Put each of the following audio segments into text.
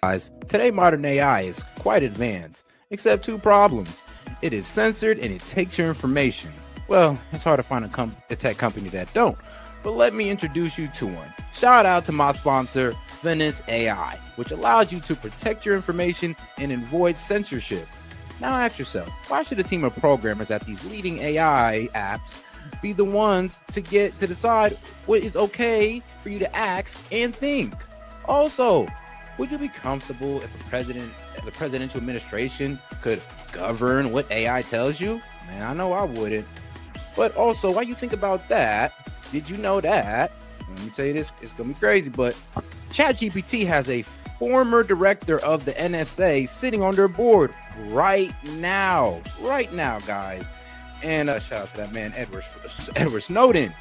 Guys, today modern AI is quite advanced, except two problems. It is censored and it takes your information. Well, it's hard to find a tech company that don't, but let me introduce you to one. Shout out to my sponsor, Vance AI, which allows you to protect your information and avoid censorship. Now ask yourself, why should a team of programmers at these leading AI apps be the ones to decide what is okay for you to ask and think? Also, would you be comfortable if the presidential administration could govern what AI tells you? Man, I know I wouldn't. But also, while you think about that, did you know that? Let me tell you this, it's gonna be crazy, but ChatGPT has a former director of the NSA sitting on their board right now, guys. And shout out to that man, Edward Snowden.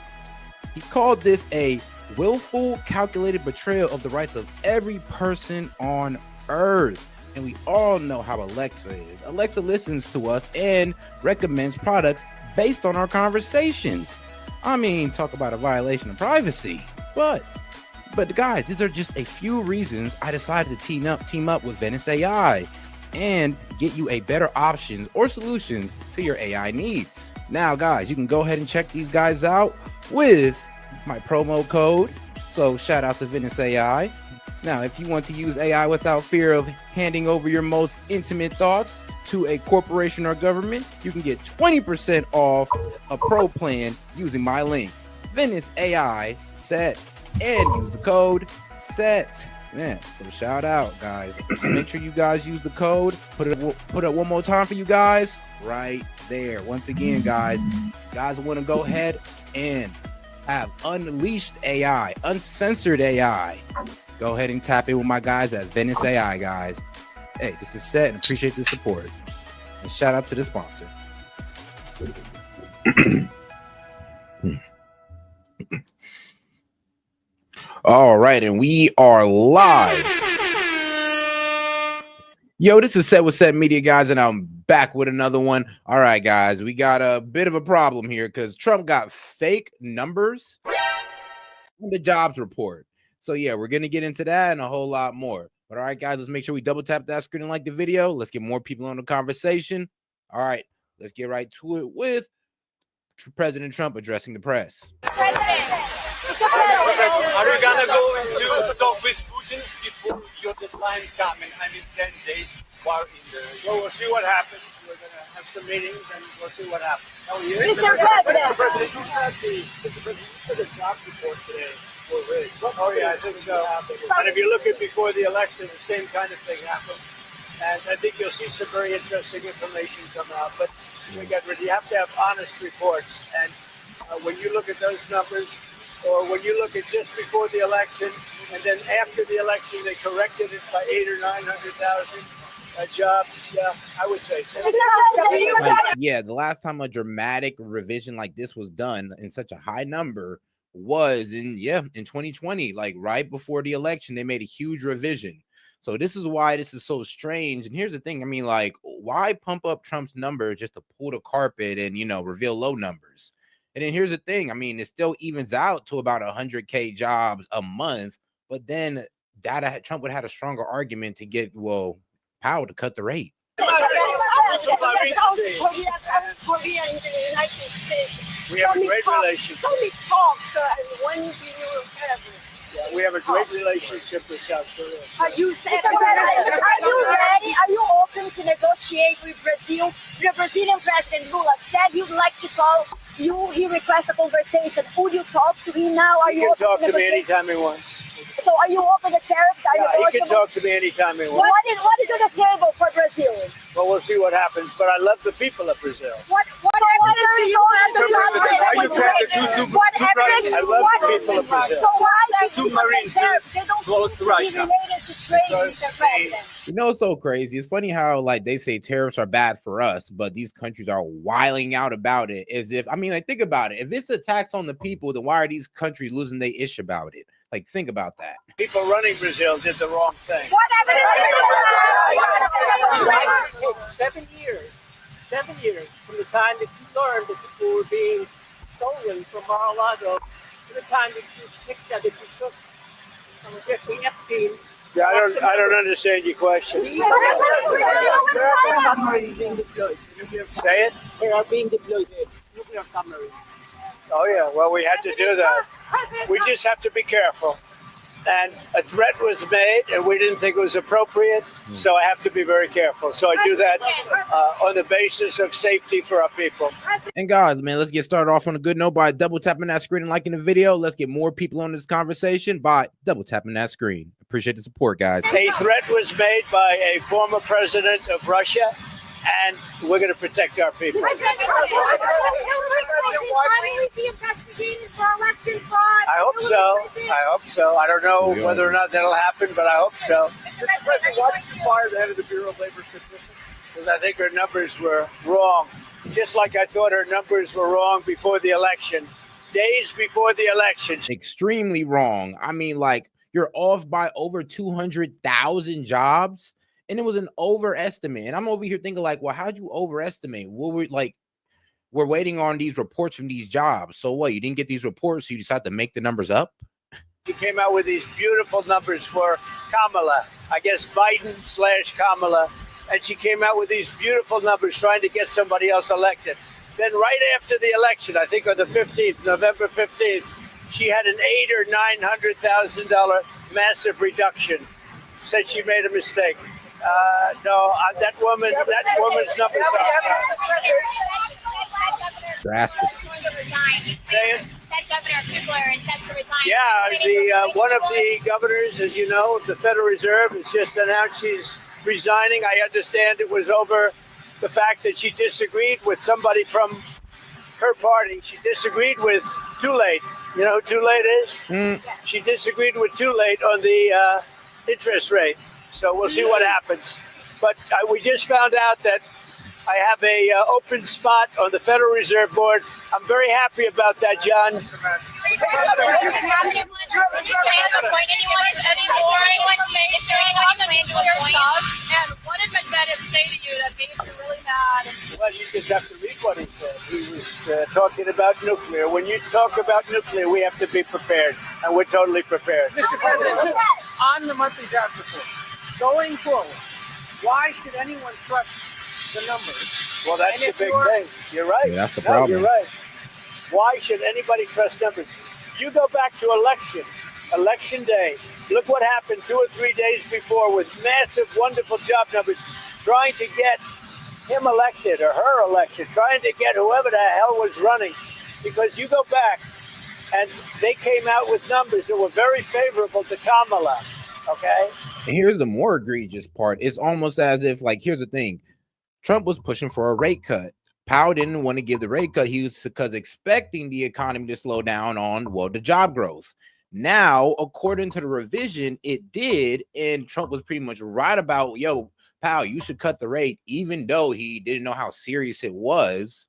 He called this a willful, calculated betrayal of the rights of every person on Earth. And we all know how Alexa is. Alexa listens to us and recommends products based on our conversations. I mean, talk about a violation of privacy. But guys, these are just a few reasons I decided to team up with Vance AI and get you a better options or solutions to your AI needs. Now, guys, you can go ahead and check these guys out with my promo code. So shout out to Vance AI. Now, if you want to use AI without fear of handing over your most intimate thoughts to a corporation or government, you can get 20% off a pro plan using my link, Vance AI S.E.T, and use the code S.E.T. Man, so shout out, guys. Make sure you guys use the code. Put it one more time for you guys right there. Once again, guys, if you guys want to go ahead and have unleashed AI, uncensored AI, go ahead and tap in with my guys at Vance AI, guys. Hey, this is S.E.T and appreciate the support. And shout out to the sponsor. All right, and we are live. Yo, this is S.E.T with S.E.T Media, guys, and I'm back with another one. All right, guys, we got a bit of a problem here because Trump got fake numbers on the jobs report. So yeah, we're gonna get into that and a whole lot more. But all right, guys, let's make sure we double tap that screen and like the video. Let's get more people on the conversation. All right, let's get right to it with President Trump addressing the press. Are you gonna go into talk with Putin before your deadline coming? I mean, 10 days while in the. Well, we'll see what happens. We're gonna have some meetings and we'll see what happens. Oh, yeah. Mr. President, you had the job report today. Oh, yeah, I think so. And if you look at before the election, the same kind of thing happened. And I think you'll see some very interesting information come out. But you have to have honest reports. And when you look at those numbers, or when you look at just before the election, and then after the election, they corrected it by 800,000 or 900,000 jobs. Yeah, I would say so. Yeah, the last time a dramatic revision like this was done in such a high number was in 2020, like right before the election, they made a huge revision. So this is why this is so strange. And here's the thing, I mean, like, why pump up Trump's number just to pull the carpet and, reveal low numbers? And then here's the thing, I mean, it still evens out to about 100K jobs a month, but then Trump would have had a stronger argument to get, Powell to cut the rate. We have a great relationship. We have a great relationship with South Korea. Are you ready? Are you open to negotiate with Brazil? The Brazilian President Lula said he'd like to call you. He requested a conversation. Would you talk to him now? He can talk to me anytime he wants. So are you open to tariffs? He can talk to me anytime he wants. What is on the table for Brazil? Well, we'll see what happens. But I love the people of Brazil. What is you at the top? I love the people of Brazil. So why do you want tariffs? They don't seem to be related to trade with the president. It's so crazy. It's funny how like they say tariffs are bad for us, but these countries are wiling out about it as if, think about it. If it's a tax on the people, then why are these countries losing their ish about it? Like, think about that. People running Brazil did the wrong thing. 7 years from the time that you learned that people were being stolen from Mar-a-Lago to the time that you took from Jeffrey Epstein Yeah, I don't understand your question. Submarines being deployed. Say it. They are being deployed. Nuclear submarines. Oh yeah. Well, we had to do that. We just have to be careful. And a threat was made, and we didn't think it was appropriate, so I have to be very careful. So I do that on the basis of safety for our people. And guys, man, let's get started off on a good note by double tapping that screen and liking the video. Let's get more people on this conversation by double tapping that screen. Appreciate the support, guys. A threat was made by a former president of Russia, and we're going to protect our people. I hope so. I hope so. I don't know whether or not that'll happen, but I hope so. Mr. President, why did you fire the head of the Bureau of Labor Statistics? Because I think her numbers were wrong. Just like I thought her numbers were wrong before the election. Days before the election. Extremely wrong. I mean, like, you're off by over 200,000 jobs, and it was an overestimate. And I'm over here thinking, like, well, how'd you overestimate? Well, we're waiting on these reports from these jobs. So what? You didn't get these reports, so you decided to make the numbers up? She came out with these beautiful numbers for Kamala. I guess Biden/Kamala. And she came out with these beautiful numbers trying to get somebody else elected. Then right after the election, I think on the 15th, November 15th, she had an $800,000 or $900,000 massive reduction. Said she made a mistake. That woman's numbers are Drastic. Yeah, one of the governors, as you know, the Federal Reserve has just announced she's resigning. I understand it was over the fact that she disagreed with somebody from her party. She disagreed with Too Late. You know who Too Late is? She disagreed with Too Late on the interest rate. So we'll see what happens. But we just found out that I have a open spot on the Federal Reserve Board. I'm very happy about that, John. Well, you just have to read what he said. He was talking about nuclear. When you talk about nuclear, we have to be prepared, and we're totally prepared. Mr. President, on the monthly jobs report, going forward, why should anyone trust the numbers? Well, that's the big thing. You're right. Yeah, that's the problem. You're right. Why should anybody trust numbers? You go back to election day. Look what happened 2 or 3 days before with massive, wonderful job numbers, trying to get him elected or her elected, trying to get whoever the hell was running. Because you go back, and they came out with numbers that were very favorable to Kamala. Okay? And here's the more egregious part. It's almost as if, like, here's the thing. Trump was pushing for a rate cut. Powell didn't want to give the rate cut. He was because expecting the economy to slow down on, well, the job growth. Now, according to the revision, it did. And Trump was pretty much right about, yo, Powell, you should cut the rate, even though he didn't know how serious it was.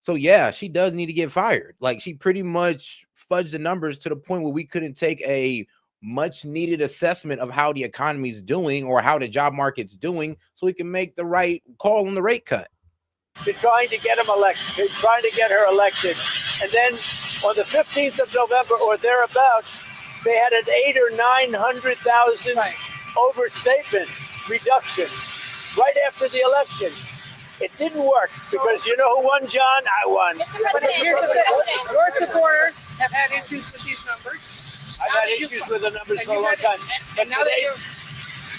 So, yeah, she does need to get fired. Like, she pretty much fudged the numbers to the point where we couldn't take a much needed assessment of how the economy is doing or how the job market's doing so we can make the right call on the rate cut. They're trying to get him elected. They're trying to get her elected. And then on the 15th of November or thereabouts, they had an 800,000 or 900,000 overstatement reduction right after the election. It didn't work because you know who won, John? I won. But here's the thing. Your supporters have had issues with these numbers. I've had issues with the numbers for a long time. But today,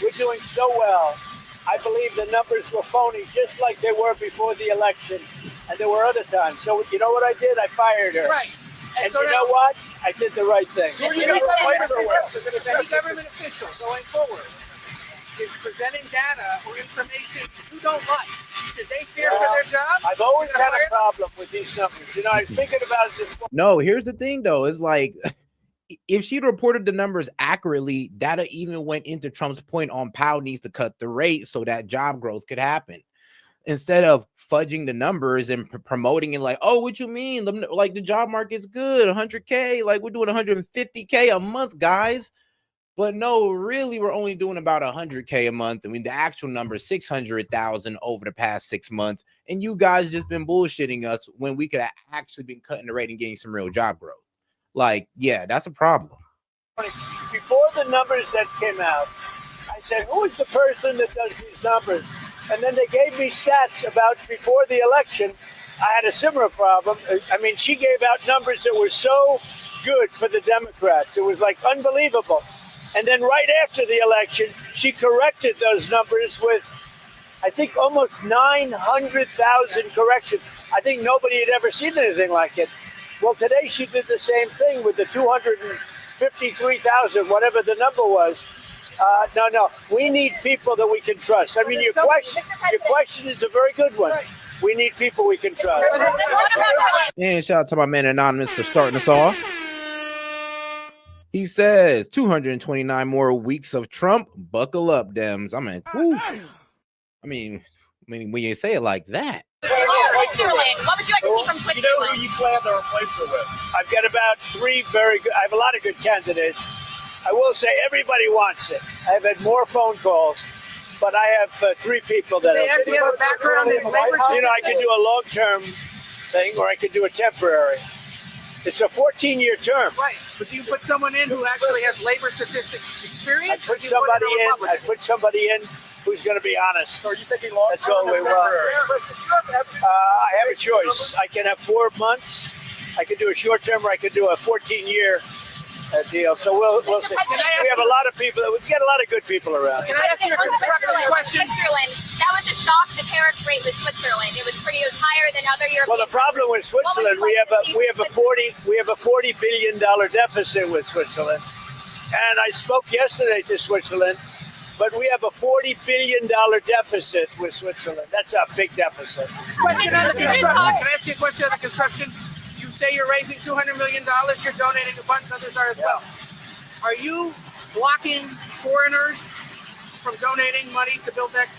we're doing so well. I believe the numbers were phony, just like they were before the election. And there were other times. So you know what I did? I fired her. Right. And you know what? I did the right thing. If any government official going forward is presenting data or information you don't like, should they fear for their job? I've always had a problem with these numbers. You know, I was thinking about this. No, here's the thing, though. It's like, if she'd reported the numbers accurately, data even went into Trump's point on Powell needs to cut the rate so that job growth could happen. Instead of fudging the numbers and promoting it like, oh, what you mean? Like, the job market's good, 100K, like we're doing 150K a month, guys. But no, really, we're only doing about 100K a month. I mean, the actual number is 600,000 over the past 6 months. And you guys just been bullshitting us when we could have actually been cutting the rate and getting some real job growth. Like, yeah, that's a problem. Before the numbers that came out, I said, who is the person that does these numbers? And then they gave me stats about before the election. I had a similar problem. I mean, she gave out numbers that were so good for the Democrats. It was like unbelievable. And then right after the election, she corrected those numbers with, I think, almost 900,000 corrections. I think nobody had ever seen anything like it. Well, today she did the same thing with the 253,000, whatever the number was. No. We need people that we can trust. I mean, your question is a very good one. We need people we can trust. And shout out to my man Anonymous for starting us off. He says 229 more weeks of Trump. Buckle up, Dems. I mean, when you say it like that. Switzerland. What would you like to see from You know Switzerland? who you plan to replace her with? I've got about 3 very good. I have a lot of good candidates. I will say everybody wants it. I've had more phone calls, but I have 3 people that They actually have a background in labor. I can do a long-term thing or I can do a temporary. It's a 14-year term. Right, but do you put someone in who actually has labor statistics experience? I put somebody in who's going to be honest. So are you thinking long? That's all we want. I have a choice. I can have 4 months. I can do a short term, or I can do a 14-year deal. So we'll see. We have a lot of people. We get a lot of good people around. Can I ask you a construction question? Switzerland. That was a shock. The tariff rate with Switzerland. It was higher than other European. Well, the problem with Switzerland, we have a $40 billion deficit with Switzerland, and I spoke yesterday to Switzerland. But we have a $40 billion deficit with Switzerland. That's a big deficit. Question on the construction. Can I ask you a question on the construction? You say you're raising $200 million. You're donating a bunch. Others are as well. Are you blocking foreigners from donating money to build that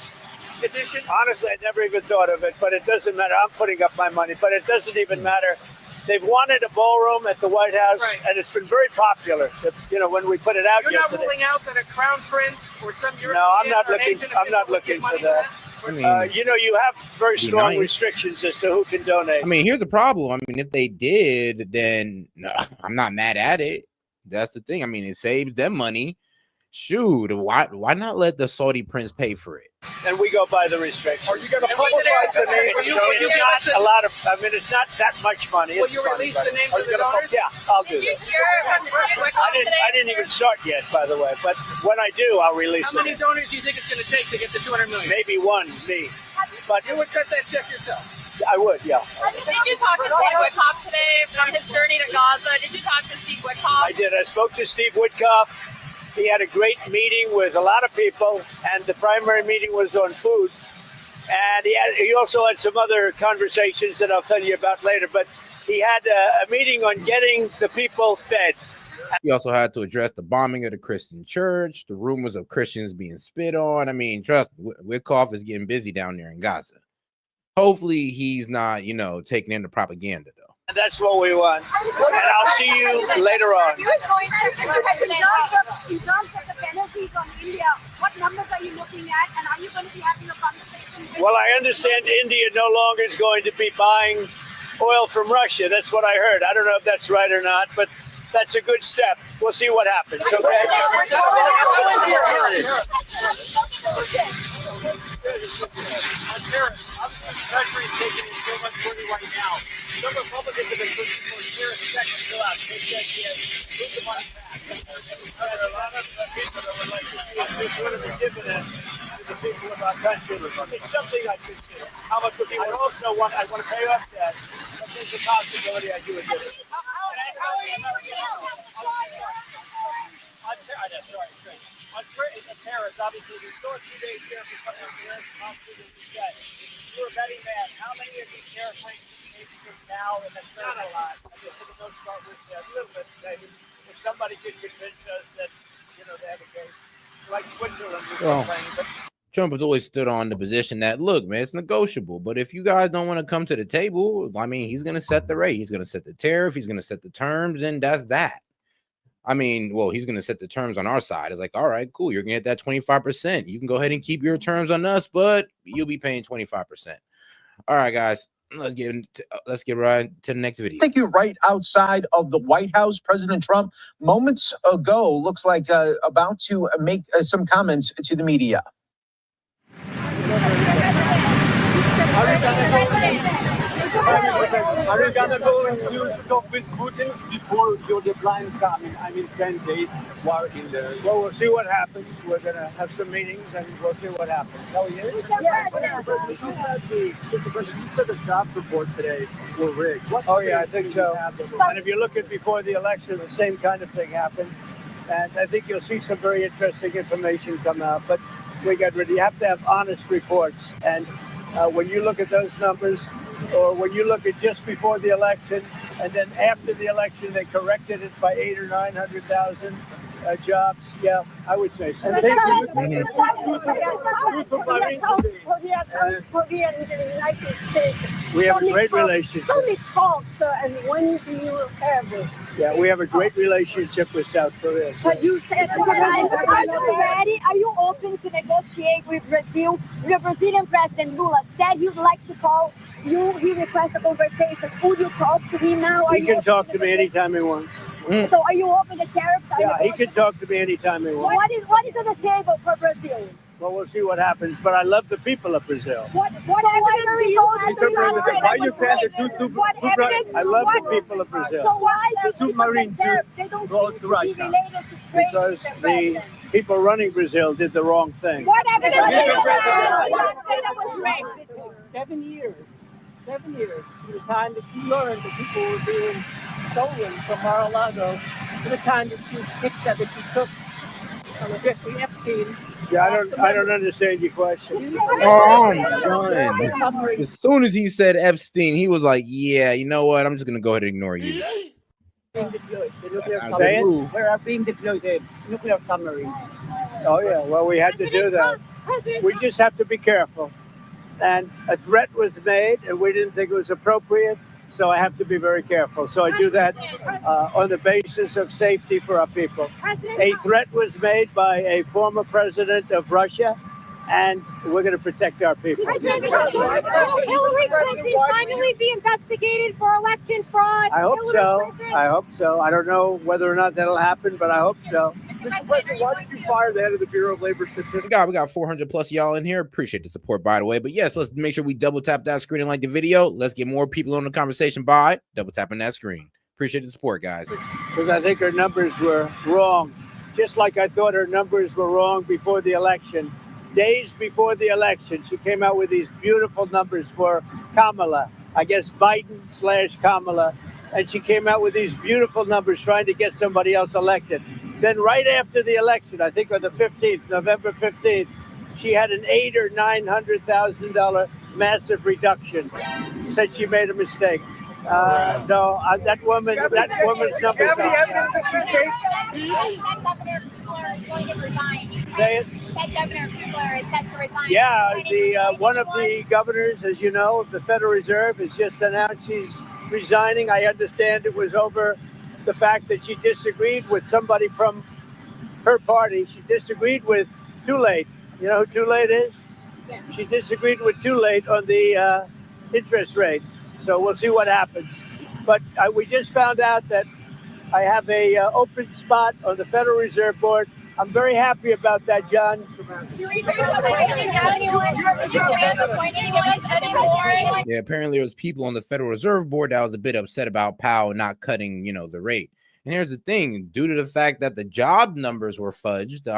addition? Honestly, I never even thought of it, but it doesn't matter. I'm putting up my money, but it doesn't even matter. They've wanted a ballroom at the White House, Right. and it's been very popular. When we put it out You're yesterday. not ruling out that a crown prince or some European I'm not or looking. Asian I'm not official would looking give for money to that. I mean, You have very strong nice. restrictions as to who can donate. I mean, here's the problem. I mean, if they did, then no, I'm not mad at it. That's the thing. I mean, it saves them money. Shoot, why not let the Saudi prince pay for it? And we go by the restrictions. Are you going to publicize the name? It's not a lot of. I mean, it's not that much money. Will It's you funny, release but- the names Are of you the gonna donors? Yeah, I'll do Did you that. hear from Steve I didn't even start yet, by the way. But when I do, I'll release How many it. donors do you think it's going to take to get to $200 million? Maybe one, me. But You would cut that check yourself. I would, yeah. Did you talk to Steve Witkoff today on his journey to Gaza? Did you talk to Steve Witkoff? I did. I spoke to Steve Witkoff. He had a great meeting with a lot of people, and the primary meeting was on food. And he also had some other conversations that I'll tell you about later. But he had a meeting on getting the people fed. He also had to address the bombing of the Christian church, the rumors of Christians being spit on. I mean, trust me, Witkoff is getting busy down there in Gaza. Hopefully, he's not, taking in the propaganda, though. And that's what we want. And I'll see you later on. In terms of the penalties on India, what numbers are you looking at, and are you going to be having a conversation with? Well, I understand India no longer is going to be buying oil from Russia. That's what I heard. I don't know if that's right or not, but that's a good step. We'll see what happens, okay? On tariffs, obviously the Treasury is taking so much money right now. Some Republicans have been pushing for tariffs that can go out. They said, move the money back. There are a lot of people that would like to see us do sort of a dividend to the people of our country. It's something I consider. How much would you I also want to pay off debt, but there's a possibility I do a dividend. On tariffs, obviously, there's still a few days here for some of the tariffs obviously that you said. If you're a betting man, how many of these tariff rates do you think from now and then not a lot? I guess for the most part, we'll say a little bit, maybe. If somebody could convince us that, they have a case, like Switzerland was complaining, but Trump has always stood on the position that, look, man, it's negotiable. But if you guys don't want to come to the table, I mean, he's going to set the rate. He's going to set the tariff. He's going to set the terms, and that's that. I mean, well, he's going to set the terms on our side. It's like, all right, cool. You're going to get that 25%. You can go ahead and keep your terms on us, but you'll be paying 25%. All right, guys. let's get right to the next video. Thank you. Right outside of the White House, President Trump, moments ago, looks like about to make some comments to the media. Are you gonna go to talk with Putin before your deadline coming? I mean, 10 days while in there. Well, we'll see what happens. We're gonna have some meetings and we'll see what happens. Oh, yeah? Mr. President, you said the jobs report today were rigged. Oh, yeah, I think so. And if you look at before the election, the same kind of thing happened. And I think you'll see some very interesting information come out. But we got ready. You have to have honest reports. And when you look at those numbers, or when you look at just before the election, and then after the election, they corrected it by 800,000 or 900,000 jobs. Yeah, I would say so. We have a great relationship. Only talk, and when do you have it? Yeah, we have a great relationship with South Korea. But you said, are you ready? Are you open to negotiate with Brazil? The Brazilian President Lula said he'd like to call you. He requested a conversation. Would you talk to him now? He can talk to me anytime he wants. So are you open to tariffs? Yeah, he can talk to me anytime he wants. What is on the table for Brazil? Well, we'll see what happens. But I love the people of Brazil. What evidence do you have? Why you can't do I love the people of Brazil. So why do Submarine tariffs? They don't go seem to to Russia. be related to trade Because with the people running Brazil did the wrong thing. What evidence do you have? 7 years. 7 years from the time that you learned that people were being stolen from Mar-a-Lago to the time that you picked that you took Jeffrey Epstein. Yeah, I don't understand your question. Oh, I'm done. As soon as he said Epstein, he was like, "Yeah, you know what? I'm just gonna go ahead and ignore you." Being deployed. The nuclear That's a good move. Where are being deployed the nuclear submarines. Oh yeah, well we had to do that. We just have to be careful. And a threat was made, and we didn't think it was appropriate, so I have to be very careful. So I do that on the basis of safety for our people. A threat was made by a former president of Russia, and we're going to protect our people. Will Hillary Clinton finally be investigated for election fraud? I hope so. I hope so. I don't know whether or not that'll happen, but I hope so. Mr. President, why did you fire the head of the Bureau of Labor Statistics? We got 400 plus y'all in here. Appreciate the support, by the way. But yes, let's make sure we double tap that screen and like the video. Let's get more people on the conversation by double tapping that screen. Appreciate the support, guys. Because I think her numbers were wrong, just like I thought her numbers were wrong before the election. Days before the election, she came out with these beautiful numbers for Kamala, I guess Biden/Kamala, and she came out with these beautiful numbers trying to get somebody else elected. Then right after the election, I think on the 15th, November 15th, she had an $800,000 or $900,000 massive reduction. Said she made a mistake. No, that woman's numbers are. Say it. Yeah, the one of the governors, as you know, of the Federal Reserve has just announced she's resigning. I understand it was over the fact that she disagreed with somebody from her party. She disagreed with Too Late. You know who Too Late is? Yeah. She disagreed with Too Late on the interest rate. So we'll see what happens. But we just found out that I have a open spot on the Federal Reserve Board. I'm very happy about that, John. Yeah, apparently there was people on the Federal Reserve Board that was a bit upset about Powell not cutting, the rate. And here's the thing, due to the fact that the job numbers were fudged,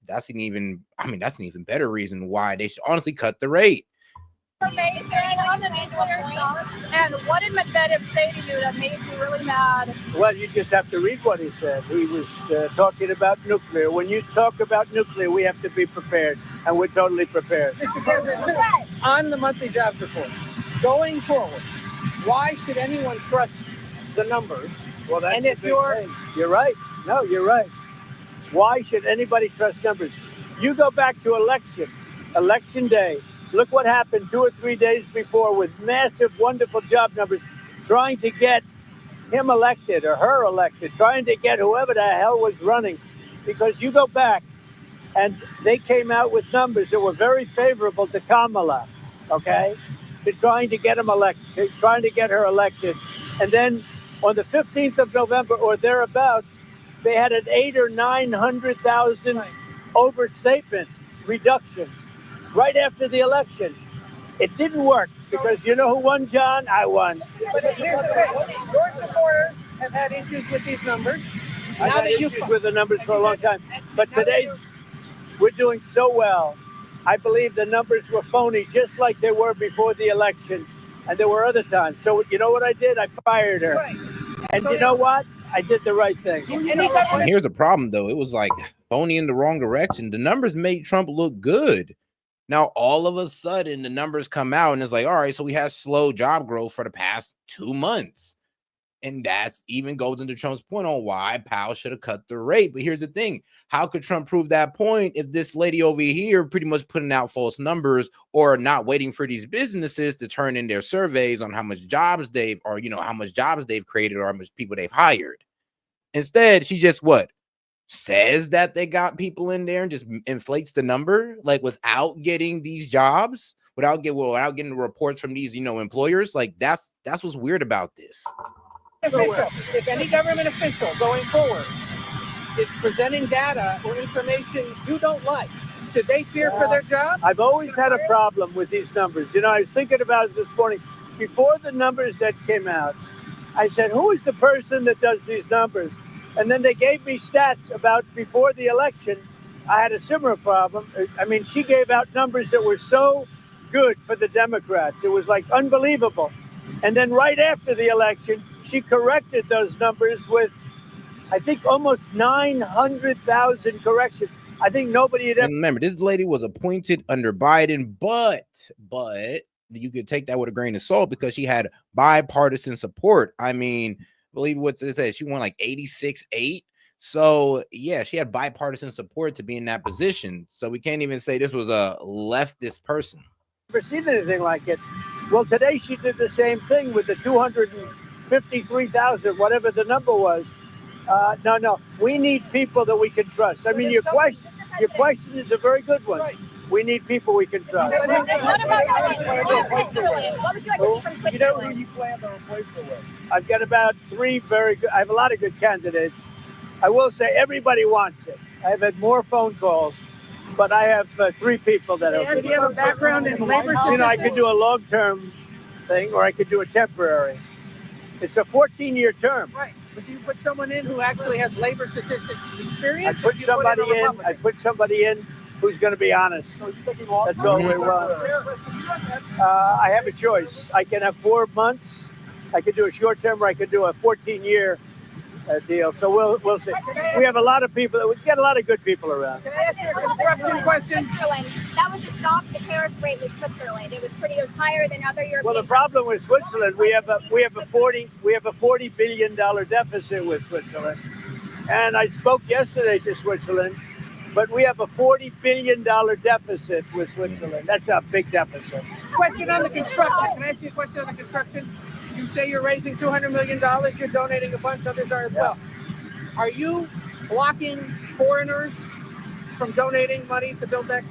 that's an even better reason why they should honestly cut the rate. And what did Medvedev say to you that made you really mad? Well, you just have to read what he said. He was talking about nuclear. When you talk about nuclear, we have to be prepared, and we're totally prepared. Mr. President, on the monthly jobs report, going forward, why should anyone trust the numbers? Well, that's and if you're right. No, you're right. Why should anybody trust numbers? You go back to election day. Look what happened 2 or 3 days before with massive, wonderful job numbers, trying to get him elected or her elected, trying to get whoever the hell was running. Because you go back and they came out with numbers that were very favorable to Kamala, okay? to trying to get him elected, trying to get her elected. And then on the 15th of November or thereabouts, they had an 800,000 or 900,000 overstatement reduction right after the election. It didn't work because you know who won, John? I won. But here's the thing. Your supporters have had issues with these numbers. I've had issues with the numbers for a long time. But we're doing so well. I believe the numbers were phony, just like they were before the election. And there were other times. So you know what I did? I fired her. Right. And you know what? I did the right thing. And here's the problem, though. It was like phony in the wrong direction. The numbers made Trump look good. Now, all of a sudden, the numbers come out and it's like, all right, so we had slow job growth for the past 2 months. And that's even goes into Trump's point on why Powell should have cut the rate. But here's the thing. How could Trump prove that point if this lady over here pretty much putting out false numbers or not waiting for these businesses to turn in their surveys on how much jobs they've, or, you know, how much jobs they've created or how much people they've hired? Instead, she just says that they got people in there and just inflates the number, like without getting these jobs, without getting the reports from these, employers. Like that's what's weird about this. If any government official going forward is presenting data or information you don't like, should they fear for their job? I've always had a problem with these numbers. I was thinking about it this morning. Before the numbers that came out, I said, who is the person that does these numbers? And then they gave me stats about before the election. I had a similar problem. I mean, she gave out numbers that were so good for the Democrats. It was like unbelievable. And then right after the election, she corrected those numbers with, I think, almost 900,000 corrections. I think nobody had ever. And remember, this lady was appointed under Biden, but you could take that with a grain of salt because she had bipartisan support. I mean, believe what it says. She won like 86-8. So yeah, she had bipartisan support to be in that position. So we can't even say this was a leftist person. Never seen anything like it. Well, today she did the same thing with the 253,000, whatever the number was. No, we need people that we can trust. I mean, your question is a very good one. We need people we can trust. What about Switzerland? What would you like to see from Switzerland? You know who you plan to replace her with? I've got about 3 very good. I have a lot of good candidates. I will say everybody wants it. I've had more phone calls, but I have 3 people that are. Do you have a background in labor? I could do a long-term thing, or I could do a temporary. It's a 14-year term. Right. But do you put someone in who actually has labor statistics experience? I put somebody in who's going to be honest. That's all we want. I have a choice. I can have 4 months. I could do a short term, or I could do a 14-year deal. So we'll see. We have a lot of people. We get a lot of good people around. Can I ask you a construction question? That was to stop the tariff rate with Switzerland. It was higher than other European. Well, the problem with Switzerland, we have a $40 billion deficit with Switzerland, and I spoke yesterday to Switzerland. But we have a $40 billion deficit with Switzerland. That's a big deficit. Question on the construction. Can I ask you a question on the construction? You say you're raising $200 million. You're donating a bunch. Others are as well. Are you blocking foreigners from donating money to build that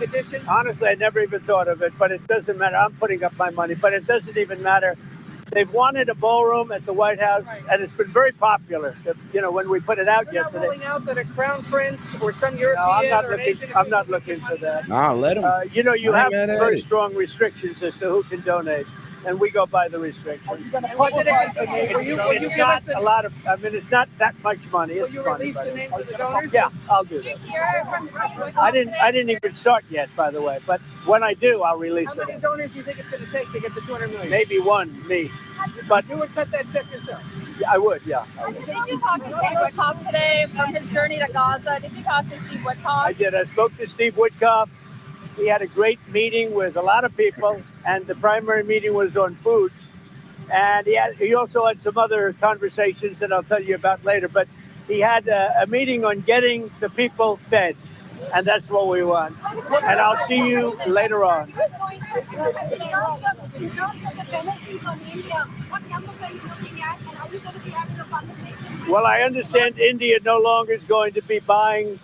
addition? Honestly, I never even thought of it, but it doesn't matter. I'm putting up my money, but it doesn't even matter. They've wanted a ballroom at the White House, and it's been very popular. When we put it out You're yesterday. Not ruling out that a crown prince or some European I'm not looking for that. Nah, let him. You have very strong restrictions as to who can donate, and we go by the restrictions. It's not a lot of. I mean, it's not that much money. Will you release the names of the donors? Yeah, I'll do that. I didn't even start yet, by the way. But when I do, I'll release it. How many donors do you think it's going to take to get the $200 million? Maybe 1, me. But you would cut that check yourself. Yeah, I would. Yeah. Did you talk to Steve Woodcock today from his journey to Gaza? Did you talk to Steve Woodcock? I did. I spoke to Steve Woodcock. We had a great meeting with a lot of people, and the primary meeting was on food. And he also had some other conversations that I'll tell you about later. But he had a meeting on getting the people fed, and that's what we want. And I'll see you later on. Well, I understand India no longer is going to be buying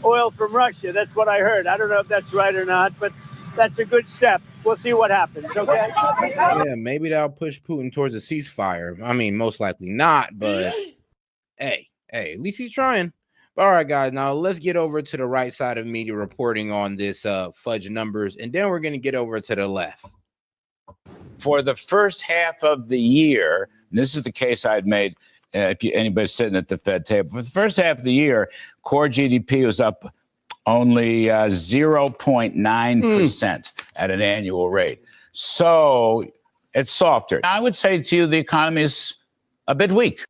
oil from Russia. That's what I heard. I don't know if that's right or not, but that's a good step. we'll see what happens. Okay. Yeah, maybe that'll push Putin towards a ceasefire. I mean, most likely not, but hey, at least he's trying. But all right, guys, now let's get over to the right side of media reporting on this fudge numbers, and then we're going to get over to the left. For the first half of the year, and this is the case I'd made if anybody's sitting at the Fed table. For the first half of the year, core GDP was up only 0.9% at an annual rate. So it's softer. I would say to you, the economy is a bit weak.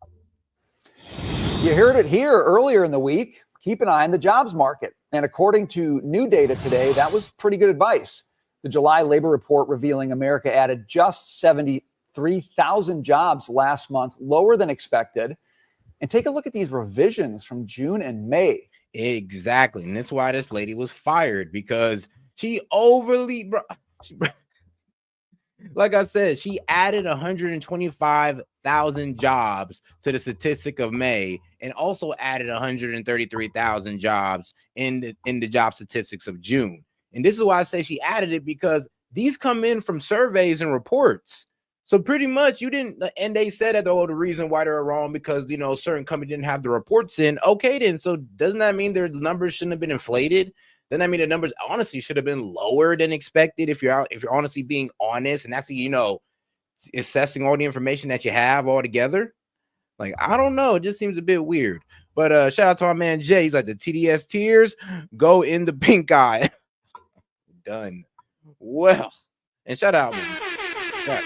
You heard it here earlier in the week. Keep an eye on the jobs market. And according to new data today, that was pretty good advice. The July labor report revealing America added just 73,000 jobs last month, lower than expected. And take a look at these revisions from June and May. Exactly. And that's why this lady was fired, because she overly, like I said, she added 125,000 jobs to the statistic of May, and also added 133,000 jobs in the job statistics of June. And this is why I say she added it, because these come in from surveys and reports. So pretty much you didn't, and they said that, the reason why they're wrong because, certain company didn't have the reports in. Okay, then, so doesn't that mean their numbers shouldn't have been inflated? Doesn't that mean the numbers honestly should have been lower than expected if you're honestly being honest and actually, assessing all the information that you have all together? Like, I don't know. It just seems a bit weird. But shout out to our man Jay. He's like, the TDS tears go in the pink eye. Done. Well, and shout out, man. Yeah.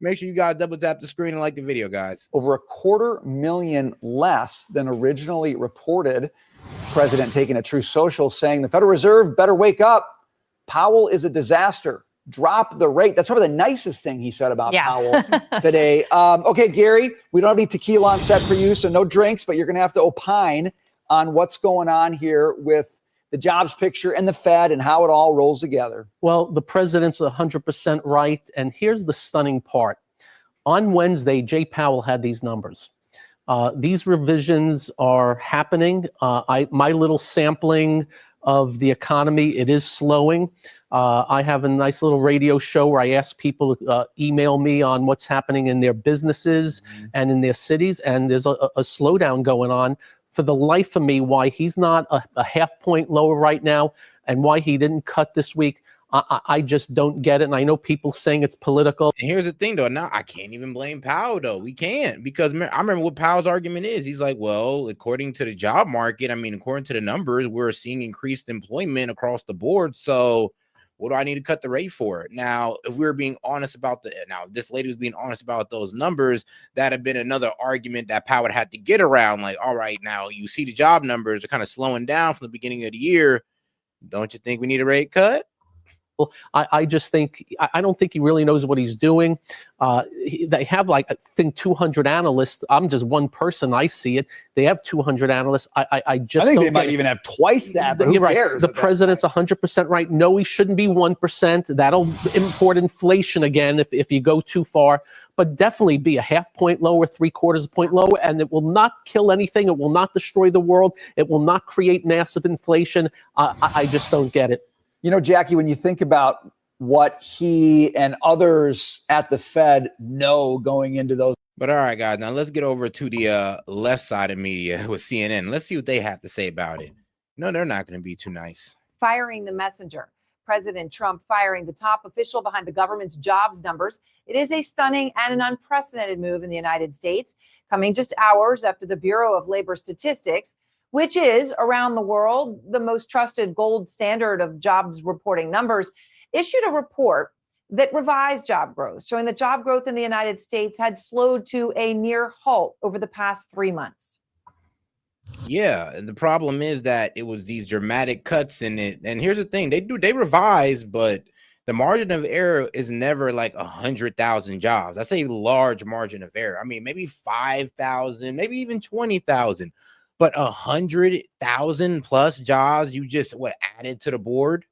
Make sure you guys double tap the screen and like the video, guys. Over 250,000 less than originally reported. President taking a Truth Social saying the Federal Reserve better wake up. Powell is a disaster. Drop the rate. That's probably the nicest thing he said about Powell today. Okay, Gary, we don't have any tequila on set for you, so no drinks, but you're going to have to opine on what's going on here with the jobs picture and the Fed and how it all rolls together. Well, the president's 100% right. And here's the stunning part. On Wednesday, Jay Powell had these numbers. These revisions are happening. My little sampling of the economy, it is slowing. I have a nice little radio show where I ask people to email me on what's happening in their businesses and in their cities. And there's a slowdown going on. For the life of me, why he's not a half point lower right now and why he didn't cut this week, I just don't get it. And I know people saying it's political. And here's the thing, though. Now, I can't even blame Powell, though. We can't, because I remember what Powell's argument is. He's like, well, according to the job market, according to the numbers, we're seeing increased employment across the board. So what do I need to cut the rate for? Now, if we were being honest about this lady was being honest about those numbers, that'd have been another argument that Powell had to get around. Like, all right, now you see the job numbers are kind of slowing down from the beginning of the year. Don't you think we need a rate cut? I just think, I don't think he really knows what he's doing. They have, like, I think 200 analysts. I'm just one person. I see it. They have 200 analysts. I think they might even have twice that, but who cares? The president's 100% right. No, he shouldn't be 1%. That'll import inflation again if you go too far. But definitely be a half point lower, 3/4 point lower, and it will not kill anything. It will not destroy the world. It will not create massive inflation. I just don't get it. Jackie, when you think about what he and others at the Fed know going into those. But all right, guys, now let's get over to the left side of media with CNN. Let's see what they have to say about it. No, they're not going to be too nice. Firing the messenger. President Trump firing the top official behind the government's jobs numbers. It is a stunning and an unprecedented move in the United States, coming just hours after the Bureau of Labor Statistics, which is around the world the most trusted gold standard of jobs reporting numbers, issued a report that revised job growth, showing that job growth in the United States had slowed to a near halt over the past 3 months. Yeah, and the problem is that it was these dramatic cuts in it. And here's the thing, they revise, but the margin of error is never like 100,000 jobs. That's a large margin of error. Maybe 5,000, maybe even 20,000. But 100,000 plus jobs you just added to the board,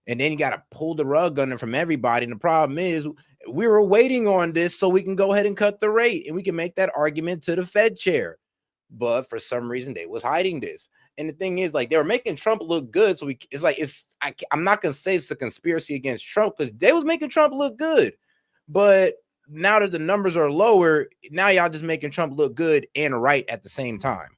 and then you got to pull the rug on it from everybody. And the problem is we were waiting on this so we can go ahead and cut the rate, and we can make that argument to the Fed chair. But for some reason they was hiding this, And the thing is, like, they were making Trump look good. So I'm not going to say it's a conspiracy against Trump because they was making Trump look good. But now that the numbers are lower, now y'all just making Trump look good and right at the same time.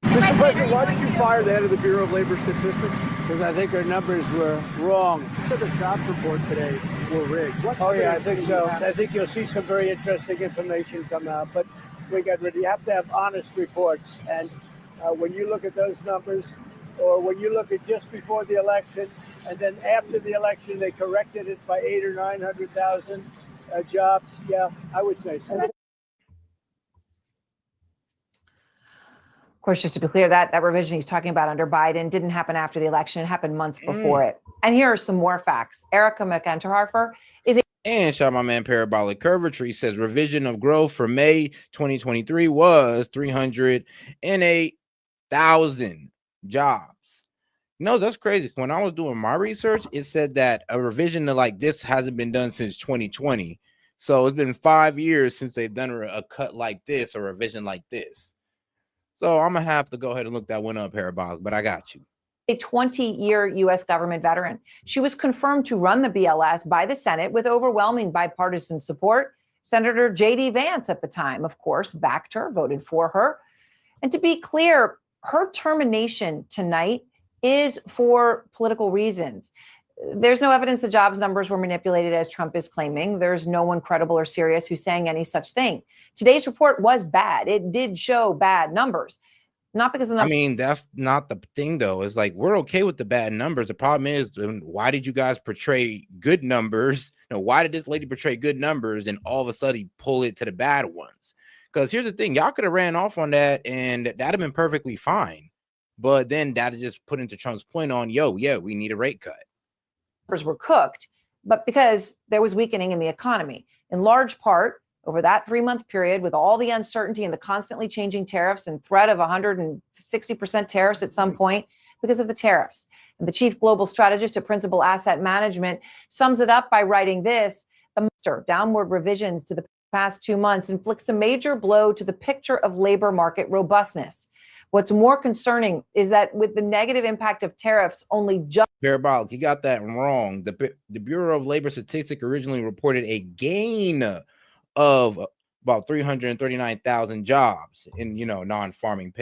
Mr. President, why did you fire the head of the Bureau of Labor Statistics? Because I think our numbers were wrong. So the jobs report today were rigged. I think so. I think you'll see some very interesting information come out. But you have to have honest reports. And when you look at those numbers, or when you look at just before the election, and then after the election, they corrected it by 800,000 or 900,000 jobs. Yeah, I would say so. Of course, just to be clear, that revision he's talking about under Biden didn't happen after the election. It happened months before it. And here are some more facts. Erica McEnterharfer is a And shout out my man Parabolic Curvature. He says revision of growth for May 2023 was 308,000 jobs. No, that's crazy. When I was doing my research, it said that a revision to like this hasn't been done since 2020. So it's been 5 years since they've done a cut like this or a revision like this. So I'm going to have to go ahead and look that one up, Parabolic, but I got you. A 20-year U.S. government veteran. She was confirmed to run the BLS by the Senate with overwhelming bipartisan support. Senator JD Vance at the time, of course, backed her, voted for her. And to be clear, her termination tonight is for political reasons. There's no evidence the jobs numbers were manipulated as Trump is claiming. There's no one credible or serious who's saying any such thing. Today's report was bad. It did show bad numbers. Not because of the numbers. I mean, that's not the thing, though. It's like we're okay with the bad numbers. The problem is, why did you guys portray good numbers? No, why did this lady portray good numbers and all of a sudden pull it to the bad ones? Because here's the thing, y'all could have ran off on that and that'd have been perfectly fine. But then that'd just put into Trump's point on, yeah, we need a rate cut. Were cooked, but because there was weakening in the economy, in large part over that 3-month period with all the uncertainty and the constantly changing tariffs and threat of 160% tariffs at some point because of the tariffs. And the chief global strategist at Principal Asset Management sums it up by writing this: the downward revisions to the past 2 months inflicts a major blow to the picture of labor market robustness. What's more concerning is that with the negative impact of tariffs only just Parabolic, you got that wrong. The Bureau of Labor Statistics originally reported a gain of about 339,000 jobs in, non-farming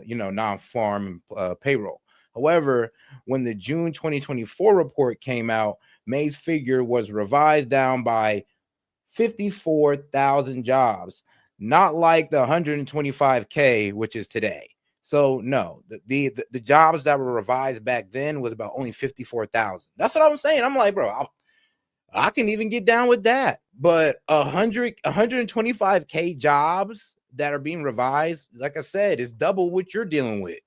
non-farm payroll. However, when the June 2024 report came out, May's figure was revised down by 54,000 jobs, not like the 125K, which is today. So no, the jobs that were revised back then was about only 54,000. That's what I'm saying. I'm like, bro, I can even get down with that. But 125K jobs that are being revised, like I said, is double what you're dealing with.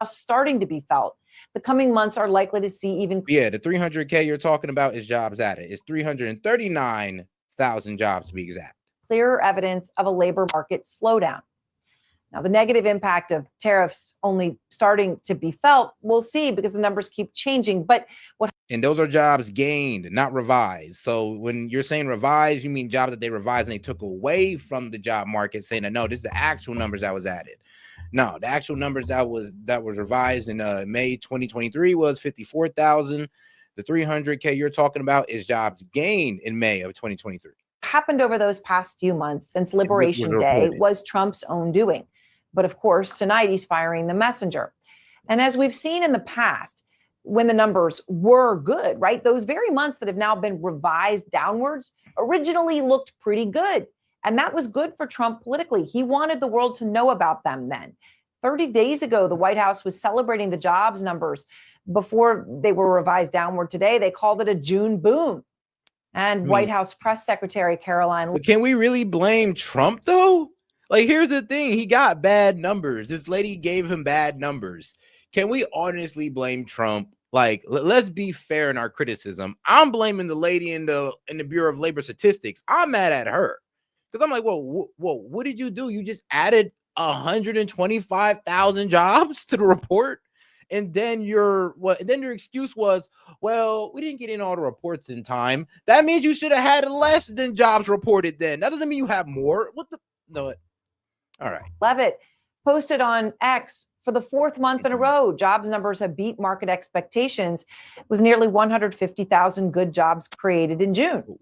Starting to be felt. The coming months are likely to see even. Yeah, the 300K you're talking about is jobs added. It's 339,000 jobs to be exact. Clearer evidence of a labor market slowdown. Now, the negative impact of tariffs only starting to be felt, we'll see, because the numbers keep changing. But and those are jobs gained, not revised. So when you're saying revised, you mean jobs that they revised and they took away from the job market, saying that no, this is the actual numbers that was added. No, the actual numbers that was revised in May 2023 was 54,000. The 300K you're talking about is jobs gained in May of 2023. Happened over those past few months since Liberation Day was Trump's own doing. But of course, tonight he's firing the messenger. And as we've seen in the past, when the numbers were good, right, those very months that have now been revised downwards originally looked pretty good. And that was good for Trump politically. He wanted the world to know about them then. 30 days ago, the White House was celebrating the jobs numbers before they were revised downward today. They called it a June boom. And White House Press Secretary Caroline. But can we really blame Trump, though? Like, here's the thing. He got bad numbers. This lady gave him bad numbers. Can we honestly blame Trump? Like, let's be fair in our criticism. I'm blaming the lady in the Bureau of Labor Statistics. I'm mad at her because I'm like, well, what did you do? You just added 125,000 jobs to the report. And then your excuse was, well, we didn't get in all the reports in time. That means you should have had less than jobs reported then. That doesn't mean you have more. What the? No. All right. Levitt posted on X, for the fourth month in a row, jobs numbers have beat market expectations with nearly 150,000 good jobs created in June.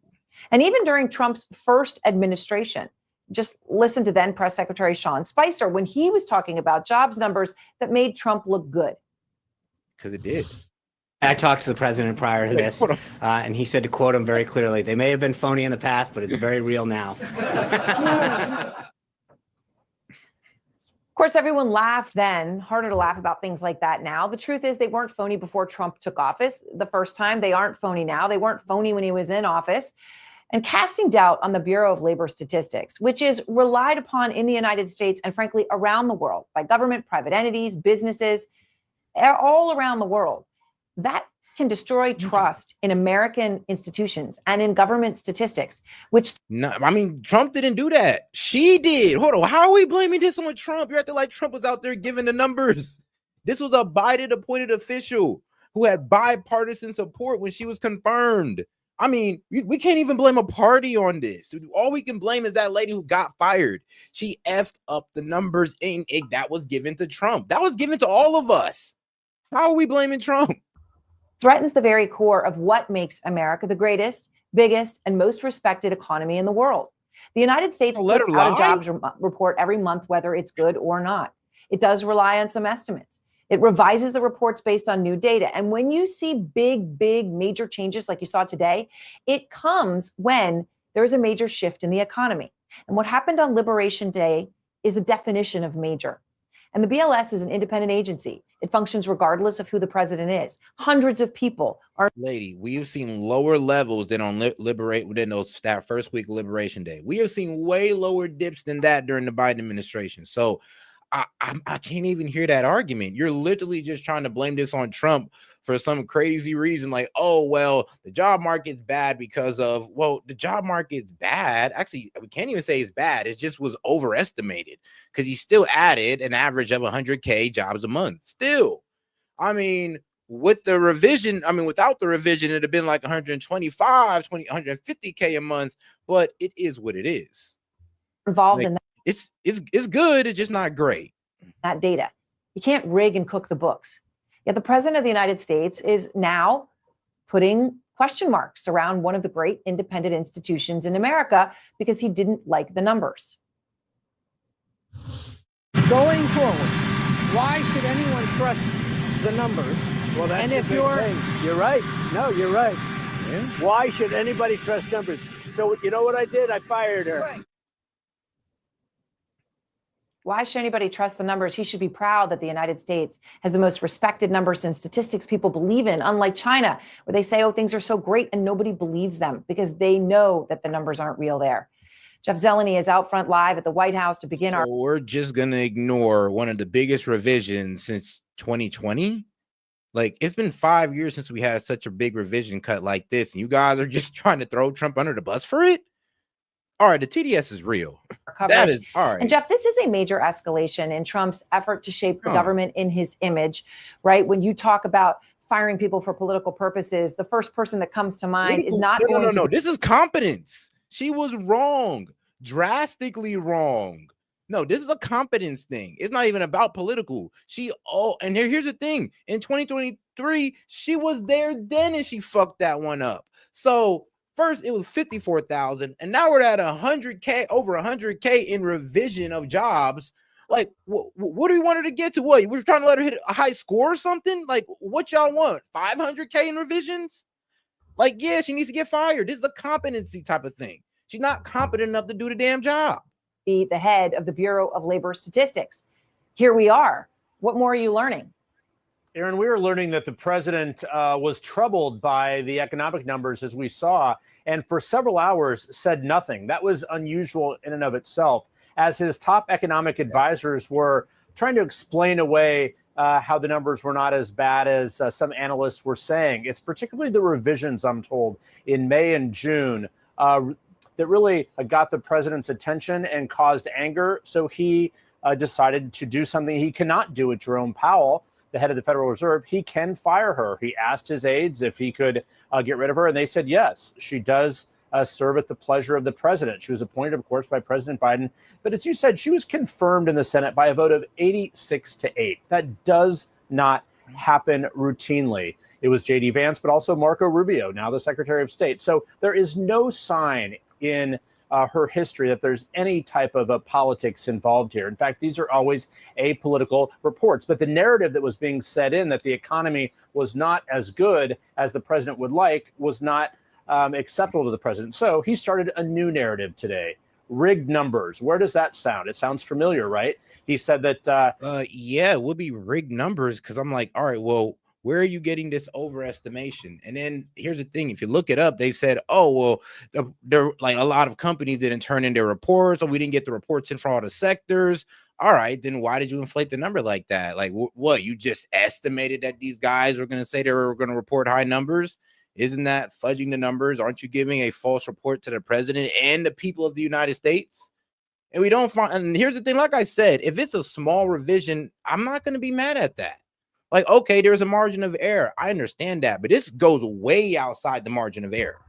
And even during Trump's first administration, just listen to then Press Secretary Sean Spicer when he was talking about jobs numbers that made Trump look good. Because it did. I talked to the president prior to this, and he said, to quote him very clearly, they may have been phony in the past, but it's very real now. Of course, everyone laughed then. Harder to laugh about things like that now. The truth is they weren't phony before Trump took office the first time. They aren't phony now. They weren't phony when he was in office. And casting doubt on the Bureau of Labor Statistics, which is relied upon in the United States and frankly around the world by government, private entities, businesses, all around the world, that can destroy trust in American institutions and in government statistics, which... No, I mean, Trump didn't do that. She did. Hold on. How are we blaming this on Trump? You're acting like Trump was out there giving the numbers. This was a Biden appointed official who had bipartisan support when she was confirmed. I mean, we can't even blame a party on this. All we can blame is that lady who got fired. She effed up the numbers, and that was given to Trump. That was given to all of us. How are we blaming Trump? Threatens the very core of what makes America the greatest, biggest, and most respected economy in the world. The United States puts out a jobs report every month, whether it's good or not. It does rely on some estimates. It revises the reports based on new data. And when you see big major changes like you saw today, it comes when there's a major shift in the economy. And what happened on Liberation Day is the definition of major. And the BLS is an independent agency. It functions regardless of who the president is. Hundreds of people are... Lady, we have seen lower levels than on that first week of Liberation Day. We have seen way lower dips than that during the Biden administration. So I can't even hear that argument. You're literally just trying to blame this on Trump for some crazy reason, like, oh, well, the job market's bad because of, well, the job market's bad. Actually, we can't even say it's bad. It just was overestimated because he still added an average of 100K jobs a month. Still, I mean, with the revision, without the revision, it'd have been like 150K a month, but it is what it is. Involved in that. It's good. It's just not great. That data. You can't rig and cook the books. Yet the president of the United States is now putting question marks around one of the great independent institutions in America because he didn't like the numbers. Going forward, why should anyone trust the numbers? Well, that's and if you're right. No, you're right. Yeah. Why should anybody trust numbers? So you know what I did? I fired her. Right. Why should anybody trust the numbers? He should be proud that the United States has the most respected numbers and statistics people believe in, unlike China, where they say, oh, things are so great and nobody believes them because they know that the numbers aren't real there. Jeff Zeleny is out front live at the White House to begin our... We're just going to ignore one of the biggest revisions since 2020. Like, it's been 5 years since we had such a big revision cut like this, and you guys are just trying to throw Trump under the bus for it? All right, the TDS is real. That is all right. And Jeff, this is a major escalation in Trump's effort to shape the government in his image, right? When you talk about firing people for political purposes, the first person that comes to mind is not No. This is competence. She was wrong, drastically wrong. No, this is a competence thing. It's not even about political. And here's the thing. In 2023, she was there then and she fucked that one up. So first, it was 54,000, and now we're at 100K, over 100K in revision of jobs. Like, what do we want her to get to? What, we're trying to let her hit a high score or something? Like, what y'all want? 500K in revisions? Like, yeah, she needs to get fired. This is a competency type of thing. She's not competent enough to do the damn job. Be the head of the Bureau of Labor Statistics. Here we are. What more are you learning? Aaron, we were learning that the president was troubled by the economic numbers, as we saw, and for several hours said nothing. That was unusual in and of itself, as his top economic advisors were trying to explain away how the numbers were not as bad as some analysts were saying. It's particularly the revisions, I'm told, in May and June that really got the president's attention and caused anger. So he decided to do something he cannot do with Jerome Powell, the head of the Federal Reserve. He can fire her. He asked his aides if he could get rid of her, and they said yes. She does serve at the pleasure of the president. She was appointed, of course, by President Biden. But as you said, she was confirmed in the Senate by a vote of 86-8. That does not happen routinely. It was JD Vance, but also Marco Rubio, now the Secretary of State. So there is no sign in her history that there's any type of politics involved here. In fact, these are always apolitical reports. But the narrative that was being set in that the economy was not as good as the president would like was not acceptable to the president. So he started a new narrative today. Rigged numbers. Where does that sound? It sounds familiar, right? He said that. Yeah, it would be rigged numbers because I'm like, all right, well, where are you getting this overestimation? And then here's the thing. If you look it up, they said, oh, well, there like a lot of companies didn't turn in their reports, or we didn't get the reports in for all the sectors. All right, then why did you inflate the number like that? Like, what? You just estimated that these guys were going to say they were going to report high numbers? Isn't that fudging the numbers? Aren't you giving a false report to the president and the people of the United States? And we don't find, and here's the thing, like I said, if it's a small revision, I'm not going to be mad at that. Like, okay, there's a margin of error. I understand that, but this goes way outside the margin of error.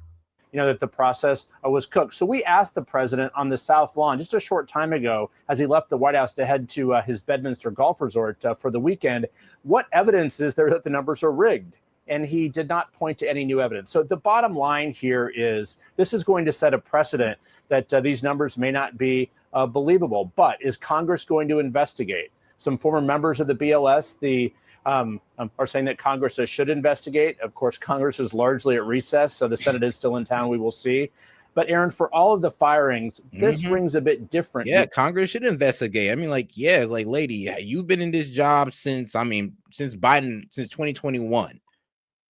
You know, that the process was cooked. So we asked the president on the South Lawn just a short time ago, as he left the White House to head to his Bedminster golf resort for the weekend, what evidence is there that the numbers are rigged? And he did not point to any new evidence. So the bottom line here is this is going to set a precedent that these numbers may not be believable. But is Congress going to investigate? Some former members of the BLS, are saying that Congress should investigate. Of course, Congress is largely at recess, so the Senate is still in town. We will see. But Aaron, for all of the firings, this rings a bit different. Yeah, Congress should investigate. I mean, like, yeah, it's like, lady, you've been in this job since Biden, since 2021.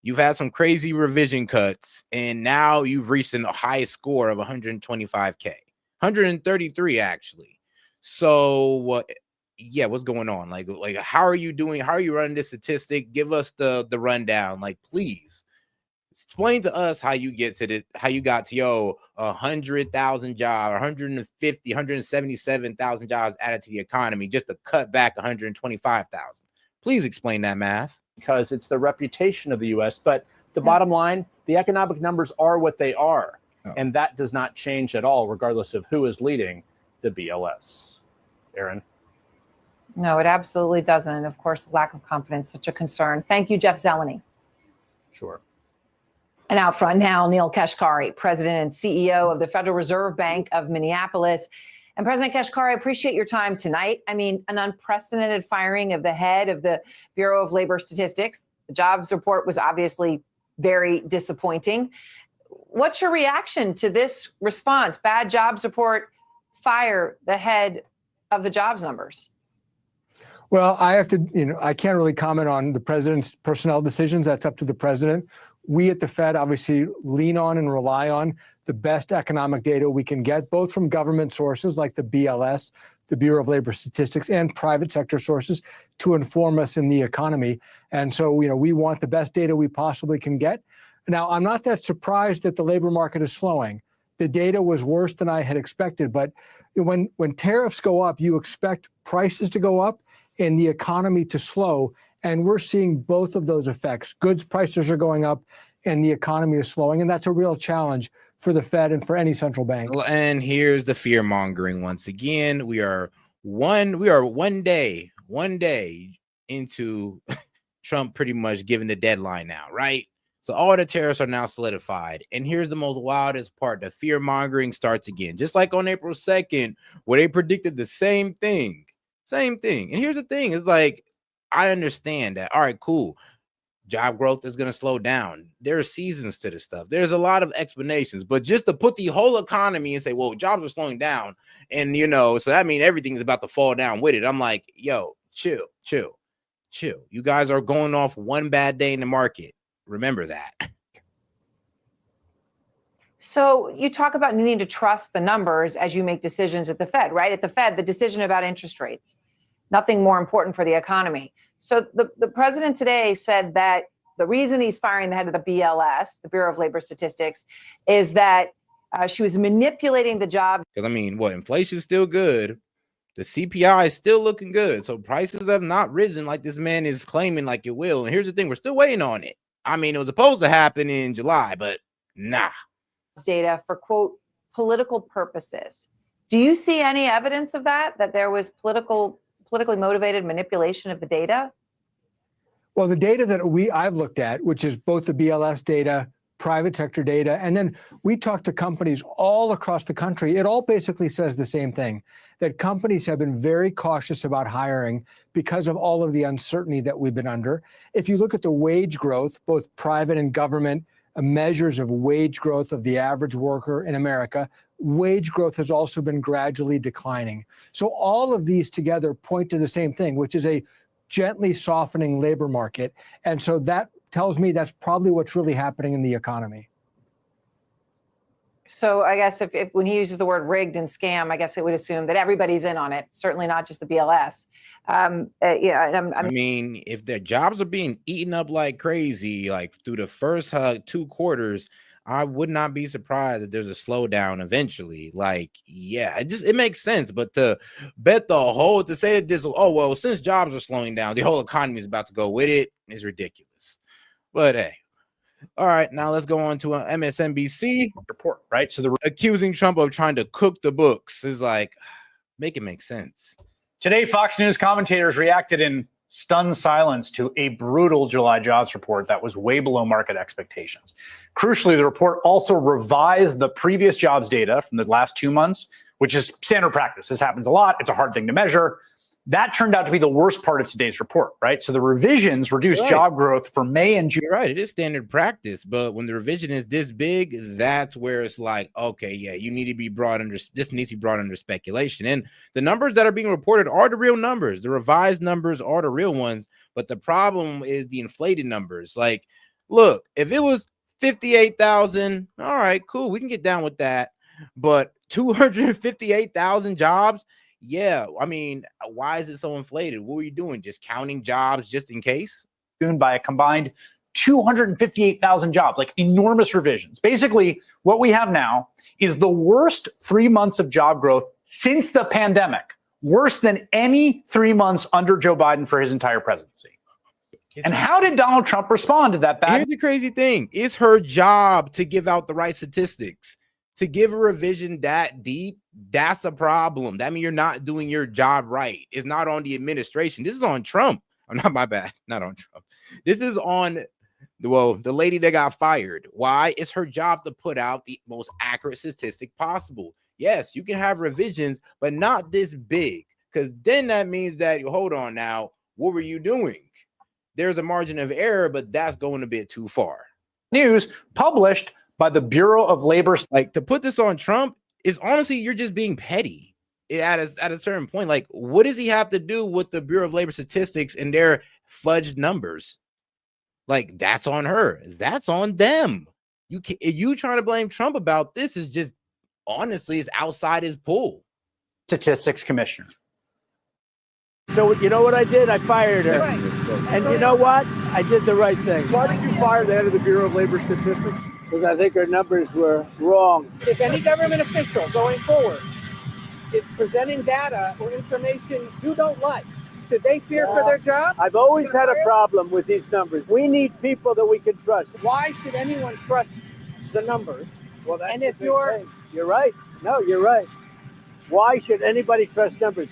You've had some crazy revision cuts, and now you've reached a high score of 125K, 133 actually. So yeah, what's going on? Like how are you doing? How are you running this statistic? Give us the rundown. Like, please explain to us how you get to this, how you got to 100,000 jobs, 150, 177,000 jobs added to the economy just to cut back 125,000. Please explain that math. Because it's the reputation of the U.S. But the bottom line, the economic numbers are what they are. Oh. And that does not change at all, regardless of who is leading the BLS. Aaron? No, it absolutely doesn't. Of course, lack of confidence, such a concern. Thank you, Jeff Zeleny. Sure. And out front now, Neil Kashkari, President and CEO of the Federal Reserve Bank of Minneapolis. And President Kashkari, I appreciate your time tonight. I mean, an unprecedented firing of the head of the Bureau of Labor Statistics. The jobs report was obviously very disappointing. What's your reaction to this response? Bad jobs report, fire the head of the jobs numbers. Well, I have to, I can't really comment on the president's personnel decisions. That's up to the president. We at the Fed obviously lean on and rely on the best economic data we can get, both from government sources like the BLS, the Bureau of Labor Statistics, and private sector sources to inform us in the economy. And so, we want the best data we possibly can get. Now, I'm not that surprised that the labor market is slowing. The data was worse than I had expected, but when tariffs go up, you expect prices to go up and the economy to slow. And we're seeing both of those effects. Goods prices are going up and the economy is slowing. And that's a real challenge for the Fed and for any central bank. And here's the fear mongering once again. We are one day into Trump pretty much giving the deadline now, right? So all the tariffs are now solidified. And here's the most wildest part. The fear mongering starts again, just like on April 2nd, where they predicted the same thing. And here's the thing. It's like, I understand that. All right, cool. Job growth is going to slow down. There are seasons to this stuff. There's a lot of explanations, but just to put the whole economy and say, well, jobs are slowing down. And, so that means everything's about to fall down with it. I'm like, yo, chill. You guys are going off one bad day in the market. Remember that. So you talk about needing to trust the numbers as you make decisions at the Fed, right? At the Fed, the decision about interest rates, nothing more important for the economy. So the president today said that the reason he's firing the head of the BLS, the Bureau of Labor Statistics, is that she was manipulating the job. Because, inflation's still good. The CPI is still looking good. So prices have not risen like this man is claiming like it will. And here's the thing, we're still waiting on it. It was supposed to happen in July, but nah. data for, quote, political purposes. Do you see any evidence of that there was politically motivated manipulation of the data? Well, the data that I've looked at, which is both the BLS data, private sector data, and then we talked to companies all across the country. It all basically says the same thing, that companies have been very cautious about hiring because of all of the uncertainty that we've been under. If you look at the wage growth, both private and government measures of wage growth of the average worker in America, wage growth has also been gradually declining. So all of these together point to the same thing, which is a gently softening labor market. And so that tells me that's probably what's really happening in the economy. So I guess if when he uses the word rigged and scam, I guess it would assume that everybody's in on it, certainly not just the BLS. I mean, if their jobs are being eaten up like crazy, like through the first 2 quarters, I would not be surprised if there's a slowdown eventually. Like, yeah, it makes sense. But to bet to say that this, oh, well, since jobs are slowing down, the whole economy is about to go with it is ridiculous. But hey, all right, now let's go on to an MSNBC report, right? So accusing Trump of trying to cook the books is like, make it make sense. Today, Fox News commentators reacted in stunned silence to a brutal July jobs report that was way below market expectations. Crucially, the report also revised the previous jobs data from the last 2 months, which is standard practice. This happens a lot. It's a hard thing to measure. That turned out to be the worst part of today's report, right? So the revisions reduced job growth for May and June. You're right. It is standard practice. But when the revision is this big, that's where it's like, okay, yeah, this needs to be brought under speculation. And the numbers that are being reported are the real numbers. The revised numbers are the real ones. But the problem is the inflated numbers. Like, look, if it was 58,000, all right, cool. We can get down with that. But 258,000 jobs. Yeah, I mean, why is it so inflated? What were you doing? Just counting jobs just in case? By a combined 258,000 jobs, like enormous revisions. Basically, what we have now is the worst 3 months of job growth since the pandemic, worse than any 3 months under Joe Biden for his entire presidency. And how did Donald Trump respond to that bad? Here's the crazy thing. It's her job to give out the right statistics. To give a revision that deep, that's a problem. That means you're not doing your job right. It's not on the administration. This is on Trump. Oh, not my bad. Not on Trump. This is on, the lady that got fired. Why? It's her job to put out the most accurate statistic possible. Yes, you can have revisions, but not this big. Because then that means that, hold on now, what were you doing? There's a margin of error, but that's going a bit too far. News published by the Bureau of Labor. Like, to put this on Trump is honestly, you're just being petty at a certain point. Like, what does he have to do with the Bureau of Labor Statistics and their fudged numbers? Like, that's on her. That's on them. You trying to blame Trump about this is just, honestly, it's outside his pool. Statistics Commissioner. So you know what I did? I fired her. Right. And you know what? I did the right thing. Why did you fire the head of the Bureau of Labor Statistics? Because I think her numbers were wrong. If any government official going forward is presenting data or information you don't like, should they fear for their job? I've always had a problem with these numbers. We need people that we can trust. Why should anyone trust the numbers? Well, that's and if you're right. No, you're right. Why should anybody trust numbers?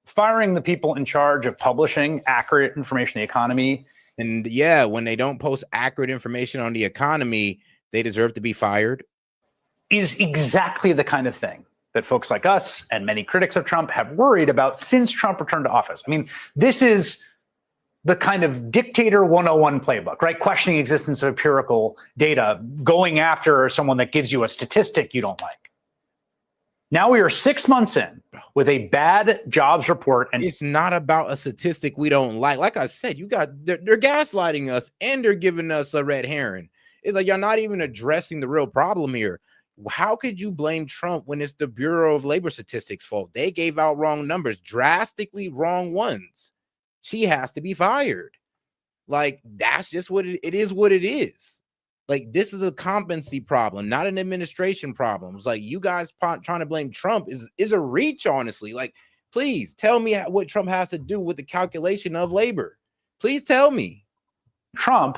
Firing the people in charge of publishing accurate information on the economy. And yeah, when they don't post accurate information on the economy, they deserve to be fired. Is exactly the kind of thing that folks like us and many critics of Trump have worried about since Trump returned to office. I mean, this is the kind of dictator 101 playbook, right? Questioning the existence of empirical data, going after someone that gives you a statistic you don't like. Now we are 6 months in with a bad jobs report. And it's not about a statistic we don't like. Like I said, they're gaslighting us and they're giving us a red herring. It's like, you're not even addressing the real problem here. How could you blame Trump when it's the Bureau of Labor Statistics' fault? They gave out wrong numbers, drastically wrong ones. She has to be fired. Like, that's just what it is. What it is. Like, this is a competency problem, not an administration problem. It's like, you guys trying to blame Trump is a reach, honestly. Like, please tell me what Trump has to do with the calculation of labor. Please tell me. Trump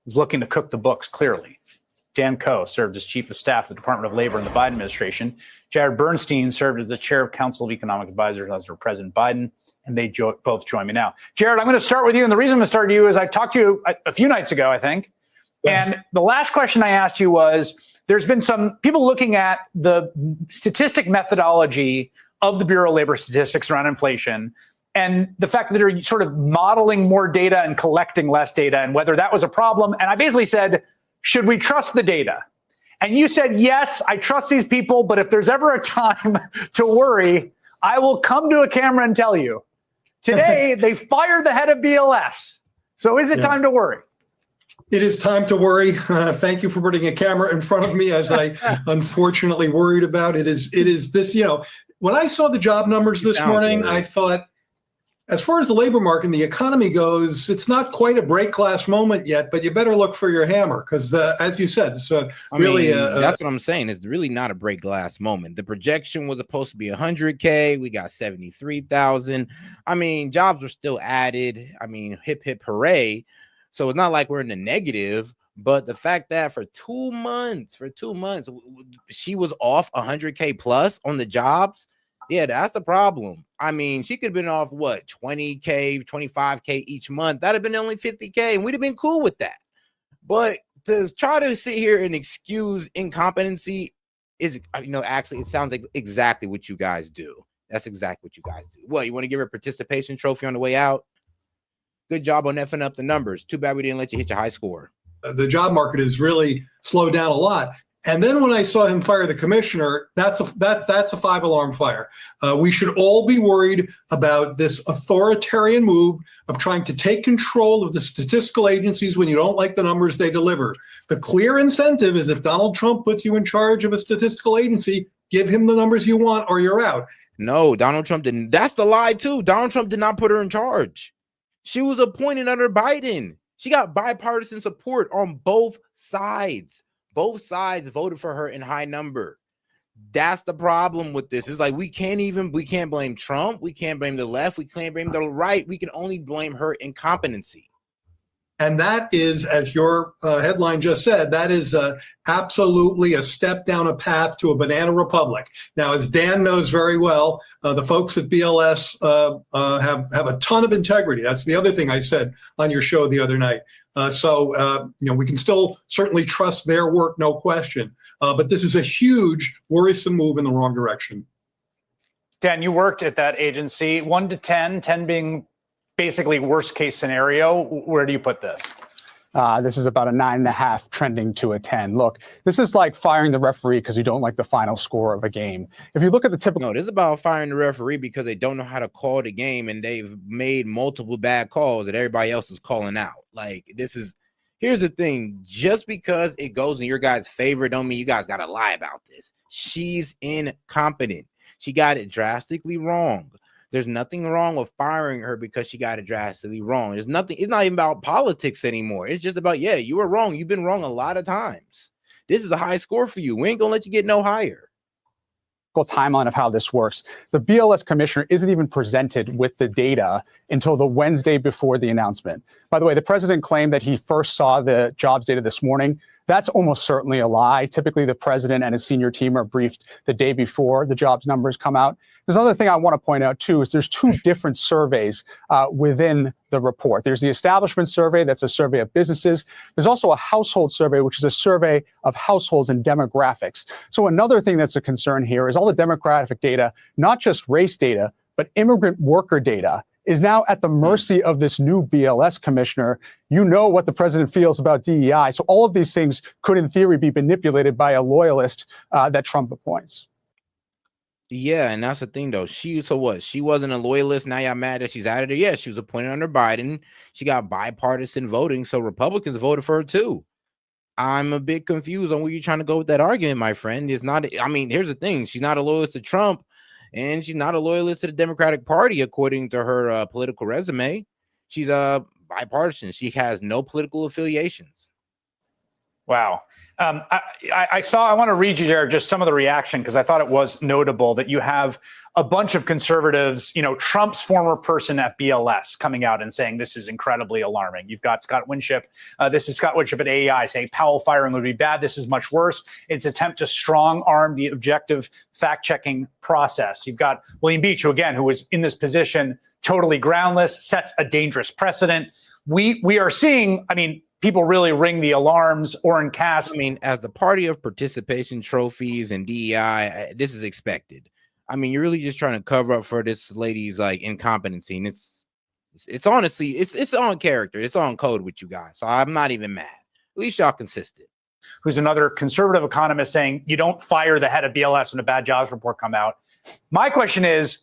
is looking to cook the books, clearly. Dan Koh served as chief of staff of the Department of Labor in the Biden administration. Jared Bernstein served as the chair of Council of Economic Advisors under President Biden, and they both join me now. Jared, I'm going to start with you, and the reason I'm going to start with you is I talked to you a few nights ago, I think, and the last question I asked you was, there's been some people looking at the statistic methodology of the Bureau of Labor Statistics around inflation, and the fact that they're sort of modeling more data and collecting less data, and whether that was a problem. And I basically said, should we trust the data? And you said, yes, I trust these people, but if there's ever a time to worry, I will come to a camera and tell you. Today, they fired the head of BLS. So is it time to worry? It is time to worry. Thank you for putting a camera in front of me, as I unfortunately worried about. It is this, when I saw the job numbers this morning, I thought, as far as the labor market and the economy goes, it's not quite a break glass moment yet, but you better look for your hammer because, as you said, it's really that's what I'm saying. It's really not a break glass moment. The projection was supposed to be 100K. We got 73,000. I mean, jobs were still added. I mean, hip, hip, hooray. So it's not like we're in the negative. But the fact that for 2 months, she was off 100K plus on the jobs. Yeah, that's a problem. I mean, she could have been off what, 20K, 25K each month. That'd have been only 50K, and we'd have been cool with that. But to try to sit here and excuse incompetency is, actually, it sounds like exactly what you guys do. That's exactly what you guys do. What, you want to give her a participation trophy on the way out? Good job on effing up the numbers. Too bad we didn't let you hit your high score. The job market has really slowed down a lot. And then when I saw him fire the commissioner, that's a 5-alarm fire. We should all be worried about this authoritarian move of trying to take control of the statistical agencies when you don't like the numbers they deliver. The clear incentive is if Donald Trump puts you in charge of a statistical agency, give him the numbers you want or you're out. No, Donald Trump didn't. That's the lie, too. Donald Trump did not put her in charge. She was appointed under Biden. She got bipartisan support on both sides. Both sides voted for her in high number. That's the problem with this. It's like we can't blame Trump. We can't blame the left. We can't blame the right. We can only blame her incompetency. And that is, as your headline just said, that is absolutely a step down a path to a banana republic. Now, as Dan knows very well, the folks at BLS have a ton of integrity. That's the other thing I said on your show the other night. So we can still certainly trust their work, no question. But this is a huge, worrisome move in the wrong direction. Dan, you worked at that agency, 1 to 10, 10 being basically worst case scenario. Where do you put this? This is about a 9.5 trending to a 10. Look, this is like firing the referee because you don't like the final score of a game. If you look at the typical... No, this is about firing the referee because they don't know how to call the game and they've made multiple bad calls that everybody else is calling out. Like, here's the thing. Just because it goes in your guys' favor don't mean you guys got to lie about this. She's incompetent. She got it drastically wrong. There's nothing wrong with firing her because she got it drastically wrong. It's not even about politics anymore. It's just about, you were wrong. You've been wrong a lot of times. This is a high score for you. We ain't gonna let you get no higher. Timeline of how this works. The BLS commissioner isn't even presented with the data until the Wednesday before the announcement. By the way, the president claimed that he first saw the jobs data this morning. That's almost certainly a lie. Typically, the president and his senior team are briefed the day before the jobs numbers come out. There's another thing I want to point out, too, is there's two different surveys within the report. There's the establishment survey. That's a survey of businesses. There's also a household survey, which is a survey of households and demographics. So another thing that's a concern here is all the demographic data, not just race data, but immigrant worker data, is now at the mercy of this new BLS commissioner. You know what the president feels about DEI. So all of these things could, in theory, be manipulated by a loyalist that Trump appoints. Yeah, and that's the thing, though. She wasn't a loyalist. Now y'all mad that she's out of there. Yeah, she was appointed under Biden. She got bipartisan voting, so Republicans voted for her, too. I'm a bit confused on where you're trying to go with that argument, my friend. Here's the thing. She's not a loyalist to Trump. And she's not a loyalist to the Democratic Party, according to her political resume. She's bipartisan. She has no political affiliations. Wow. I want to read you there just some of the reaction because I thought it was notable that you have a bunch of conservatives, Trump's former person at BLS coming out and saying this is incredibly alarming. You've got Scott Winship. This is Scott Winship at AEI saying Powell firing would be bad. This is much worse. It's an attempt to strong arm the objective fact-checking process. You've got William Beach, who was in this position totally groundless, sets a dangerous precedent. We are seeing, people really ring the alarms. Orrin Cass. As the party of participation trophies and DEI, this is expected. You're really just trying to cover up for this lady's incompetency, and it's honestly it's on character, it's on code with you guys. So I'm not even mad. At least y'all consistent. Who's another conservative economist saying you don't fire the head of BLS when a bad jobs report come out. My question is,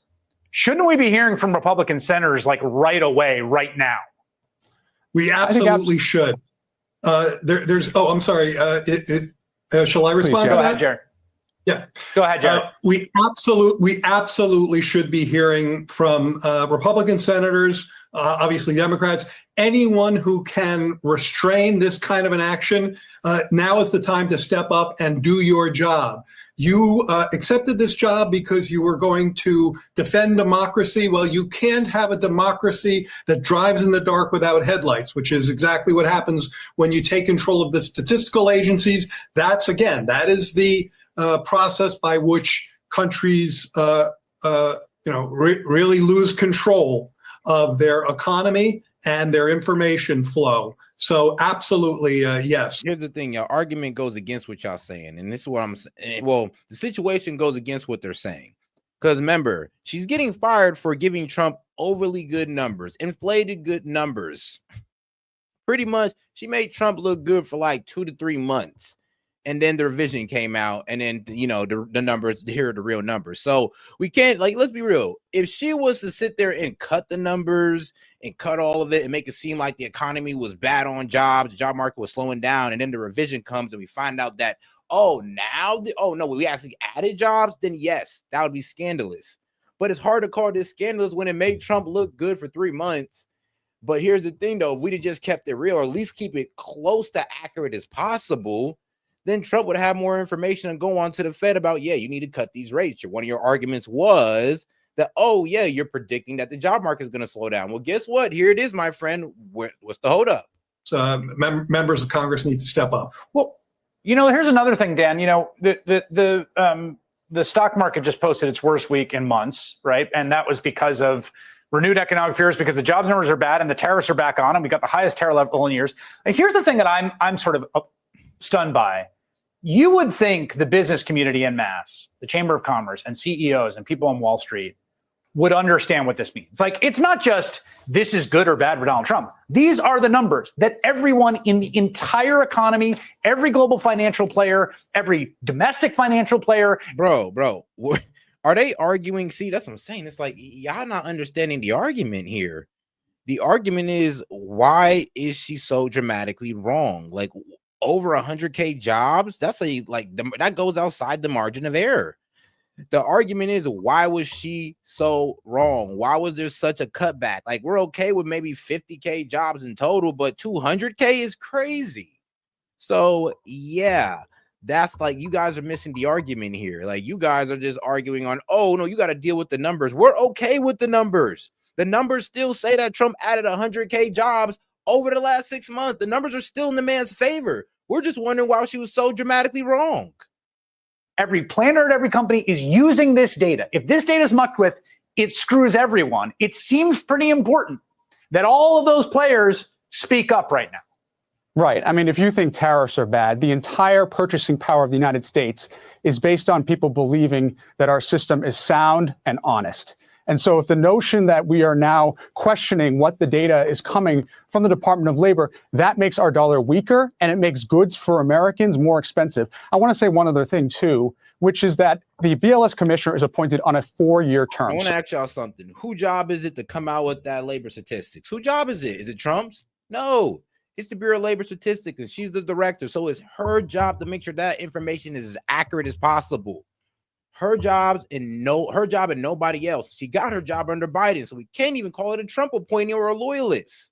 shouldn't we be hearing from Republican senators right away, right now? We absolutely should. I'm sorry. Shall I respond to that? Go ahead, Jared. Yeah. Go ahead, Jared. We absolutely should be hearing from Republican senators, obviously Democrats, anyone who can restrain this kind of an action. Now is the time to step up and do your job. You accepted this job because you were going to defend democracy. Well, you can't have a democracy that drives in the dark without headlights, which is exactly what happens when you take control of the statistical agencies. That is the process by which countries, really lose control of their economy and their information flow. So absolutely, yes. Here's the thing, your argument goes against what y'all saying, and this is what I'm saying. Well, the situation goes against what they're saying. Because remember, she's getting fired for giving Trump overly good numbers, inflated good numbers. Pretty much, she made Trump look good for 2 to 3 months. And then the revision came out, and then the numbers, here are the real numbers. So we can't, let's be real. If she was to sit there and cut the numbers and cut all of it and make it seem like the economy was bad on jobs, the job market was slowing down, and then the revision comes and we find out that we actually added jobs, then yes, that would be scandalous. But it's hard to call this scandalous when it made Trump look good for 3 months. But here's the thing, though, if we'd have just kept it real, or at least keep it close to accurate as possible, then Trump would have more information and go on to the Fed about, you need to cut these rates. One of your arguments was that, you're predicting that the job market is going to slow down. Well, guess what? Here it is, my friend. What's the holdup? Members of Congress need to step up. Well, here's another thing, Dan. The stock market just posted its worst week in months, right? And that was because of renewed economic fears, because the jobs numbers are bad and the tariffs are back on, and we got the highest tariff level in years. And here's the thing that I'm sort of stunned by. You would think the business community en masse, the Chamber of Commerce and CEOs and people on Wall Street would understand what this means. It's not just this is good or bad for Donald Trump. These are the numbers that everyone in the entire economy, every global financial player, every domestic financial player. Bro, are they arguing? See, that's what I'm saying. It's y'all not understanding the argument here. The argument is, why is she so dramatically wrong? Over 100K jobs, that goes outside the margin of error. The argument is, why was she so wrong? Why was there such a cutback? We're okay with maybe 50K jobs in total, but 200K is crazy. So that's you guys are missing the argument here. You guys are just arguing on, you got to deal with the numbers. We're okay with the numbers. The numbers still say that Trump added 100K jobs over the last 6 months. The numbers are still in the man's favor. We're just wondering why she was so dramatically wrong. Every planner at every company is using this data. If this data is mucked with, it screws everyone. It seems pretty important that all of those players speak up right now. Right. If you think tariffs are bad, the entire purchasing power of the United States is based on people believing that our system is sound and honest. And so if the notion that we are now questioning what the data is coming from the Department of Labor, that makes our dollar weaker and it makes goods for Americans more expensive. I want to say one other thing, too, which is that the BLS commissioner is appointed on a 4-year term. I want to ask y'all something. Whose job is it to come out with that labor statistics? Whose job is it? Is it Trump's? No, it's the Bureau of Labor Statistics, and she's the director. So it's her job to make sure that information is as accurate as possible. Her job and nobody else. She got her job under Biden, so we can't even call it a Trump appointee or a loyalist.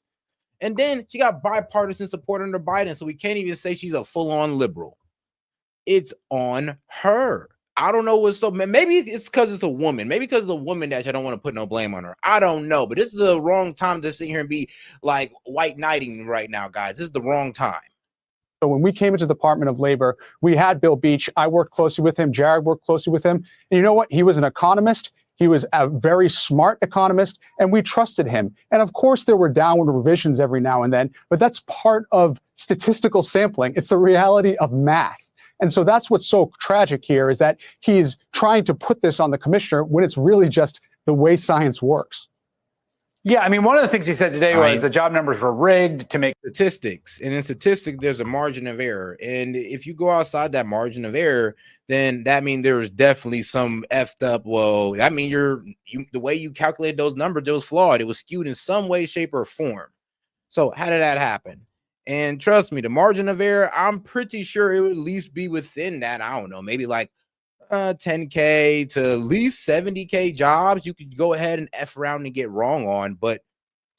And then she got bipartisan support under Biden, so we can't even say she's a full-on liberal. It's on her. I don't know what's so. Maybe it's because it's a woman. Maybe because it's a woman that I don't want to put no blame on her. I don't know, but this is the wrong time to sit here and be like white knighting right now, guys. This is the wrong time. So when we came into the Department of Labor, we had Bill Beach. I worked closely with him. Jared worked closely with him. And you know what? He was an economist. He was a very smart economist, and we trusted him. And of course, there were downward revisions every now and then, but that's part of statistical sampling. It's the reality of math. And so that's what's so tragic here, is that he's trying to put this on the commissioner when it's really just the way science works. Yeah, I mean, one of the things he said today was the job numbers were rigged to make statistics. And in statistics, there's a margin of error. And if you go outside that margin of error, then that means there's definitely some effed up. Well, that means the way you calculate those numbers, it was flawed. It was skewed in some way, shape, or form. So how did that happen? And trust me, the margin of error, I'm pretty sure it would at least be within that. I don't know, maybe like 10K to at least 70K jobs. You could go ahead and F around and get wrong on, but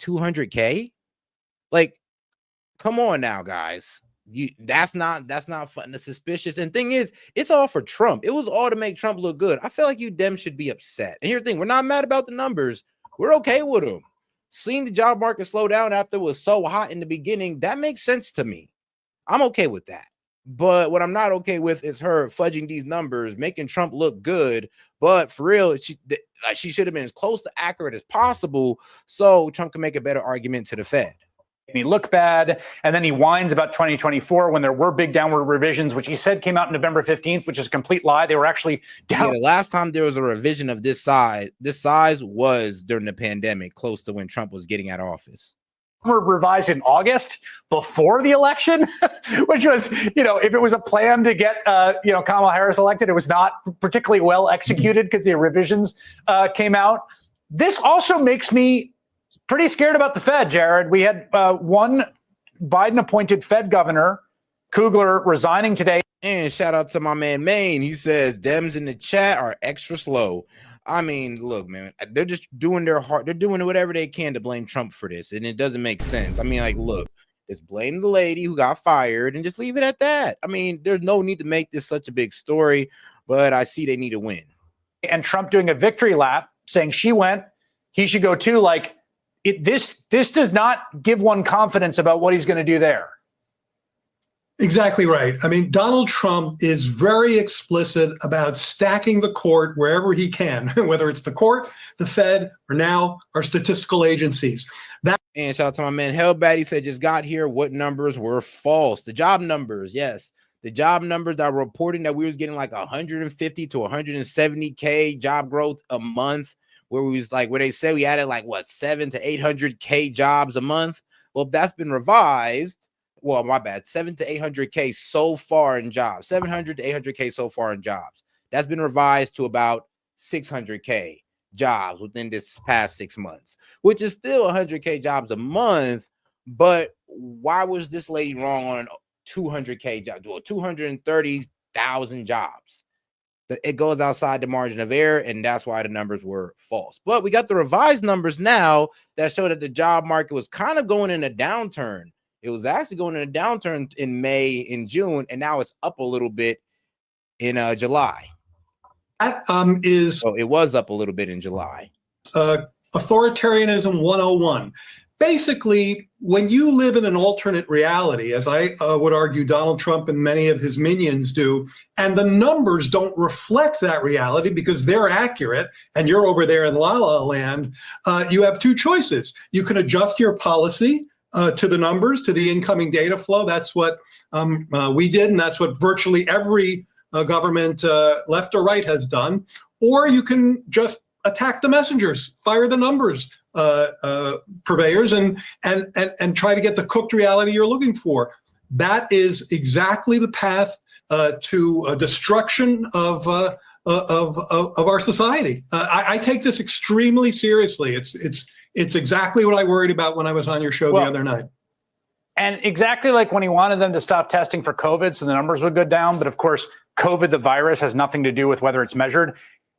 200K? Like, come on now, guys. That's not fun. That's suspicious. And thing is, it's all for Trump. It was all to make Trump look good. I feel like you dem should be upset. And here's the thing, we're not mad about the numbers. We're okay with them. Seeing the job market slow down after it was so hot in the beginning, that makes sense to me. I'm okay with that. But what I'm not okay with is her fudging these numbers, making Trump look good. But for real, she should have been as close to accurate as possible so Trump can make a better argument to the Fed. Me look bad, and then he whines about 2024 when there were big downward revisions, which he said came out November 15th, which is a complete lie. They were actually down. Yeah, the last time there was a revision of this size was during the pandemic, close to when Trump was getting out of office. Were revised in August before the election, which was, if it was a plan to get, Kamala Harris elected, it was not particularly well executed because the revisions came out. This also makes me pretty scared about the Fed, Jared. We had one Biden-appointed Fed governor, Kugler, resigning today. And shout out to my man Maine. He says Dems in the chat are extra slow. I mean, look, man, they're just doing their heart. They're doing whatever they can to blame Trump for this, and it doesn't make sense. I mean, like, look, just blame the lady who got fired and just leave it at that. I mean, there's no need to make this such a big story, but I see they need to win. And Trump doing a victory lap, saying she went, he should go too. Like, this does not give one confidence about what he's going to do there. Exactly right. I mean, Donald Trump is very explicit about stacking the court wherever he can, whether it's the court, the Fed, or now our statistical agencies. And shout out to my man Hellbat. He said, just got here. What numbers were false? The job numbers. Yes. The job numbers that are reporting that we was getting like 150 to 170K job growth a month, where we was like, where they said we added like 7 to 800K jobs a month. Well, that's been revised. Well, my bad, 7 to 800K so far in jobs, 700 to 800K so far in jobs. That's been revised to about 600K jobs within this past 6 months, which is still 100K jobs a month. But why was this lady wrong on 200K jobs? Well, 230,000 jobs. It goes outside the margin of error, and that's why the numbers were false. But we got the revised numbers now that show that the job market was kind of going in a downturn. It was actually going in a downturn in May and June, and now it's up a little bit in July. That is... So it was up a little bit in July. Authoritarianism 101. Basically, when you live in an alternate reality, as I would argue Donald Trump and many of his minions do, and the numbers don't reflect that reality because they're accurate, and you're over there in La La Land, you have two choices. You can adjust your policy to the numbers, to the incoming data flow. That's what we did, and that's what virtually every government, left or right, has done. Or you can just attack the messengers, fire the numbers purveyors, and try to get the cooked reality you're looking for. That is exactly the path to destruction of our society. I take this extremely seriously. It's exactly what I worried about when I was on your show the other night. And exactly like when he wanted them to stop testing for COVID so the numbers would go down. But of course, COVID, the virus, has nothing to do with whether it's measured.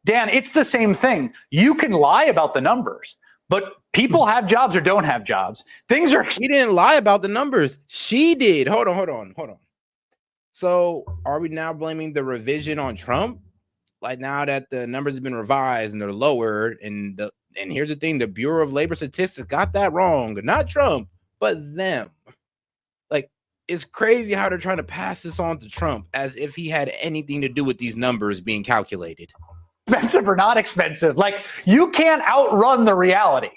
Dan, it's the same thing. You can lie about the numbers, but people have jobs or don't have jobs. Things are. He didn't lie about the numbers. She did. Hold on. So are we now blaming the revision on Trump? Like now that the numbers have been revised and they're lowered, and here's the thing: the Bureau of Labor Statistics got that wrong. Not Trump, but them. Like, it's crazy how they're trying to pass this on to Trump as if he had anything to do with these numbers being calculated. Expensive or not expensive. Like, you can't outrun the reality.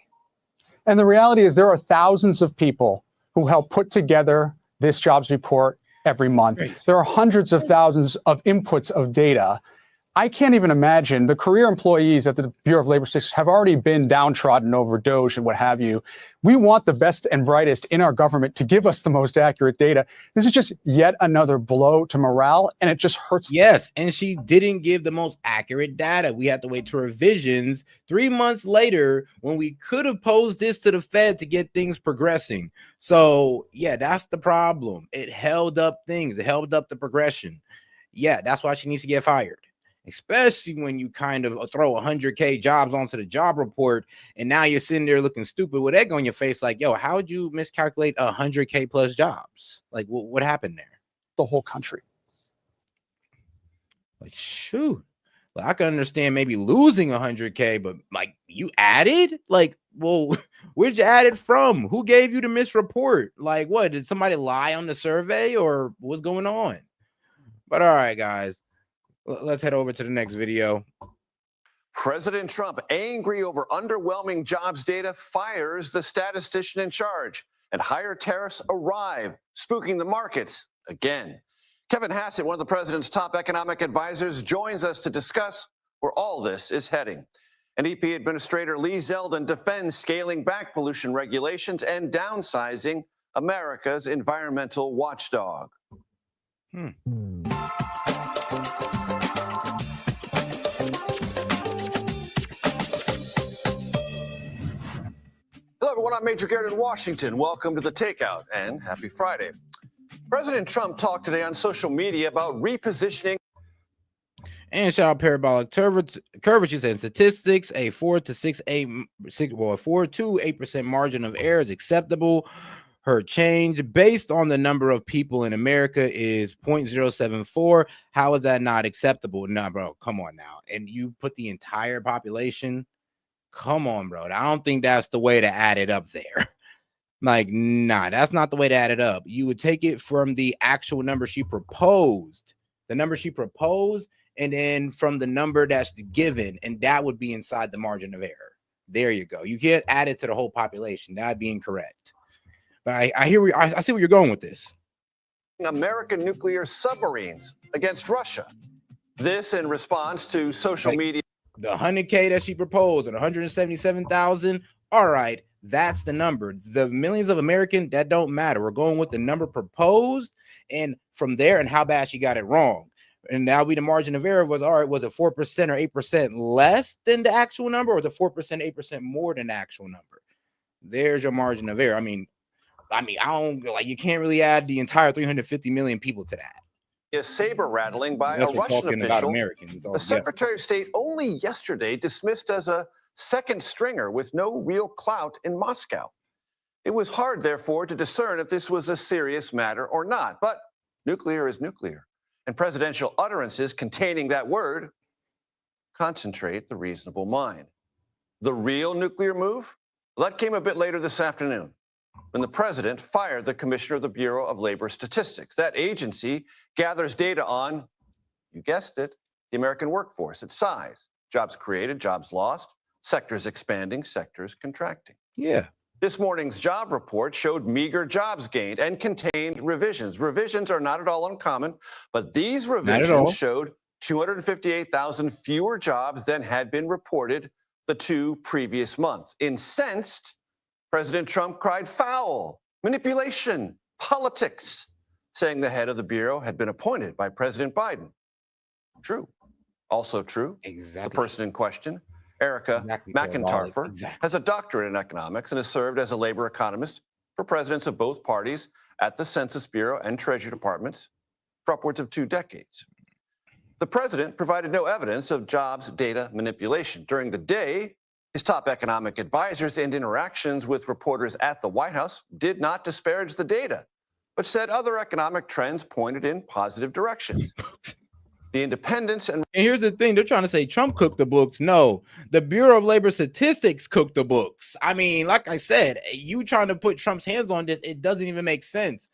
And the reality is there are thousands of people who help put together this jobs report every month. Great. There are hundreds of thousands of inputs of data. I can't even imagine the career employees at the Bureau of Labor Statistics have already been downtrodden over Doge and what have you. We want the best and brightest in our government to give us the most accurate data. This is just yet another blow to morale, and it just hurts. Yes, and she didn't give the most accurate data. We had to wait to revisions 3 months later when we could have posed this to the Fed to get things progressing. So, yeah, that's the problem. It held up things. It held up the progression. Yeah, that's why she needs to get fired. Especially when you kind of throw 100K jobs onto the job report, and now you're sitting there looking stupid with egg on your face, like, yo, how would you miscalculate 100K plus jobs? Like, what happened there? The whole country. Like, shoot. Like, I can understand maybe losing 100K, but like, you added? Like, well, where'd you add it from? Who gave you the misreport? Like, what? Did somebody lie on the survey, or what's going on? But all right, guys. Let's head over to the next video. President Trump, angry over underwhelming jobs data, fires the statistician in charge, and higher tariffs arrive, spooking the markets again. Kevin Hassett, one of the president's top economic advisors, joins us to discuss where all this is heading. And EP Administrator Lee Zeldin defends scaling back pollution regulations and downsizing America's environmental watchdog. Hello, everyone. I'm Major Garrett in Washington. Welcome to The Takeout and happy Friday. President Trump talked today on social media about repositioning. And shout out parabolic curvature and statistics. A 4 to 8% margin of error is acceptable. Her change based on the number of people in America is 0.074. How is that not acceptable? Nah, bro, come on now. And you put the entire population. Come on, bro. I don't think that's the way to add it up there. Like, nah, that's not the way to add it up. You would take it from the actual number she proposed, and then from the number that's given, and that would be inside the margin of error. There you go. You can't add it to the whole population. That'd be incorrect. But I see where you're going with this. American nuclear submarines against Russia. This in response to social media. The 100K that she proposed and 177,000. All right, that's the number. The millions of Americans, that don't matter. We're going with the number proposed, and from there, and how bad she got it wrong. And now the margin of error was, all right, was it 4% or 8% less than the actual number, or the 4%, 8% more than the actual number? There's your margin of error. I mean, I don't like, you can't really add the entire 350 million people to that. A saber rattling by a Russian official. The Secretary of State only yesterday dismissed as a second stringer with no real clout in Moscow. It was hard, therefore, to discern if this was a serious matter or not. But nuclear is nuclear, and presidential utterances containing that word concentrate the reasonable mind. The real nuclear move? Well, that came a bit later this afternoon, when the president fired the commissioner of the Bureau of Labor Statistics. That agency gathers data on, you guessed it, the American workforce, its size, jobs created, jobs lost, sectors expanding, sectors contracting. Yeah. This morning's job report showed meager jobs gained and contained revisions. Revisions are not at all uncommon, but these revisions showed 258,000 fewer jobs than had been reported the 2 previous months. Incensed, President Trump cried foul, manipulation, politics, saying the head of the Bureau had been appointed by President Biden. True. Also true. Exactly. The person in question, Erica McIntyre, has a doctorate in economics and has served as a labor economist for presidents of both parties at the Census Bureau and Treasury Departments for upwards of 2 decades. The president provided no evidence of jobs data manipulation. During the day, His top economic advisors and interactions with reporters at the White House did not disparage the data, but said other economic trends pointed in positive directions. The independence and here's the thing, they're trying to say Trump cooked the books. No, the Bureau of Labor Statistics cooked the books. I mean, like I said, you trying to put Trump's hands on this, it doesn't even make sense.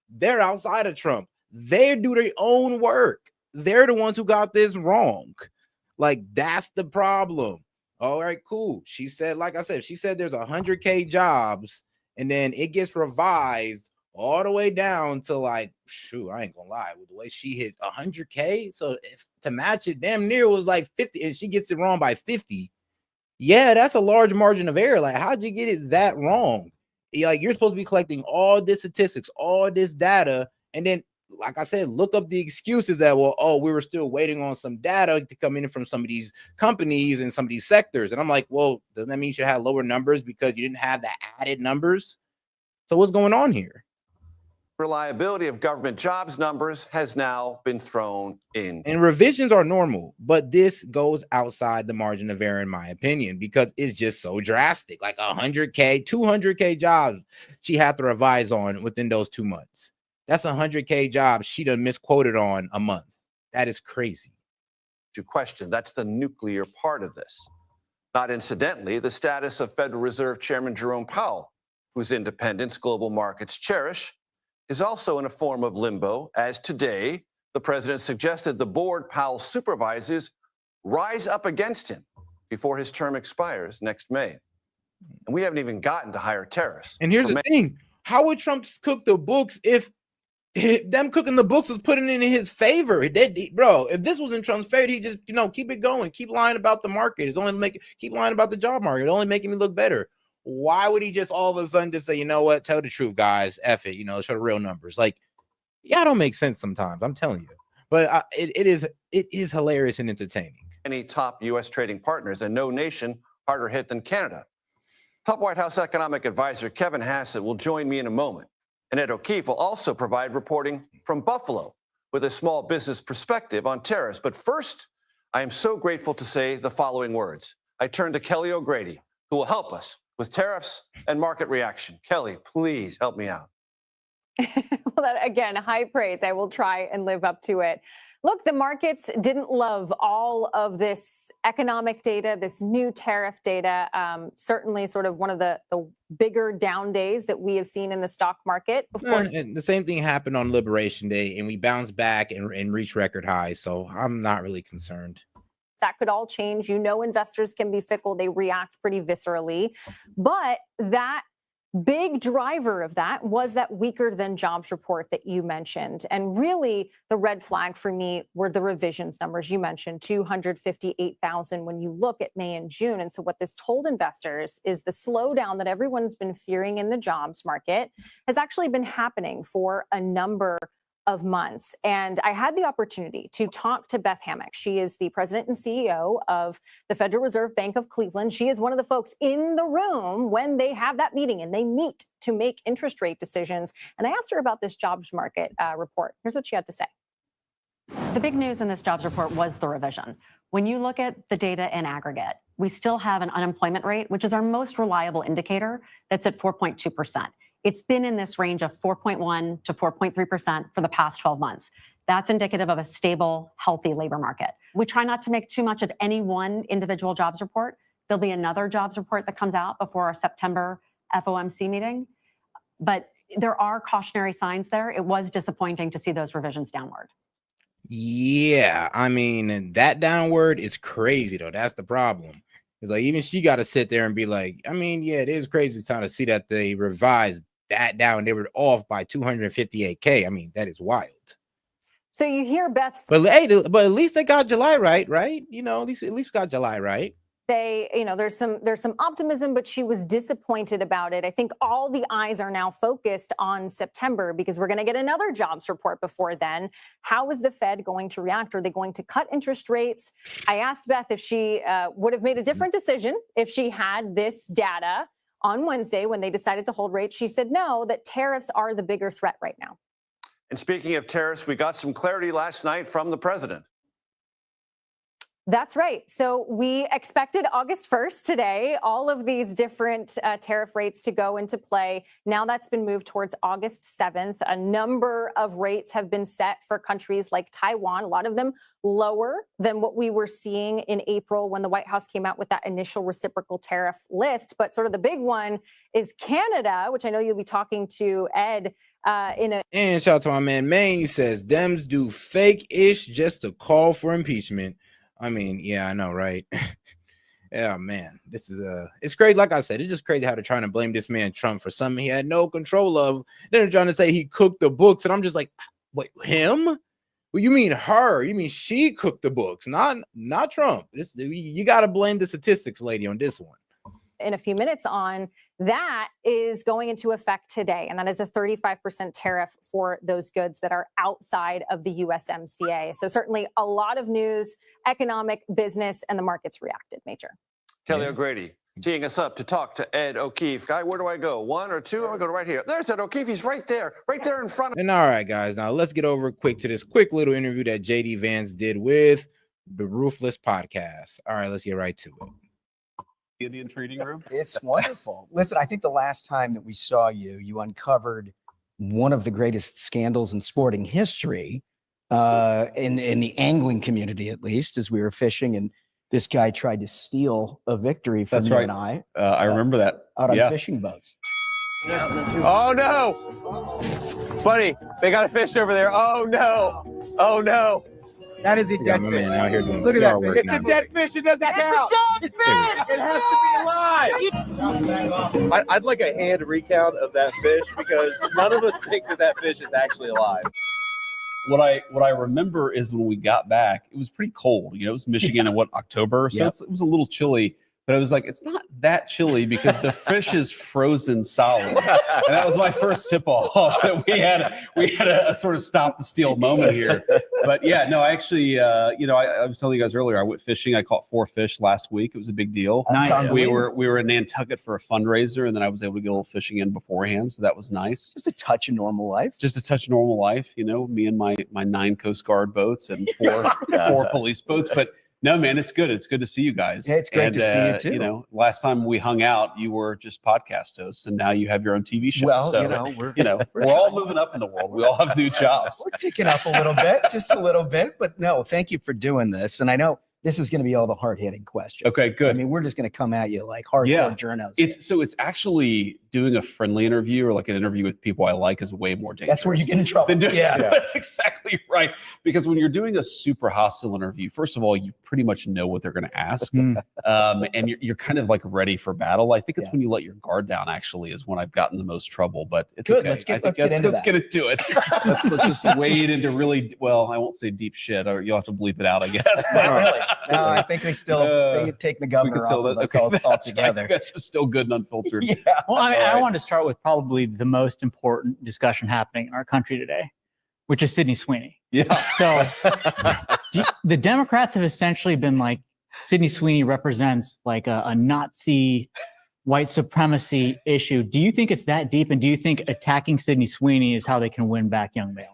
They're outside of Trump. They do their own work. They're the ones who got this wrong. Like, that's the problem. All right, cool. She said, like I said, she said there's 100K jobs, and then it gets revised all the way down to, like, shoot, I ain't gonna lie, with the way she hit 100K. So if to match it, damn near was like 50, and she gets it wrong by 50. Yeah, that's a large margin of error. Like, how'd you get it that wrong? Like, you're supposed to be collecting all this statistics, all this data, and then, like I said, look up the excuses that, well, oh, we were still waiting on some data to come in from some of these companies and some of these sectors. And I'm like, well, doesn't that mean you should have lower numbers because you didn't have the added numbers? So what's going on here? reliability of government jobs numbers has now been thrown in. And revisions are normal, but this goes outside the margin of error, in my opinion, because it's just so drastic. Like 100K, 200K jobs she had to revise on within those 2 months. That's 100K jobs she done misquoted on a month. That is crazy. To question, that's the nuclear part of this. Not incidentally, the status of Federal Reserve Chairman Jerome Powell, whose independence global markets cherish, is also in a form of limbo, as today the president suggested the board Powell supervises rise up against him before his term expires next May. And we haven't even gotten to higher tariffs. And here's the thing. How would Trump cook the books if them cooking the books was putting it in his favor? Bro, if this was in Trump's favor, he just, keep it going. Keep lying about the market. It's only keep lying about the job market. It's only making me look better. Why would he just all of a sudden just say, you know what, tell the truth, guys, F it, show the real numbers? Like, yeah, don't make sense sometimes, I'm telling you. But it is hilarious and entertaining. Any top U.S. trading partners, and no nation harder hit than Canada. Top White House economic advisor Kevin Hassett will join me in a moment. And Ed O'Keefe will also provide reporting from Buffalo with a small business perspective on tariffs. But first, I am so grateful to say the following words. I turn to Kelly O'Grady, who will help us with tariffs and market reaction. Kelly, please help me out. Well, that, again, high praise. I will try and live up to it. Look, the markets didn't love all of this economic data, this new tariff data. Certainly sort of one of the bigger down days that we have seen in the stock market. Of course, and the same thing happened on Liberation Day, and we bounced back and reached record highs. So I'm not really concerned. that could all change. Investors can be fickle. They react pretty viscerally. But that big driver of that was that weaker than jobs report that you mentioned. And really, the red flag for me were the revisions numbers you mentioned, 258,000 when you look at May and June. And so what this told investors is the slowdown that everyone's been fearing in the jobs market has actually been happening for a number of months. And I had the opportunity to talk to Beth Hammack. She is the president and CEO of the Federal Reserve Bank of Cleveland. She is one of the folks in the room when they have that meeting and they meet to make interest rate decisions. And I asked her about this jobs market report. Here's what she had to say. The big news in this jobs report was the revision. When you look at the data in aggregate, we still have an unemployment rate, which is our most reliable indicator, that's at 4.2%. It's been in this range of 4.1 to 4.3% for the past 12 months. That's indicative of a stable, healthy labor market. We try not to make too much of any one individual jobs report. There'll be another jobs report that comes out before our September FOMC meeting. But there are cautionary signs there. It was disappointing to see those revisions downward. Yeah, I mean, that downward is crazy, though. That's the problem. It's like even she got to sit there and be like, I mean, yeah, it is crazy to see that they revised that down. They were off by 258K. I mean, that is wild. So you hear Beth's. But hey, but at least they got July right? At least we got July right. They, there's some optimism, but she was disappointed about it. I think all the eyes are now focused on September because we're going to get another jobs report before then. How is the Fed going to react? Are they going to cut interest rates? I asked Beth if she would have made a different decision if she had this data on Wednesday when they decided to hold rates. She said no, that tariffs are the bigger threat right now. And speaking of tariffs, we got some clarity last night from the president. That's right. So we expected August 1st today, all of these different tariff rates to go into play. Now that's been moved towards August 7th. A number of rates have been set for countries like Taiwan, a lot of them lower than what we were seeing in April when the White House came out with that initial reciprocal tariff list. But sort of the big one is Canada, which I know you'll be talking to Ed And shout out to my man Maine. He says Dems do fake-ish just to call for impeachment. I mean, yeah, I know, right? Yeah, man, this is it's crazy. Like I said, it's just crazy how they're trying to blame this man Trump for something he had no control of. Then they're trying to say he cooked the books, and I'm just like, wait, him? Well, you mean her? You mean she cooked the books, not Trump? You got to blame the statistics lady on this one. In a few minutes on that is going into effect today, and that is a 35% tariff for those goods that are outside of the USMCA. So certainly a lot of news, economic, business, and the markets reacted. Major. Kelly O'Grady teeing us up to talk to Ed O'Keefe. Guy, where do I go? One or two? I'm going to go right here. There's Ed O'Keefe. He's right there in front of me. And all right, guys, now let's get over quick to this quick little interview that JD Vance did with the Ruthless podcast. All right, let's get right to it. Indian trading room. It's wonderful. Listen, I think the last time that we saw you, you uncovered one of the greatest scandals in sporting history, in the angling community, at least, as we were fishing, and this guy tried to steal a victory from you and I. I remember that. Out on fishing boats. Oh no, buddy! They got a fish over there. Oh no! Oh no! That is a dead fish. Man out here doing Look at that fish. It's a dead fish. It doesn't count. It's a dead fish. It has to be alive. I'd like a hand recount of that fish because none of us think that fish is actually alive. What I remember is when we got back, it was pretty cold. You know, it was Michigan in October, so it was a little chilly. But I was like, it's not that chilly because the fish is frozen solid. And that was my first tip off that we had a sort of stop the steal moment here. But yeah, no, I actually, I was telling you guys earlier, I went fishing. I caught 4 fish last week. It was a big deal. Nice. We were in Nantucket for a fundraiser, and then I was able to get a little fishing in beforehand. So that was nice. Just a touch of normal life. Just a touch of normal life, you know, me and my 9 Coast Guard boats and 4 police boats. But no, man, it's good. It's good to see you guys. Yeah, it's great to see you too. You know, last time we hung out, you were just podcast hosts, and now you have your own TV show. Well, so, we're all moving up in the world. We all have new jobs. We're ticking up a little bit, just a little bit. But no, thank you for doing this. And I know this is going to be all the hard-hitting questions. Okay, good. I mean, we're just going to come at you like hardcore journos. It's actually doing a friendly interview or like an interview with people I like is way more dangerous. That's where you get in trouble. That's exactly right. Because when you're doing a super hostile interview, first of all, you pretty much know what they're going to ask, and you're kind of like ready for battle. I think it's when you let your guard down. Actually, is when I've gotten the most trouble. But it's good. Okay. Let's get into it. let's just wade into really I won't say deep shit, or you'll have to bleep it out, I guess. But, no, I think they've taken the governor off of us all together. Right. That's just still good and unfiltered. Well, I want to start with probably the most important discussion happening in our country today, which is Sydney Sweeney. Yeah. So the Democrats have essentially been like, Sydney Sweeney represents like a Nazi white supremacy issue. Do you think it's that deep? And do you think attacking Sydney Sweeney is how they can win back young males?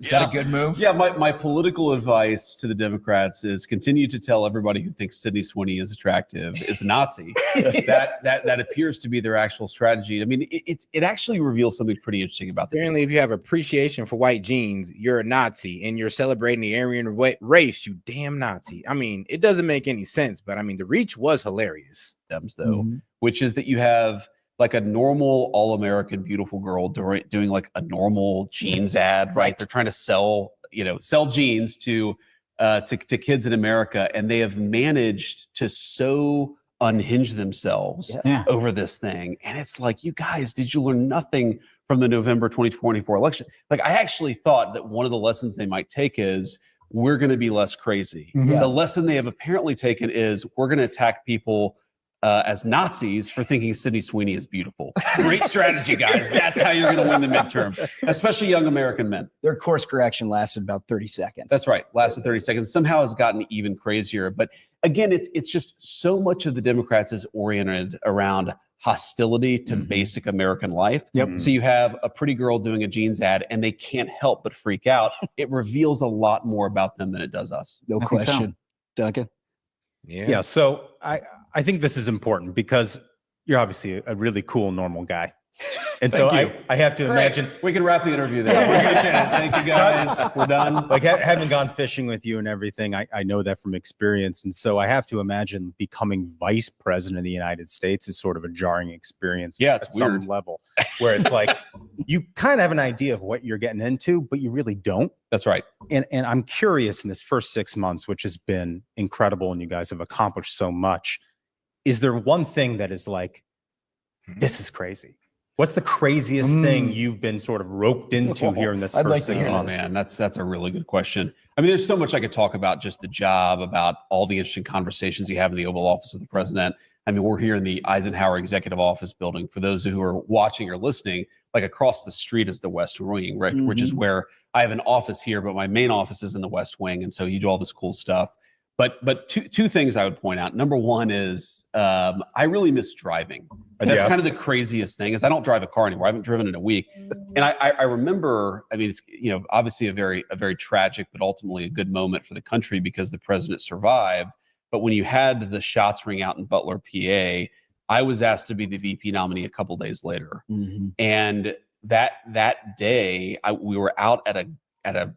Is that a good move? Yeah, my political advice to the Democrats is continue to tell everybody who thinks Sydney Sweeney is attractive is a Nazi. that appears to be their actual strategy. I mean, it actually reveals something pretty interesting about this. Apparently, if you have appreciation for white genes, you're a Nazi, and you're celebrating the Aryan race, you damn Nazi. I mean, it doesn't make any sense, but I mean, the reach was hilarious. Though, which is that you have like a normal all-American beautiful girl doing like a normal jeans ad, right? They're trying to sell jeans to kids in America, and they have managed to so unhinge themselves over this thing. And it's like, you guys, did you learn nothing from the November 2024 election? Like, I actually thought that one of the lessons they might take is we're going to be less crazy. The lesson they have apparently taken is we're going to attack people as Nazis for thinking Sydney Sweeney is beautiful. Great strategy, guys. That's how you're going to win the midterms, especially young American men. Their course correction lasted about 30 seconds. That's right. Lasted 30 seconds. Somehow has gotten even crazier. But again, it's just so much of the Democrats is oriented around hostility to basic American life. So you have a pretty girl doing a jeans ad and they can't help but freak out. It reveals a lot more about them than it does us. No question. Duncan? Yeah. So I think this is important because you're obviously a really cool, normal guy. And so I have to imagine we can wrap the interview there. Thank you guys. We're done. Like having gone fishing with you and everything, I know that from experience. And so I have to imagine becoming vice president of the United States is sort of a jarring experience. Yeah, it's at some weird. level where it's like you kind of have an idea of what you're getting into, but you really don't. That's right. And I'm curious in this first 6 months, which has been incredible, and you guys have accomplished so much. Is there one thing that is like, this is crazy? What's the craziest thing you've been sort of roped into here in this first 6 months? Oh man, that's a really good question. I mean, there's so much I could talk about, just the job, about all the interesting conversations you have in the Oval Office with the president. I mean, we're here in the Eisenhower Executive Office building. For those who are watching or listening, like across the street is the West Wing, right? Which is where I have an office here, but my main office is in the West Wing. And so you do all this cool stuff. But two things I would point out. Number one is I really miss driving. That's kind of the craziest thing, is I don't drive a car anymore. I haven't driven in a week. And I remember, I mean, it's, you know, obviously a very tragic, but ultimately a good moment for the country because the president survived. But when you had the shots ring out in Butler, PA, I was asked to be the VP nominee a couple days later. And that day, we were out at a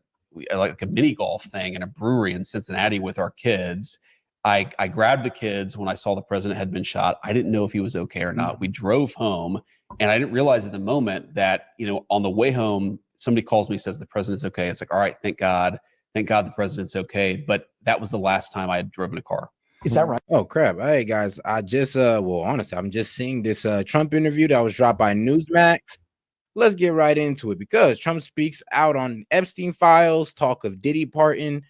like a mini golf thing in a brewery in Cincinnati with our kids. I grabbed the kids when I saw the president had been shot. I didn't know if he was okay or not. We drove home, and I didn't realize at the moment that, you know, on the way home, somebody calls me, says the president's okay. It's like, all right, thank God the president's okay. But that was the last time I had driven a car. Is that right? Oh crap. Hey guys, I just well, honestly, I'm just seeing this Trump interview that was dropped by Newsmax. Let's get right into it because Trump speaks out on Epstein files, talk of Diddy Parton.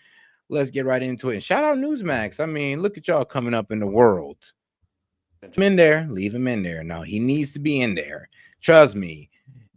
Let's get right into it. And shout out Newsmax. I mean, look at y'all coming up in the world. Him in there, leave him in there. No, he needs to be in there. Trust me.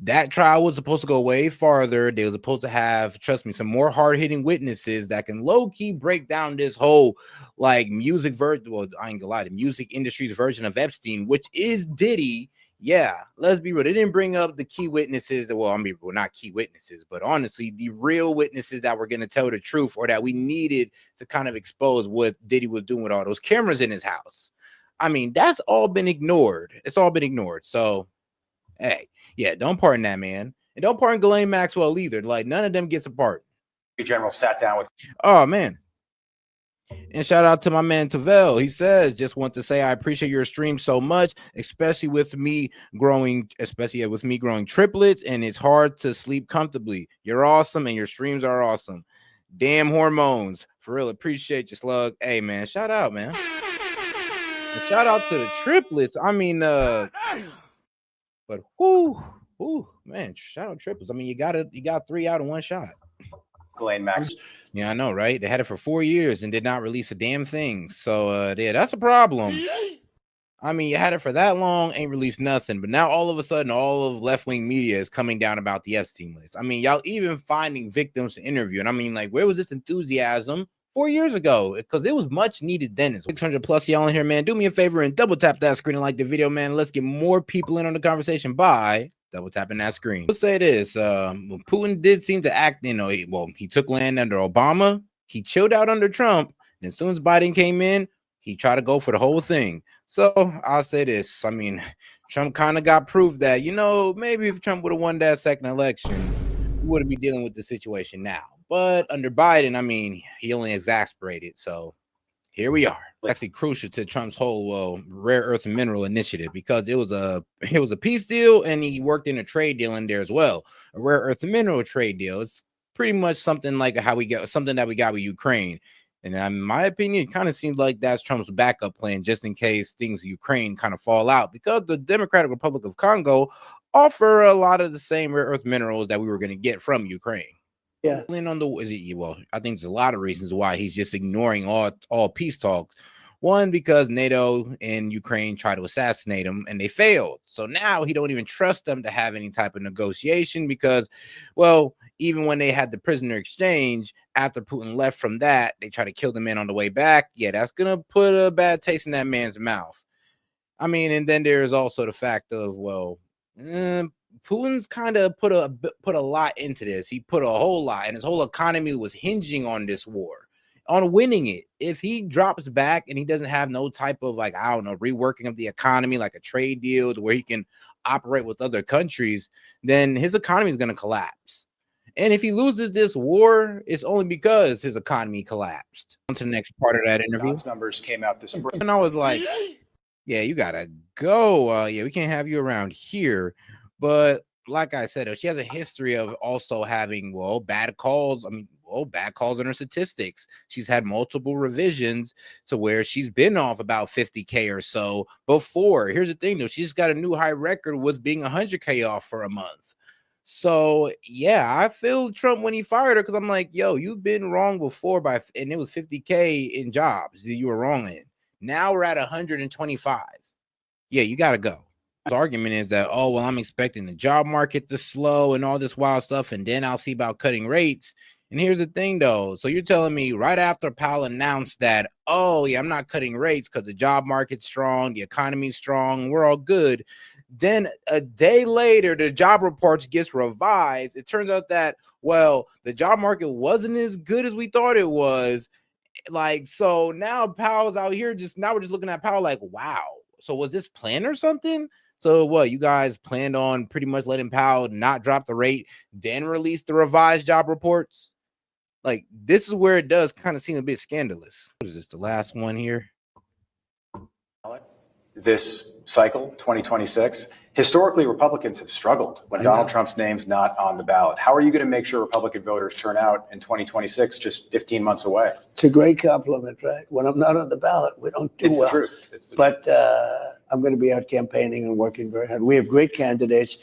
That trial was supposed to go way farther. They were supposed to have, trust me, some more hard-hitting witnesses that can low-key break down this whole like music version. Well, I ain't gonna lie, the music industry's version of Epstein, which is Diddy. Yeah, let's be real. They didn't bring up the key witnesses. Well, I mean, well, not key witnesses, but honestly, the real witnesses that were going to tell the truth or that we needed to kind of expose what Diddy was doing with all those cameras in his house. I mean, that's all been ignored. It's all been ignored. So, hey, yeah, don't pardon that man. And don't pardon Ghislaine Maxwell either. Like, none of them gets a pardon. The general sat down with. Oh, man. And shout out to my man Tavel. He says, just want to say I appreciate your stream so much, especially with me growing triplets, and it's hard to sleep comfortably. You're awesome, and your streams are awesome. Damn hormones. For real, appreciate you, Slug. Hey, man, shout out, man. And shout out to the triplets. I mean, but whoo, man, shout out triplets. I mean, you got 3 out in one shot. Ghislaine Max. Yeah, I know, right? They had it for 4 years and did not release a damn thing. So, yeah, that's a problem. I mean, you had it for that long, ain't released nothing. But now all of a sudden, all of left-wing media is coming down about the Epstein list. I mean, y'all even finding victims to interview. And I mean, like, where was this enthusiasm 4 years ago? Because it was much needed then. It's 600 plus y'all in here, man. Do me a favor and double tap that screen and like the video, man. Let's get more people in on the conversation by double tapping that screen. Let's say this. Putin did seem to act, you know, he took land under Obama. He chilled out under Trump. And as soon as Biden came in, he tried to go for the whole thing. So I'll say this. I mean, Trump kind of got proof that, you know, maybe if Trump would have won that second election, we wouldn't be dealing with the situation now. But under Biden, I mean, he only exasperated. So here we are. Actually crucial to Trump's whole rare earth and mineral initiative because it was a peace deal and he worked in a trade deal in there as well. A rare earth and mineral trade deal. It's pretty much something like something that we got with Ukraine. And in my opinion, it kind of seems like that's Trump's backup plan just in case things in Ukraine kind of fall out because the Democratic Republic of Congo offer a lot of the same rare earth minerals that we were going to get from Ukraine. Yeah. I think there's a lot of reasons why he's just ignoring all peace talks. One, because NATO and Ukraine tried to assassinate him and they failed. So now he don't even trust them to have any type of negotiation because, well, even when they had the prisoner exchange, after Putin left from that, they tried to kill the man on the way back. Yeah, that's going to put a bad taste in that man's mouth. I mean, and then there's also the fact of, well, Putin's kind of put a lot into this. He put a whole lot, and his whole economy was hinging on this war, on winning it. If he drops back and he doesn't have no type of, like, I don't know, reworking of the economy, like a trade deal to where he can operate with other countries, then his economy is going to collapse. And if he loses this war, it's only because his economy collapsed. On to the next part of that interview. Jobs numbers came out this morning. And I was like, yeah, you gotta go. Yeah, we can't have you around here. But like I said, she has a history of also having, well, bad calls. I mean, well, bad calls in her statistics. She's had multiple revisions to where she's been off about 50K or so before. Here's the thing, though. She's got a new high record with being 100K off for a month. So, yeah, I feel Trump when he fired her because I'm like, yo, you've been wrong before and it was 50K in jobs that you were wrong in. Now we're at 125. Yeah, you got to go. The argument is that, oh, well, I'm expecting the job market to slow and all this wild stuff, and then I'll see about cutting rates. And here's the thing, though. So you're telling me right after Powell announced that, oh, yeah, I'm not cutting rates because the job market's strong, the economy's strong, we're all good. Then a day later, the job reports gets revised. It turns out that, well, the job market wasn't as good as we thought it was. Like, so now Powell's out here now we're just looking at Powell like, wow, so was this planned or something? So what, you guys planned on pretty much letting Powell not drop the rate, then release the revised job reports? Like, this is where it does kind of seem a bit scandalous. What is this, the last one here? This cycle, 2026, historically, Republicans have struggled when Donald Trump's name's not on the ballot. How are you going to make sure Republican voters turn out in 2026, just 15 months away? It's a great compliment, right? When I'm not on the ballot, we don't do well. It's the truth. It's the truth. But I'm going to be out campaigning and working very hard. We have great candidates.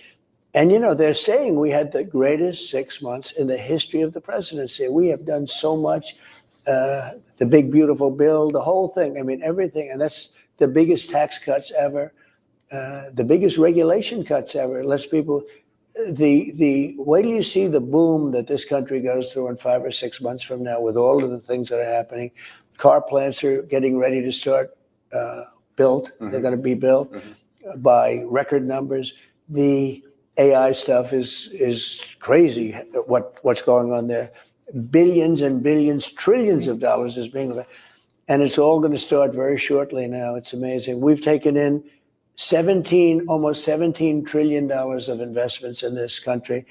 And, you know, they're saying we had the greatest 6 months in the history of the presidency. We have done so much, the big, beautiful bill, the whole thing. I mean, everything. And that's the biggest tax cuts ever, the biggest regulation cuts ever. Less people, wait till you see the boom that this country goes through in 5 or 6 months from now with all of the things that are happening. Car plants are getting ready to start built. Mm-hmm. They're going to be built by record numbers. The AI stuff is crazy. What's going on there? Billions and billions, trillions of dollars is being, and it's all going to start very shortly now. It's amazing. We've taken in almost $17 trillion of investments in this country.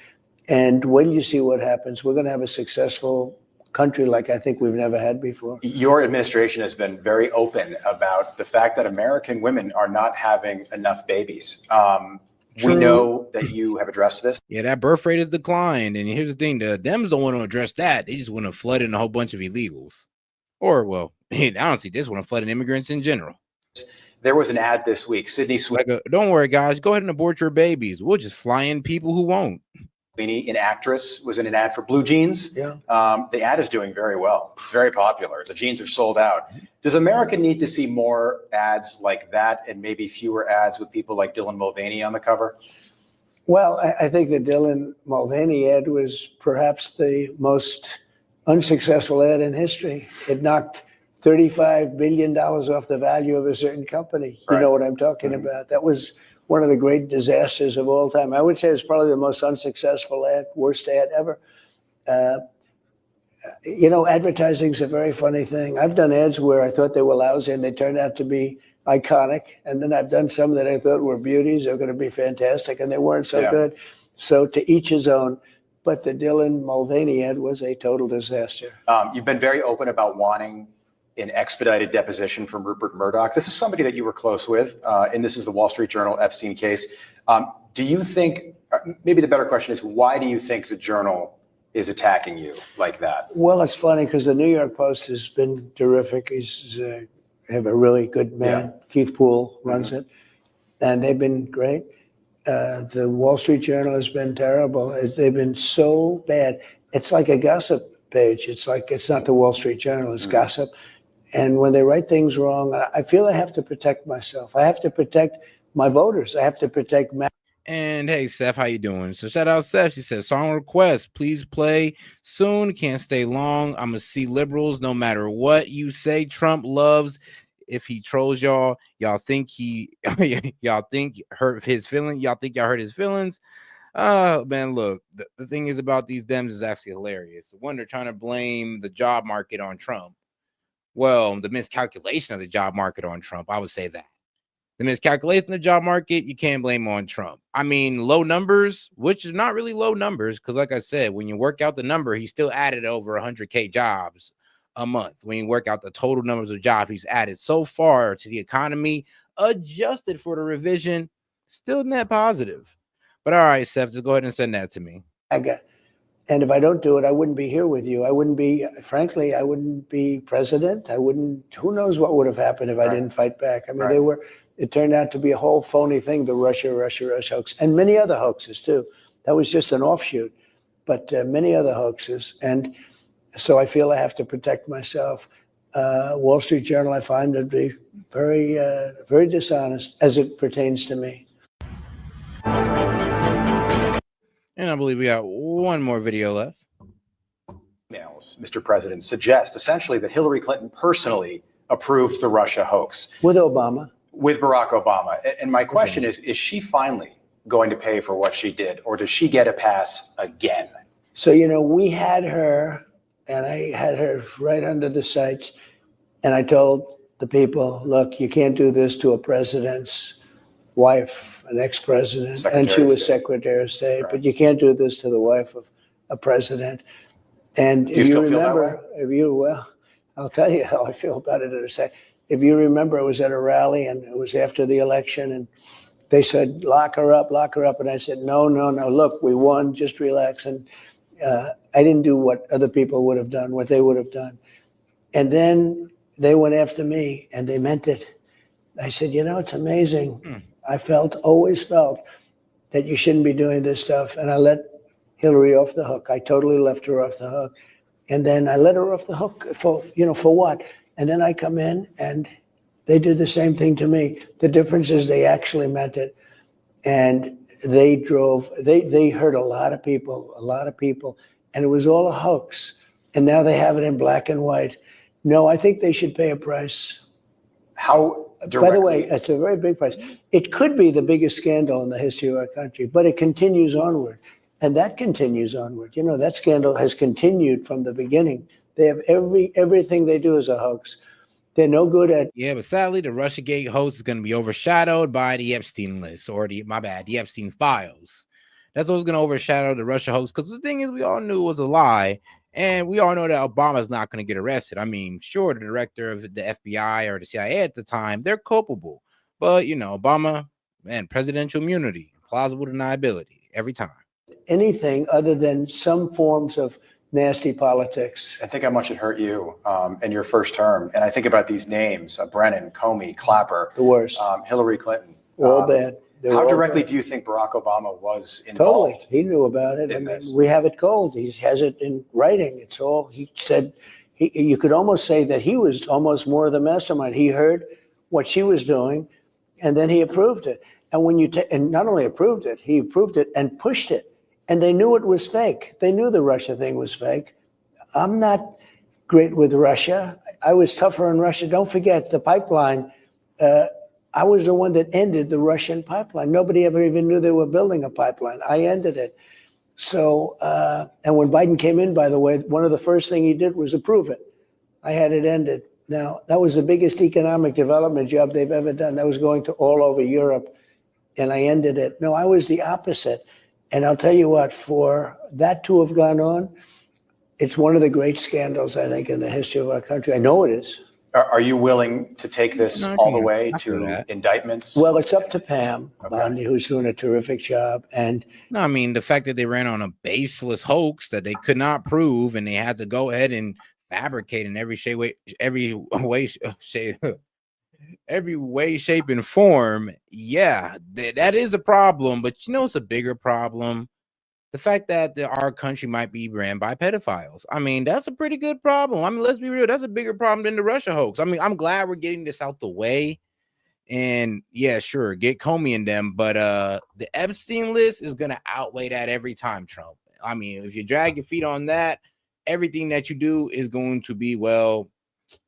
And when you see what happens, we're going to have a successful country like I think we've never had before. Your administration has been very open about the fact that American women are not having enough babies. We know that you have addressed this. Yeah, that birth rate has declined. And here's the thing, the Dems don't want to address that. They just want to flood in a whole bunch of illegals. Or, well, I don't see this one flooding immigrants in general. There was an ad this week. Sydney Sweeney. Don't worry, guys. Go ahead and abort your babies. We'll just fly in people who won't. Sweeney, an actress, was in an ad for blue jeans. Yeah. The ad is doing very well. It's very popular. The jeans are sold out. Does America need to see more ads like that and maybe fewer ads with people like Dylan Mulvaney on the cover? Well, I think the Dylan Mulvaney ad was perhaps the most unsuccessful ad in history. It knocked $35 billion off the value of a certain company. You know what I'm talking about. That was one of the great disasters of all time. I would say it's probably the most unsuccessful ad, worst ad ever. You know, advertising's a very funny thing. I've done ads where I thought they were lousy and they turned out to be iconic. And then I've done some that I thought were beauties, they're going to be fantastic, and they weren't so good. So to each his own. But the Dylan Mulvaney ad was a total disaster. You've been very open about wanting an expedited deposition from Rupert Murdoch. This is somebody that you were close with, and this is the Wall Street Journal Epstein case. Do you think, maybe the better question is, why do you think the Journal is attacking you like that? Well, it's funny because the New York Post has been terrific. He's have a really good man. Keith Poole runs it, and they've been great. The Wall Street Journal has been terrible. They've been so bad. It's like a gossip page. It's like, it's not the Wall Street Journal, it's gossip. And when they write things wrong, I feel I have to protect myself. I have to protect my voters. I have to protect And hey, Seth, how you doing? So shout out Seth. She says, song request, please play soon. Can't stay long. I'm gonna see liberals no matter what you say. Trump loves if he trolls y'all. Y'all think y'all think hurt his feelings. Y'all think y'all hurt his feelings. Man, look, the thing is about these Dems is actually hilarious. One, they're trying to blame the job market on Trump. Well, the miscalculation of the job market on Trump, I would say that. The miscalculation of the job market, you can't blame on Trump. I mean, low numbers, which is not really low numbers, because like I said, when you work out the number, he still added over 100K jobs a month. When you work out the total numbers of jobs he's added so far to the economy, adjusted for the revision, still net positive. But all right, Seth, just go ahead and send that to me. And if I don't do it, I wouldn't be here with you. I wouldn't be, frankly, I wouldn't be president. I wouldn't, who knows what would have happened if I didn't fight back. I mean, it turned out to be a whole phony thing, the Russia hoax, and many other hoaxes too. That was just an offshoot, but many other hoaxes. And so I feel I have to protect myself. Wall Street Journal, I find to be very, very dishonest as it pertains to me. And I believe we got one more video left. Emails, Mr. President, suggest essentially that Hillary Clinton personally approved the Russia hoax. With Obama. With Barack Obama. And my question is she finally going to pay for what she did, or does she get a pass again? So, you know, we had her, and I had her right under the sights, and I told the people, look, you can't do this to a president's wife, an ex-president, and she was Secretary of State, but you can't do this to the wife of a president. And if you remember, well, I'll tell you how I feel about it in a sec. If you remember, I was at a rally, and it was after the election, and they said, lock her up, and I said, no, look, we won, just relax. And I didn't do what other people would have done, what they would have done. And then they went after me, and they meant it. I said, you know, it's amazing. I always felt that you shouldn't be doing this stuff. And I let Hillary off the hook. I totally left her off the hook. And then I let her off the hook for what? And then I come in and they did the same thing to me. The difference is they actually meant it. And they hurt a lot of people. And it was all a hoax. And now they have it in black and white. No, I think they should pay a price. How directly? By the way, it's a very big price. It could be the biggest scandal in the history of our country, but it continues onward. And that continues onward. You know, that scandal has continued from the beginning. They have everything they do is a hoax. They're no good at. Yeah, but sadly, the Russiagate hoax is going to be overshadowed by the Epstein list, or the Epstein files. That's what's going to overshadow the Russia hoax. Because the thing is, we all knew it was a lie. And we all know that Obama's not going to get arrested. I mean, sure, the director of the FBI or the CIA at the time, they're culpable. But, you know, Obama, man, presidential immunity, plausible deniability every time. Anything other than some forms of nasty politics. I think how much it hurt you in your first term. And I think about these names, Brennan, Comey, Clapper. The worst. Hillary Clinton. All bad. How directly do you think Barack Obama was involved? Totally. He knew about it. I mean, we have it cold. He has it in writing. It's all, he said, you could almost say that he was almost more of the mastermind. He heard what she was doing, and then he approved it. And when you and not only approved it, he approved it and pushed it. And they knew it was fake. They knew the Russia thing was fake. I'm not great with Russia. I was tougher on Russia. Don't forget the pipeline. I was the one that ended the Russian pipeline. Nobody ever even knew they were building a pipeline. I ended it. So, and when Biden came in, by the way, one of the first things he did was approve it. I had it ended. Now, that was the biggest economic development job they've ever done. That was going to all over Europe, and I ended it. No, I was the opposite. And I'll tell you what, for that to have gone on, it's one of the great scandals, I think, in the history of our country. I know it is. Are you willing to take this all the way to indictments? Well, it's up to Pam Bondi, who's doing a terrific job. And no, I mean, the fact that they ran on a baseless hoax that they could not prove, and they had to go ahead and fabricate in every way, shape, and form. Yeah, that is a problem. But you know, it's a bigger problem. the fact that our country might be ran by pedophiles. I mean, that's a pretty good problem. I mean, let's be real. That's a bigger problem than the Russia hoax. I mean, I'm glad we're getting this out the way. And yeah, sure, get Comey in them. But the Epstein list is going to outweigh that every time, Trump. I mean, if you drag your feet on that, everything that you do is going to be, well,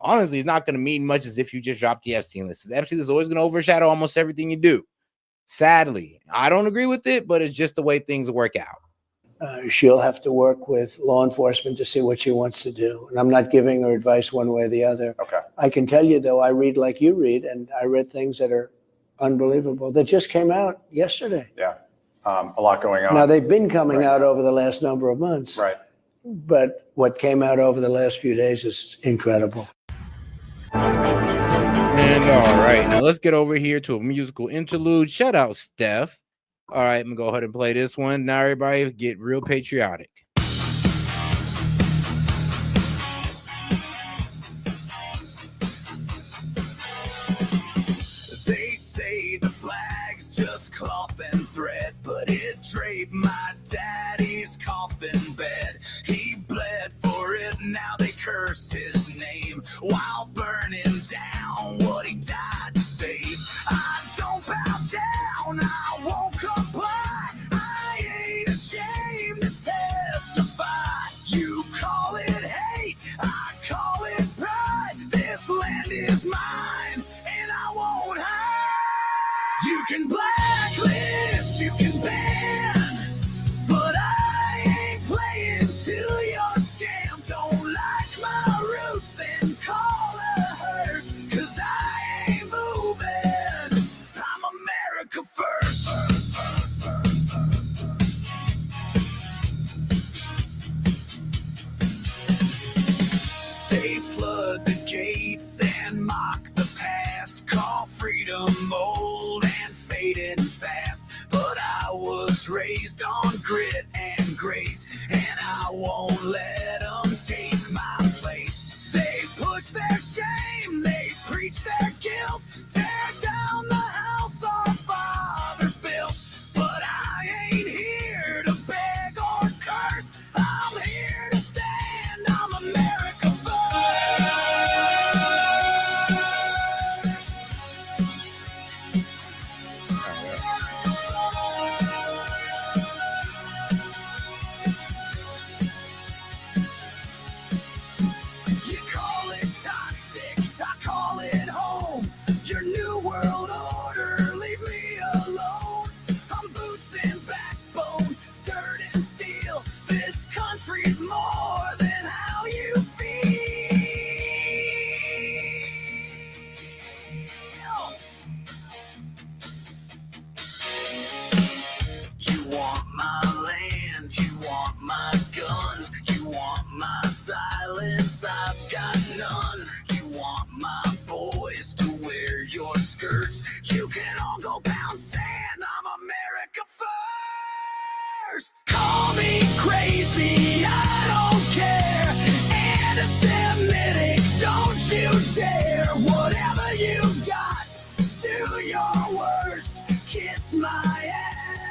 honestly, it's not going to mean much as if you just drop the Epstein list. The Epstein is always going to overshadow almost everything you do. Sadly, I don't agree with it, but it's just the way things work out. She'll have to work with law enforcement to see what she wants to do. And I'm not giving her advice one way or the other. Okay. I can tell you, though, I read like you read, and I read things that are unbelievable that just came out yesterday. Yeah. A lot going on. Now, they've been coming out over the last number of months. Right. But what came out over the last few days is incredible. And all right, now let's get over here to a musical interlude. Shout out, Steph. All right, I'm going to go ahead and play this one. Now, everybody get real patriotic. They say the flag's just cloth and thread, but it draped my daddy's coffin bed. He bled for it, now they curse his name while burning down what he died to save. I don't bow down, I won't comply. I ain't ashamed to testify. You call it hate, I call it pride. This land is mine, and I won't hide. You can blacklist, you can ban, but I ain't playing to your scam. Don't like my roots, then call her hers, 'cause I ain't moving. I'm America first. They flood the gates and mock the past, call freedom old and fading fast. But I was raised on grit and grace, and I won't let them take my place. They push their shame, they preach their guilt, tear down the house our fathers built. But I ain't here to beg or curse, I'm here to stand, I'm America first. You call it toxic, I call it home. Your new world order, leave me alone. I'm boots and backbone, dirt and steel. This country's more than how you feel. You want my land, you want my guns, you want my silence, I've got none. You want my boys to wear your skirts, you can all go pound sand, I'm America first. Call me crazy, I don't care. Anti-Semitic, don't you dare. Whatever you got, do your worst. Kiss my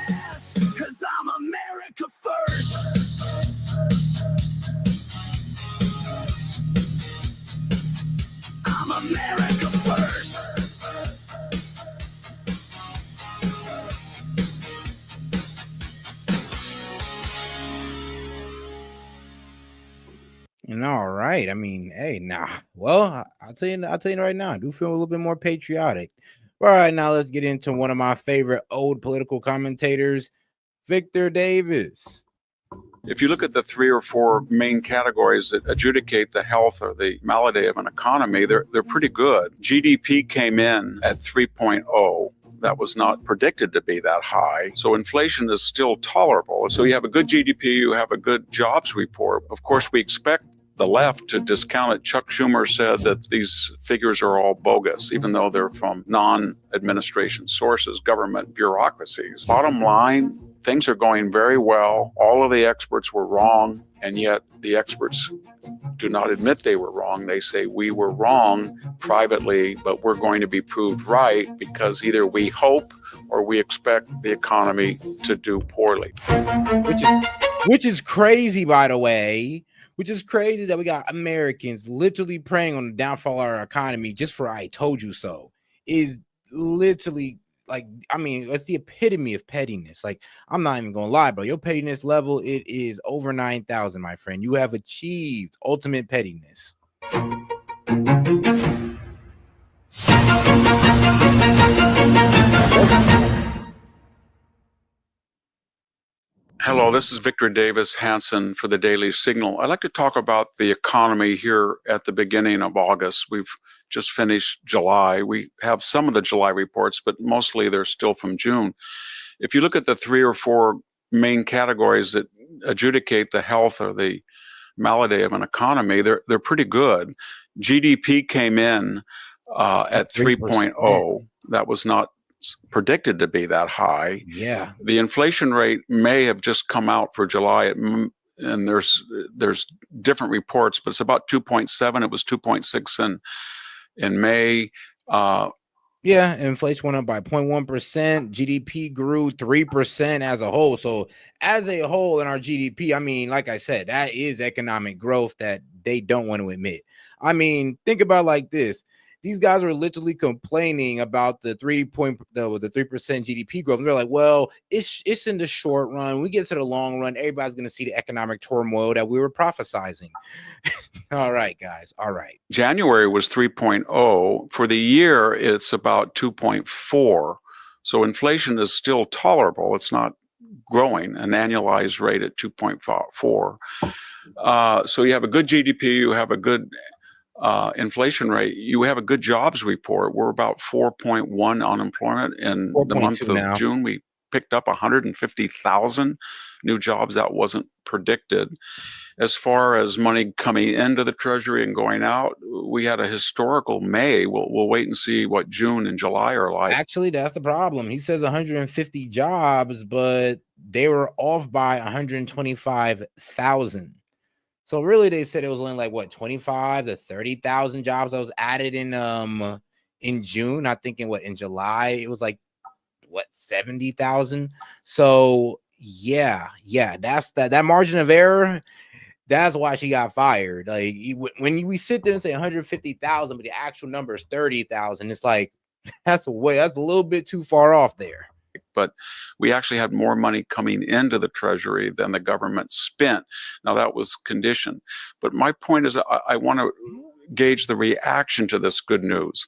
ass, 'cause I'm America first. I'm America first. And all right, I mean, hey, nah. Well, I'll tell you right now, I do feel a little bit more patriotic. All right, now let's get into one of my favorite old political commentators, Victor Davis. If you look at the 3 or 4 main categories that adjudicate the health or the malady of an economy, they're pretty good. GDP came in at 3.0. That was not predicted to be that high. So inflation is still tolerable. So you have a good GDP, you have a good jobs report. Of course, we expect the left to discount it. Chuck Schumer said that these figures are all bogus, even though they're from non-administration sources, government bureaucracies. Bottom line, things are going very well. All of the experts were wrong, and yet the experts do not admit they were wrong. They say we were wrong privately, but we're going to be proved right because either we hope or we expect the economy to do poorly. Which is crazy, by the way. Which is crazy that we got Americans literally preying on the downfall of our economy just for "I told you so." Is literally like, I mean, it's the epitome of pettiness. Like, I'm not even gonna lie, bro. Your pettiness level, it is over 9,000, my friend. You have achieved ultimate pettiness. Hello, this is Victor Davis Hanson for the Daily Signal. I'd like to talk about the economy here at the beginning of August. We've just finished July. We have some of the July reports, but mostly they're still from June. If you look at the 3 or 4 main categories that adjudicate the health or the malady of an economy, they're pretty good. GDP came in at 3.0. That was not predicted to be that high. Yeah. The inflation rate may have just come out for July, and there's different reports, but it's about 2.7. It was 2.6 in May. Yeah, inflation went up by 0.1%. GDP grew 3% as a whole. So as a whole in our GDP, I mean, like I said, that is economic growth that they don't want to admit. I mean, think about it like this. These guys are literally complaining about the 3% GDP growth. And they're like, well, it's in the short run. When we get to the long run, everybody's going to see the economic turmoil that we were prophesizing. All right, guys. All right. January was 3.0. For the year, it's about 2.4. So inflation is still tolerable. It's not growing, an annualized rate at 2.4. So you have a good GDP, you have a good inflation rate, you have a good jobs report. We're about 4.1 unemployment in the month of now. June. We picked up 150,000 new jobs. That wasn't predicted. As far as money coming into the Treasury and going out, we had a historical May. We'll wait and see what June and July are like. Actually, that's the problem. He says 150 jobs, but they were off by 125,000. So really, they said it was only like what 25 to 30,000 jobs that was added in June. Not thinking what in July it was like what 70,000. So yeah, that's that margin of error. That's why she got fired. Like when we sit there and say 150,000, but the actual number is 30,000, it's like that's a little bit too far off there. But we actually had more money coming into the Treasury than the government spent. Now, that was conditioned. But my point is, I want to gauge the reaction to this good news.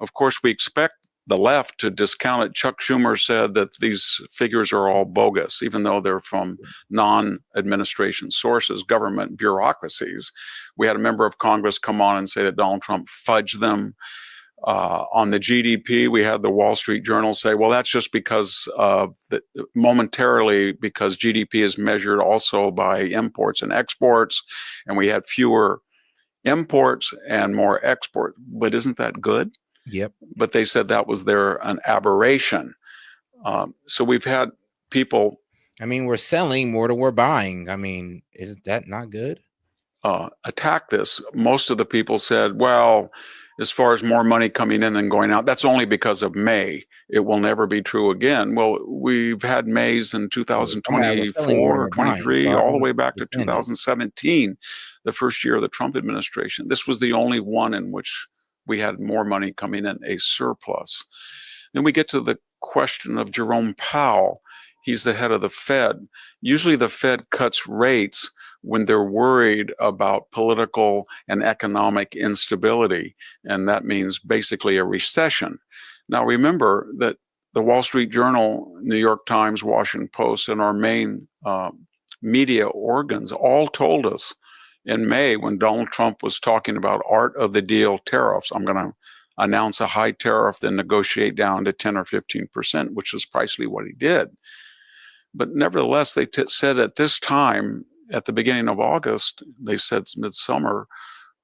Of course, we expect the left to discount it. Chuck Schumer said that these figures are all bogus, even though they're from non-administration sources, government bureaucracies. We had a member of Congress come on and say that Donald Trump fudged them. On the GDP, we had the Wall Street Journal say, well, that's just because momentarily because GDP is measured also by imports and exports, and we had fewer imports and more export. But isn't that good? Yep. But they said that was an aberration. So we've had people. I mean, we're selling more than we're buying. I mean, is that not good? Attack this. Most of the people said, well, as far as more money coming in than going out, that's only because of May. It will never be true again. Well, we've had Mays in 2024, 23, all the way back to 2017, the first year of the Trump administration. This was the only one in which we had more money coming in, a surplus. Then we get to the question of Jerome Powell. He's the head of the Fed. Usually the Fed cuts rates when they're worried about political and economic instability, and that means basically a recession. Now, remember that the Wall Street Journal, New York Times, Washington Post, and our main media organs all told us in May when Donald Trump was talking about art of the deal tariffs, I'm going to announce a high tariff, then negotiate down to 10 or 15%, which is precisely what he did. But nevertheless, they said at this time, at the beginning of August, they said midsummer,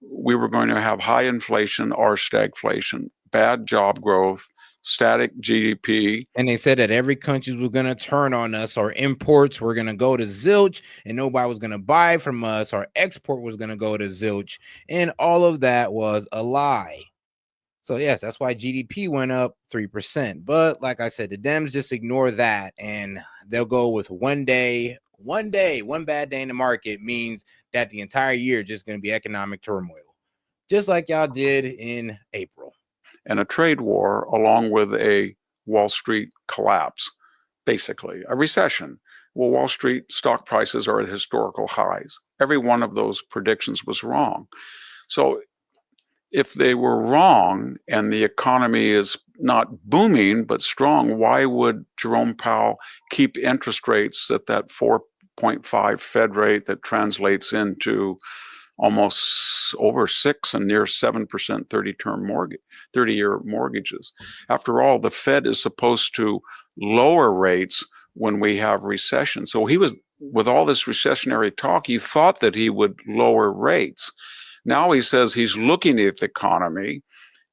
we were going to have high inflation or stagflation, bad job growth, static GDP. And they said that every country was going to turn on us. Our imports were going to go to zilch and nobody was going to buy from us. Our export was going to go to zilch. And all of that was a lie. So yes, that's why GDP went up 3%. But like I said, the Dems just ignore that and they'll go with one bad day in the market means that the entire year just going to be economic turmoil, just like y'all did in April. And a trade war along with a Wall Street collapse, basically a recession. Well, Wall Street stock prices are at historical highs. Every one of those predictions was wrong. So if they were wrong and the economy is not booming but strong, why would Jerome Powell keep interest rates at that 4.5 Fed rate that translates into almost over 6 and near 7% 30-year mortgages? After all, the Fed is supposed to lower rates when we have recession. So he was, with all this recessionary talk, you thought that he would lower rates. Now he says he's looking at the economy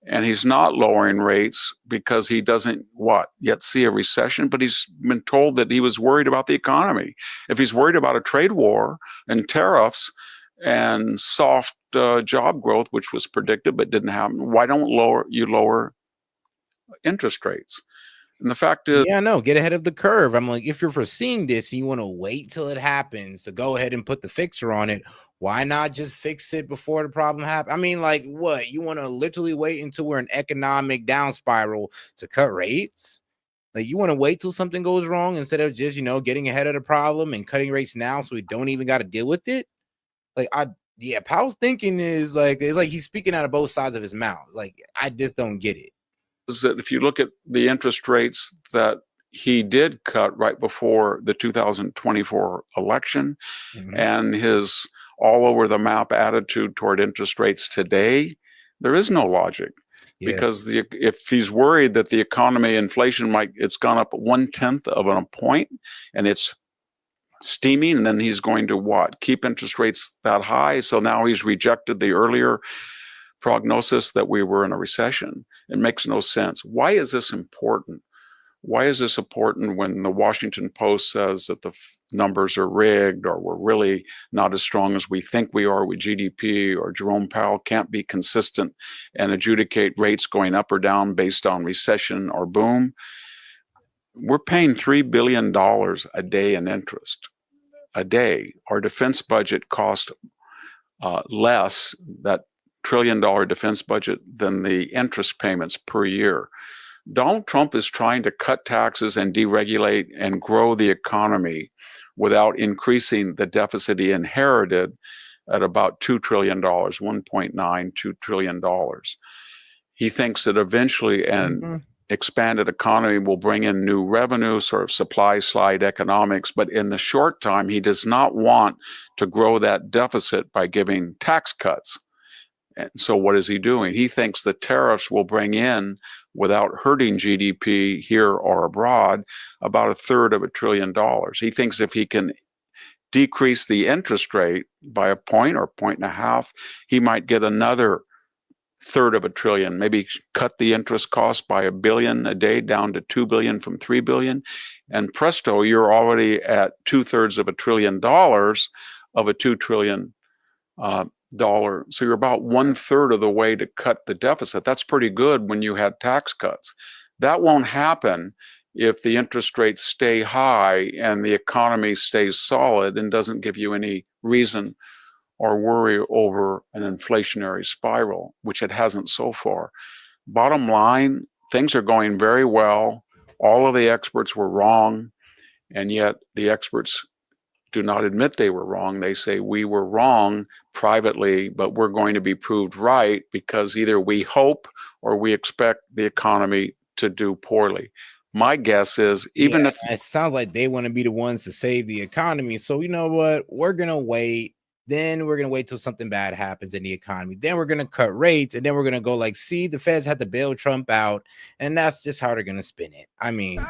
and he's not lowering rates because he doesn't yet see a recession, but he's been told that he was worried about the economy. If he's worried about a trade war and tariffs and soft job growth, which was predicted but didn't happen, why don't you lower interest rates? And the fact is, yeah, no, get ahead of the curve. I'm like, if you're foreseeing this and you want to wait till it happens to go ahead and put the fixer on it, why not just fix it before the problem happens? I mean, like, what? You want to literally wait until we're in economic down spiral to cut rates? Like, you want to wait till something goes wrong instead of just, getting ahead of the problem and cutting rates now so we don't even got to deal with it? Like, Powell's thinking is like, it's like he's speaking out of both sides of his mouth. Like, I just don't get it. Is that if you look at the interest rates that he did cut right before the 2024 election and his all over the map attitude toward interest rates today, there is no logic. Yeah. Because if he's worried that the economy, inflation it's gone up 1/10 of a point and it's steaming, and then he's going to keep interest rates that high. So now he's rejected the earlier prognosis that we were in a recession. It makes no sense. Why is this important? Why is this important when the Washington Post says that the numbers are rigged or we're really not as strong as we think we are with GDP, or Jerome Powell can't be consistent and adjudicate rates going up or down based on recession or boom? We're paying $3 billion a day in interest. A day. Our defense budget cost less, that $1 trillion defense budget, than the interest payments per year. Donald Trump is trying to cut taxes and deregulate and grow the economy without increasing the deficit he inherited at about $2 trillion, $1.92 trillion. He thinks that eventually an expanded economy will bring in new revenue, sort of supply side economics. But in the short time, he does not want to grow that deficit by giving tax cuts. And so what is he doing? He thinks the tariffs will bring in, without hurting GDP here or abroad, about $1/3 trillion. He thinks if he can decrease the interest rate by a point or 1.5, he might get another $1/3 trillion, maybe cut the interest cost by $1 billion a day down to $2 billion from $3 billion. And presto, you're already at $2/3 trillion of a $2 trillion dollar. So you're about 1/3 of the way to cut the deficit. That's pretty good when you had tax cuts. That won't happen if the interest rates stay high and the economy stays solid and doesn't give you any reason or worry over an inflationary spiral, which it hasn't so far. Bottom line, things are going very well. All of the experts were wrong, and yet the experts do not admit they were wrong. They say we were wrong privately, but we're going to be proved right because either we hope or we expect the economy to do poorly. My guess is even if it sounds like they want to be the ones to save the economy. So you know what? We're going to wait. Then we're going to wait till something bad happens in the economy. Then we're going to cut rates. And then we're going to go like, see, the Feds had to bail Trump out. And that's just how they're going to spin it. I mean,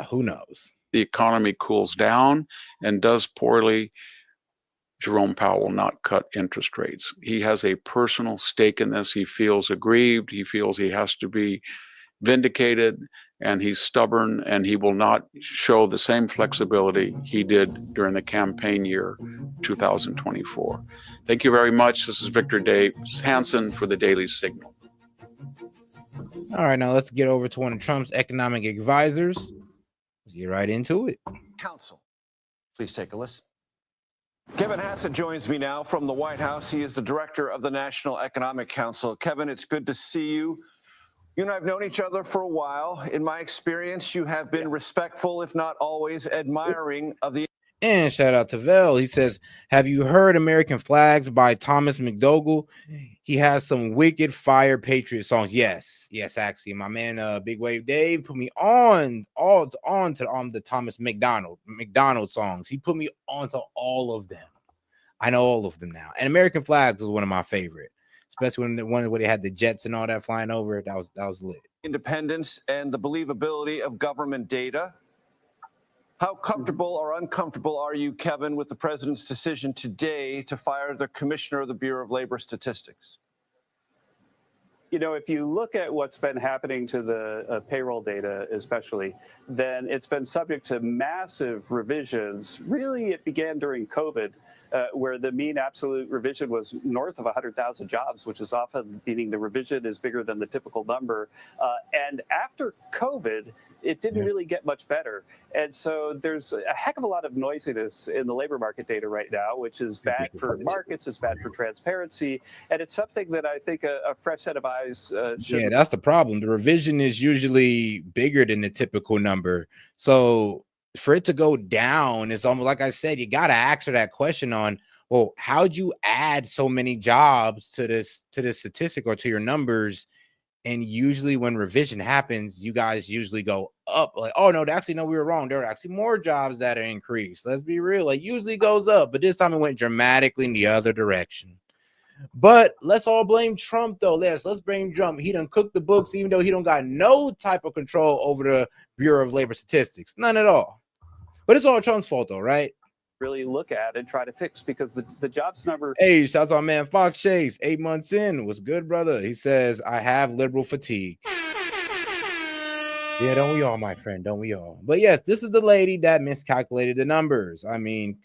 who knows? The economy cools down and does poorly, Jerome Powell will not cut interest rates. He has a personal stake in this. He feels aggrieved. He feels he has to be vindicated. and he's stubborn, and he will not show the same flexibility he did during the campaign year 2024. Thank you very much. This is Victor Dave Hansen for the Daily Signal. All right, now let's get over to one of Trump's economic advisors. Let's get right into it. Counsel, please take a listen. Kevin Hassett joins me now from the White House. He is the director of the National Economic Council. Kevin, it's good to see you. You and I have known each other for a while. In my experience, you have been respectful, if not always admiring of the. And shout out to Vel. He says, have you heard American Flags by Thomas McDougall? He has some wicked fire patriot songs. Yes, actually. My man Big Wave Dave put me on to the Thomas McDonald songs. He put me on to all of them. I know all of them now. And American Flags was one of my favorite, especially when the one where they had the jets and all that flying over. That was lit. Independence and the believability of government data. How comfortable or uncomfortable are you, Kevin, with the president's decision today to fire the commissioner of the Bureau of Labor Statistics? You know, if you look at what's been happening to the payroll data, especially, then it's been subject to massive revisions. Really, it began during COVID, where the mean absolute revision was north of 100,000 jobs, which is often meaning the revision is bigger than the typical number. And after COVID, it didn't really get much better. And so there's a heck of a lot of noisiness in the labor market data right now, which is bad for markets, it's bad for transparency, and it's something that I think a fresh set of eyes should. Yeah, that's the problem. The revision is usually bigger than the typical number. So for it to go down, it's almost like I said, you got to answer that question on, well, how'd you add so many jobs to this statistic or to your numbers? And usually when revision happens, you guys usually go up like, oh, no, actually, no, we were wrong. There are actually more jobs that are increased. Let's be real. Like usually goes up, but this time it went dramatically in the other direction. But let's all blame Trump, though. Let's blame Trump. He done cooked the books, even though he don't got no type of control over the Bureau of Labor Statistics. None at all. But it's all Trump's fault, though, right? Really look at and try to fix, because the jobs number. Hey, shouts out, man. Fox Chase, 8 months in. What's good, brother? He says, I have liberal fatigue. Yeah, don't we all, my friend? Don't we all? But yes, this is the lady that miscalculated the numbers. I mean,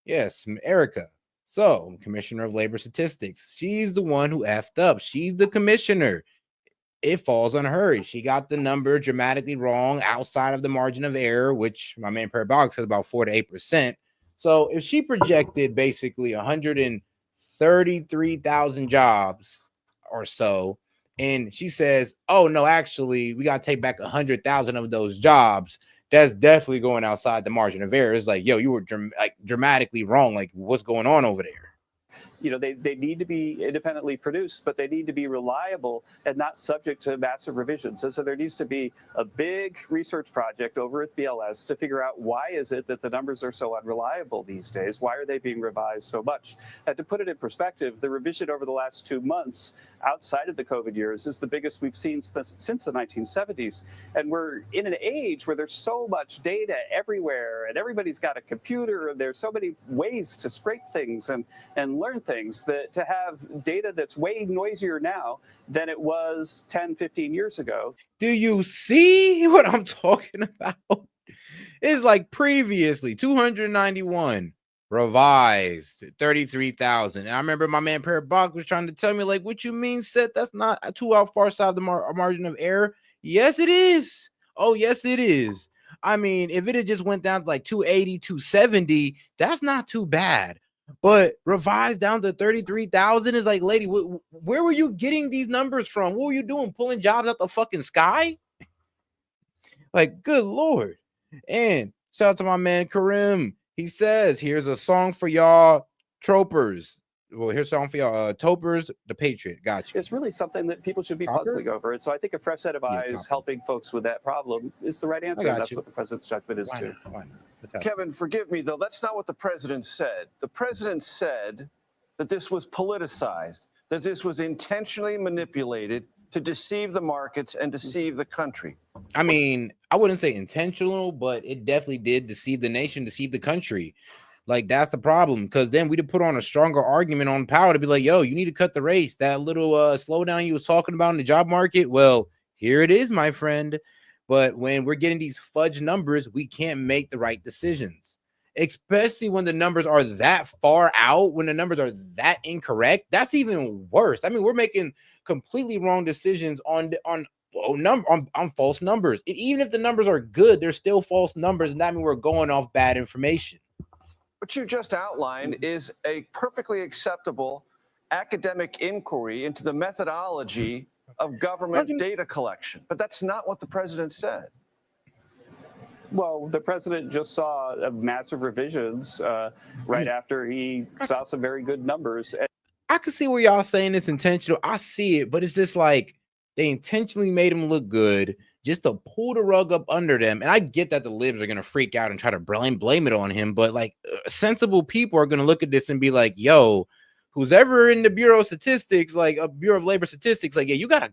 yes, Erica. So, Commissioner of Labor Statistics. She's the one who effed up. She's the commissioner. It falls on her. She got the number dramatically wrong outside of the margin of error, which my man Parabolic says about 4 to 8%. So if she projected basically 133,000 jobs or so, and she says, oh, no, actually, we got to take back 100,000 of those jobs, that's definitely going outside the margin of error. It's like, yo, you were dramatically wrong. Like, what's going on over there? You know, they need to be independently produced, but they need to be reliable and not subject to massive revisions. And so there needs to be a big research project over at BLS to figure out why is it that the numbers are so unreliable these days? Why are they being revised so much? And to put it in perspective, the revision over the last 2 months outside of the COVID years is the biggest we've seen since the 1970s. And we're in an age where there's so much data everywhere and everybody's got a computer and there's so many ways to scrape things and learn things, that to have data that's way noisier now than it was 10, 15 years ago. Do you see what I'm talking about? It's like previously 291 revised 33,000. And I remember my man Parabolic was trying to tell me, like, what you mean, Seth? That's not too out far side of the margin of error. Yes, it is. Oh, yes, it is. I mean, if it had just went down to like 280, 270, that's not too bad. But revised down to 33,000 is like, lady, where were you getting these numbers from? What were you doing? Pulling jobs out the fucking sky? Like, good Lord. And shout out to my man Karim. He says, here's a song for y'all tropers. Well, here's a song for y'all topers, the Patriot. Gotcha. It's really something that people should be puzzling over. And so I think a fresh set of eyes helping folks with that problem is the right answer. That's what the president's judgment is too. Kevin, forgive me, though. That's not what the president said. The president said that this was politicized, that this was intentionally manipulated to deceive the markets and deceive the country. I mean, I wouldn't say intentional, but it definitely did deceive the nation, deceive the country. Like, that's the problem, because then we'd have put on a stronger argument on power to be like, yo, you need to cut the race. That little slowdown you was talking about in the job market, well, here it is, my friend. But when we're getting these fudge numbers, we can't make the right decisions, especially when the numbers are that far out, when the numbers are that incorrect. That's even worse. I mean, we're making completely wrong decisions on false numbers. And even if the numbers are good, they're still false numbers, and that means we're going off bad information. What you just outlined is a perfectly acceptable academic inquiry into the methodology of government data collection. But that's not what the president said. Well, the president just saw massive revisions right after he saw some very good numbers. I can see where y'all saying it's intentional. I see it, but it's just like they intentionally made him look good just to pull the rug up under them. And I get that the libs are going to freak out and try to blame it on him, but like sensible people are going to look at this and be like, yo, who's ever in the Bureau of Statistics, like a Bureau of Labor Statistics, like, yeah, you gotta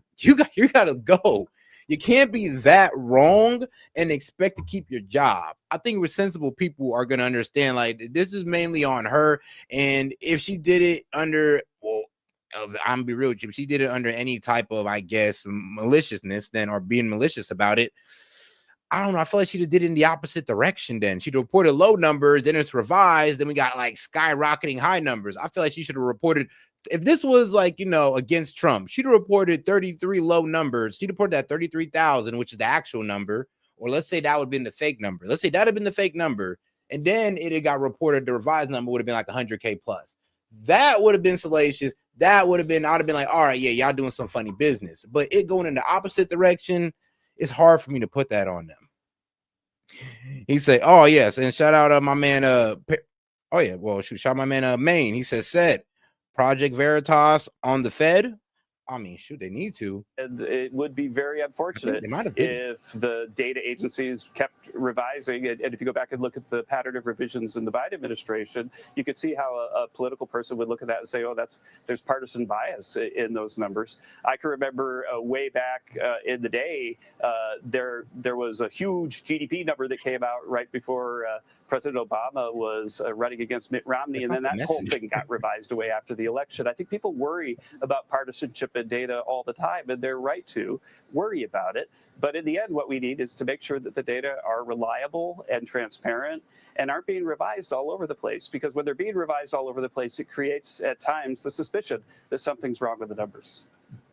go. You can't be that wrong and expect to keep your job. I think sensible people are going to understand, like, this is mainly on her. And if she did it under, well, I'm gonna be real with you, if she did it under any type of, I guess, maliciousness, then, or being malicious about it, I don't know. I feel like she did it in the opposite direction. Then she'd reported low numbers, then it's revised, then we got like skyrocketing high numbers. I feel like she should have reported, if this was like, against Trump, she'd have reported 33 low numbers. She'd reported that 33,000, which is the actual number, or let's say that would have been the fake number. Let's say that had been the fake number, and then it had got reported. The revised number would have been like 100K plus. That would have been salacious. That would have been, I'd have been like, all right, yeah, y'all doing some funny business. But it going in the opposite direction, it's hard for me to put that on them. He said, oh, yes. And shout out my man. Shout out my man, Maine. He says, said Project Veritas on the Fed. I mean, shoot, they need to. And it would be very unfortunate if the data agencies kept revising. And if you go back and look at the pattern of revisions in the Biden administration, you could see how a political person would look at that and say, oh, there's partisan bias in those numbers. I can remember way back in the day, there was a huge GDP number that came out right before President Obama was running against Mitt Romney, and then that whole thing got revised away after the election. I think people worry about partisanship and data all the time, and they're right to worry about it. But in the end, what we need is to make sure that the data are reliable and transparent and aren't being revised all over the place, because when they're being revised all over the place, it creates at times the suspicion that something's wrong with the numbers.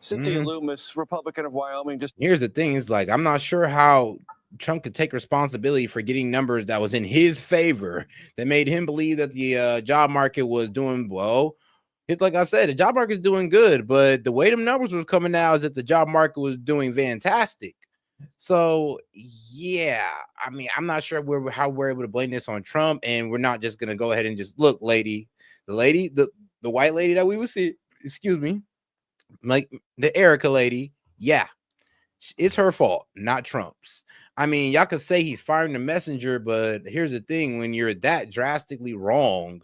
Cynthia Loomis, Republican of Wyoming. Here's the thing, is like, I'm not sure how Trump could take responsibility for getting numbers that was in his favor that made him believe that the job market was doing well. It's like I said, the job market is doing good, but the way them numbers was coming out is that the job market was doing fantastic. So yeah, I mean, I'm not sure how we're able to blame this on Trump, and we're not just gonna go ahead and just look, the white lady that we would see, excuse me, like the Erica lady, yeah, it's her fault, not Trump's. I mean, y'all could say he's firing the messenger, but here's the thing: when you're that drastically wrong,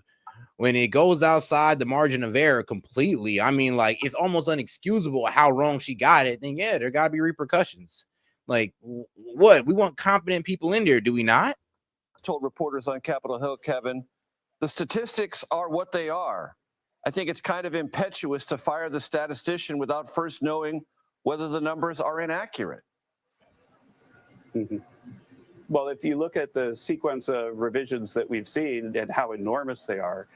when it goes outside the margin of error completely, I mean, like, it's almost unexcusable how wrong she got it, then yeah, there gotta be repercussions. Like, what? We want competent people in there, do we not? Told reporters on Capitol Hill, Kevin, the statistics are what they are. I think it's kind of impetuous to fire the statistician without first knowing whether the numbers are inaccurate. Mm-hmm. Well, if you look at the sequence of revisions that we've seen and how enormous they are,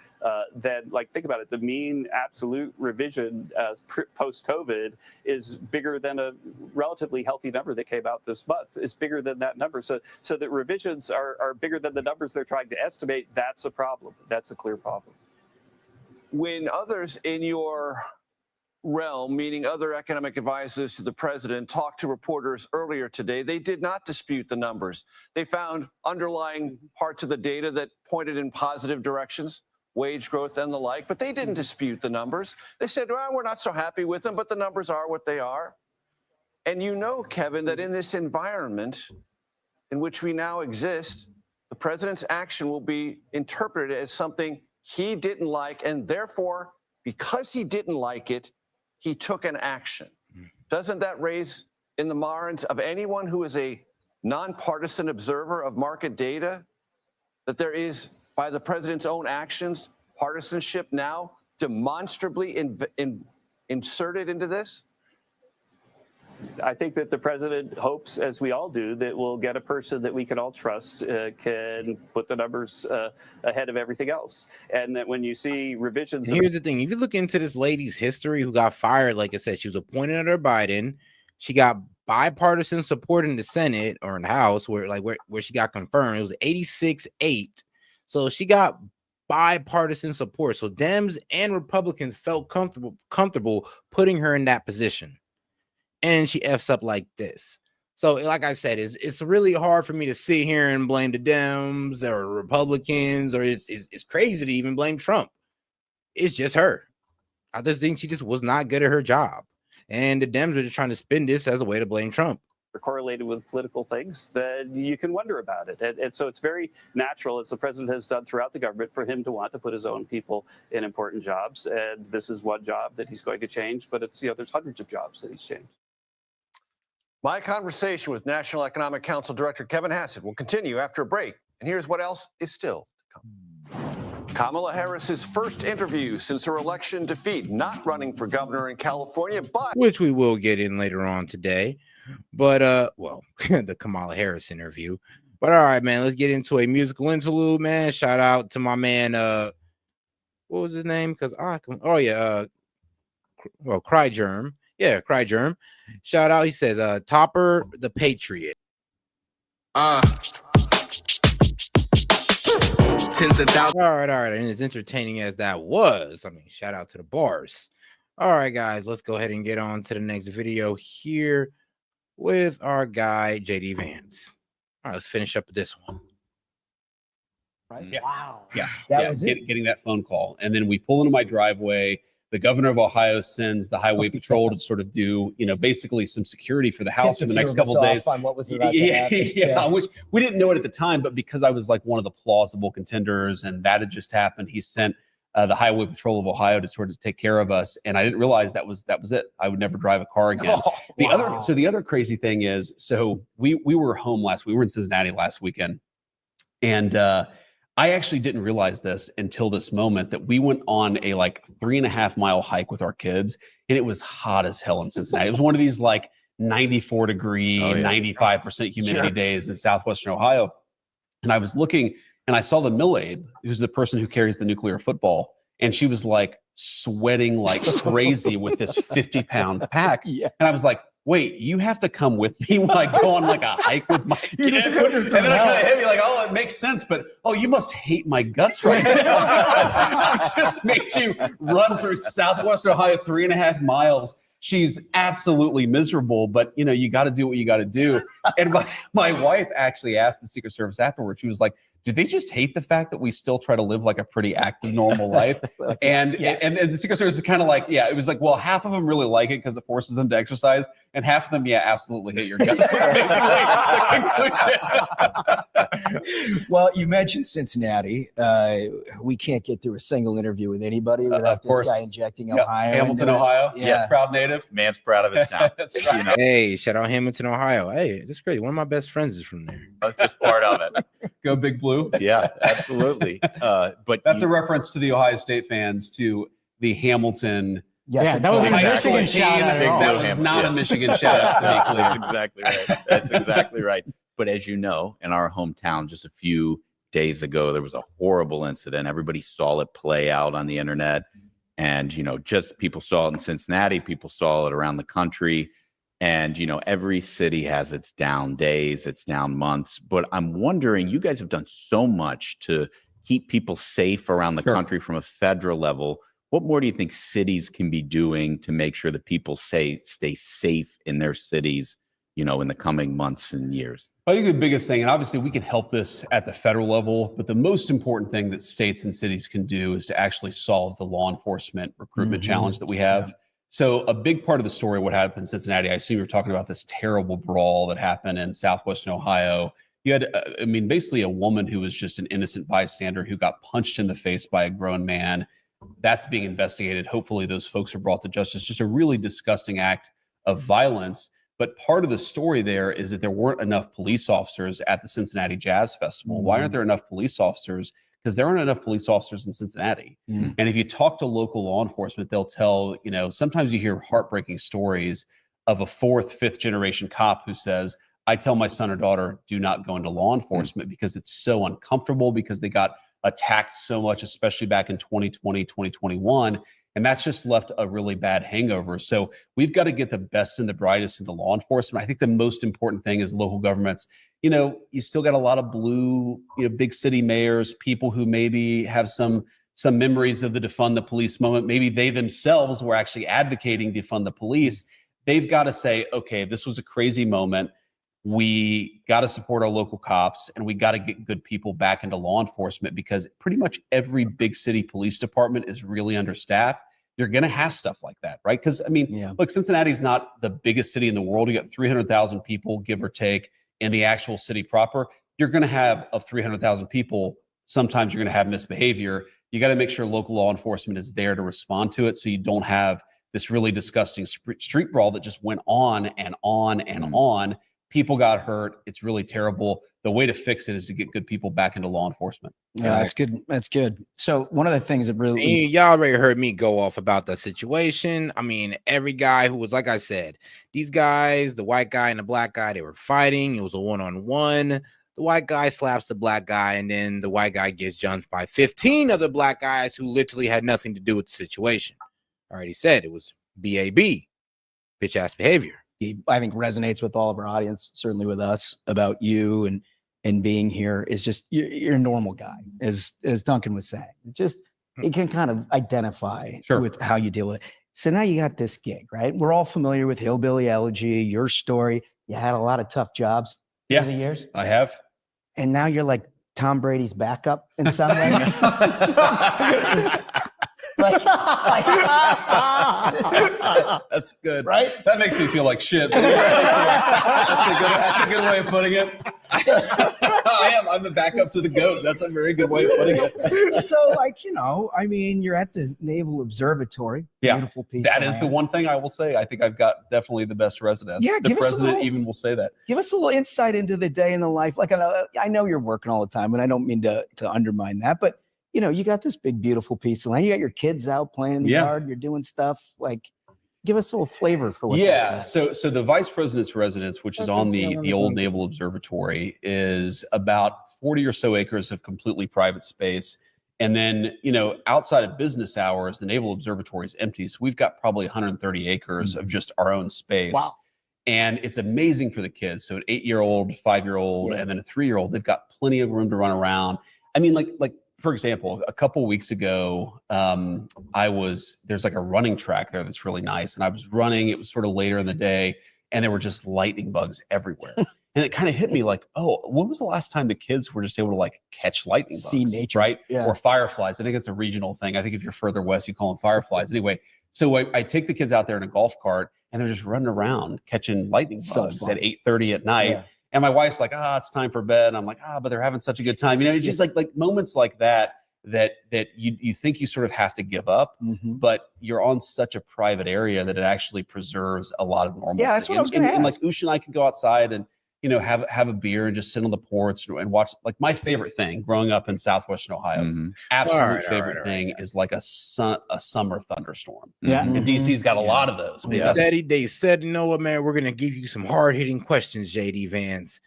then, like, think about it. The mean absolute revision post-COVID is bigger than a relatively healthy number that came out this month. It's bigger than that number. So that revisions are bigger than the numbers they're trying to estimate. That's a problem. That's a clear problem. When others in your realm, meaning other economic advisors to the president, talked to reporters earlier today, they did not dispute the numbers. They found underlying parts of the data that pointed in positive directions, wage growth and the like, but they didn't dispute the numbers. They said, well, we're not so happy with them, but the numbers are what they are. And you know, Kevin, that in this environment in which we now exist, the president's action will be interpreted as something he didn't like, and therefore, because he didn't like it, he took an action. Doesn't that raise in the minds of anyone who is a nonpartisan observer of market data that there is, by the president's own actions, partisanship now demonstrably inserted into this? I think that the president hopes, as we all do, that we'll get a person that we can all trust, can put the numbers ahead of everything else. And that when you see revisions. And here's the thing. If you look into this lady's history who got fired, like I said, she was appointed under Biden. She got bipartisan support in the Senate or in the House where she got confirmed. It was 86-8. So she got bipartisan support. So Dems and Republicans felt comfortable putting her in that position. And she F's up like this. So, like I said, it's really hard for me to sit here and blame the Dems or Republicans, or it's crazy to even blame Trump. It's just her. I just think she just was not good at her job. And the Dems are just trying to spin this as a way to blame Trump. Correlated with political things, then you can wonder about it. And so it's very natural, as the president has done throughout the government, for him to want to put his own people in important jobs. And this is one job that he's going to change, but it's, there's hundreds of jobs that he's changed. My conversation with National Economic Council Director Kevin Hassett will continue after a break. And here's what else is still to come. Kamala Harris's first interview since her election defeat, not running for governor in California, but which we will get in later on today. But well, the Kamala Harris interview. But all right, man, let's get into a musical interlude, man. Shout out to my man, what was his name? Because Cry Germ. Yeah, Cry Germ. Shout out. He says, Topper the Patriot. Tens of thousands. All right. And as entertaining as that was, I mean, shout out to the bars. All right, guys, let's go ahead and get on to the next video here with our guy, JD Vance. All right, let's finish up with this one. Right? Yeah. Wow. Yeah. That was it. Getting that phone call. And then we pull into my driveway. The governor of Ohio sends the highway patrol to sort of do, basically some security for the house for the next couple of days. On what was about to happen. Yeah, which we didn't know it at the time, but because I was like one of the plausible contenders and that had just happened, he sent the highway patrol of Ohio to sort of take care of us. And I didn't realize that was it. I would never drive a car again. The other crazy thing is, so we were home we were in Cincinnati last weekend. And I actually didn't realize this until this moment, that we went on a 3.5 mile hike with our kids, and it was hot as hell in Cincinnati. It was one of these 94 degree, 95% humidity days in southwestern Ohio. And I was looking and I saw the mill aide, who's the person who carries the nuclear football. And she was sweating like crazy with this 50-pound pack. Yeah. And I was like, wait, you have to come with me when I go on a hike with my kids? And then it kind of hit me it makes sense, but you must hate my guts right now. I just made you run through southwestern Ohio 3.5 miles. She's absolutely miserable, but you got to do what you got to do. And my wife actually asked the Secret Service afterwards. She was like, do they just hate the fact that we still try to live a pretty active, normal life? And, yes. and the Secret Service is kind of it was well, half of them really like it because it forces them to exercise, and half of them, absolutely hate your guts. Basically the conclusion. Well, you mentioned Cincinnati. We can't get through a single interview with anybody without this guy injecting Ohio. Hamilton, Ohio. Yeah, proud native. Man's proud of his town. That's right. Hey, shout out Hamilton, Ohio. Hey, that's great. One of my best friends is from there. That's just part of it. Go Big Blue. Yeah, absolutely. But that's a reference to the Ohio State fans to the Hamilton. Yes, that was a Michigan shout out. That was not a Michigan shout out, to be clear. That's exactly right. That's exactly right. But as you know, in our hometown, just a few days ago, there was a horrible incident. Everybody saw it play out on the internet. And, just people saw it in Cincinnati. People saw it around the country. And, every city has its down days, its down months. But I'm wondering, you guys have done so much to keep people safe around the country from a federal level. What more do you think cities can be doing to make sure that people stay safe in their cities, in the coming months and years? I think the biggest thing, and obviously we can help this at the federal level, but the most important thing that states and cities can do is to actually solve the law enforcement recruitment challenge that we have. Yeah. So a big part of the story, what happened in Cincinnati, I assume you're talking about this terrible brawl that happened in southwestern Ohio. You had, basically a woman who was just an innocent bystander who got punched in the face by a grown man. That's being investigated. Hopefully those folks are brought to justice. Just a really disgusting act of violence. But part of the story there is that there weren't enough police officers at the Cincinnati Jazz Festival. Why aren't there enough police officers? Because there aren't enough police officers in Cincinnati. And if you talk to local law enforcement, they'll tell, sometimes you hear heartbreaking stories of a fourth, fifth generation cop who says, I tell my son or daughter, do not go into law enforcement because it's so uncomfortable, because they got attacked so much, especially back in 2020, 2021. And that's just left a really bad hangover. So we've got to get the best and the brightest into law enforcement. I think the most important thing is local governments. You know, you still got a lot of blue, big city mayors, people who maybe have some memories of the defund the police moment. Maybe they themselves were actually advocating defund the police. They've got to say, okay, this was a crazy moment. We got to support our local cops, and we got to get good people back into law enforcement, because pretty much every big city police department is really understaffed. You're going to have stuff like that, right? Because, I mean, look, Cincinnati's not the biggest city in the world. You got 300,000 people, give or take, in the actual city proper. You're going to have, of 300,000 people, sometimes you're going to have misbehavior. You got to make sure local law enforcement is there to respond to it, so you don't have this really disgusting street brawl that just went on and on and on. People got hurt. It's really terrible. The way to fix it is to get good people back into law enforcement. Yeah, that's good. That's good. So one of the things that really, y'all already heard me go off about the situation. I mean, every guy who was, like I said, these guys, the white guy and the black guy, they were fighting. It was a one-on-one. The white guy slaps the black guy, and then the white guy gets jumped by 15 other black guys who literally had nothing to do with the situation. I already said it was BAB, bitch ass behavior. I think resonates with all of our audience, certainly with us, about you and being here, is just you're a normal guy, as Duncan was saying. Just you can kind of identify with how you deal with it. So now you got this gig, right? We're all familiar with Hillbilly Elegy, your story. You had a lot of tough jobs over the years. I have. And now you're like Tom Brady's backup in some way. That's good, right? That makes me feel like shit. That's a good way of putting it. I'm the backup to the GOAT. That's a very good way of putting it. So, I mean, you're at the Naval Observatory. Yeah, beautiful piece. that is the one thing I will say. I think I've got definitely the best residence. Yeah, the president even will say that. Give us a little insight into the day in the life. Like, I know you're working all the time, and I don't mean to undermine that, but you got this big, beautiful piece of land. You got your kids out playing in the yard. You're doing stuff. Like, give us a little flavor for what that's like. So the vice president's residence, which is on the old Naval Observatory, is about 40 or so acres of completely private space. And then, outside of business hours, the Naval Observatory is empty. So we've got probably 130 acres of just our own space. Wow. And it's amazing for the kids. So an 8-year-old, 5-year-old, and then a 3-year-old, they've got plenty of room to run around. I mean, like for example, a couple of weeks ago, there's like a running track there that's really nice. And I was running, it was sort of later in the day, and there were just lightning bugs everywhere. And it kind of hit me like, oh, when was the last time the kids were just able to like catch lightning bugs? See nature, right? Yeah. Or fireflies. I think it's a regional thing. I think if you're further west, you call them fireflies. Anyway, so I take the kids out there in a golf cart, and they're just running around catching lightning bugs at 8:30 at night. Yeah. And my wife's like, it's time for bed. And I'm like, but they're having such a good time. It's just like moments like that you think you sort of have to give up, but you're on such a private area that it actually preserves a lot of normalcy. Yeah, that's what I was going to ask. And like Usha and I could go outside and have a beer and just sit on the porch and watch. Like my favorite thing growing up in Southwestern Ohio, absolute favorite thing is like a summer thunderstorm. Yeah. And DC's got a lot of those. They said, you know what, man, we're gonna give you some hard-hitting questions, JD Vance.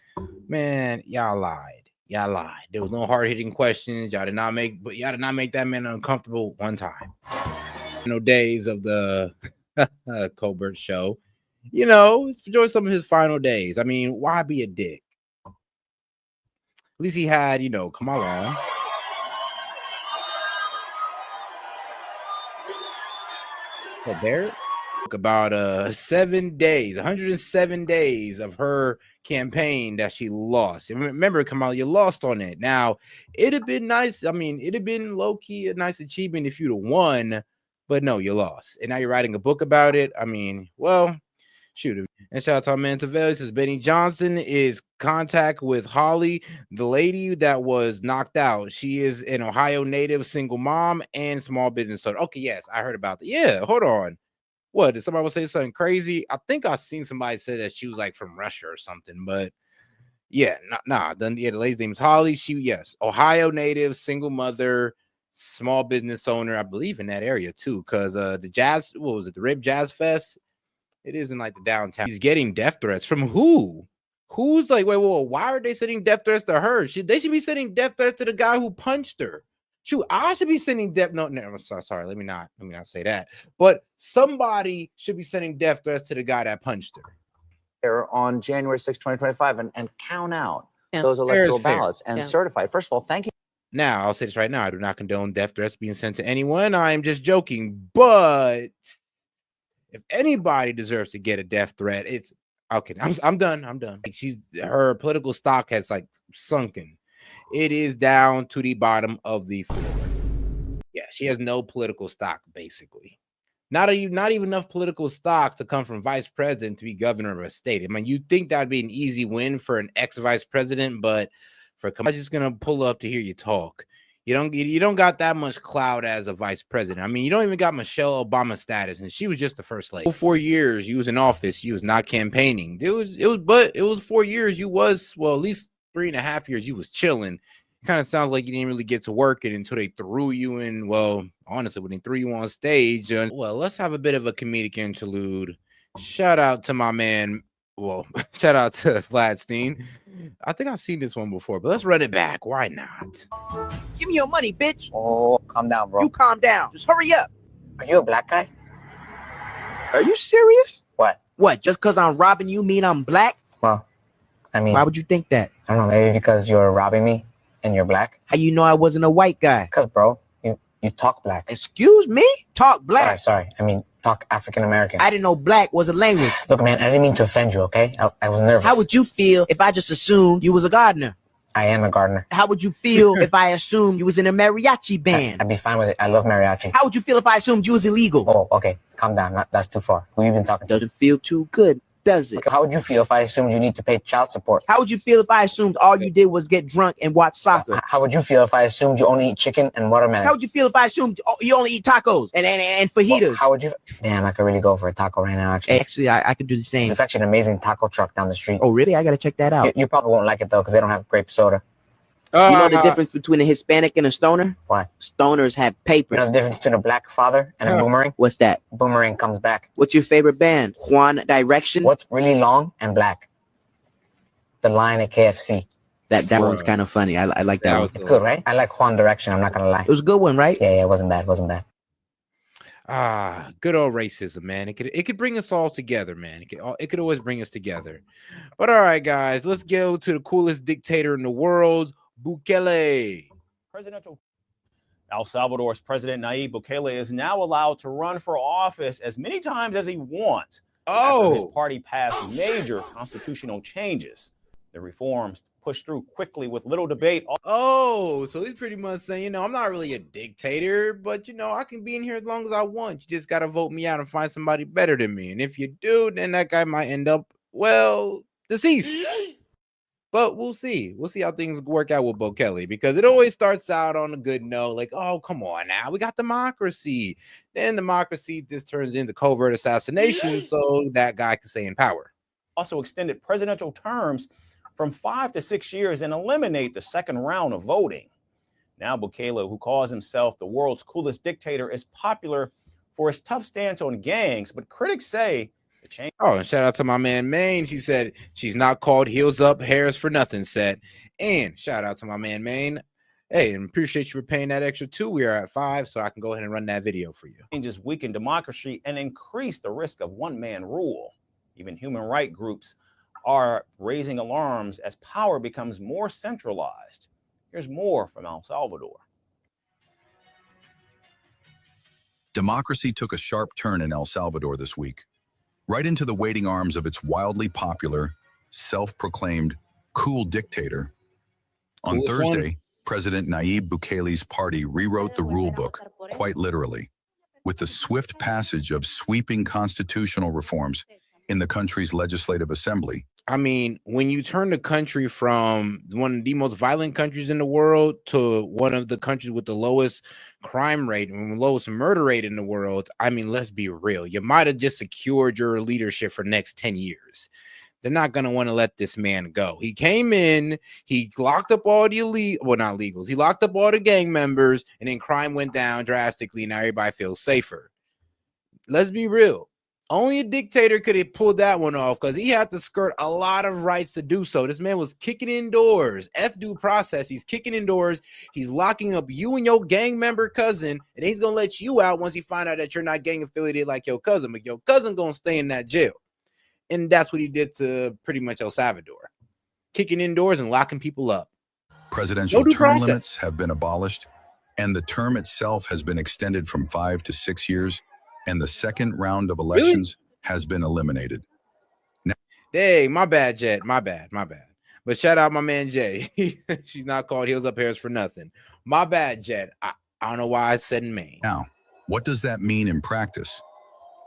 Man, y'all lied. There was no hard-hitting questions. Y'all did not make that man uncomfortable one time. Days of the Colbert show. Enjoy some of his final days. I mean, why be a dick? At least he had, Kamala. There. About 7 days, 107 days of her campaign that she lost. And remember, Kamala, you lost on it. Now, it'd have been nice. I mean, it'd have been low-key a nice achievement if you'd have won, but no, you lost. And now you're writing a book about it. I mean, well, shoot. And shout out to our man Tavel. He says Benny Johnson is contact with Holly, the lady that was knocked out. She is an Ohio native, single mom, and small business owner. Okay, yes, I heard about that. Yeah, hold on. What, did somebody say something crazy? I think I seen somebody say that she was like from Russia or something, but yeah, the lady's name is Holly. Ohio native, single mother, small business owner, I believe in that area too, because the Rib Jazz Fest It isn't like the downtown. He's getting death threats from who? Who's like, wait, well, why are they sending death threats to her? They should be sending death threats to the guy who punched her. Shoot, I should be sending death. No, I'm sorry. Let me not say that. But somebody should be sending death threats to the guy that punched her. On January 6, 2025, and count out those electoral ballots and certify. First of all, thank you. Now, I'll say this right now. I do not condone death threats being sent to anyone. I am just joking. But if anybody deserves to get a death threat, it's okay. I'm done. Her political stock has like sunken. It is down to the bottom of the floor. Yeah, she has no political stock, basically. Not even enough political stock to come from vice president to be governor of a state. I mean, you'd think that'd be an easy win for an ex-vice president, but I'm just gonna pull up to hear you talk. You don't got that much clout as a vice president. I mean, you don't even got Michelle Obama status, and she was just the first lady. 4 years you was in office, you was not campaigning. It was 4 years you was, well, at least 3.5 years you was chilling. Kind of sounds like you didn't really get to work it until they threw you in. Well, honestly, when they threw you on stage. Well, let's have a bit of a comedic interlude. Shout out to my man. Well, shout out to Vladstein. I think I've seen this one before, but let's run it back. Why not? Give me your money, bitch. Oh, calm down, bro. You calm down. Just hurry up. Are you a black guy? Are you serious? What? What? Just because I'm robbing you mean I'm black? Well, I mean, why would you think that? I don't know. Maybe because you're robbing me and you're black. How you know I wasn't a white guy? Because, bro, you talk black. Excuse me? Talk black? Sorry. I mean, talk African American. I didn't know black was a language. Look, man, I didn't mean to offend you, okay? I was nervous. How would you feel if I just assumed you was a gardener? I am a gardener. How would you feel if I assumed you was in a mariachi band? I'd be fine with it. I love mariachi. How would you feel if I assumed you was illegal? Oh, okay. Calm down. That's too far. Who you been talking to? Doesn't feel too good, does it? Okay, how would you feel if I assumed you need to pay child support? How would you feel if I assumed all you did was get drunk and watch soccer? How would you feel if I assumed you only eat chicken and watermelon? How would you feel if I assumed you only eat tacos and fajitas? Well, how would you? Damn, I could really go for a taco right now, actually. Actually, I could do the same. There's actually an amazing taco truck down the street. Oh, really? I got to check that out. You probably won't like it, though, because they don't have grape soda. You know the difference between a Hispanic and a stoner? What? Stoners have papers. You know the difference between a black father and a boomerang? What's that? Boomerang comes back. What's your favorite band? One Direction? What's really long and black? The line at KFC. That one's kind of funny. I like that one. It's good, right? I like One Direction. I'm not going to lie. It was a good one, right? Yeah, it wasn't bad. Good old racism, man. It could bring us all together, man. It could always bring us together. But all right, guys, let's go to the coolest dictator in the world, Bukele. El Salvador's President Nayib Bukele is now allowed to run for office as many times as he wants. After his party passed major constitutional changes. The reforms pushed through quickly with little debate. Oh, so he's pretty much saying, I'm not really a dictator, but I can be in here as long as I want. You just got to vote me out and find somebody better than me. And if you do, then that guy might end up, well, deceased. But we'll see. We'll see how things work out with Bukele, because it always starts out on a good note. Like, oh, come on now. We got democracy. Then democracy just turns into covert assassination so that guy can stay in power. Also extended presidential terms from 5 to 6 years and eliminate the second round of voting. Now Bukele, who calls himself the world's coolest dictator, is popular for his tough stance on gangs, but critics say the change. Oh, and shout out to my man Maine. She said she's not called heels up, hairs for nothing set. And shout out to my man Maine. Hey, and appreciate you for paying that extra $2. We are at 5, so I can go ahead and run that video for you. Changes weaken democracy and increase the risk of one-man rule. Even human rights groups are raising alarms as power becomes more centralized. Here's more from El Salvador. Democracy took a sharp turn in El Salvador this week, right into the waiting arms of its wildly popular, self-proclaimed cool dictator. On Thursday, President Nayib Bukele's party rewrote the rule book, quite literally, with the swift passage of sweeping constitutional reforms in the country's legislative assembly. I mean, when you turn the country from one of the most violent countries in the world to one of the countries with the lowest crime rate and lowest murder rate in the world, I mean, let's be real. You might have just secured your leadership for next 10 years. They're not going to want to let this man go. He came in, he locked up all the not illegals. He locked up all the gang members, and then crime went down drastically. Now everybody feels safer. Let's be real. Only a dictator could have pulled that one off because he had to skirt a lot of rights to do so. This man was kicking indoors. F due process. He's kicking indoors. He's locking up you and your gang member cousin, and he's going to let you out once he find out that you're not gang affiliated like your cousin. But your cousin going to stay in that jail. And that's what he did to pretty much El Salvador. Kicking indoors and locking people up. Presidential term limits have been abolished, and the term itself has been extended from 5 to 6 years, and the second round of elections has been eliminated. Hey, my bad, Jet. My bad. But shout out my man Jay. She's not called Heels Up Hairs for nothing. My bad, Jet. I don't know why I said Maine. Now, what does that mean in practice?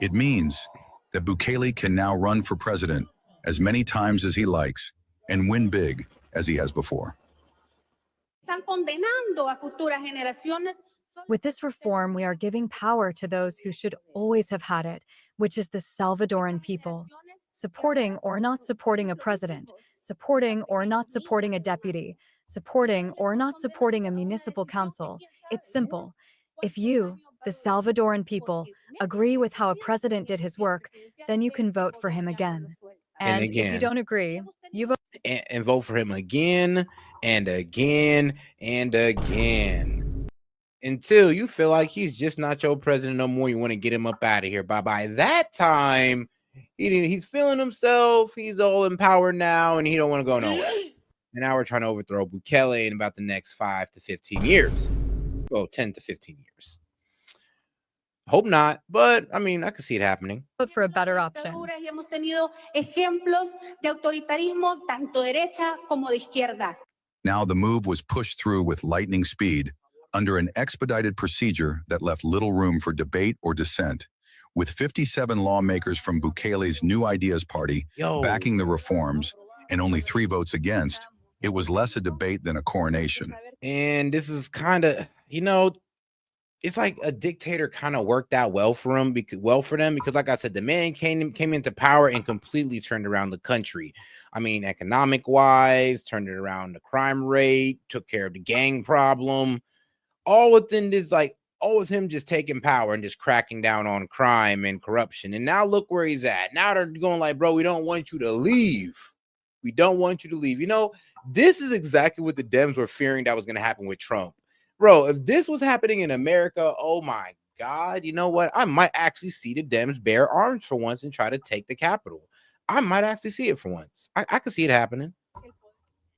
It means that Bukele can now run for president as many times as he likes and win big as he has before. With this reform, we are giving power to those who should always have had it, which is the Salvadoran people. Supporting or not supporting a president, supporting or not supporting a deputy, supporting or not supporting a municipal council. It's simple. If you, the Salvadoran people, agree with how a president did his work, then you can vote for him again. And if you don't agree, you vote and vote for him again and again and again until you feel like he's just not your president no more. You want to get him up out of here. By that time, he's feeling himself. He's all in power now, and he don't want to go nowhere. And now we're trying to overthrow Bukele in about the next 5 to 15 years. Well, 10 to 15 years. Hope not, but I mean, I can see it happening. Vote for a better option. Now the move was pushed through with lightning speed under an expedited procedure that left little room for debate or dissent. With 57 lawmakers from Bukele's New Ideas Party backing the reforms and only 3 votes against, it was less a debate than a coronation. And this is kind of, it's like a dictator kind of worked out well for them because like I said, the man came into power and completely turned around the country. I mean, economic wise, turned it around the crime rate, took care of the gang problem, all within this, all with him just taking power and just cracking down on crime and corruption. And now look where he's at. Now they're going like, bro, we don't want you to leave. We don't want you to leave. This is exactly what the Dems were fearing that was going to happen with Trump. Bro, if this was happening in America, oh my God, you know what? I might actually see the Dems bear arms for once and try to take the Capitol. I might actually see it for once. I could see it happening.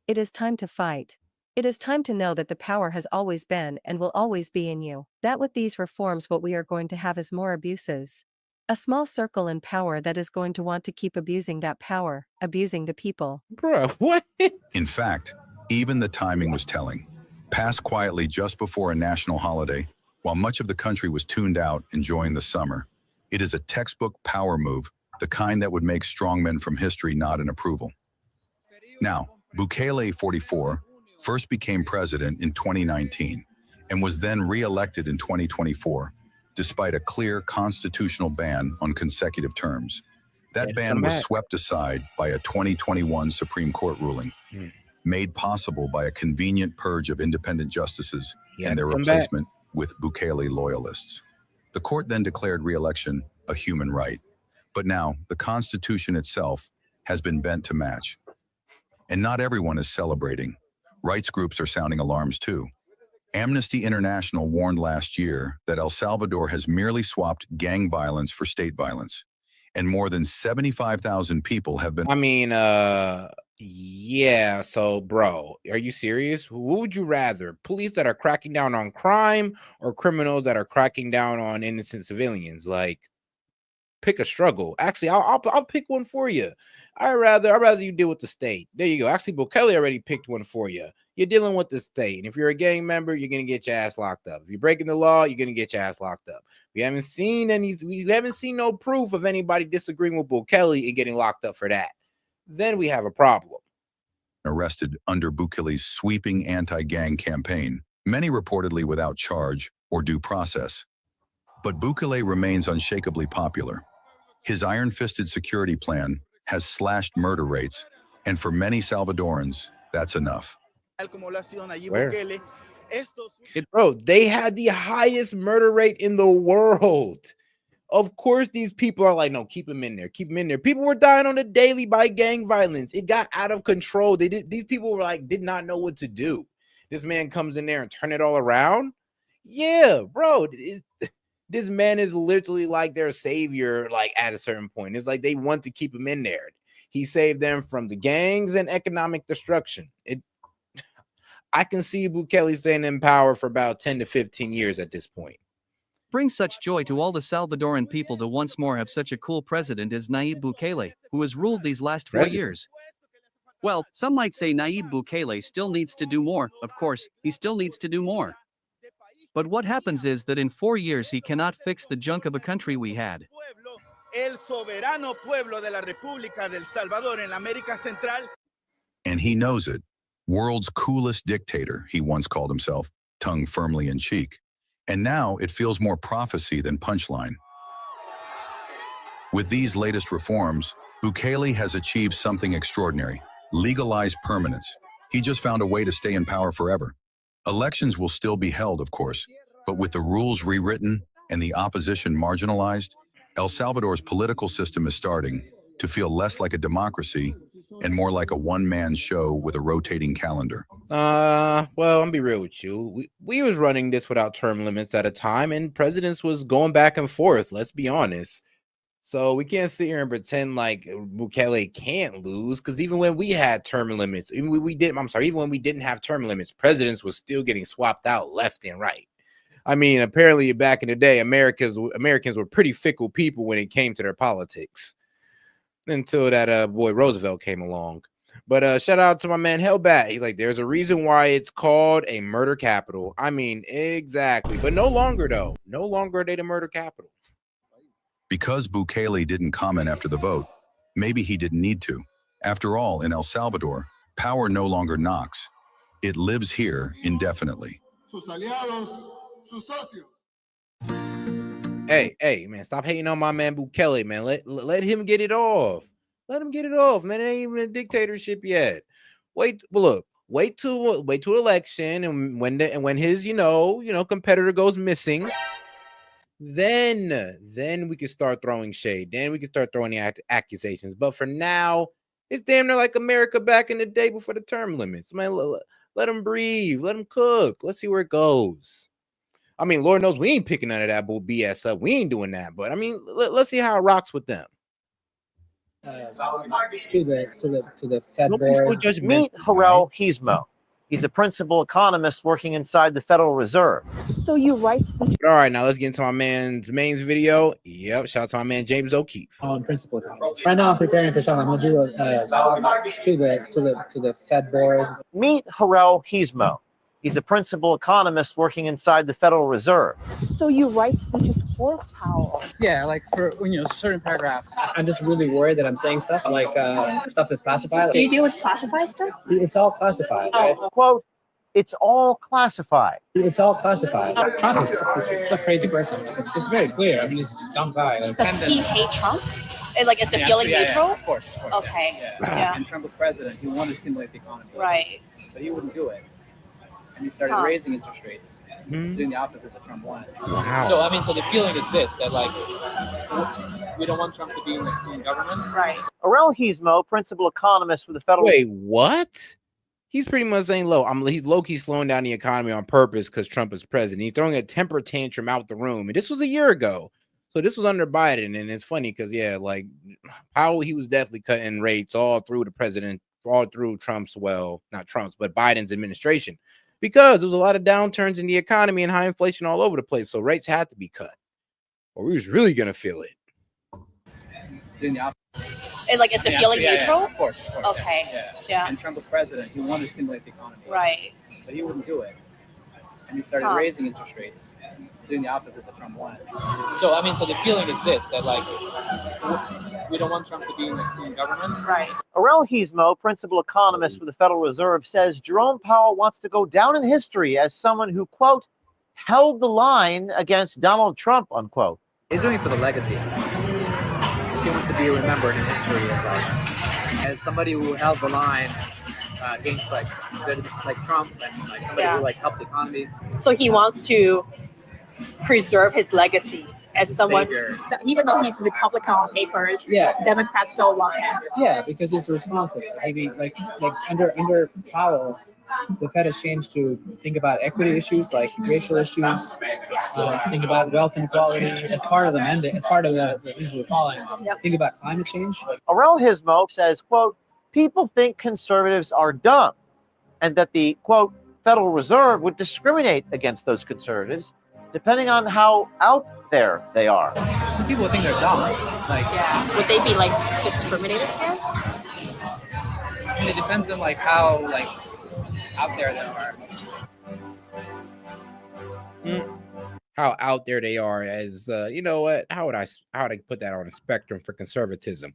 It is time to fight. It is time to know that the power has always been and will always be in you. That with these reforms, what we are going to have is more abuses. A small circle in power that is going to want to keep abusing that power, abusing the people. Bro, what? In fact, even the timing was telling. Passed quietly just before a national holiday, while much of the country was tuned out enjoying the summer. It is a textbook power move, the kind that would make strongmen from history nod in approval. Now, Bukele, 44, first became president in 2019 and was then re-elected in 2024, despite a clear constitutional ban on consecutive terms. That ban was swept aside by a 2021 Supreme Court ruling. Made possible by a convenient purge of independent justices and their replacement with Bukele loyalists. The court then declared re-election a human right. But now, the Constitution itself has been bent to match. And not everyone is celebrating. Rights groups are sounding alarms too. Amnesty International warned last year that El Salvador has merely swapped gang violence for state violence. And more than 75,000 people have been... Yeah, so bro, are you serious? Who would you rather? Police that are cracking down on crime or criminals that are cracking down on innocent civilians? Pick a struggle. Actually, I'll pick one for you. I'd rather you deal with the state. There you go. Actually, Bukele already picked one for you. You're dealing with the state. And if you're a gang member, you're gonna get your ass locked up. If you're breaking the law, you're gonna get your ass locked up. We haven't seen no proof of anybody disagreeing with Bukele and getting locked up for that. Then we have a problem. Arrested under Bukele's sweeping anti-gang campaign, many reportedly without charge or due process. But Bukele remains unshakably popular. His iron-fisted security plan has slashed murder rates, and for many Salvadorans, that's enough. Bro, they had the highest murder rate in the world. Of course, these people are like, no, keep him in there, keep him in there. People were dying on the daily by gang violence. It got out of control. These people were like, did not know what to do. This man comes in there and turn it all around. Yeah, bro. This man is literally like their savior, like at a certain point. It's like they want to keep him in there. He saved them from the gangs and economic destruction. I can see Bukele staying in power for about 10 to 15 years at this point. Brings such joy to all the Salvadoran people to once more have such a cool president as Nayib Bukele, who has ruled these last 4 years. Well, some might say Nayib Bukele still needs to do more. Of course, he still needs to do more. But what happens is that in 4 years he cannot fix the junk of a country we had. El soberano pueblo de la República del Salvador en América Central. And he knows it. World's coolest dictator, he once called himself, tongue firmly in cheek. And now it feels more prophecy than punchline. With these latest reforms, Bukele has achieved something extraordinary: legalized permanence. He just found a way to stay in power forever. Elections will still be held, of course, but with the rules rewritten and the opposition marginalized, El Salvador's political system is starting to feel less like a democracy and more like a one-man show with a rotating calendar. Well, I'm be real with you. We was running this without term limits at a time, and presidents was going back and forth. Let's be honest. So we can't sit here and pretend like Bukele can't lose, because even when we had term limits, even when we didn't have term limits, presidents was still getting swapped out left and right. I mean, apparently back in the day, Americans were pretty fickle people when it came to their politics, until that boy Roosevelt came along. But shout out to my man Hellbat. He's like, there's a reason why it's called a murder capital. I mean, exactly. But no longer, though. No longer are they the murder capital. Because Bukele didn't comment after the vote, maybe he didn't need to. After all, in El Salvador, power no longer knocks. It lives here indefinitely. Sus aliados, sus socios. Hey, man, stop hating on my man Bukele, man. Let him get it off. Let him get it off, man. It ain't even a dictatorship yet. Wait till election, and when his competitor goes missing, then we can start throwing shade. Then we can start throwing the accusations. But for now, it's damn near like America back in the day before the term limits. Man, let them breathe. Let them cook. Let's see where it goes. I mean, Lord knows we ain't picking none of that bull BS up. We ain't doing that. But I mean, let's see how it rocks with them. To the Fed board. Meet Harel Hizmo. He's a principal economist working inside the Federal Reserve. So you write speech. All right, now let's get into my man's video. Yep, shout out to my man James O'Keefe. Principal economist. Right now, I'm preparing for something. I'm gonna do to the Fed board. Meet Harel Hizmo. He's a principal economist working inside the Federal Reserve. So you write speeches for Powell? Yeah, like for certain paragraphs. I'm just really worried that I'm saying stuff like stuff that's classified. Do you deal with classified stuff? It's all classified. Right? Quote, it's all classified. It's all classified. Trump is a crazy person. It's very clear. I mean, he's a dumb guy. Does he hate Trump? And is the feeling neutral? Yeah, of course. Okay. Yeah. And Trump was president. He wanted to stimulate the economy. Right. But he wouldn't do it. And he started raising interest rates, doing the opposite that Trump wanted. Wow. So the feeling is this, that we don't want Trump to be in government. Right. Harel Hizmo, principal economist for the Federal. Wait, what? He's pretty much saying he's low-key slowing down the economy on purpose because Trump is president. He's throwing a temper tantrum out the room. And this was a year ago. So this was under Biden. And it's funny because, Powell, he was definitely cutting rates all through Trump's, not Trump's, but Biden's administration. Because there was a lot of downturns in the economy and high inflation all over the place. So rates had to be cut. Or we was really going to feel it. And is the feeling neutral? Of course. Okay. Yeah. And Trump was president. He wanted to stimulate the economy. Right. But he wouldn't do it. And he started raising interest rates, doing the opposite that Trump wanted. So the feeling is this, that we don't want Trump to be in government. Right. Harel Hizmo, principal economist for the Federal Reserve, says Jerome Powell wants to go down in history as someone who, quote, held the line against Donald Trump, unquote. He's doing it for the legacy. He wants to be remembered in history as somebody who held the line against Trump and somebody who helped the economy. So he wants to preserve his legacy as someone, savior. even though he's Republican on paper, Democrats still love him. Yeah, because he's responsive. Maybe like under Powell, the Fed has changed to think about equity issues like racial issues, think about wealth inequality as part of the mandate, as part of the things we're following. Think about climate change. Aurel Hismo says, quote, people think conservatives are dumb and that the, quote, Federal Reserve would discriminate against those conservatives depending on how out there they are. People think they're dumb. Like, would they be like discriminated against? I mean, it depends on like how like out there they are. How out there they are as you know what? How would I put that on a spectrum for conservatism?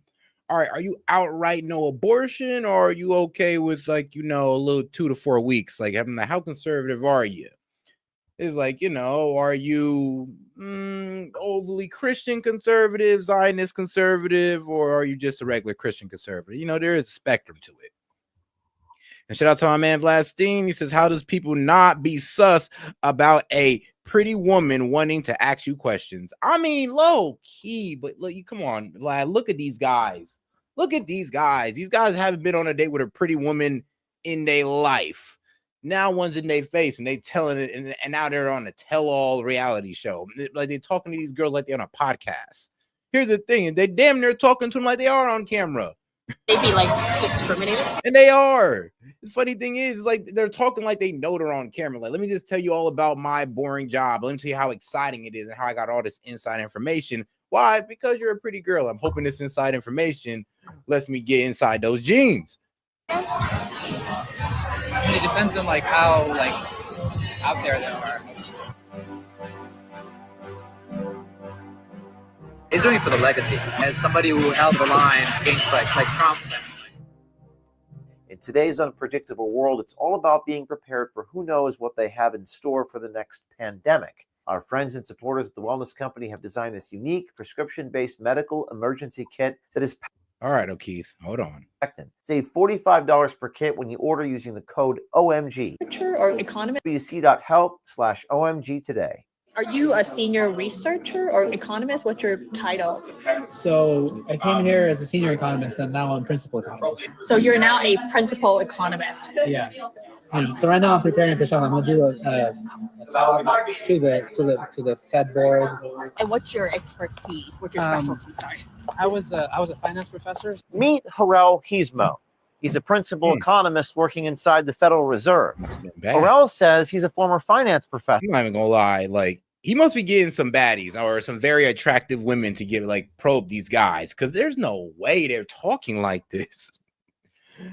All right, are you outright no abortion, or are you okay with like, you know, a little 2 to 4 weeks? Like, I'm like, how conservative are you? It's like, you know, are you overly Christian conservative, Zionist conservative, or are you just a regular Christian conservative? You know, there is a spectrum to it. And shout out to my man Vladstein. He says, how does people not be sus about a pretty woman wanting to ask you questions? I mean, low key, but look, you come on, Vlad, look at these guys. Look at these guys. These guys haven't been on a date with a pretty woman in their life. Now one's in their face and they telling it, and now they're on a tell-all reality show. Like they're talking to these girls like they're on a podcast. Here's the thing, they damn near talking to them like they are on camera. They be like discriminated, and they are. The funny thing is like they're talking like they know they're on camera. Like, let me just tell you all about my boring job. Let me tell you how exciting it is and how I got all this inside information. Why? Because you're a pretty girl. I'm hoping this inside information lets me get inside those jeans. I mean, it depends on like how like out there they are. He's doing it for the legacy as somebody who held the line against like Trump. In today's unpredictable world, it's all about being prepared for who knows what they have in store for the next pandemic. Our friends and supporters at the Wellness Company have designed this unique prescription-based medical emergency kit that is... All right, O'Keefe, hold on. Save $45 per kit when you order using the code OMG. Or economist? WC.health/OMG today. Are you a senior researcher or economist? What's your title? So I came here as a senior economist, and now I'm principal economist. So you're now a principal economist. Yeah. And so right now I'm preparing for something. I'm gonna do a talk to the Fed board. And what's your expertise? What's your specialty? Sorry. I was a finance professor. Meet Aurel Hismo. He's a principal economist working inside the Federal Reserve. Aurel says he's a former finance professor. I'm not even gonna lie, like he must be getting some baddies or some very attractive women to get like probe these guys, because there's no way they're talking like this.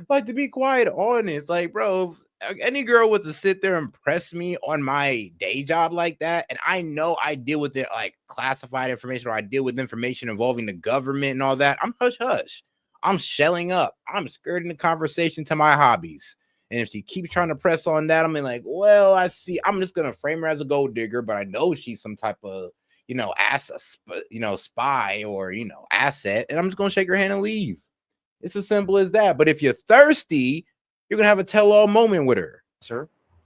Like, to be quite honest, like, bro, if any girl was to sit there and press me on my day job like that, and I know I deal with it like classified information, or I deal with information involving the government and all that, I'm hush hush. I'm shelling up. I'm skirting the conversation to my hobbies. And if she keeps trying to press on that, I'm like, well, I see. I'm just gonna frame her as a gold digger, but I know she's some type of, you know, spy or, you know, asset, and I'm just gonna shake her hand and leave. It's as simple as that. But if you're thirsty, you're gonna have a tell-all moment with her.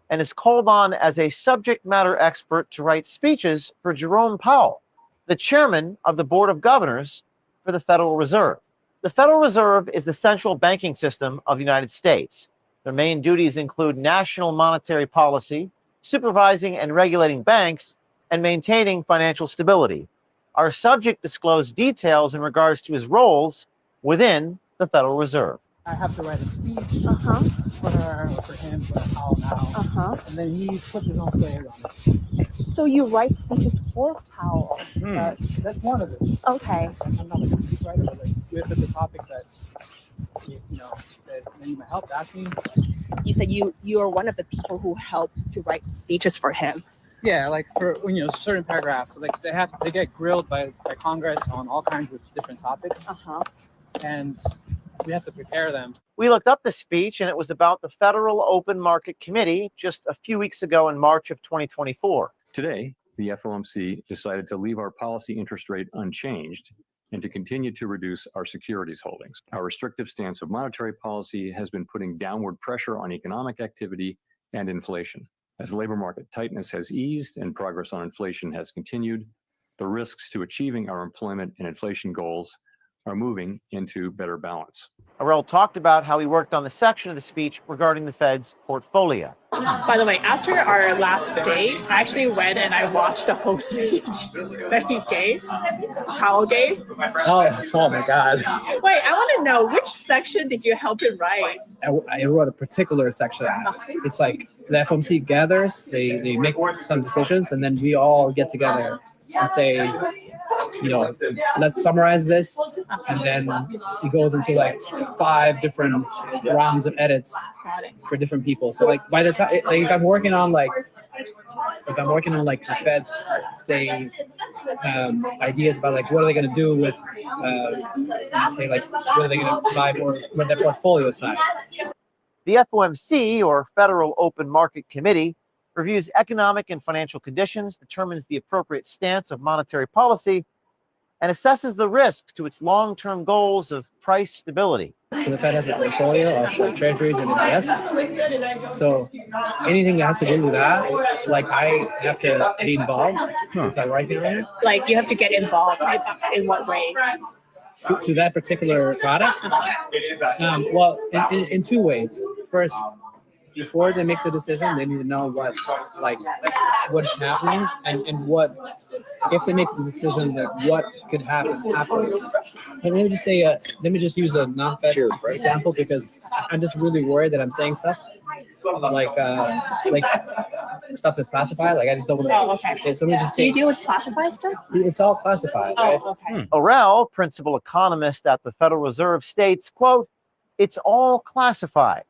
And is called on as a subject matter expert to write speeches for Jerome Powell, the chairman of the Board of Governors for the Federal Reserve. The Federal Reserve is the central banking system of the United States. Their main duties include national monetary policy, supervising and regulating banks, and maintaining financial stability. Our subject disclosed details in regards to his roles within the Federal Reserve. I have to write a speech for her, for him, for Powell now. And then he puts his own flavor on it. So you write speeches for Powell? That's one of it. Okay. I'm not a speech writer, but like, if it's a topic that, you know, that you might help asking. You said you are one of the people who helps to write speeches for him. Yeah, like for, you know, certain paragraphs. So like they get grilled by Congress on all kinds of different topics. And we have to prepare them. We looked up the speech, and it was about the Federal Open Market Committee just a few weeks ago in March of 2024. Today, the FOMC decided to leave our policy interest rate unchanged and to continue to reduce our securities holdings. Our restrictive stance of monetary policy has been putting downward pressure on economic activity and inflation. As labor market tightness has eased and progress on inflation has continued, the risks to achieving our employment and inflation goals are moving into better balance. Arel talked about how he worked on the section of the speech regarding the Fed's portfolio. By the way, after our last date, I actually went and I watched the whole speech that he gave, Powell gave. Oh my God. Wait, I want to know, which section did you help him write? I wrote a particular section. It's like the FOMC gathers, they make some decisions, and then we all get together and say, let's summarize this. And then it goes into like 5 different rounds of edits for different people. So like by the time, like if I'm working on like the Fed's say ideas about like what are they going to do with say like what are they going to buy more with their portfolio size. The FOMC, or Federal Open Market Committee, reviews economic and financial conditions, determines the appropriate stance of monetary policy, and assesses the risk to its long-term goals of price stability. So the Fed has a portfolio of like treasuries and ETFs. So anything that has to do with that, like I have to be involved. Is that right, Henry? Like you have to get involved in what way? To that particular product? Well, in 2 ways. First, before they make the decision, they need to know what is happening and what, if they make the decision, that what could happen afterwards. And let me just use a non-Fed example, because I'm just really worried that I'm saying stuff like stuff that's classified. Like I just don't want to. Oh, okay. So do you deal with classified stuff? It's all classified. Right? Oh, okay. Arel, principal economist at the Federal Reserve, states, quote, "It's all classified."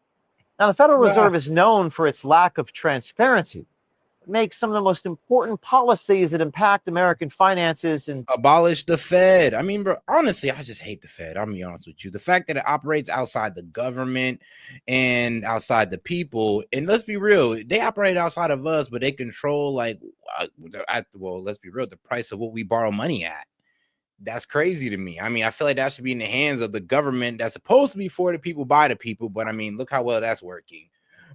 Now, the Federal Reserve is known for its lack of transparency. It makes some of the most important policies that impact American finances and abolish the Fed. I mean, bro, honestly, I just hate the Fed. I'm gonna be honest with you. The fact that it operates outside the government and outside the people, and let's be real, they operate outside of us, but they control let's be real, the price of what we borrow money at. That's crazy to me. I mean, I feel like that should be in the hands of the government that's supposed to be for the people, by the people. But I mean, look how well that's working.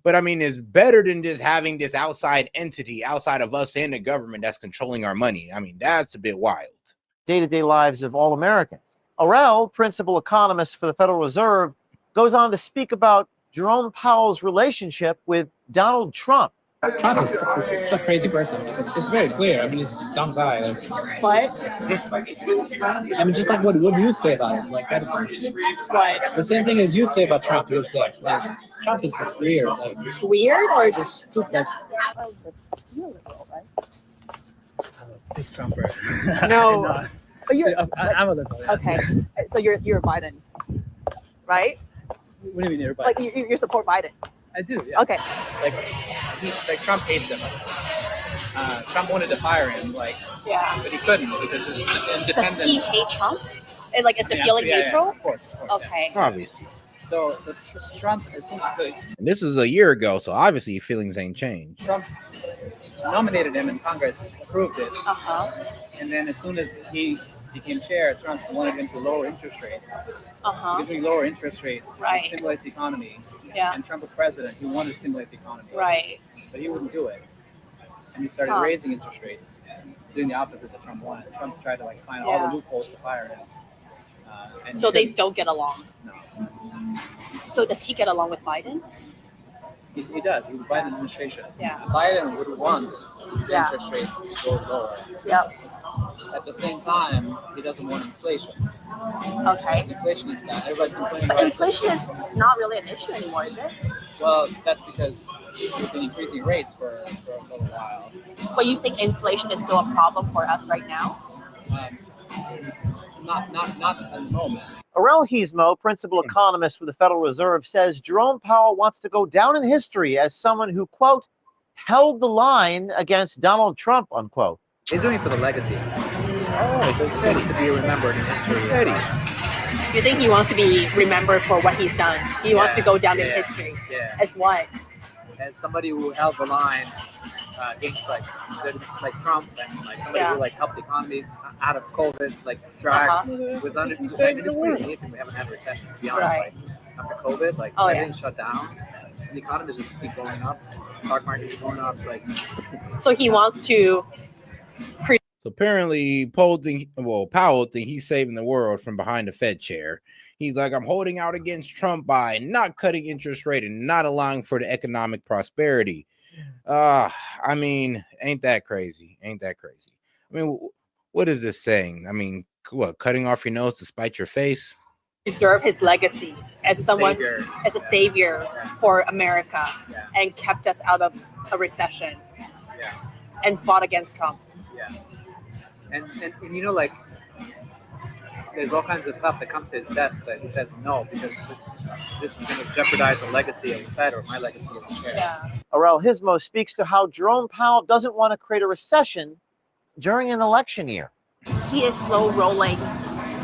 But I mean, it's better than just having this outside entity outside of us and the government that's controlling our money. I mean, that's a bit wild. Day-to-day lives of all Americans. Arel, principal economist for the Federal Reserve, goes on to speak about Jerome Powell's relationship with Donald Trump. Trump is a crazy person. It's very clear. I mean, he's a dumb guy. What? I mean, just like what do you say about him? Like that's what? The same thing as you say about Trump. You would say like Trump is just weird. Like weird or just stupid. Big Trumper. No. I'm a liberal. Okay, so you're Biden, right? What do you mean you're Biden? Like you support Biden? I do. Yeah. Okay. Like Trump hates him. Trump wanted to fire him, but he couldn't because his independent. Does he hate Trump? And is the feeling neutral? Yeah, of course. Okay. Obviously. So Trump is and this is a year ago, so obviously feelings ain't changed. Trump nominated him and Congress approved it. Uh-huh. And then as soon as he became chair, Trump wanted him to lower interest rates. Because when you lower interest rates, it stimulates the economy. Yeah. And Trump was president, he wanted to stimulate the economy. Right. But he wouldn't do it. And he started raising interest rates, doing the opposite that Trump wanted. Trump tried to find all the loopholes to fire him. So they don't get along? No. So does he get along with Biden? He does. He would Biden administration. Yeah. Biden would want interest rates to go lower. Yep. At the same time, he doesn't want inflation. Okay. Inflation is bad. Everybody's complaining But about inflation is not really an issue anymore, is it? Well, that's because we've been increasing rates for a little while. But you think inflation is still a problem for us right now? Not at the moment. Arel Heasmo, principal economist with the Federal Reserve, says Jerome Powell wants to go down in history as someone who, quote, held the line against Donald Trump, unquote. He's doing it for the legacy. He needs to be remembered in history. You think he wants to be remembered for what he's done? He wants to go down in history. Yeah. As what? As somebody who held the line against like Trump and somebody who helped the economy out of COVID, drag with under. It's pretty amazing we haven't had a recession, to be honest. After COVID, everything shut down, and the economy just keep going up. Stock markets is going up. So he wants to. So apparently, Powell think he's saving the world from behind the Fed chair. He's like, I'm holding out against Trump by not cutting interest rate and not allowing for the economic prosperity. I mean, ain't that crazy? Ain't that crazy? I mean, what is this saying? I mean, what, cutting off your nose to spite your face? Preserve his legacy as someone, as a savior for America, and kept us out of a recession, and fought against Trump. And you know, like, there's all kinds of stuff that comes to his desk that he says no, because this is going to jeopardize the legacy of the Fed or my legacy as a chair. Aurel Hismo speaks to how Jerome Powell doesn't want to create a recession during an election year. He is slow rolling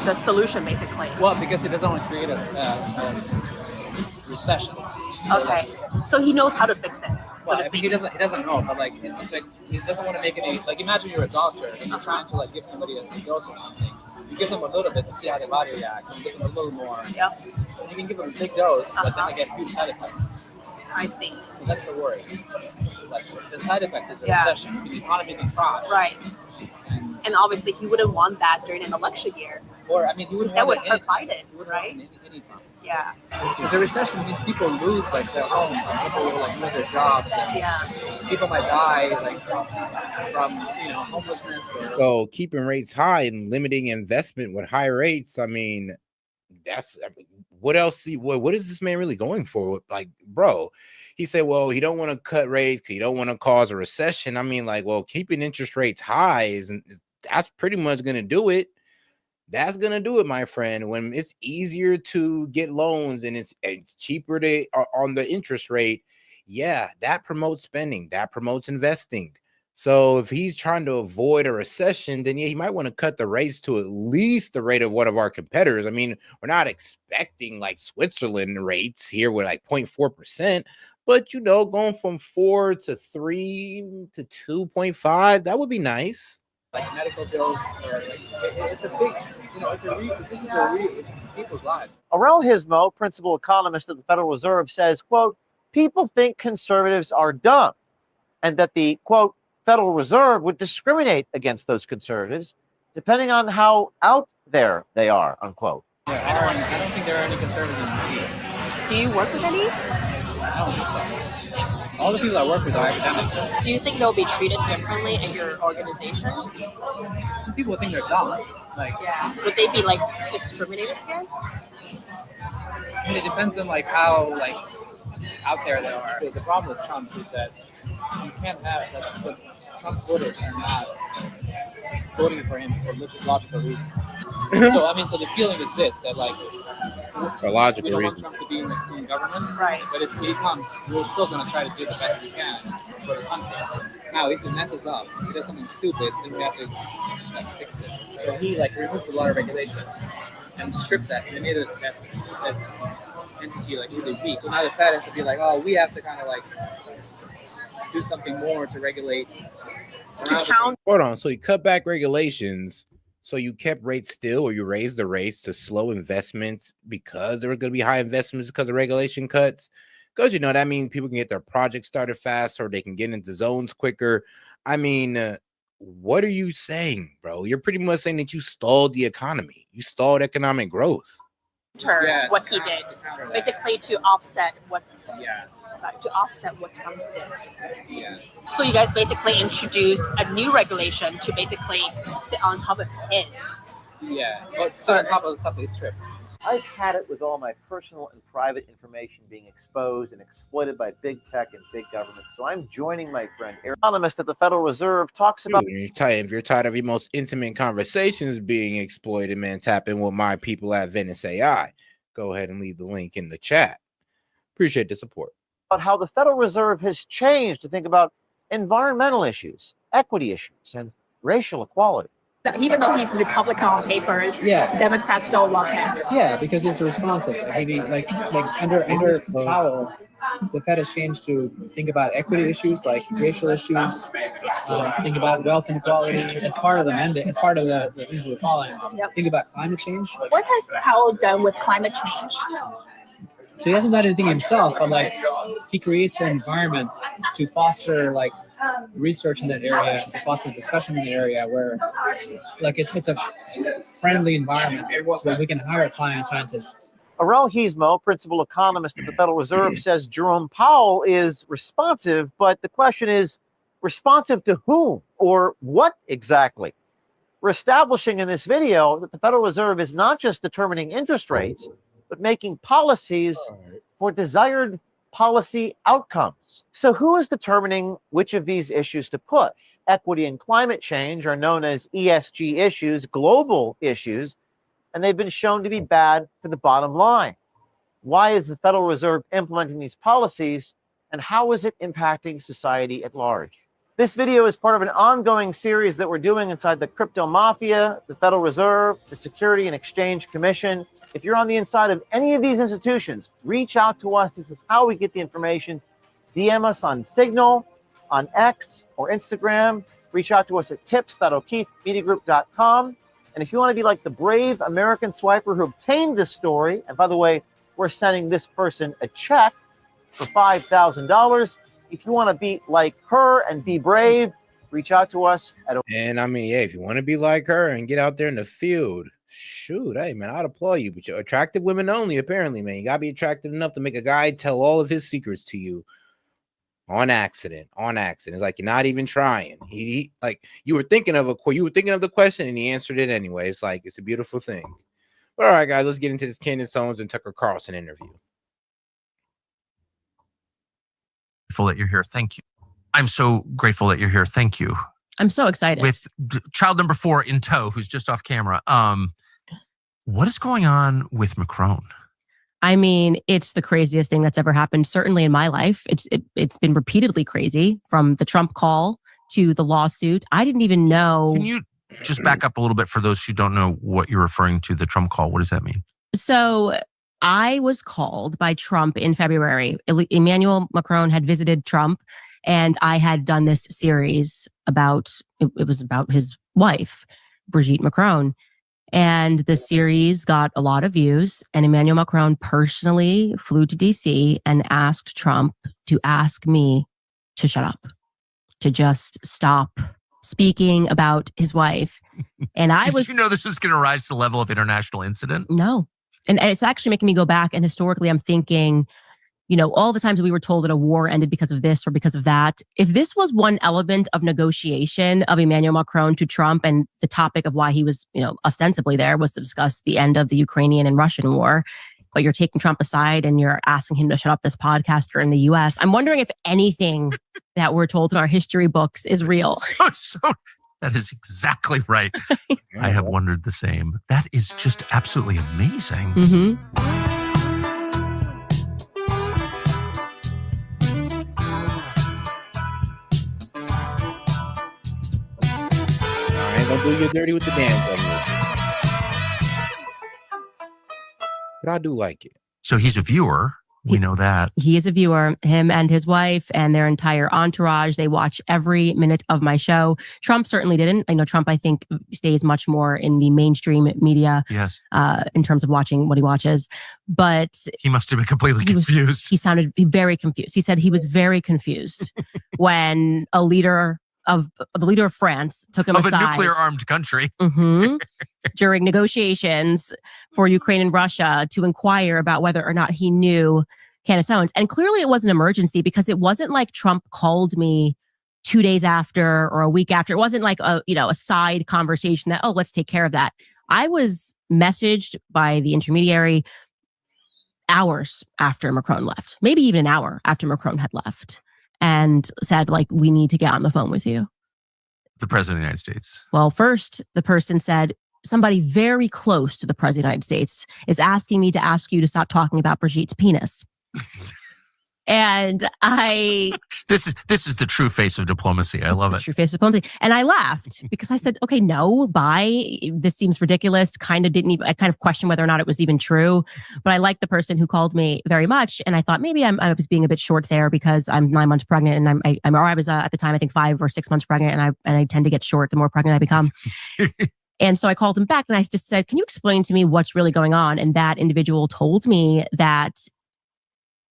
the solution, basically. Well, because he doesn't want to create a recession. Okay, so he knows how to fix it. Well, I mean, he doesn't know, but like, it's like he doesn't want to make any. Like, imagine you're a doctor and you're trying to like give somebody a dose or something. You give them a little bit to see how their body reacts, and give them a little more. Yep. And you can give them a big dose, but then they get huge side effects. I see. So that's the worry. Like, the side effect is a recession. The economy can crash. Right. And obviously, he wouldn't want that during an election year. Or, I mean, he because wouldn't that would want hurt Biden, right? Yeah. Because a recession means people lose like their homes, and people will like lose their jobs. And people might die like from homelessness. So keeping rates high and limiting investment with high rates. I mean, what else? What is this man really going for? Like, bro, he said, well, he don't want to cut rates because he don't want to cause a recession. I mean, like, well, keeping interest rates high that's pretty much going to do it. That's going to do it, my friend. When it's easier to get loans and it's cheaper on the interest rate, yeah, that promotes spending. That promotes investing. So if he's trying to avoid a recession, then yeah, he might want to cut the rates to at least the rate of one of our competitors. I mean, we're not expecting like Switzerland rates here with like 0.4%, but going from 4 to 3 to 2.5, that would be nice. Like medical bills, or like it's a big, it's people's lives. Aurel Hismo, principal economist at the Federal Reserve, says, quote, people think conservatives are dumb, and that the, quote, Federal Reserve would discriminate against those conservatives depending on how out there they are, unquote. I don't think there are any conservatives in the field. Do you work with any? I don't think so. All the people I work with are academics. Do you think they'll be treated differently in your organization? People think they're dumb. Like, would they be like discriminated against? I mean, it depends on like how like out there they are. The problem with Trump is that you can't have like Trump's voters are not voting for him for logical reasons. So I mean, so the feeling is this, that like for logical we don't reasons. want Trump to be in the government, right? But if he comes, we're still going to try to do the best we can for the country. Now, if he messes up, if he does something stupid, then we have to fix it. So he like removed a lot of regulations and stripped that, and made that entity like really weak. So now the Fed has to be like, oh, we have to kind of like do something more to regulate. Hold on. So you cut back regulations. So you kept rates still, or you raised the rates to slow investments because there were going to be high investments because of regulation cuts. Because that means people can get their projects started faster, or they can get into zones quicker. I mean, what are you saying, bro? You're pretty much saying that you stalled the economy. You stalled economic growth. What he did, basically to offset what Trump did. So you guys basically introduced a new regulation to basically sit on top of his. But sit on top of the stuff they stripped. I've had it with all my personal and private information being exposed and exploited by big tech and big government. So I'm joining my friend, economist at the Federal Reserve, talks about. If you're tired of your most intimate conversations being exploited, man, tap in with my people at Venice AI. Go ahead and leave the link in the chat. Appreciate the support. About how the Federal Reserve has changed to think about environmental issues, equity issues, and racial equality. Even though he's Republican on paper, Democrats don't love him. Yeah, because he's responsive. Maybe like under Powell, the Fed has changed to think about equity issues like racial issues, think about wealth inequality as part of the mandate, as part of the things we're following. Think about climate change. What has Powell done with climate change? So he hasn't done anything himself, but like he creates an environment to foster like research in that area, to foster discussion in the area where like it's a friendly environment where we can hire climate scientists. Arel Gizmo, principal economist at the Federal Reserve, says Jerome Powell is responsive, but the question is, responsive to whom or what exactly? We're establishing in this video that the Federal Reserve is not just determining interest rates, but making policies for desired policy outcomes. So who is determining which of these issues to push? Equity and climate change are known as ESG issues, global issues, and they've been shown to be bad for the bottom line. Why is the Federal Reserve implementing these policies, and how is it impacting society at large? This video is part of an ongoing series that we're doing inside the crypto mafia, the Federal Reserve, the Security and Exchange Commission. If you're on the inside of any of these institutions, reach out to us. This is how we get the information. DM us on Signal, on X or Instagram. Reach out to us at tips.o'keefemediagroup.com. And if you want to be like the brave American swiper who obtained this story, and by the way, we're sending this person a check for $5,000. If you want to be like her and be brave, reach out to us at. And I mean, yeah, if you want to be like her and get out there in the field, shoot, hey man, I'd applaud you. But you're attractive women only, apparently, man. You gotta be attractive enough to make a guy tell all of his secrets to you on accident. It's like you're not even trying. He like you were thinking of the question and he answered it anyway. It's like it's a beautiful thing. But all right, guys, let's get into this Candace Owens and Tucker Carlson interview. Grateful that you're here. Thank you. I'm so grateful that you're here. Thank you. I'm so excited. With child number 4 in tow, who's just off camera. What is going on with Macron? I mean, it's the craziest thing that's ever happened, certainly in my life. It's been repeatedly crazy, from the Trump call to the lawsuit. I didn't even know. Can you just back up a little bit for those who don't know what you're referring to, the Trump call? What does that mean? So I was called by Trump in February. Emmanuel Macron had visited Trump, and I had done this series about, it was about his wife, Brigitte Macron. And the series got a lot of views, and Emmanuel Macron personally flew to DC and asked Trump to ask me to shut up, to just stop speaking about his wife. And Did you know this was going to rise to the level of international incident? No. And it's actually making me go back, and historically I'm thinking, you know, all the times we were told that a war ended because of this or because of that. If this was one element of negotiation of Emmanuel Macron to Trump, and the topic of why he was, you know, ostensibly there was to discuss the end of the Ukrainian and Russian war, but you're taking Trump aside and you're asking him to shut up this podcaster in the US. I'm wondering if anything that we're told in our history books is real. So that is exactly right. I have wondered the same. That is just absolutely amazing. Mm-hmm. Don't do you dirty with the dance on you. But I do like it. So he's a viewer. We know that. He is a viewer, him and his wife and their entire entourage. They watch every minute of my show. Trump certainly didn't. I know Trump, I think, stays much more in the mainstream media. Yes. In terms of watching what he watches. But he must have been completely confused. He sounded very confused. He said he was very confused when the leader of France took him aside. Of a nuclear-armed country. Mm-hmm, during negotiations for Ukraine and Russia to inquire about whether or not he knew Candace Owens. And clearly it was an emergency, because it wasn't like Trump called me 2 days after or a week after. It wasn't like a side conversation that, oh, let's take care of that. I was messaged by the intermediary hours after Macron left, maybe even an hour after Macron had left, and said, like, we need to get on the phone with you. The president of the United States. Well, first, the person said, somebody very close to the president of the United States is asking me to ask you to stop talking about Brigitte's penis. And this is the true face of diplomacy. I love it. True face of diplomacy. And I laughed because I said, okay, no, bye. This seems ridiculous. I kind of questioned whether or not it was even true. But I liked the person who called me very much. And I thought maybe I was being a bit short there because I'm 9 months pregnant, and I was at the time, I think 5 or 6 months pregnant. And I tend to get short the more pregnant I become. And so I called him back and I just said, can you explain to me what's really going on? And that individual told me that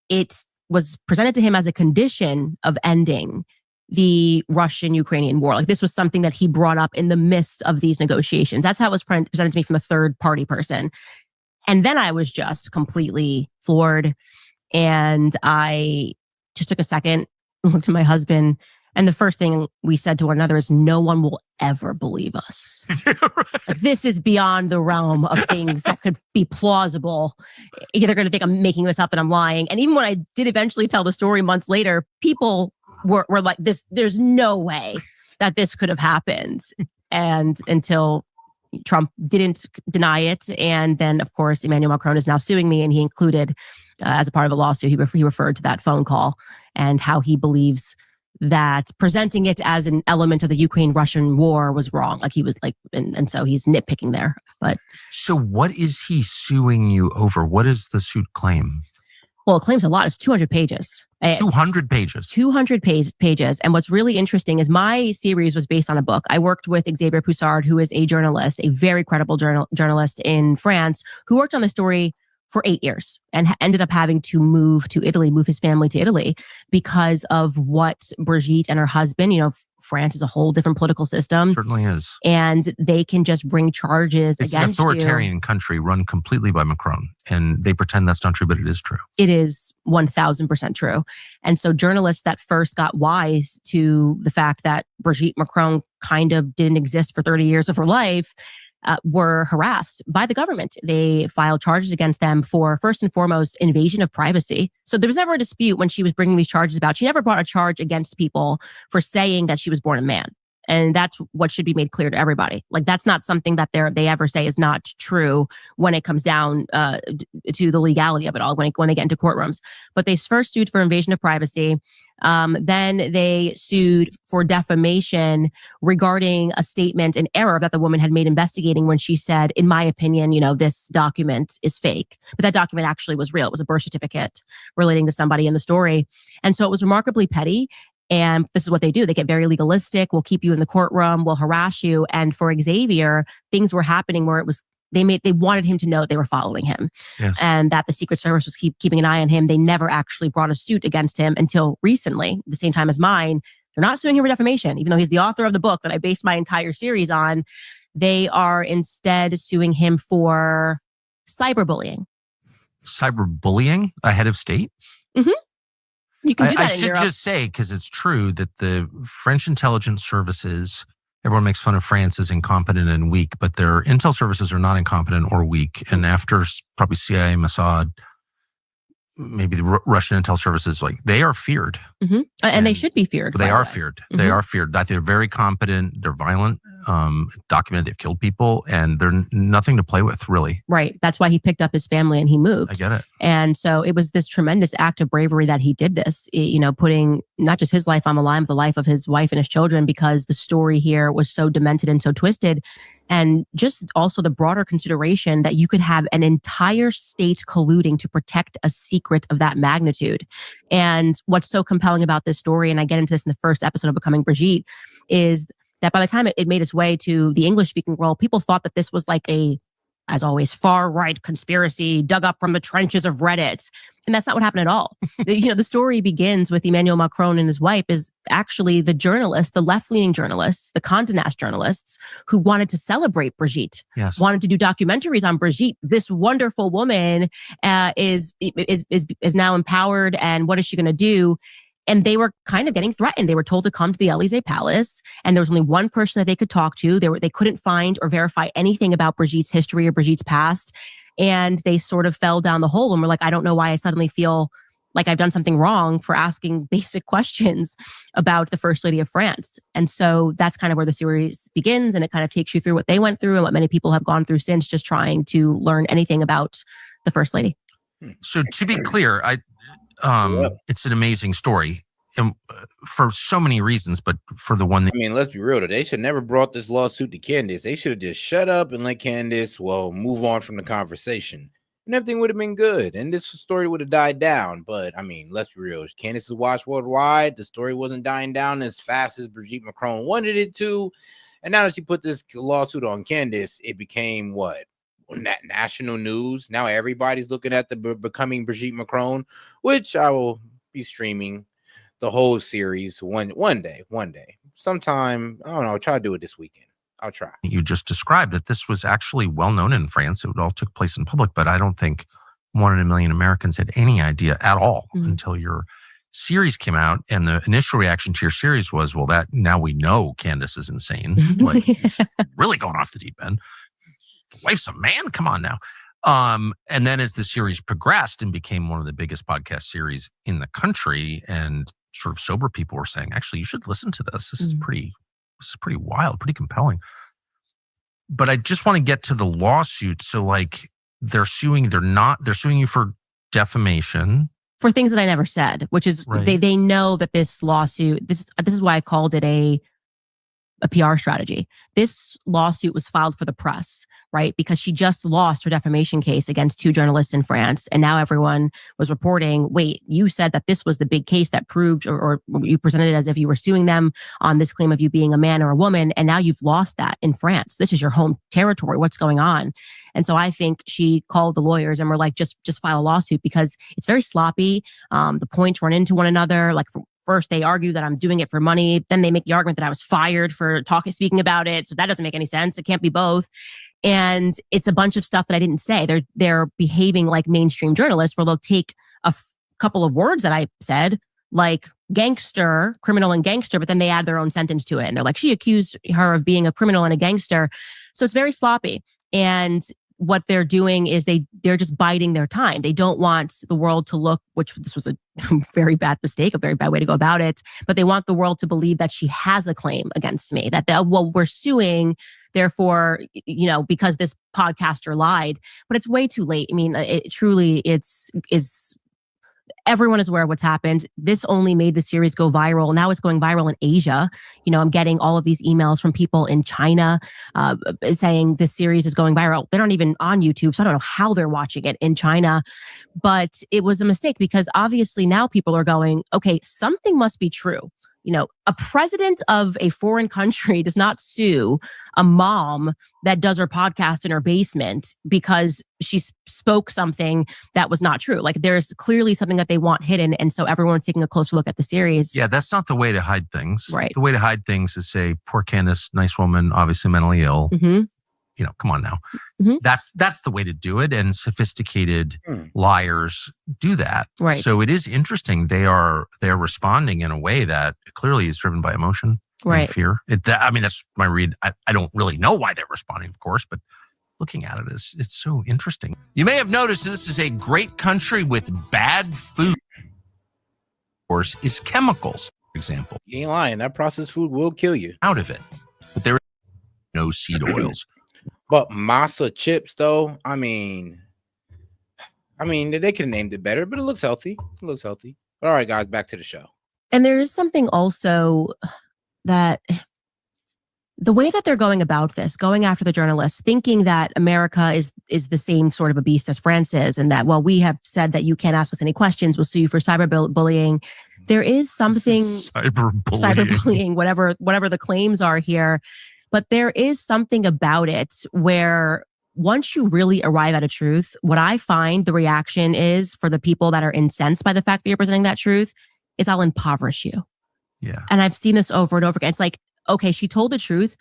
it was presented to him as a condition of ending the Russian-Ukrainian war. Like this was something that he brought up in the midst of these negotiations. That's how it was presented to me from a third party person. And then I was just completely floored. And I just took a second, looked at my husband, and the first thing we said to one another is, no one will ever believe us. Like, this is beyond the realm of things that could be plausible. They're going to think I'm making this up and I'm lying. And even when I did eventually tell the story months later, people were like, this, there's no way that this could have happened. And until Trump didn't deny it. And then, of course, Emmanuel Macron is now suing me, and he included, as a part of the lawsuit, he referred to that phone call and how he believes that presenting it as an element of the Ukraine-Russian war was wrong. Like he was like, and so he's nitpicking there. But so what is he suing you over? What does the suit claim? Well, it claims a lot. It's 200 pages. 200 pages. 200 pages. And what's really interesting is my series was based on a book. I worked with Xavier Poussard, who is a journalist, a very credible journalist in France, who worked on the story for 8 years and ended up having to move his family to Italy because of what Brigitte and her husband, France is a whole different political system. Certainly is. And they can just bring charges it's against an authoritarian country run completely by Macron. And they pretend that's not true, but it is true. It is 1000% true. And so journalists that first got wise to the fact that Brigitte Macron kind of didn't exist for 30 years of her life were harassed by the government. They filed charges against them for, first and foremost, invasion of privacy. So there was never a dispute when she was bringing these charges about. She never brought a charge against people for saying that she was born a man. And that's what should be made clear to everybody. Like, that's not something that they ever say is not true when it comes down to the legality of it all, when they get into courtrooms. But they first sued for invasion of privacy. Then they sued for defamation regarding a statement, an error that the woman had made investigating when she said, in my opinion, this document is fake. But that document actually was real. It was a birth certificate relating to somebody in the story. And so it was remarkably petty. And this is what they do. They get very legalistic. We'll keep you in the courtroom. We'll harass you. And for Xavier, things were happening where it was, they wanted him to know that they were following him. Yes. And that the Secret Service was keeping an eye on him. They never actually brought a suit against him until recently, the same time as mine. They're not suing him for defamation, even though he's the author of the book that I based my entire series on. They are instead suing him for cyberbullying. Cyberbullying ahead of state? Mm-hmm. You can do that I in should Europe. just say, because it's true, that the French intelligence services, everyone makes fun of France as incompetent and weak, but their intel services are not incompetent or weak. And after probably CIA, Mossad, maybe the Russian intel services, like, they are feared. Mm-hmm. And they should be feared. They are feared. Mm-hmm. They are feared. That they're very competent. They're violent. Documented. They've killed people, and they're nothing to play with, really. Right. That's why he picked up his family and he moved. I get it. And so it was this tremendous act of bravery that he did this, putting not just his life on the line, but the life of his wife and his children, because the story here was so demented and so twisted. And just also the broader consideration that you could have an entire state colluding to protect a secret of that magnitude. And what's so compelling about this story, and I get into this in the first episode of Becoming Brigitte, is that by the time it made its way to the English-speaking world, people thought that this was like as always, far-right conspiracy dug up from the trenches of Reddit. And that's not what happened at all. The story begins with Emmanuel Macron and his wife is actually the journalists, the left-leaning journalists, the Condé Nast journalists who wanted to celebrate Brigitte, wanted to do documentaries on Brigitte. This wonderful woman is now empowered, and what is she going to do? And they were kind of getting threatened. They were told to come to the Élysée Palace, and there was only one person that they could talk to. They couldn't find or verify anything about Brigitte's history or Brigitte's past. And they sort of fell down the hole and were like, I don't know why I suddenly feel like I've done something wrong for asking basic questions about the First Lady of France. And so that's kind of where the series begins, and it kind of takes you through what they went through and what many people have gone through since, just trying to learn anything about the First Lady. So to be clear, it's an amazing story, and for so many reasons, but for the one that, let's be real, they should never brought this lawsuit to Candace. They should have just shut up and let Candace, move on from the conversation, and everything would have been good, and this story would have died down. But let's be real, Candace is watched worldwide. The story wasn't dying down as fast as Brigitte Macron wanted it to, and now that she put this lawsuit on Candace, it became what? national news. Now everybody's looking at the becoming Brigitte Macron, which I will be streaming the whole series one day. Sometime, I don't know, I'll try to do it this weekend. I'll try. You just described that this was actually well known in France. It all took place in public, but I don't think 1 in a million Americans had any idea at all until your series came out. And the initial reaction to your series was, well, that now we know Candace is insane. Like, really going off the deep end. The wife's a man. Come on now. And then as the series progressed and became one of the biggest podcast series in the country, and sort of sober people were saying, actually, you should listen to this. This is pretty wild, pretty compelling. But I just want to get to the lawsuit. So like they're suing you for defamation. For things that I never said, which is they know that this lawsuit, this is why I called it a PR strategy. This lawsuit was filed for the press, right? Because she just lost her defamation case against 2 journalists in France. And now everyone was reporting, wait, you said that this was the big case that proved, or you presented it as if you were suing them on this claim of you being a man or a woman. And now you've lost that in France. This is your home territory. What's going on? And so I think she called the lawyers and were like, just file a lawsuit, because it's very sloppy. The points run into one another. Like, first, they argue that I'm doing it for money. Then they make the argument that I was fired for speaking about it. So that doesn't make any sense. It can't be both. And it's a bunch of stuff that I didn't say. They're behaving like mainstream journalists, where they'll take a couple of words that I said, like gangster, criminal and gangster, but then they add their own sentence to it. And they're like, she accused her of being a criminal and a gangster. So it's very sloppy. And what they're doing is they're just biding their time. They don't want the world to look, which this was a very bad mistake, a very bad way to go about it, but they want the world to believe that she has a claim against me, that we're suing, therefore, because this podcaster lied. But it's way too late. I mean, it's everyone is aware of what's happened. This only made the series go viral. Now it's going viral in Asia. I'm getting all of these emails from people in China saying this series is going viral. They're not even on YouTube, so I don't know how they're watching it in China. But it was a mistake, because obviously now people are going, okay, something must be true. A president of a foreign country does not sue a mom that does her podcast in her basement because she spoke something that was not true. Like, there's clearly something that they want hidden. And so everyone's taking a closer look at the series. Yeah, that's not the way to hide things. Right. The way to hide things is say, poor Candace, nice woman, obviously mentally ill. Mm-hmm. Come on now. Mm-hmm. That's the way to do it. And sophisticated liars do that. Right. So it is interesting. They're responding in a way that clearly is driven by emotion and fear. That's my read. I don't really know why they're responding, of course, but looking at it it's so interesting. You may have noticed this is a great country with bad food. Of course, is chemicals, for example. You ain't lying. That processed food will kill you. Out of it. But there is no seed oils. But masa chips, though, I mean, they could have named it better, but it looks healthy. But all right, guys, back to the show. And there is something also that the way that they're going about this, going after the journalists, thinking that America is the same sort of a beast as France is, and that, well, we have said that you can't ask us any questions, we'll sue you for cyberbullying. There is something cyberbullying, whatever the claims are here. But there is something about it where once you really arrive at a truth, what I find the reaction is for the people that are incensed by the fact that you're presenting that truth is I'll impoverish you. Yeah. And I've seen this over and over again. It's like, okay, she told the truth,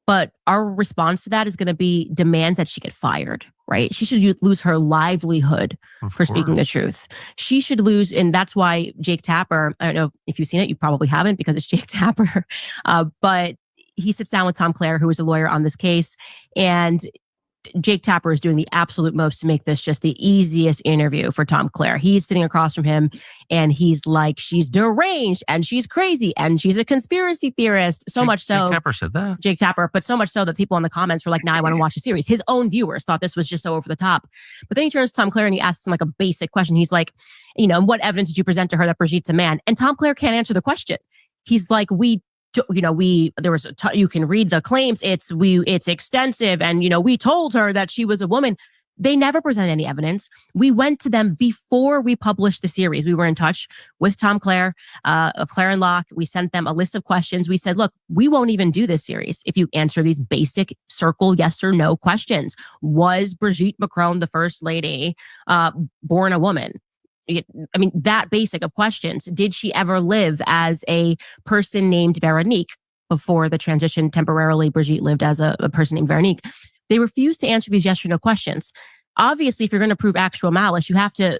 but our response to that is going to be demands that she get fired, right? She should lose her livelihood for speaking the truth. She should lose, and that's why Jake Tapper, I don't know if you've seen it, you probably haven't because it's Jake Tapper, but he sits down with Tom Clare, who is a lawyer on this case, and Jake Tapper is doing the absolute most to make this just the easiest interview for Tom Clare. He's sitting across from him and he's like, she's deranged and she's crazy and she's a conspiracy theorist. Much so. Jake Tapper said that. Jake Tapper, but so much so that people in the comments were like, now I want to watch the series. His own viewers thought this was just so over the top. But then he turns to Tom Clare and he asks him like a basic question. He's like, what evidence did you present to her that Brigitte's a man? And Tom Clare can't answer the question. He's like, there was you can read the claims. It's extensive. And, we told her that she was a woman. They never presented any evidence. We went to them before we published the series. We were in touch with Tom Clare of Clare and Locke. We sent them a list of questions. We said, look, we won't even do this series if you answer these basic circle yes or no questions. Was Brigitte Macron, the first lady, born a woman? I mean, that basic of questions. Did she ever live as a person named Veronique? Before the transition, temporarily, Brigitte lived as a person named Veronique. They refuse to answer these yes or no questions. Obviously, if you're going to prove actual malice, you have to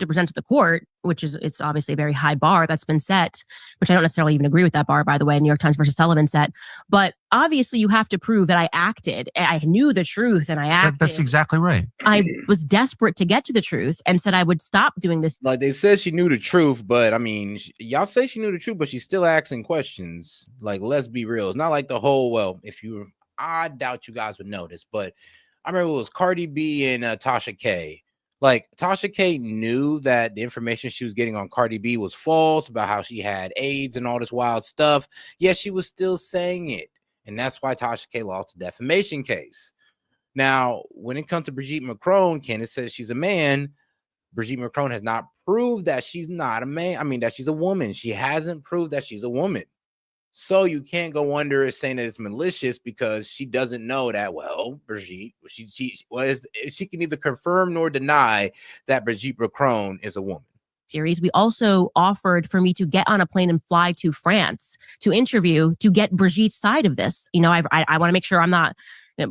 present to the court, which is, it's obviously a very high bar that's been set, which I don't necessarily even agree with that bar, by the way, New York Times versus Sullivan set. But obviously you have to prove that I acted, I knew the truth and I acted. That's exactly right. I was desperate to get to the truth and said I would stop doing this. Like they said she knew the truth, but I mean, y'all say she knew the truth, but she's still asking questions. Like, let's be real. It's not like the whole, well, I doubt you guys would know this, but I remember it was Cardi B and Tasha K. Like, Tasha K knew that the information she was getting on Cardi B was false about how she had AIDS and all this wild stuff. Yet she was still saying it. And that's why Tasha K lost the defamation case. Now, when it comes to Brigitte Macron, Candace says she's a man. Brigitte Macron has not proved that she's not a man. I mean, that she's a woman. She hasn't proved that she's a woman. So you can't go under it saying that it's malicious because she doesn't know that, well, Brigitte, she can neither confirm nor deny that Brigitte Macron is a woman. Series. We also offered for me to get on a plane and fly to France to interview, to get Brigitte's side of this. You know, I want to make sure I'm not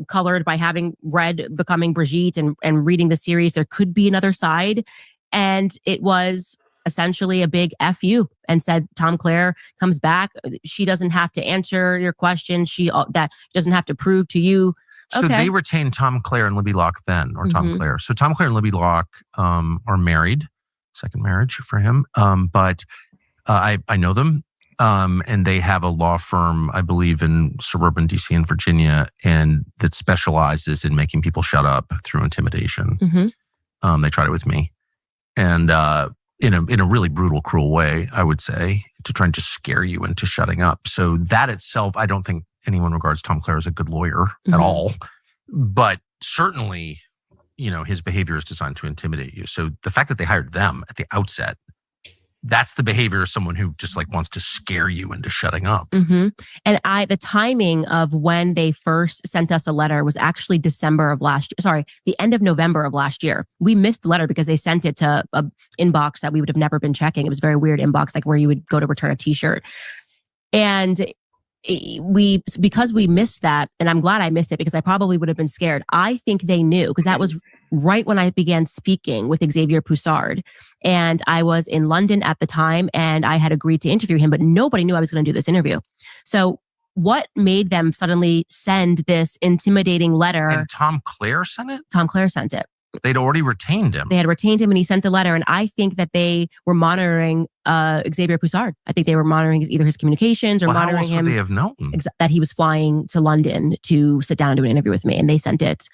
colored by having read Becoming Brigitte and reading the series. There could be another side. And it was essentially a big F you, and said, Tom Clare comes back. She doesn't have to answer your question. That doesn't have to prove to you. So they retained Tom Clare and Libby Locke then, or Tom Clare. So Tom Clare and Libby Locke are married, second marriage for him. But I know them. And they have a law firm, I believe, in suburban DC and Virginia, and that specializes in making people shut up through intimidation. They tried it with me. And in a really brutal, cruel way, I would say, to try and just scare you into shutting up. So that itself, I don't think anyone regards Tom Clare as a good lawyer at all. But certainly, you know, his behavior is designed to intimidate you. So the fact that they hired them at the outset, that's the behavior of someone who just like wants to scare you into shutting up. And the timing of when they first sent us a letter was actually the end of November of last year. We missed the letter because they sent it to an inbox that we would have never been checking. It was a very weird inbox, like where you would go to return a t-shirt. And because we missed that, and I'm glad I missed it because I probably would have been scared. I think they knew, because that was right when I began speaking with Xavier Poussard. And I was in London at the time, and I had agreed to interview him, but nobody knew I was going to do this interview. So what made them suddenly send this intimidating letter? And Tom Clare sent it? Tom Clare sent it. They'd already retained him. They had retained him, and he sent a letter. And I think that they were monitoring Xavier Poussard. I think they were monitoring either his communications or monitoring him. How else would they have known? That he was flying to London to sit down and do an interview with me. And they sent it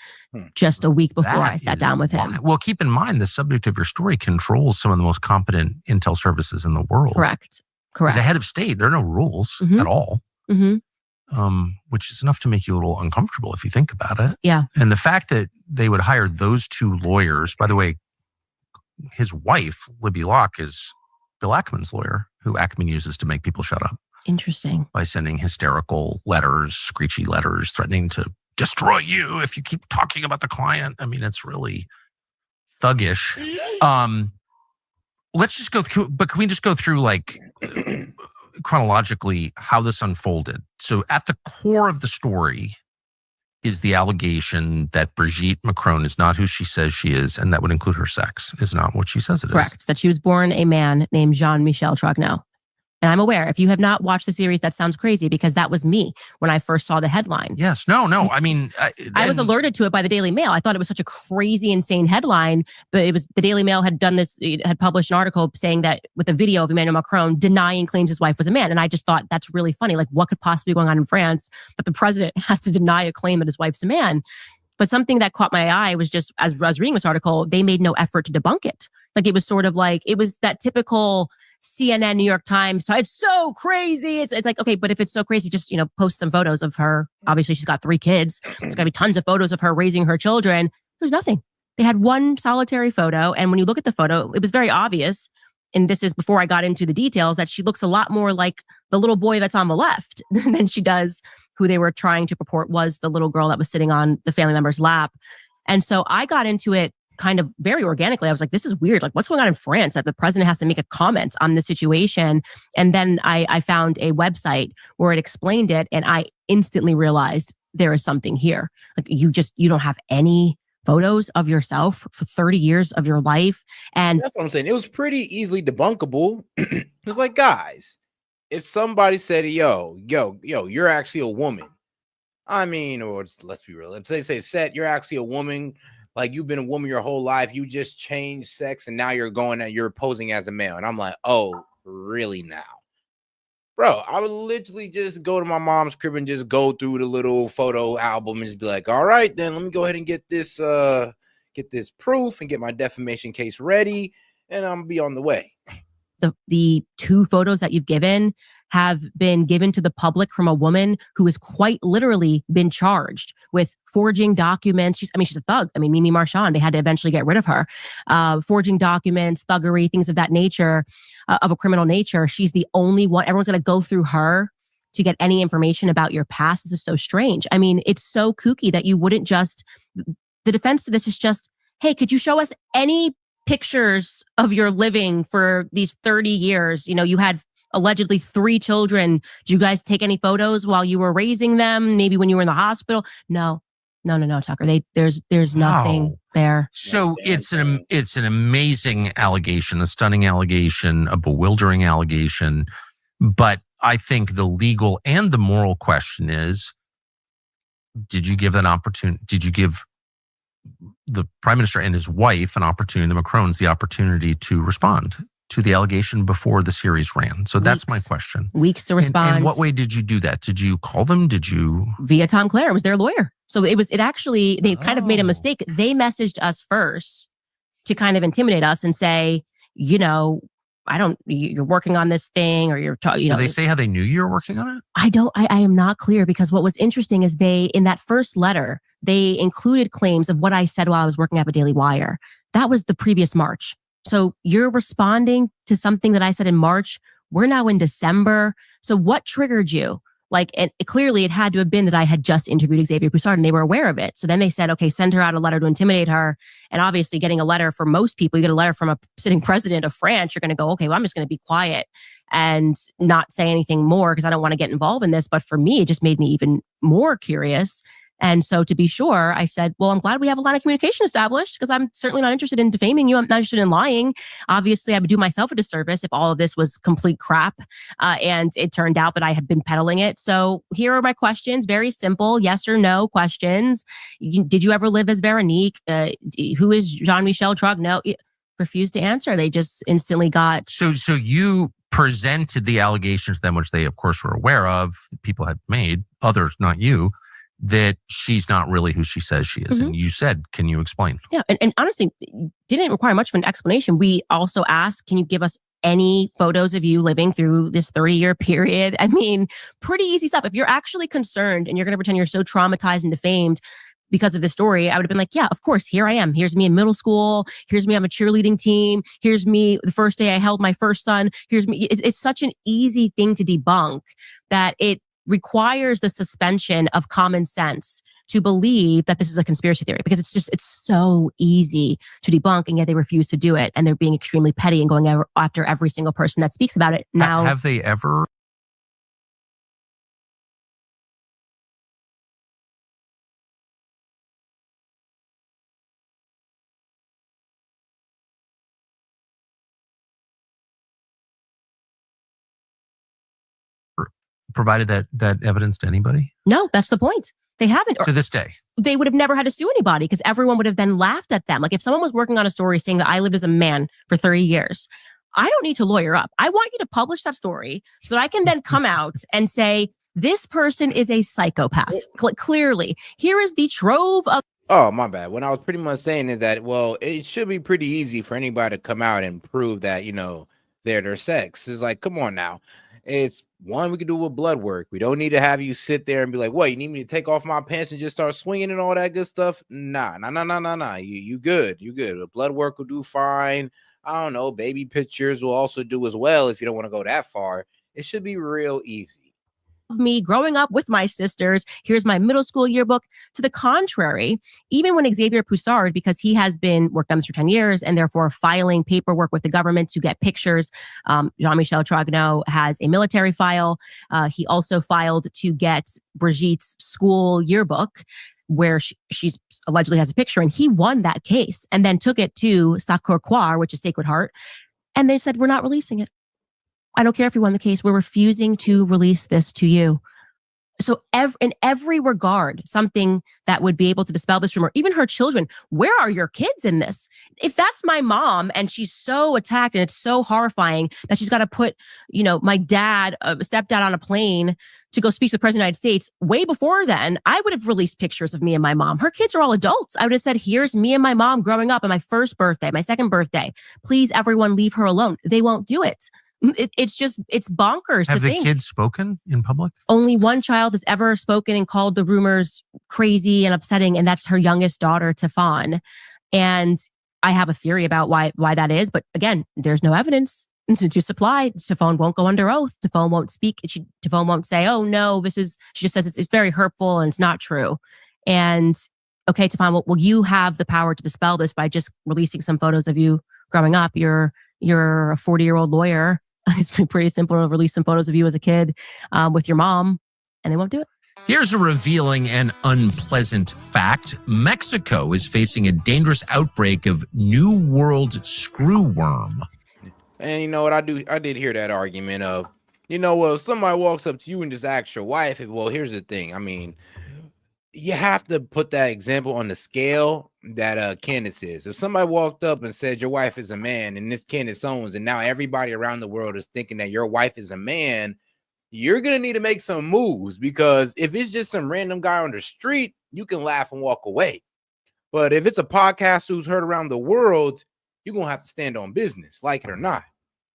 just a week before I sat down with him. Well, keep in mind, the subject of your story controls some of the most competent intel services in the world. Correct. As a head of state, there are no rules at all. Which is enough to make you a little uncomfortable if you think about it. Yeah. And the fact that they would hire those two lawyers, by the way, his wife, Libby Locke, is Bill Ackman's lawyer, who Ackman uses to make people shut up. Interesting. By sending hysterical letters, screechy letters, threatening to destroy you if you keep talking about the client. I mean, it's really thuggish. Let's just go through, but can we just go through like chronologically how this unfolded? So at the core of the story is the allegation that Brigitte Macron is not who she says she is, and that would include her sex, is not what she says it is. Correct. That she was born a man named Jean-Michel Trogneau. And I'm aware, if you have not watched the series, that sounds crazy because that was me when I first saw the headline. Yes. No. I mean, I was alerted to it by the Daily Mail. I thought it was such a crazy, insane headline, but it was the Daily Mail had published an article saying that with a video of Emmanuel Macron denying claims his wife was a man. And I just thought that's really funny. Like, what could possibly be going on in France that the president has to deny a claim that his wife's a man? But something that caught my eye was just, as I was reading this article, they made no effort to debunk it. Like, it was sort of like, it was that typical CNN, New York Times. So it's so crazy. It's like, okay, but if it's so crazy, just, post some photos of her. Obviously, she's got 3 kids. There's going to be tons of photos of her raising her children. was nothing. They had one solitary photo. And when you look at the photo, it was very obvious. And this is before I got into the details, that she looks a lot more like the little boy that's on the left than she does who they were trying to purport was the little girl that was sitting on the family member's lap. And so I got into it kind of very organically. I was like, this is weird. Like, what's going on in France that the president has to make a comment on the situation? And then I found a website where it explained it. And I instantly realized there is something here. Like, you don't have any photos of yourself for 30 years of your life. And that's what I'm saying. It was pretty easily debunkable. It was like, guys, if somebody said, yo, you're actually a woman. I mean, or let's be real. If they say, Set, you're actually a woman. Like, you've been a woman your whole life. You just changed sex and now you're posing as a male. And I'm like, oh, really now? Bro, I would literally just go to my mom's crib and just go through the little photo album and just be like, all right, then let me go ahead and get this proof and get my defamation case ready. And I'm gonna be on the way. The two photos that you've given have been given to the public from a woman who has quite literally been charged with forging documents. She's a thug. I mean, Mimi Marchand, they had to eventually get rid of her. Forging documents, thuggery, things of that nature, of a criminal nature. She's the only one. Everyone's going to go through her to get any information about your past. This is so strange. I mean, it's so kooky that you wouldn't just, the defense to this is just, hey, could you show us any pictures of your living for these 30 years? You know, you had allegedly 3 children. Did you guys take any photos while you were raising them? Maybe when you were in the hospital? No, Tucker. There's nothing there. So it's an amazing allegation, a stunning allegation, a bewildering allegation. But I think the legal and the moral question is, did you give an opportunity? Did you give the prime minister and his wife an opportunity, the Macrons, the opportunity to respond to the allegation before the series ran? So that's my question. Weeks to respond. And what way did you do that? Did you call them? Did you? Via Tom Clare. It was their lawyer. So they kind of made a mistake. They messaged us first to kind of intimidate us and say, you're working on this thing, or you're talking, Did they say how they knew you were working on it? I am not clear, because what was interesting is in that first letter, they included claims of what I said while I was working at the Daily Wire. That was the previous March. So you're responding to something that I said in March. We're now in December. So what triggered you? And clearly it had to have been that I had just interviewed Xavier Broussard and they were aware of it. So then they said, okay, send her out a letter to intimidate her. And obviously getting a letter for most people, you get a letter from a sitting president of France, you're going to go, okay, well, I'm just going to be quiet and not say anything more because I don't want to get involved in this. But for me, it just made me even more curious. And so to be sure, I said, well, I'm glad we have a line of communication established, because I'm certainly not interested in defaming you. I'm not interested in lying. Obviously, I would do myself a disservice if all of this was complete crap. And it turned out that I had been peddling it. So here are my questions. Very simple, yes or no questions. Did you ever live as Veronique? Who is Jean-Michel Trug? No, refused to answer. They just instantly got... So you presented the allegation to them, which they, of course, were aware of, people had made, others, not you, that she's not really who she says she is. Mm-hmm. And you said, can you explain? Yeah. And honestly, didn't require much of an explanation. We also asked, can you give us any photos of you living through this 30-year period? I mean, pretty easy stuff. If you're actually concerned and you're going to pretend you're so traumatized and defamed because of this story, I would have been like, yeah, of course, here I am. Here's me in middle school. Here's me on a cheerleading team. Here's me the first day I held my first son. Here's me. It's such an easy thing to debunk that it requires the suspension of common sense to believe that this is a conspiracy theory, because it's so easy to debunk, and yet they refuse to do it. And they're being extremely petty and going after every single person that speaks about it. Now, have they ever... provided that evidence to anybody? No, that's the point. They haven't. To this day. They would have never had to sue anybody, because everyone would have then laughed at them. Like, if someone was working on a story saying that I lived as a man for 30 years, I don't need to lawyer up. I want you to publish that story so that I can then come out and say, this person is a psychopath. Clearly, here is the trove of... Oh, my bad. What I was pretty much saying is that, well, it should be pretty easy for anybody to come out and prove that, they're their sex. It's like, come on now. It's One, we could do with blood work. We don't need to have you sit there and be like, what, you need me to take off my pants and just start swinging and all that good stuff? Nah. You good. The blood work will do fine. I don't know. Baby pictures will also do as well if you don't want to go that far. It should be real easy. Me growing up with my sisters. Here's my middle school yearbook. To the contrary, even when Xavier Poussard, because he has been worked on this for 10 years and therefore filing paperwork with the government to get pictures, Jean-Michel Trogneau has a military file. He also filed to get Brigitte's school yearbook, where she's allegedly has a picture, and he won that case and then took it to Sacré-Cœur, which is Sacred Heart, and they said, we're not releasing it. I don't care if you won the case. We're refusing to release this to you. So in every regard, something that would be able to dispel this rumor, even her children, where are your kids in this? If that's my mom and she's so attacked and it's so horrifying that she's got to put, my dad, stepdad on a plane to go speak to the president of the United States, way before then, I would have released pictures of me and my mom. Her kids are all adults. I would have said, here's me and my mom growing up on my first birthday, my second birthday. Please, everyone, leave her alone. They won't do it. It's bonkers to think. Have the kids spoken in public? Only one child has ever spoken and called the rumors crazy and upsetting, and that's her youngest daughter, Tefon. And I have a theory about why that is, but again, there's no evidence to supply. Tefon won't go under oath. Tefon won't speak. Tefon won't say, "Oh no, this is." She just says it's very hurtful and it's not true. And okay, Tefon, well, you have the power to dispel this by just releasing some photos of you growing up. You're a 40-year-old lawyer. It's pretty simple to release some photos of you as a kid with your mom, and they won't do it. Here's a revealing and unpleasant fact. Mexico is facing a dangerous outbreak of New World screwworm. And you know what? I did hear that argument of, well, if somebody walks up to you and just asks your wife, well, here's the thing. I mean, you have to put that example on the scale that Candace is. If somebody walked up and said your wife is a man and this Candace owns, and now everybody around the world is thinking that your wife is a man, you're going to need to make some moves, because if it's just some random guy on the street, you can laugh and walk away. But if it's a podcast who's heard around the world, you're going to have to stand on business, like it or not.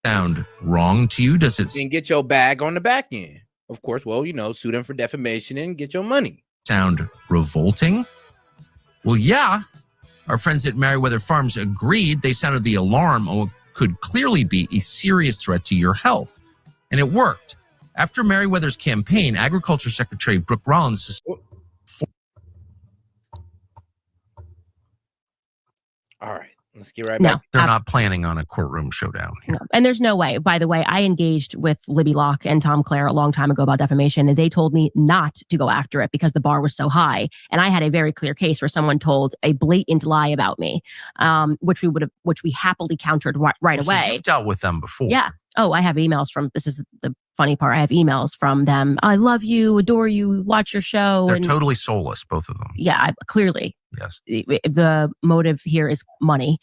Sound wrong to you? Does it? And get your bag on the back end. Of course, well, sue them for defamation and get your money. Sound revolting? Well, yeah. Our friends at Merriweather Farms agreed. They sounded the alarm on what could clearly be a serious threat to your health. And it worked. After Merriweather's campaign, Agriculture Secretary Brooke Rollins... All right. Let's get right back. They're not planning on a courtroom showdown here. No. And there's no way. By the way, I engaged with Libby Locke and Tom Clare a long time ago about defamation, and they told me not to go after it because the bar was so high. And I had a very clear case where someone told a blatant lie about me, which we happily countered right away. You've dealt with them before. Yeah. Oh, I have emails from, this is the funny part, I have emails from them. I love you, adore you, watch your show. They're totally soulless, both of them. Yeah, clearly. Yes. The motive here is money,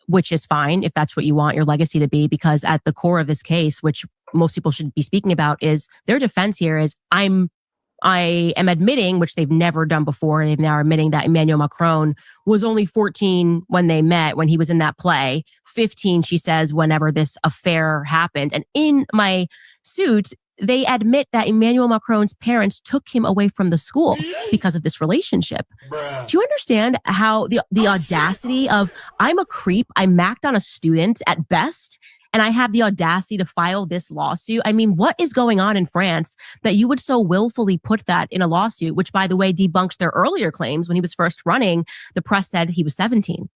which is fine if that's what you want your legacy to be, because at the core of this case, which most people should be speaking about, is their defense here is I am admitting, which they've never done before, they've now admitting that Emmanuel Macron was only 14 when they met, when he was in that play, 15, she says, whenever this affair happened. And in my suit, they admit that Emmanuel Macron's parents took him away from the school because of this relationship. Do you understand how the audacity of, I'm a creep, I macked on a student at best, and I have the audacity to file this lawsuit? I mean, what is going on in France that you would so willfully put that in a lawsuit, which, by the way, debunks their earlier claims. When he was first running, the press said he was 17.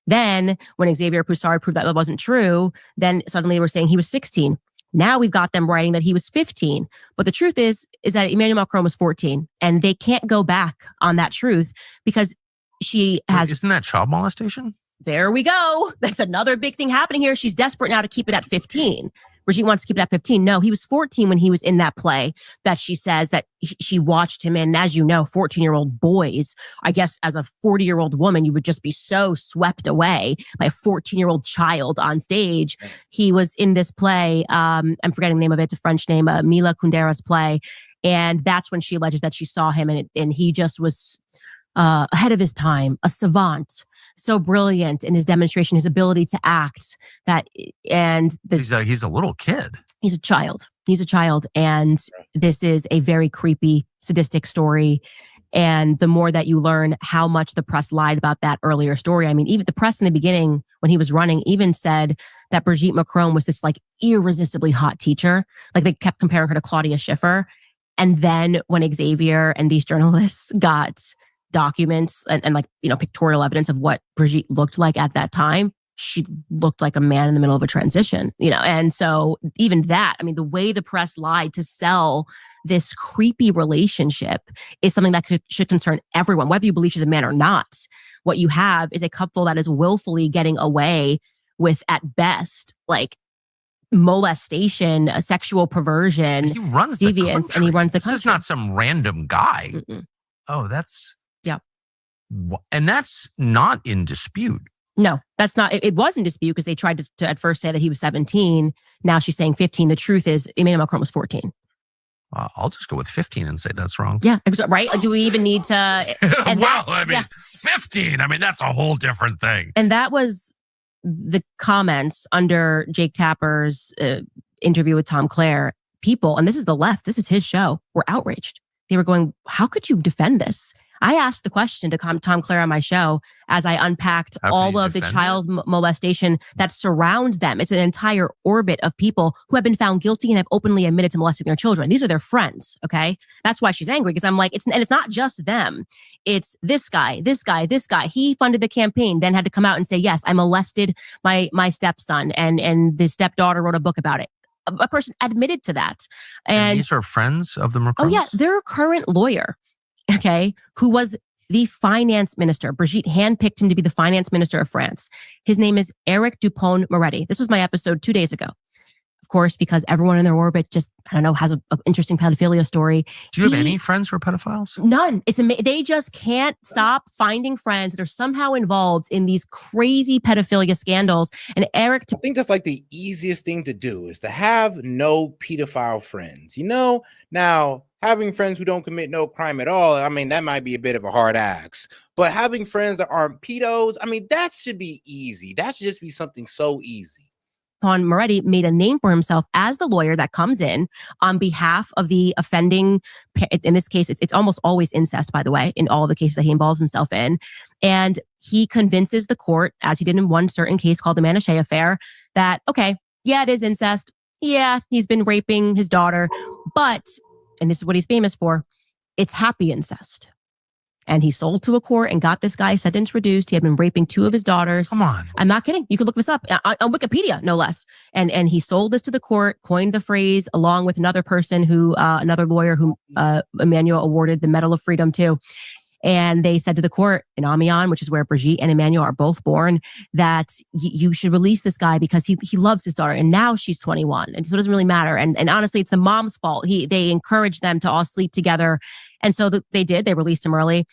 Then when Xavier Poussard proved that wasn't true, then suddenly we're saying he was 16. Now we've got them writing that he was 15. But the truth is that Emmanuel Macron was 14, and they can't go back on that truth because she has... Isn't that child molestation? There we go. That's another big thing happening here. She's desperate now to keep it at 15. Brigitte wants to keep it at 15. No, he was 14 when he was in that play that she says that she watched him in. And as you know, 14-year-old boys, I guess as a 40-year-old woman, you would just be so swept away by a 14-year-old child on stage. He was in this play. I'm forgetting the name of it. It's a French name, Mila Kundera's play. And that's when she alleges that she saw him and he just was... ahead of his time, a savant, so brilliant in his demonstration, his ability to act. He's a little kid. He's a child. He's a child, and this is a very creepy, sadistic story. And the more that you learn how much the press lied about that earlier story, I mean, even the press in the beginning, when he was running, even said that Brigitte Macron was this like irresistibly hot teacher. Like they kept comparing her to Claudia Schiffer. And then when Xavier and these journalists got documents and like, pictorial evidence of what Brigitte looked like at that time, she looked like a man in the middle of a transition, and so even that, I mean, the way the press lied to sell this creepy relationship is something that should concern everyone, whether you believe she's a man or not. What you have is a couple that is willfully getting away with, at best, like molestation, sexual perversion, he runs deviance, and he runs the country. This is not some random guy. Mm-mm. Oh, that's... Yeah. And that's not in dispute. No, that's not. It was in dispute because they tried to at first say that he was 17. Now she's saying 15. The truth is Emmanuel Macron was 14. I'll just go with 15 and say that's wrong. Yeah, right? Do we even need to... And 15, I mean, that's a whole different thing. And that was the comments under Jake Tapper's interview with Tom Clare. People, and this is the left, this is his show, were outraged. They were going, how could you defend this? I asked the question to Tom Clare on my show as I unpacked all of the child molestation that surrounds them. It's an entire orbit of people who have been found guilty and have openly admitted to molesting their children. These are their friends, okay? That's why she's angry, because I'm like, it's not just them. It's this guy, this guy, this guy. He funded the campaign, then had to come out and say, yes, I molested my stepson, and the stepdaughter wrote a book about it. A person admitted to that. And these are friends of the Macrons? Oh, yeah. Their current lawyer, okay, who was the finance minister. Brigitte handpicked him to be the finance minister of France. His name is Eric Dupond-Moretti. This was my episode 2 days ago. Of course, because everyone in their orbit just, has an interesting pedophilia story. Do you have any friends who are pedophiles? None. They just can't stop finding friends that are somehow involved in these crazy pedophilia scandals. And Eric... I think that's like the easiest thing to do is to have no pedophile friends. Now, having friends who don't commit no crime at all, I mean, that might be a bit of a hard ask. But having friends that aren't pedos, I mean, that should be easy. That should just be something so easy. Moretti made a name for himself as the lawyer that comes in on behalf of the offending. In this case, it's almost always incest, by the way, in all the cases that he involves himself in. And he convinces the court, as he did in one certain case called the Manouche affair, that, okay, yeah, it is incest. Yeah, he's been raping his daughter. But, and this is what he's famous for, it's happy incest. And he sold to a court and got this guy sentence reduced. He had been raping 2 of his daughters. Come on. I'm not kidding. You can look this up on Wikipedia, no less. And he sold this to the court, coined the phrase along with another person another lawyer who Emmanuel awarded the Medal of Freedom to. And they said to the court in Amiens, which is where Brigitte and Emmanuel are both born, that you should release this guy because he loves his daughter. And now she's 21. And so it doesn't really matter. And honestly, it's the mom's fault. They encouraged them to all sleep together. And so they did. They released him early.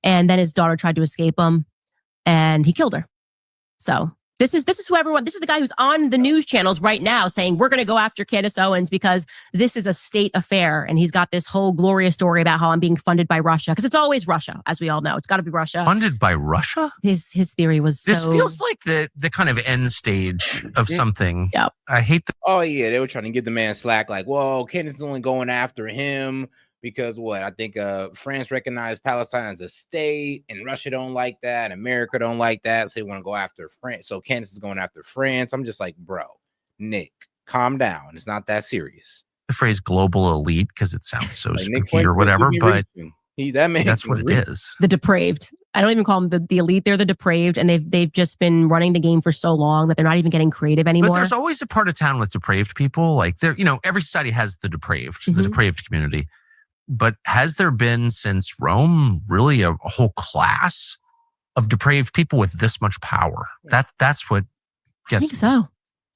And then his daughter tried to escape him and he killed her. So this is the guy who's on the news channels right now saying, we're going to go after Candace Owens because this is a state affair. And he's got this whole glorious story about how I'm being funded by Russia. Because it's always Russia, as we all know. It's got to be Russia. Funded by Russia? His theory was This feels like the kind of end stage of something. Yep. I hate the... Oh, yeah. They were trying to give the man slack. Like, well, Candace is only going after him because I think France recognized Palestine as a state and Russia don't like that and America don't like that. So they want to go after France. So Candace is going after France. I'm just like, bro, Nick, calm down. It's not that serious. The phrase global elite, because it sounds so spooky or whatever, but that's what it is. The depraved. I don't even call them the elite. They're the depraved. And they've just been running the game for so long that they're not even getting creative anymore. But there's always a part of town with depraved people. Like every society has the depraved, the depraved community. But has there been since Rome really a whole class of depraved people with this much power? That's what gets me. I think so.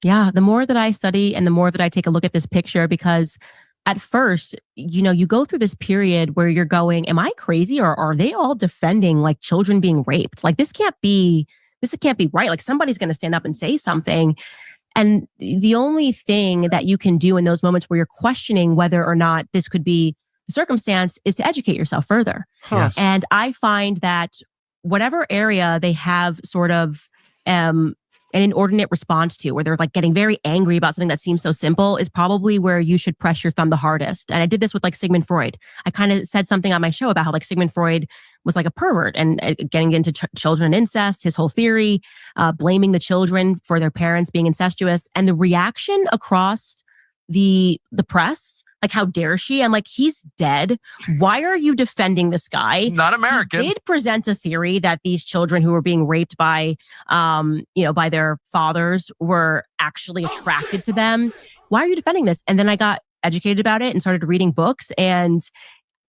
Yeah. The more that I study and the more that I take a look at this picture, because at first, you go through this period where you're going, am I crazy or are they all defending like children being raped? Like this can't be right. Like somebody's going to stand up and say something. And the only thing that you can do in those moments where you're questioning whether or not this could be circumstance is to educate yourself further. Huh. And I find that whatever area they have sort of an inordinate response to, where they're like getting very angry about something that seems so simple, is probably where you should press your thumb the hardest. And I did this with like Sigmund Freud. I kind of said something on my show about how like Sigmund Freud was like a pervert and getting into children and incest, his whole theory, blaming the children for their parents being incestuous. And the reaction across the press, like, how dare she? I'm like, he's dead. Why are you defending this guy? Not American. He did present a theory that these children who were being raped by, by their fathers were actually attracted to them. Why are you defending this? And then I got educated about it and started reading books and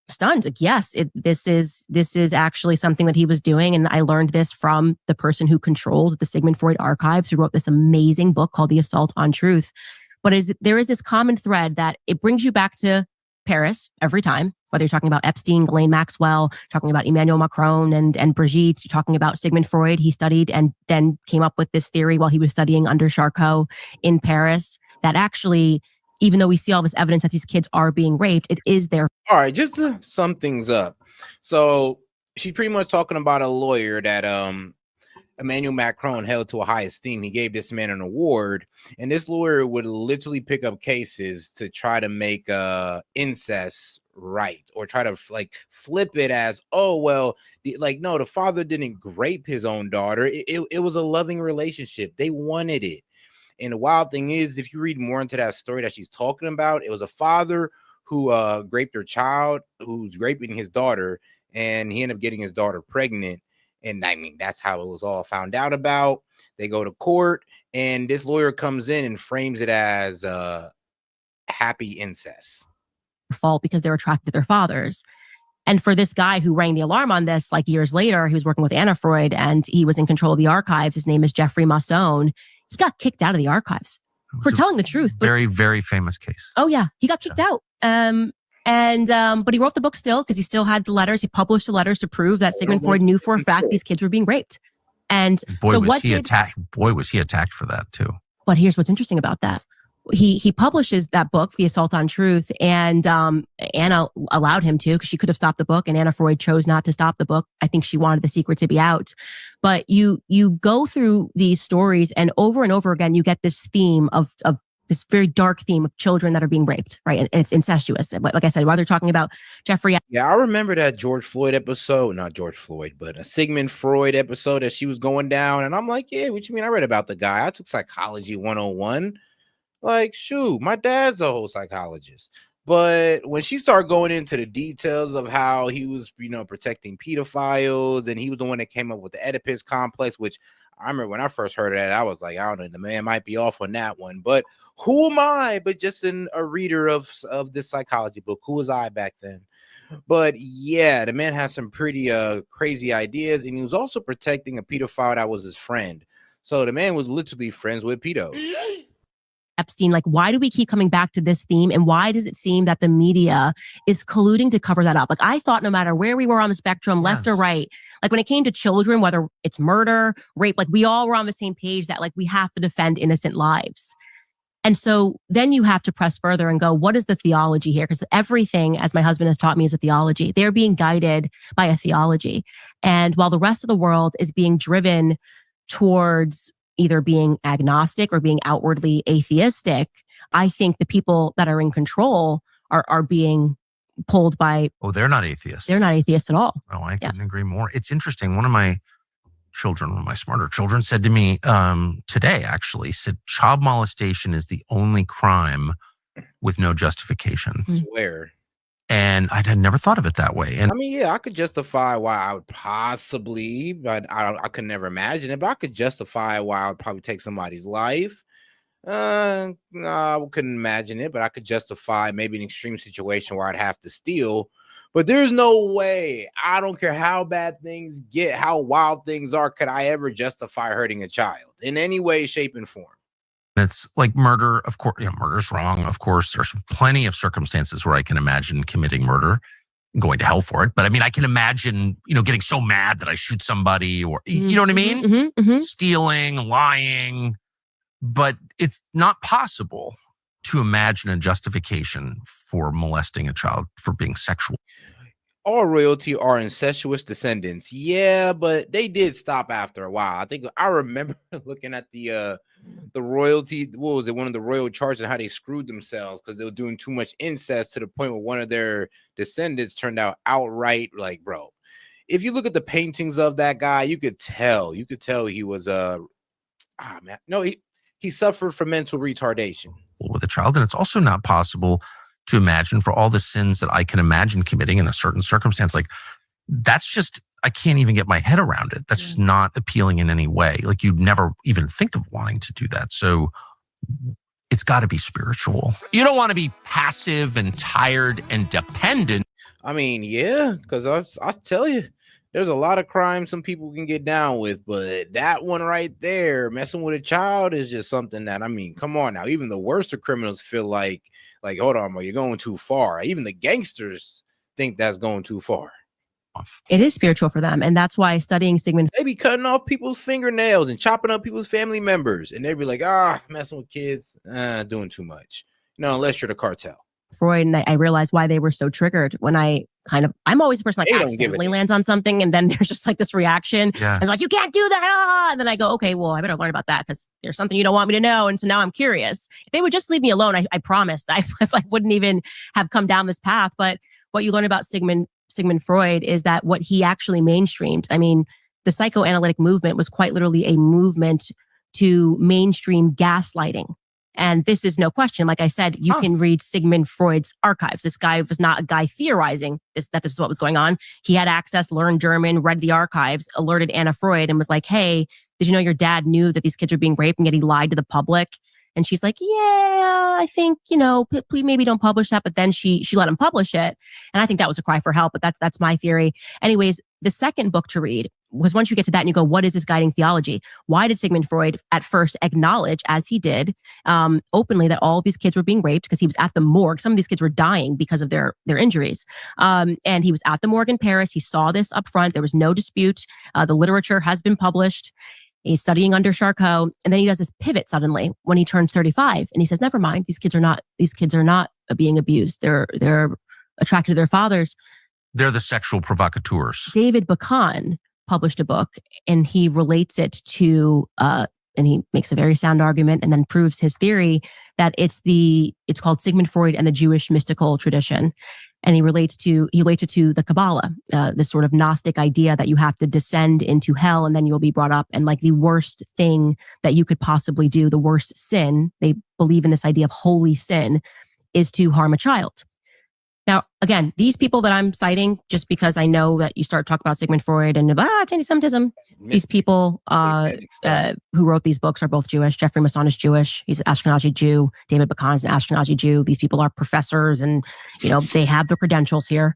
stunned. Like, yes, this is actually something that he was doing. And I learned this from the person who controlled the Sigmund Freud archives, who wrote this amazing book called The Assault on Truth. But there is this common thread that it brings you back to Paris every time, whether you're talking about Epstein, Ghislaine Maxwell, talking about Emmanuel Macron and Brigitte, you're talking about Sigmund Freud. He studied and then came up with this theory while he was studying under Charcot in Paris, that actually, even though we see all this evidence that these kids are being raped, it is their... All right, just to sum things up. So she's pretty much talking about a lawyer that Emmanuel Macron held to a high esteem. He gave this man an award, and this lawyer would literally pick up cases to try to make incest right, or try to like flip it as, oh, well, no, the father didn't rape his own daughter. It was a loving relationship. They wanted it. And the wild thing is, if you read more into that story that she's talking about, it was a father who raped her child, who's raping his daughter, and he ended up getting his daughter pregnant. And I mean, that's how it was all found out about. They go to court, and this lawyer comes in and frames it as happy incest. Fault because they're attracted to their fathers. And for this guy who rang the alarm on this, like years later, he was working with Anna Freud and he was in control of the archives. His name is Jeffrey Masson. He got kicked out of the archives for telling the truth. Very, very famous case. Oh yeah, he got kicked out. But he wrote the book still because he still had the letters. He published the letters to prove that Sigmund Freud knew for a fact these kids were being raped. And boy, so was he attacked for that too. But here's what's interesting about that. He publishes that book, The Assault on Truth, and Anna allowed him to, because she could have stopped the book, and Anna Freud chose not to stop the book. I think she wanted the secret to be out. But you go through these stories, and over again, you get this theme of this very dark theme of children that are being raped, right? And it's incestuous. But like I said, while they're talking about Jeffrey. Yeah, I remember that George Floyd episode, not George Floyd, but a Sigmund Freud episode that she was going down. And I'm like, yeah, what you mean? I read about the guy. I took psychology 101. Like, shoot, my dad's a whole psychologist. But when she started going into the details of how he was, protecting pedophiles, and he was the one that came up with the Oedipus complex, which I remember when I first heard of that, I was like, I don't know, the man might be off on that one. But who am I? But just a reader of this psychology book. Who was I back then? But yeah, the man has some pretty crazy ideas, and he was also protecting a pedophile that was his friend. So the man was literally friends with pedos. Epstein, like, why do we keep coming back to this theme? And why does it seem that the media is colluding to cover that up? Like, I thought no matter where we were on the spectrum, left or right, like when it came to children, whether it's murder, rape, like we all were on the same page that like we have to defend innocent lives. And so then you have to press further and go, what is the theology here? Because everything, as my husband has taught me, is a theology. They're being guided by a theology. And while the rest of the world is being driven towards either being agnostic or being outwardly atheistic, I think the people that are in control are being pulled by... Oh, they're not atheists. They're not atheists at all. No, I couldn't agree more. It's interesting. One of my smarter children said to me today, actually, said child molestation is the only crime with no justification. I swear. And I had never thought of it that way. And I mean, yeah, I could justify why I would possibly, but I could never imagine it. But I could justify why I would probably take somebody's life. No, I couldn't imagine it, but I could justify maybe an extreme situation where I'd have to steal. But there's no way, I don't care how bad things get, how wild things are, could I ever justify hurting a child in any way, shape, and form. It's like murder. Of course, murder's wrong. Of course, there's plenty of circumstances where I can imagine committing murder and going to hell for it. But I mean, I can imagine, getting so mad that I shoot somebody, or, you know what I mean? Stealing, lying, but it's not possible to imagine a justification for molesting a child for being sexual. All royalty are incestuous descendants. Yeah, but they did stop after a while. I think I remember looking at the royalty. What was it? One of the royal charts and how they screwed themselves because they were doing too much incest to the point where one of their descendants turned out outright like, bro. If you look at the paintings of that guy, you could tell he was he suffered from mental retardation with a child. And it's also not possible to imagine for all the sins that I can imagine committing in a certain circumstance. Like that's just, I can't even get my head around it. That's just not appealing in any way. Like you'd never even think of wanting to do that. So it's got to be spiritual. You don't want to be passive and tired and dependent. I mean, yeah, because I'll tell you, there's a lot of crimes some people can get down with, but that one right there, messing with a child, is just something that, I mean, come on now. Even the worst of criminals feel like, hold on, bro, you're going too far. Even the gangsters think that's going too far. It is spiritual for them. And that's why studying Sigmund. They be cutting off people's fingernails and chopping up people's family members. And they be like, messing with kids, doing too much. Unless you're the cartel. Freud, and I realized why they were so triggered when I'm always the person like accidentally lands on something and then there's just like this reaction. And like, you can't do that. And then I go, okay, well, I better learn about that because there's something you don't want me to know. And so now I'm curious. If they would just leave me alone, I promised I wouldn't even have come down this path. But what you learn about Sigmund Freud is that what he actually mainstreamed, I mean, the psychoanalytic movement was quite literally a movement to mainstream gaslighting. And this is no question. Like I said, you can read Sigmund Freud's archives. This guy was not a guy theorizing that this is what was going on. He had access, learned German, read the archives, alerted Anna Freud and was like, hey, did you know your dad knew that these kids were being raped and yet he lied to the public? And she's like, yeah, I think, please maybe don't publish that. But then she let him publish it. And I think that was a cry for help, but that's my theory. Anyways, the second book to read was once you get to that and you go, what is this guiding theology? Why did Sigmund Freud at first acknowledge, as he did, openly that all of these kids were being raped because he was at the morgue. Some of these kids were dying because of their injuries. And he was at the morgue in Paris. He saw this up front. There was no dispute. The literature has been published. He's studying under Charcot. And then he does this pivot suddenly when he turns 35. And he says, never mind, these kids are not being abused. They're attracted to their fathers. They're the sexual provocateurs. David Bacon published a book and he relates it to, and he makes a very sound argument and then proves his theory that it's called Sigmund Freud and the Jewish mystical tradition. And he relates it to the Kabbalah, this sort of Gnostic idea that you have to descend into hell and then you'll be brought up. And like the worst thing that you could possibly do, the worst sin, they believe in this idea of holy sin, is to harm a child. Now, again, these people that I'm citing, just because I know that you start talking about Sigmund Freud and anti-Semitism, these people who wrote these books are both Jewish. Jeffrey Masson is Jewish. He's an Ashkenazi Jew. David Bacon is an Ashkenazi Jew. These people are professors and, they have the credentials here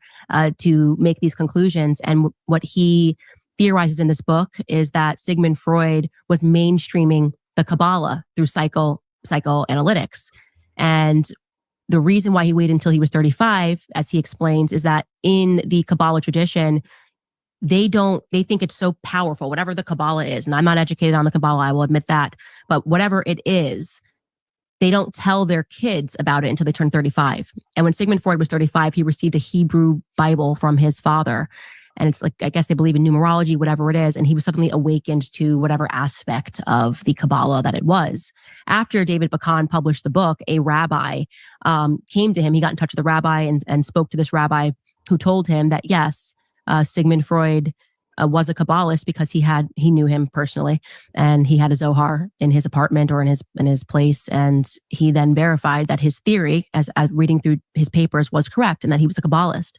to make these conclusions. And what he theorizes in this book is that Sigmund Freud was mainstreaming the Kabbalah through psychoanalytics. And the reason why he waited until he was 35, as he explains, is that in the Kabbalah tradition, they think it's so powerful, whatever the Kabbalah is. And I'm not educated on the Kabbalah, I will admit that. But whatever it is, they don't tell their kids about it until they turn 35. And when Sigmund Freud was 35, he received a Hebrew Bible from his father. And it's like, I guess they believe in numerology, whatever it is. And he was suddenly awakened to whatever aspect of the Kabbalah that it was. After David Bacon published the book, a rabbi came to him. He got in touch with the rabbi and spoke to this rabbi who told him that, yes, Sigmund Freud was a Kabbalist because he knew him personally. And he had a Zohar in his apartment or in his place. And he then verified that his theory, as reading through his papers, was correct and that he was a Kabbalist.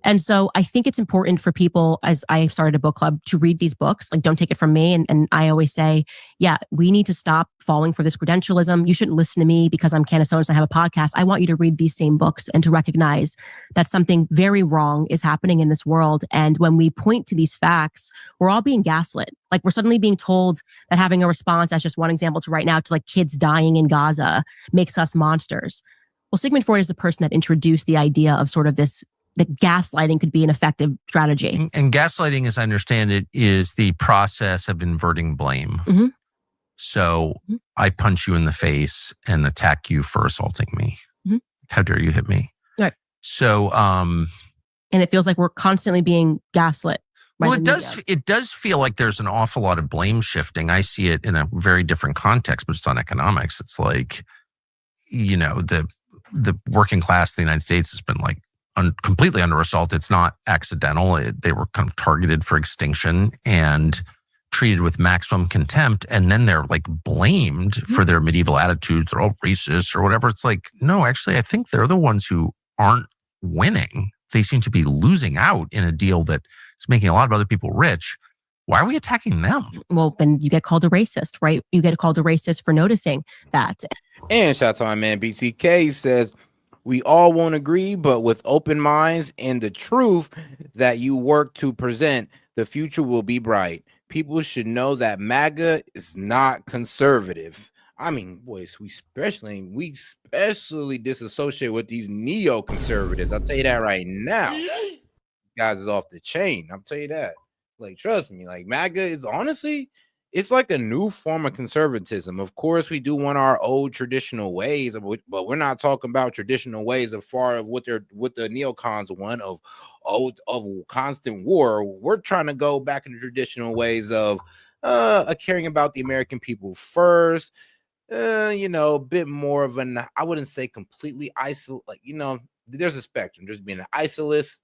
And so I think it's important for people, as I started a book club, to read these books. Like, don't take it from me. And I always say, yeah, we need to stop falling for this credentialism. You shouldn't listen to me because I'm Candace Owens and I have a podcast. I want you to read these same books and to recognize that something very wrong is happening in this world. And when we point to these facts, we're all being gaslit. Like, we're suddenly being told that having a response, as just one example to right now, to like kids dying in Gaza makes us monsters. Well, Sigmund Freud is the person that introduced the idea of sort of this, that gaslighting could be an effective strategy. And gaslighting, as I understand it, is the process of inverting blame. Mm-hmm. So I punch you in the face and attack you for assaulting me. How dare you hit me? Right. So, and it feels like we're constantly being gaslit. Well, it does feel like there's an awful lot of blame shifting. I see it in a very different context, but it's on economics. It's like, the working class of the United States has been like completely under assault. It's not accidental. They were kind of targeted for extinction and treated with maximum contempt. And then they're like blamed for their medieval attitudes. They're all racist or whatever. It's like, no, actually, I think they're the ones who aren't winning. They seem to be losing out in a deal that is making a lot of other people rich. Why are we attacking them? Well, then you get called a racist, right? You get called a racist for noticing that. And shout out to my man BCK says, we all won't agree, but with open minds and the truth that you work to present, the future will be bright. People should know that MAGA is not conservative. I mean, boys, we especially disassociate with these neo-conservatives. I'll tell you that right now. Guys is off the chain. I'll tell you that. Like, trust me, like MAGA is honestly, it's like a new form of conservatism. Of course, we do want our old traditional ways, but we're not talking about traditional ways of far of what the neocons want of constant war. We're trying to go back into traditional ways of caring about the American people first. A bit more of an, I wouldn't say completely isolate. Like, there's a spectrum. There's being an isolist.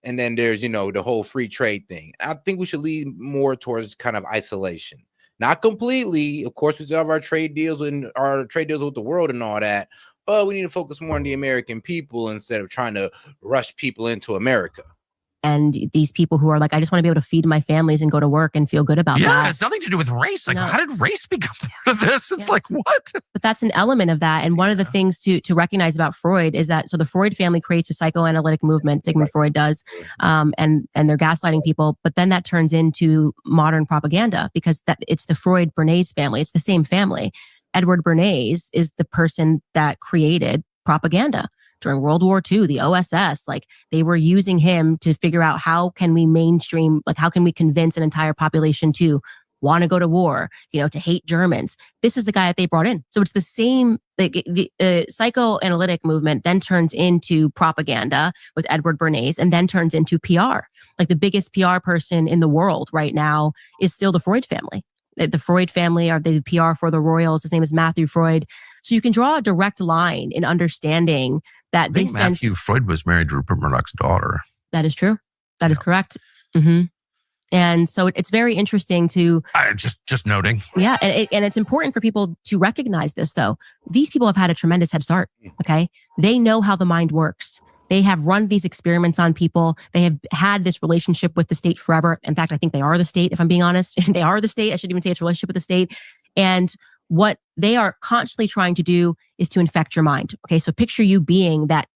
And then there's, the whole free trade thing. I think we should lean more towards kind of isolation. Not completely. Of course, we still have our trade deals with the world and all that. But we need to focus more on the American people instead of trying to rush people into America. And these people who are like, I just want to be able to feed my families and go to work and feel good about that. Yeah, it has nothing to do with race. Like, how did race become part of this? It's like, what? But that's an element of that. And one of the things to recognize about Freud is that, so the Freud family creates a psychoanalytic movement, Sigmund Freud does, and they're gaslighting people. But then that turns into modern propaganda because it's the Freud Bernays family. It's the same family. Edward Bernays is the person that created propaganda. During World War II, the OSS, like they were using him to figure out how can we mainstream, like how can we convince an entire population to want to go to war, to hate Germans. This is the guy that they brought in. So it's the same, like the psychoanalytic movement then turns into propaganda with Edward Bernays and then turns into PR. Like the biggest PR person in the world right now is still the Freud family. The Freud family are the PR for the royals. His name is Matthew Freud. So you can draw a direct line in understanding that Matthew Freud was married to Rupert Murdoch's daughter. That is true. That is correct. And so it's very interesting to just noting. Yeah, and it's important for people to recognize this, though. These people have had a tremendous head start. Okay, they know how the mind works. They have run these experiments on people. They have had this relationship with the state forever. In fact, I think they are the state, if I'm being honest. They are the state. I shouldn't even say it's a relationship with the state. And what they are constantly trying to do is to infect your mind. Okay, so picture you being that,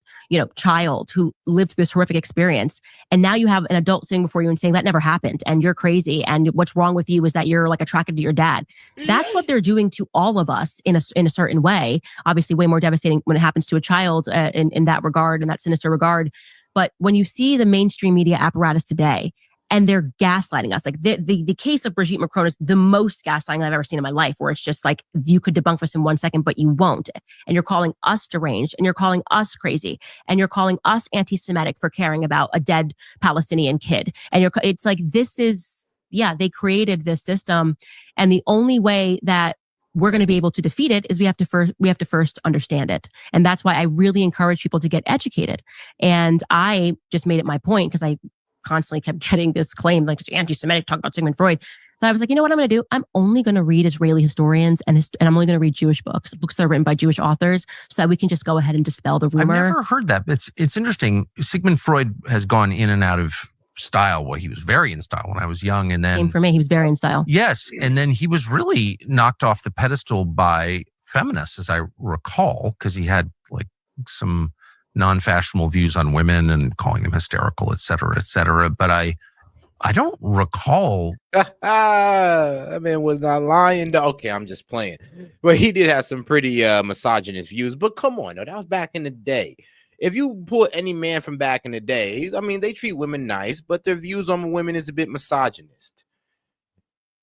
child who lived through this horrific experience. And now you have an adult sitting before you and saying that never happened and you're crazy. And what's wrong with you is that you're like attracted to your dad. That's what they're doing to all of us in a certain way. Obviously, way more devastating when it happens to a child in that regard, in that sinister regard. But when you see the mainstream media apparatus today, and they're gaslighting us. Like the case of Brigitte Macron is the most gaslighting I've ever seen in my life, where it's just like, you could debunk this in 1 second, but you won't. And you're calling us deranged, and you're calling us crazy, and you're calling us anti-Semitic for caring about a dead Palestinian kid. And it's like, they created this system. And the only way that we're going to be able to defeat it is we have to first understand it. And that's why I really encourage people to get educated. And I just made it my point, because I constantly kept getting this claim, like anti-Semitic, talk about Sigmund Freud. But I was like, you know what I'm going to do? I'm only going to read Israeli historians and I'm only going to read Jewish books that are written by Jewish authors, so that we can just go ahead and dispel the rumor. I've never heard that. It's interesting. Sigmund Freud has gone in and out of style. Well, he was very in style when I was young, and then same for me. He was very in style. Yes, and then he was really knocked off the pedestal by feminists, as I recall, because he had like some non-fashionable views on women and calling them hysterical, et cetera, et cetera. But I don't recall. That man was not lying. Okay, I'm just playing. But he did have some pretty misogynist views. But come on, that was back in the day. If you put any man from back in the day, I mean, they treat women nice, but their views on women is a bit misogynist.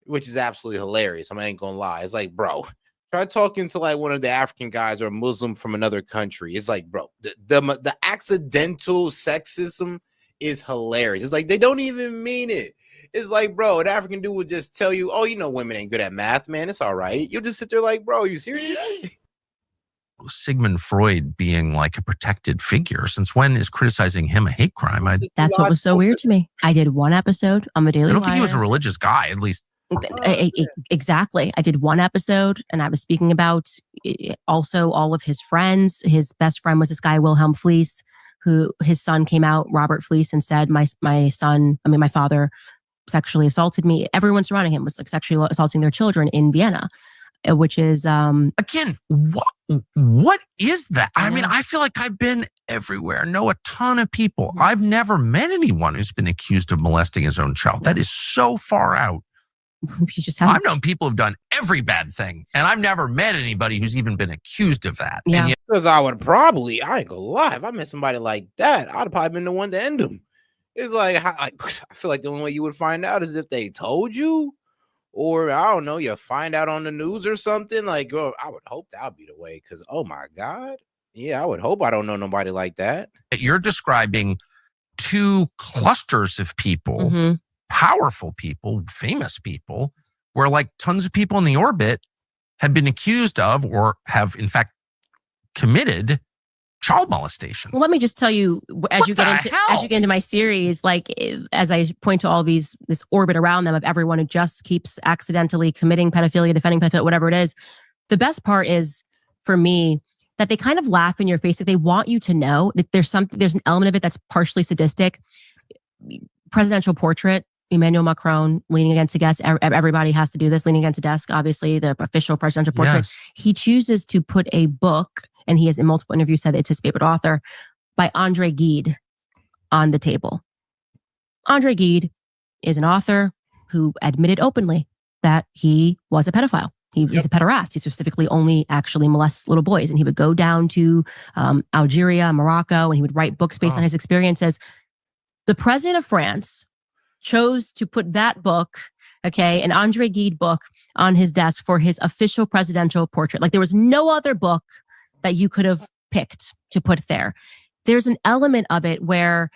which is absolutely hilarious. I ain't gonna lie. It's like, bro, try talking to like one of the African guys or a Muslim from another country. It's like, bro, the accidental sexism is hilarious. It's like they don't even mean it. It's like, bro, an African dude would just tell you, oh, you know, women ain't good at math, man. It's all right. You'll just sit there like, bro, are you serious? Sigmund Freud being like a protected figure. Since when is criticizing him a hate crime? That's what was so weird to me. I did one episode on the Daily I don't Wire. think he was a religious guy, at least. Exactly. I did one episode and I was speaking about also all of his friends. His best friend was this guy, Wilhelm Fleece, who his son came out, Robert Fleece, and said, my father sexually assaulted me. Everyone surrounding him was like sexually assaulting their children in Vienna, which is again, what is that? I mean, I feel like I've been everywhere, know a ton of people. I've never met anyone who's been accused of molesting his own child. That is so far out. I've known people who've done every bad thing, and I've never met anybody who's even been accused of that. Yeah. And yet, Because I would probably, I ain't gonna lie, if I met somebody like that, I'd have probably been the one to end them. It's like, I feel like the only way you would find out is if they told you, or I don't know, you find out on the news or something. Like, girl, I would hope that would be the way. Because, oh my God, yeah, I would hope I don't know nobody like that. you're describing two clusters of people, powerful people, famous people, where like tons of people in the orbit have been accused of or have in fact committed child molestation. Well, let me just tell you, as you get into my series, like as I point to all this orbit around them of everyone who just keeps accidentally committing pedophilia, defending pedophilia, whatever it is. The best part is for me that they kind of laugh in your face. Like they want you to know that there's an element of it that's partially sadistic. Presidential portrait, Emmanuel Macron leaning against a desk. Everybody has to do this, leaning against a desk. Obviously, the official presidential portrait. Yes. He chooses to put a book, and he has in multiple interviews said it's his favorite author, by Andre Gide on the table. Andre Gide is an author who admitted openly that he was a pedophile. He's a pederast. He specifically only actually molests little boys. And he would go down to Algeria, Morocco, and he would write books based on his experiences. The president of France chose to put that book, an Andre Gide book, on his desk for his official presidential portrait. Like there was no other book that you could have picked to put there. There's an element of it where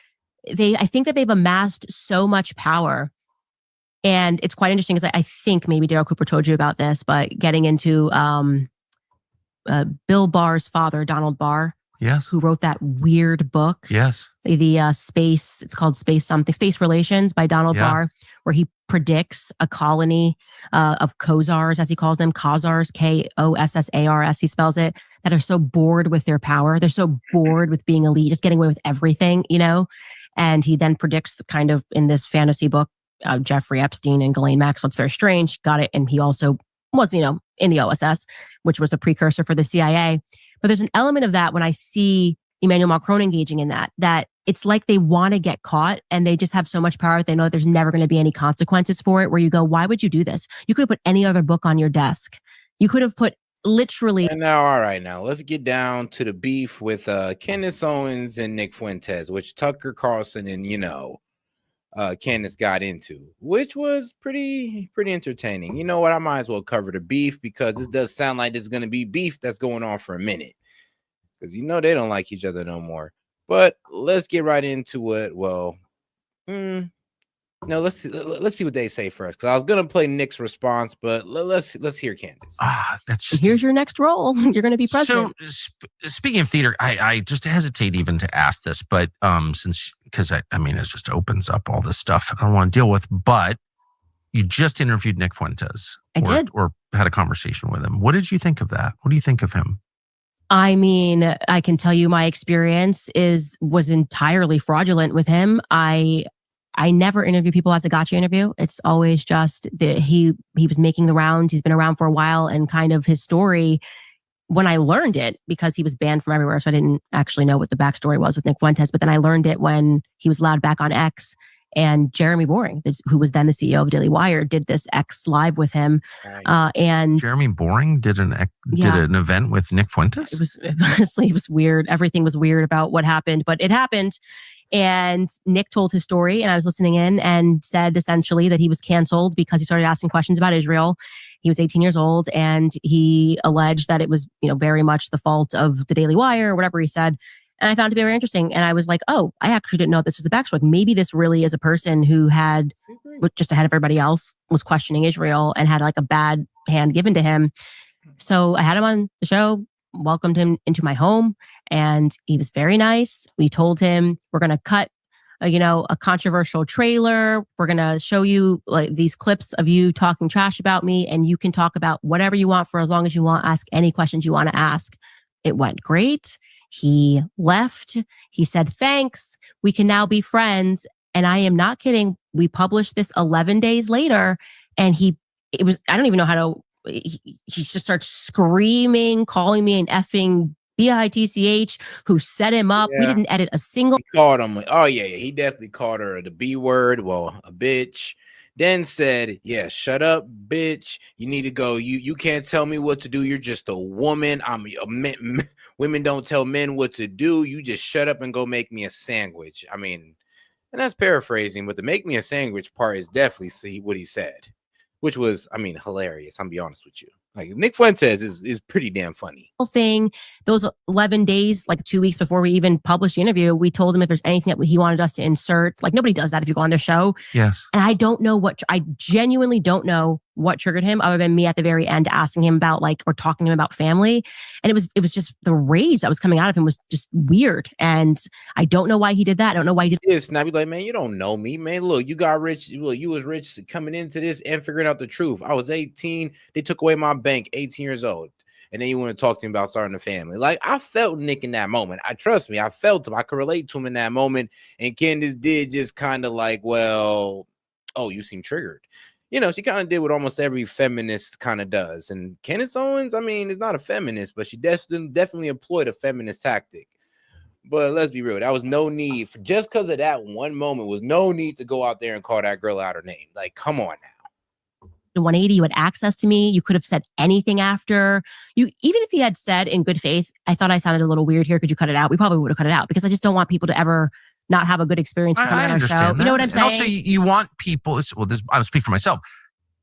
I think that they've amassed so much power. And it's quite interesting because I think maybe Daryl Cooper told you about this, but getting into Bill Barr's father, Donald Barr, yes, who wrote that weird book. Yes. The space, it's called Space Relations by Donald Barr, where he predicts a colony of Khazars, as he calls them, Khazars, Kossars, he spells it, that are so bored with their power. They're so bored with being elite, just getting away with everything, And he then predicts kind of in this fantasy book, Jeffrey Epstein and Ghislaine Maxwell. It's very strange. Got it. And he also was, in the OSS, which was the precursor for the CIA. But there's an element of that when I see Emmanuel Macron engaging in that it's like they want to get caught and they just have so much power that they know that there's never going to be any consequences for it, where you go, why would you do this? You could have put any other book on your desk. You could have put literally. And now, all right, now let's get down to the beef with Candace Owens and Nick Fuentes, which Tucker Carlson and, Candace got into, which was pretty entertaining. You know what? I might as well cover the beef because this does sound like there's going to be beef that's going on for a minute, because they don't like each other no more. But let's get right into it. Well, let's see what they say first, because I was gonna play Nick's response, but let's hear Candace. Here's your next role. You're going to be president. So speaking of theater, I just hesitate even to ask this, but because it just opens up all this stuff I don't want to deal with. But you just interviewed Nick Fuentes. I did, or had a conversation with him. What did you think of that? What do you think of him? I can tell you my experience was entirely fraudulent with him. I never interview people as a gotcha interview. It's always just that he was making the rounds. He's been around for a while, and kind of his story, when I learned it, because he was banned from everywhere, so I didn't actually know what the backstory was with Nick Fuentes, but then I learned it when he was allowed back on X, and Jeremy Boring, who was then the CEO of Daily Wire, did this X live with him. And Jeremy Boring did an event with Nick Fuentes? It was weird. Everything was weird about what happened, but it happened. And Nick told his story, and I was listening in, and said essentially that he was canceled because he started asking questions about Israel. He was 18 years old, and he alleged that it was, very much the fault of the Daily Wire or whatever he said. And I found it to be very interesting. And I was like, oh, I actually didn't know this was the backstory. Like, maybe this really is a person who had, just ahead of everybody else, was questioning Israel and had like a bad hand given to him. So I had him on the show, welcomed him into my home, and he was very nice. We told him, we're going to cut a controversial trailer. We're going to show you like these clips of you talking trash about me, and you can talk about whatever you want for as long as you want. Ask any questions you want to ask. It went great. He left. He said, thanks. We can now be friends. And I am not kidding. We published this 11 days later, and I don't even know how to, he just starts screaming, calling me an effing bitch who set him up. We didn't edit a single. He called him. Oh yeah, he definitely called her the B word. Well, a bitch. Then said, yeah, shut up, bitch. You need to go. You can't tell me what to do. You're just a woman. Women don't tell men what to do. You just shut up and go make me a sandwich. I mean, and that's paraphrasing, but the make me a sandwich part is definitely what he said, which was, hilarious. I'm gonna be honest with you. Like, Nick Fuentes is pretty damn funny. Thing, those 11 days, like 2 weeks before we even published the interview, we told him if there's anything that he wanted us to insert. Like, nobody does that if you go on their show. Yes. And I genuinely don't know what triggered him, other than me at the very end asking him about or talking to him about family. And it was just the rage that was coming out of him was just weird. And I don't know why he did that. I don't know why he did this. And I'd be like, man, you don't know me, man. Look, you got rich. Look, you was rich coming into this and figuring out the truth. I was 18. They took away my bank, 18 years old. And then you want to talk to him about starting a family. Like, I felt Nick in that moment. Trust me, I felt him. I could relate to him in that moment. And Candace did just kind of like, well, oh, you seem triggered. She kind of did what almost every feminist kind of does. And Candace Owens, is not a feminist, but she definitely employed a feminist tactic. But let's be real, that was no need for, just because of that one moment, was no need to go out there and call that girl out her name. Like, come on now. 180, you had access to me. You could have said anything after. Even if he had said in good faith, I thought I sounded a little weird here, could you cut it out? We probably would have cut it out, because I just don't want people to ever not have a good experience coming on our show. That. You know what I'm saying? And also, you want people, I'll speak for myself.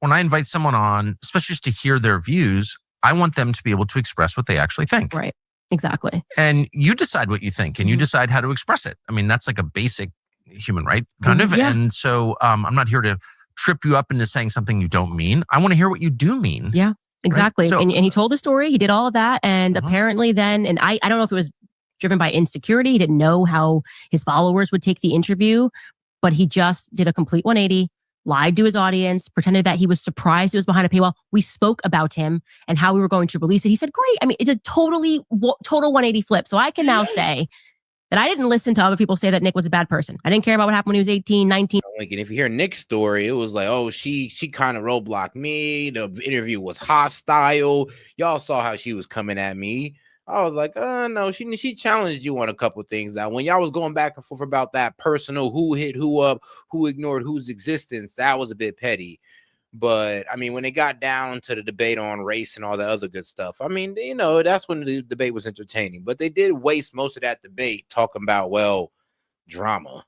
When I invite someone on, especially just to hear their views, I want them to be able to express what they actually think. Right. Exactly. And you decide what you think, and you decide how to express it. That's like a basic human right, kind of. Yeah. And so I'm not here to trip you up into saying something you don't mean. I want to hear what you do mean. Yeah, exactly. Right? And he told the story. He did all of that. And apparently then, and I don't know if it was driven by insecurity. He didn't know how his followers would take the interview, but he just did a complete 180, lied to his audience, pretended that he was surprised it was behind a paywall. We spoke about him and how we were going to release it. He said, great. It's a total 180 flip. So I can now say that I didn't listen to other people say that Nick was a bad person. I didn't care about what happened when he was 18, 19. Like, and if you hear Nick's story, it was like, oh, she kind of roadblocked me. The interview was hostile. Y'all saw how she was coming at me. I was like, no, she challenged you on a couple things. Now, when y'all was going back and forth about that personal, who hit who up, who ignored whose existence, that was a bit petty. But when it got down to the debate on race and all the other good stuff, that's when the debate was entertaining. But they did waste most of that debate talking about, drama.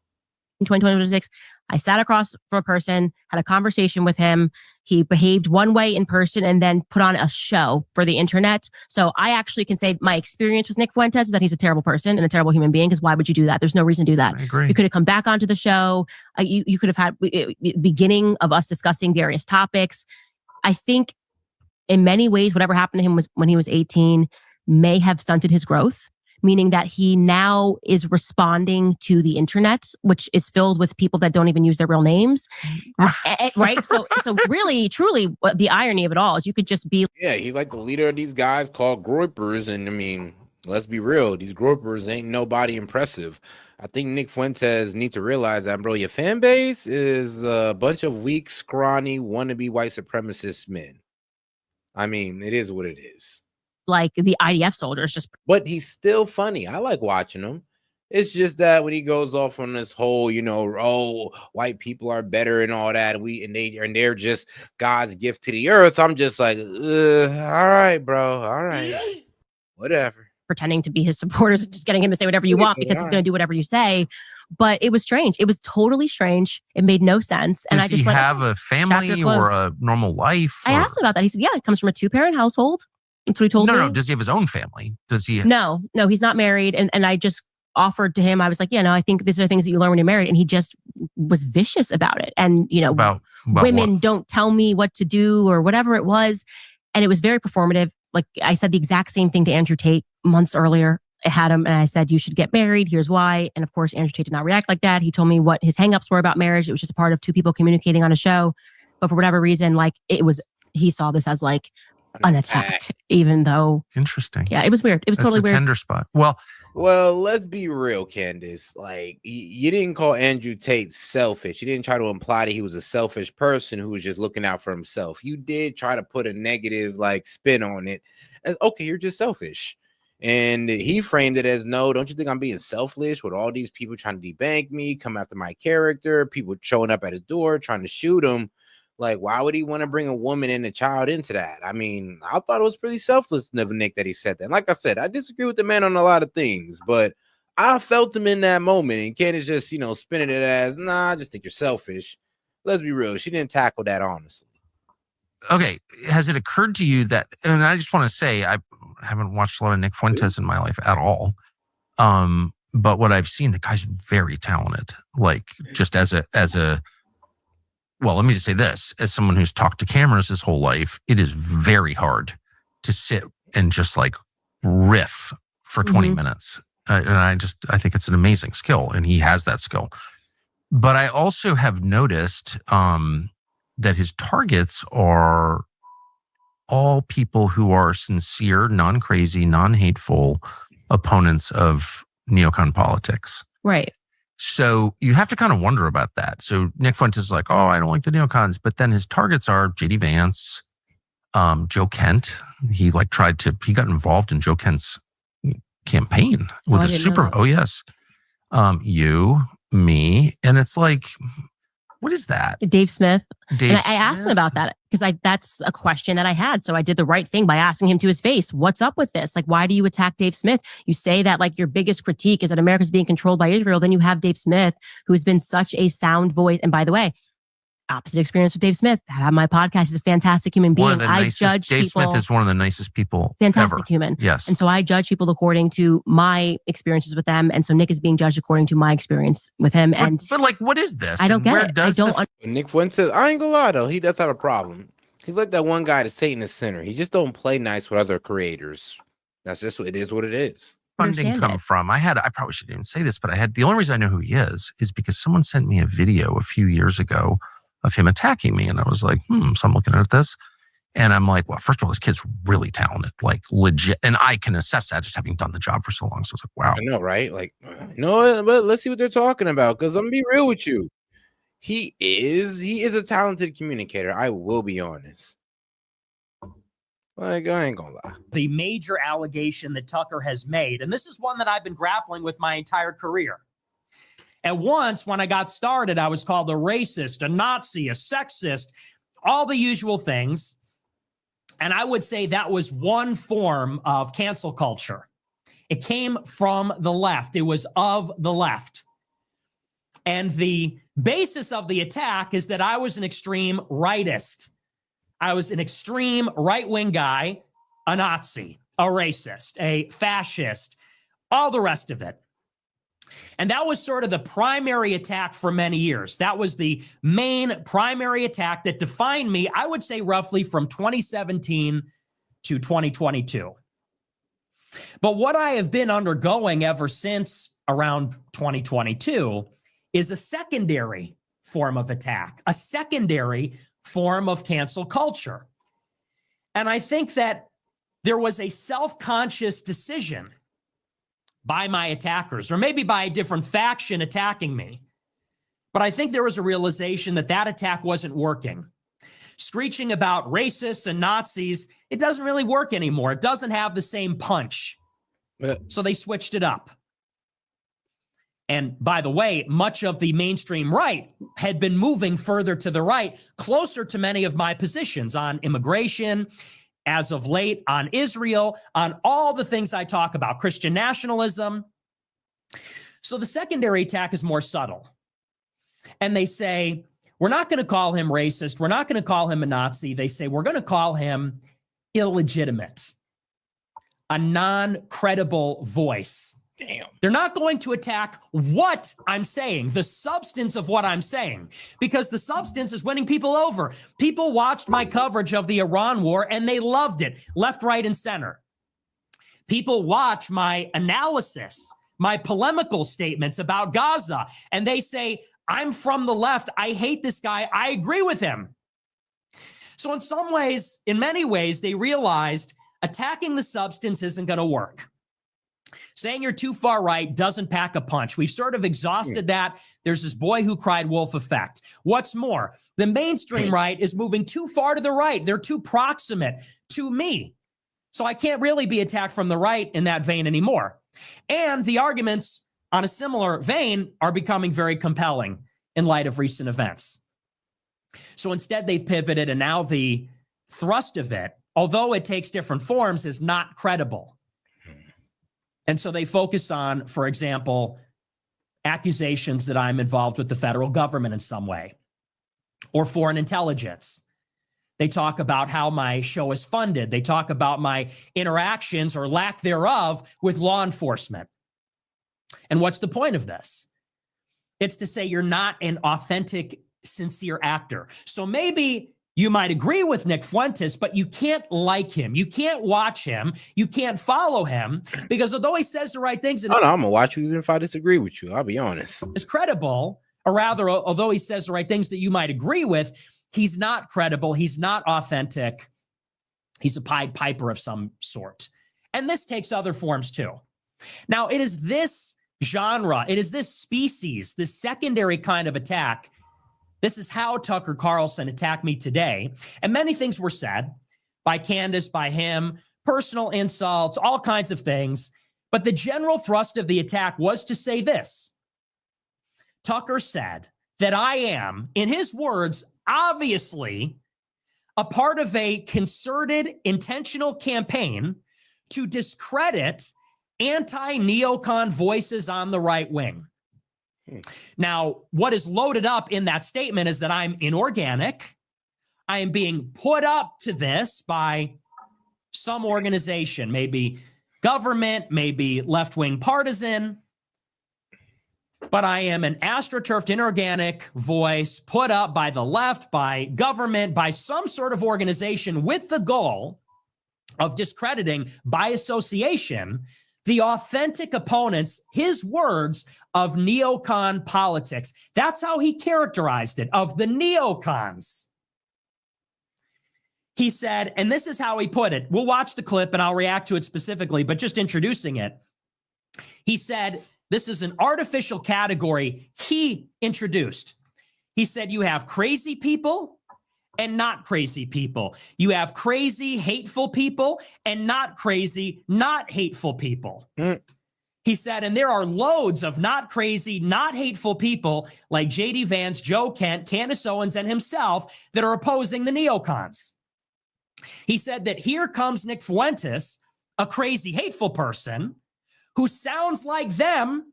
In 2026, I sat across from a person, had a conversation with him. He behaved one way in person and then put on a show for the internet. So I actually can say my experience with Nick Fuentes is that he's a terrible person and a terrible human being, because why would you do that? There's no reason to do that. I agree. You could have come back onto the show. You could have had beginning of us discussing various topics. I think in many ways, whatever happened to him was when he was 18 may have stunted his growth. Meaning that he now is responding to the internet, which is filled with people that don't even use their real names. Right? So really, truly, the irony of it all is you could just be... Yeah, he's like the leader of these guys called groypers. And let's be real, these groypers ain't nobody impressive. I think Nick Fuentes needs to realize that, bro, your fan base is a bunch of weak, scrawny, wannabe white supremacist men. It is what it is. Like the IDF soldiers, but he's still funny. I like watching him. It's just that when he goes off on this whole, white people are better and all that, and they're just God's gift to the earth. I'm just like, all right, bro, all right, whatever. Pretending to be his supporters, just getting him to say whatever you want because he's going to do whatever you say. But it was strange. It was totally strange. It made no sense. And Does I just he went, have a family or a normal life? I asked him about that. He said, yeah, he comes from a 2-parent household. That's what he told me. No, does he have his own family? Does he? No, he's not married. And I just offered to him, I was like, yeah, no, I think these are things that you learn when you're married. And he just was vicious about it. And, about women what? don't tell me what to do or whatever it was. And it was very performative. Like I said the exact same thing to Andrew Tate months earlier. I had him and I said, you should get married. Here's why. And of course, Andrew Tate did not react like that. He told me what his hangups were about marriage. It was just a part of 2 people communicating on a show. But for whatever reason, like he saw this as like an attack, even though. Interesting. Yeah, it was weird. It was totally weird. Tender spot. Well, let's be real, Candace. Like, you didn't call Andrew Tate selfish. You didn't try to imply that he was a selfish person who was just looking out for himself. You did try to put a negative spin on it as, okay, you're just selfish. And he framed it as, no, don't you think I'm being selfish with all these people trying to debank me, come after my character, people showing up at his door, trying to shoot him. Like, why would he want to bring a woman and a child into that? I mean, I thought it was pretty selfless of Nick that he said that. And like I said, I disagree with the man on a lot of things, but I felt him in that moment. And Candace just, spinning it as, nah, I just think you're selfish. Let's be real. She didn't tackle that honestly. Okay. Has it occurred to you that, and I just want to say, I haven't watched a lot of Nick Fuentes in my life at all. But what I've seen, the guy's very talented. Like, just as a, well, let me just say this, as someone who's talked to cameras his whole life, it is very hard to sit and just riff for 20 minutes. And I think it's an amazing skill, and he has that skill. But I also have noticed that his targets are all people who are sincere, non-crazy, non-hateful opponents of neocon politics. Right. So you have to kind of wonder about that. So Nick Fuentes is like, oh, I don't like the neocons. But then his targets are JD Vance, Joe Kent. He he got involved in Joe Kent's campaign with a super, oh yes. You, me. And it's like, what is that? Dave Smith. Dave I asked him about that because that's a question that I had. So I did the right thing by asking him to his face. What's up with this? Like, why do you attack Dave Smith? You say that your biggest critique is that America's being controlled by Israel. Then you have Dave Smith, who has been such a sound voice. And by the way, opposite experience with Dave Smith. I have my podcast. He's a fantastic human being. Dave Smith is one of the nicest people fantastic ever. Human. Yes. And so I judge people according to my experiences with them. And so Nick is being judged according to my experience with him. But what is this? I don't get it. I don't. Nick Fuentes, I ain't gonna lie though, he does have a problem. He's like that one guy, the Satanist center. He just don't play nice with other creators. That's just what it is. Funding come from? I probably shouldn't even say this, but the only reason I know who he is because someone sent me a video a few years ago of him attacking me. And I was like, so I'm looking at this. And I'm like, well, first of all, this kid's really talented, like legit. And I can assess that just having done the job for so long. So I was like, wow. I know, right? No, but let's see what they're talking about. Because I'm going to be real with you. He is a talented communicator. I will be honest. I ain't gonna lie. The major allegation that Tucker has made, and this is one that I've been grappling with my entire career. And once, when I got started, I was called a racist, a Nazi, a sexist, all the usual things. And I would say that was one form of cancel culture. It came from the left. It was of the left. And the basis of the attack is that I was an extreme rightist. I was an extreme right-wing guy, a Nazi, a racist, a fascist, all the rest of it. And that was sort of the primary attack for many years. That was the main primary attack that defined me, I would say roughly from 2017 to 2022. But what I have been undergoing ever since around 2022 is a secondary form of attack, a secondary form of cancel culture. And I think that there was a self-conscious decision by my attackers, or maybe by a different faction attacking me. But I think there was a realization that that attack wasn't working. Screeching about racists and Nazis, it doesn't really work anymore. It doesn't have the same punch. So they switched it up. And by the way, much of the mainstream right had been moving further to the right, closer to many of my positions on immigration, as of late on Israel, on all the things I talk about, Christian nationalism. So the secondary attack is more subtle. And they say, we're not going to call him racist. We're not going to call him a Nazi. They say, we're going to call him illegitimate, a non-credible voice. Damn. They're not going to attack what I'm saying, the substance of what I'm saying, because the substance is winning people over. People watched my coverage of the Iran war and they loved it, left, right, and center. People watch my analysis, my polemical statements about Gaza, and they say, I'm from the left. I hate this guy. I agree with him. So in some ways, in many ways, they realized attacking the substance isn't going to work. Saying you're too far right doesn't pack a punch. We've sort of exhausted that. There's this boy who cried wolf effect. What's more, the mainstream right is moving too far to the right. They're too proximate to me. So I can't really be attacked from the right in that vein anymore. And the arguments on a similar vein are becoming very compelling in light of recent events. So instead, they've pivoted, and now the thrust of it, although it takes different forms, is not credible. And so they focus on, for example, accusations that I'm involved with the federal government in some way or foreign intelligence. They talk about how my show is funded. They talk about my interactions or lack thereof with law enforcement. And what's the point of this? It's to say you're not an authentic, sincere actor. So maybe you might agree with Nick Fuentes, but you can't like him. You can't watch him. You can't follow him because although he says the right things, I'm going to watch you even if I disagree with you. I'll be honest. Is credible, or rather, although he says the right things that you might agree with, he's not credible. He's not authentic. He's a Pied Piper of some sort. And this takes other forms too. Now, it is this genre, it is this species, this secondary kind of attack. This is how Tucker Carlson attacked me today. And many things were said by Candace, by him, personal insults, all kinds of things. But the general thrust of the attack was to say this. Tucker said that I am, in his words, obviously a part of a concerted, intentional campaign to discredit anti-neocon voices on the right wing. Now, what is loaded up in that statement is that I'm inorganic. I am being put up to this by some organization, maybe government, maybe left-wing partisan, but I am an astroturfed, inorganic voice put up by the left, by government, by some sort of organization with the goal of discrediting by association the authentic opponents, his words, of neocon politics. That's how he characterized it, of the neocons. He said, and this is how he put it. We'll watch the clip and I'll react to it specifically, but just introducing it. He said, this is an artificial category he introduced. He said, you have crazy people and not crazy people. You have crazy, hateful people and not crazy, not hateful people. He said, and there are loads of not crazy, not hateful people like JD Vance, Joe Kent, Candace Owens, and himself that are opposing the neocons. He said that here comes Nick Fuentes, a crazy, hateful person who sounds like them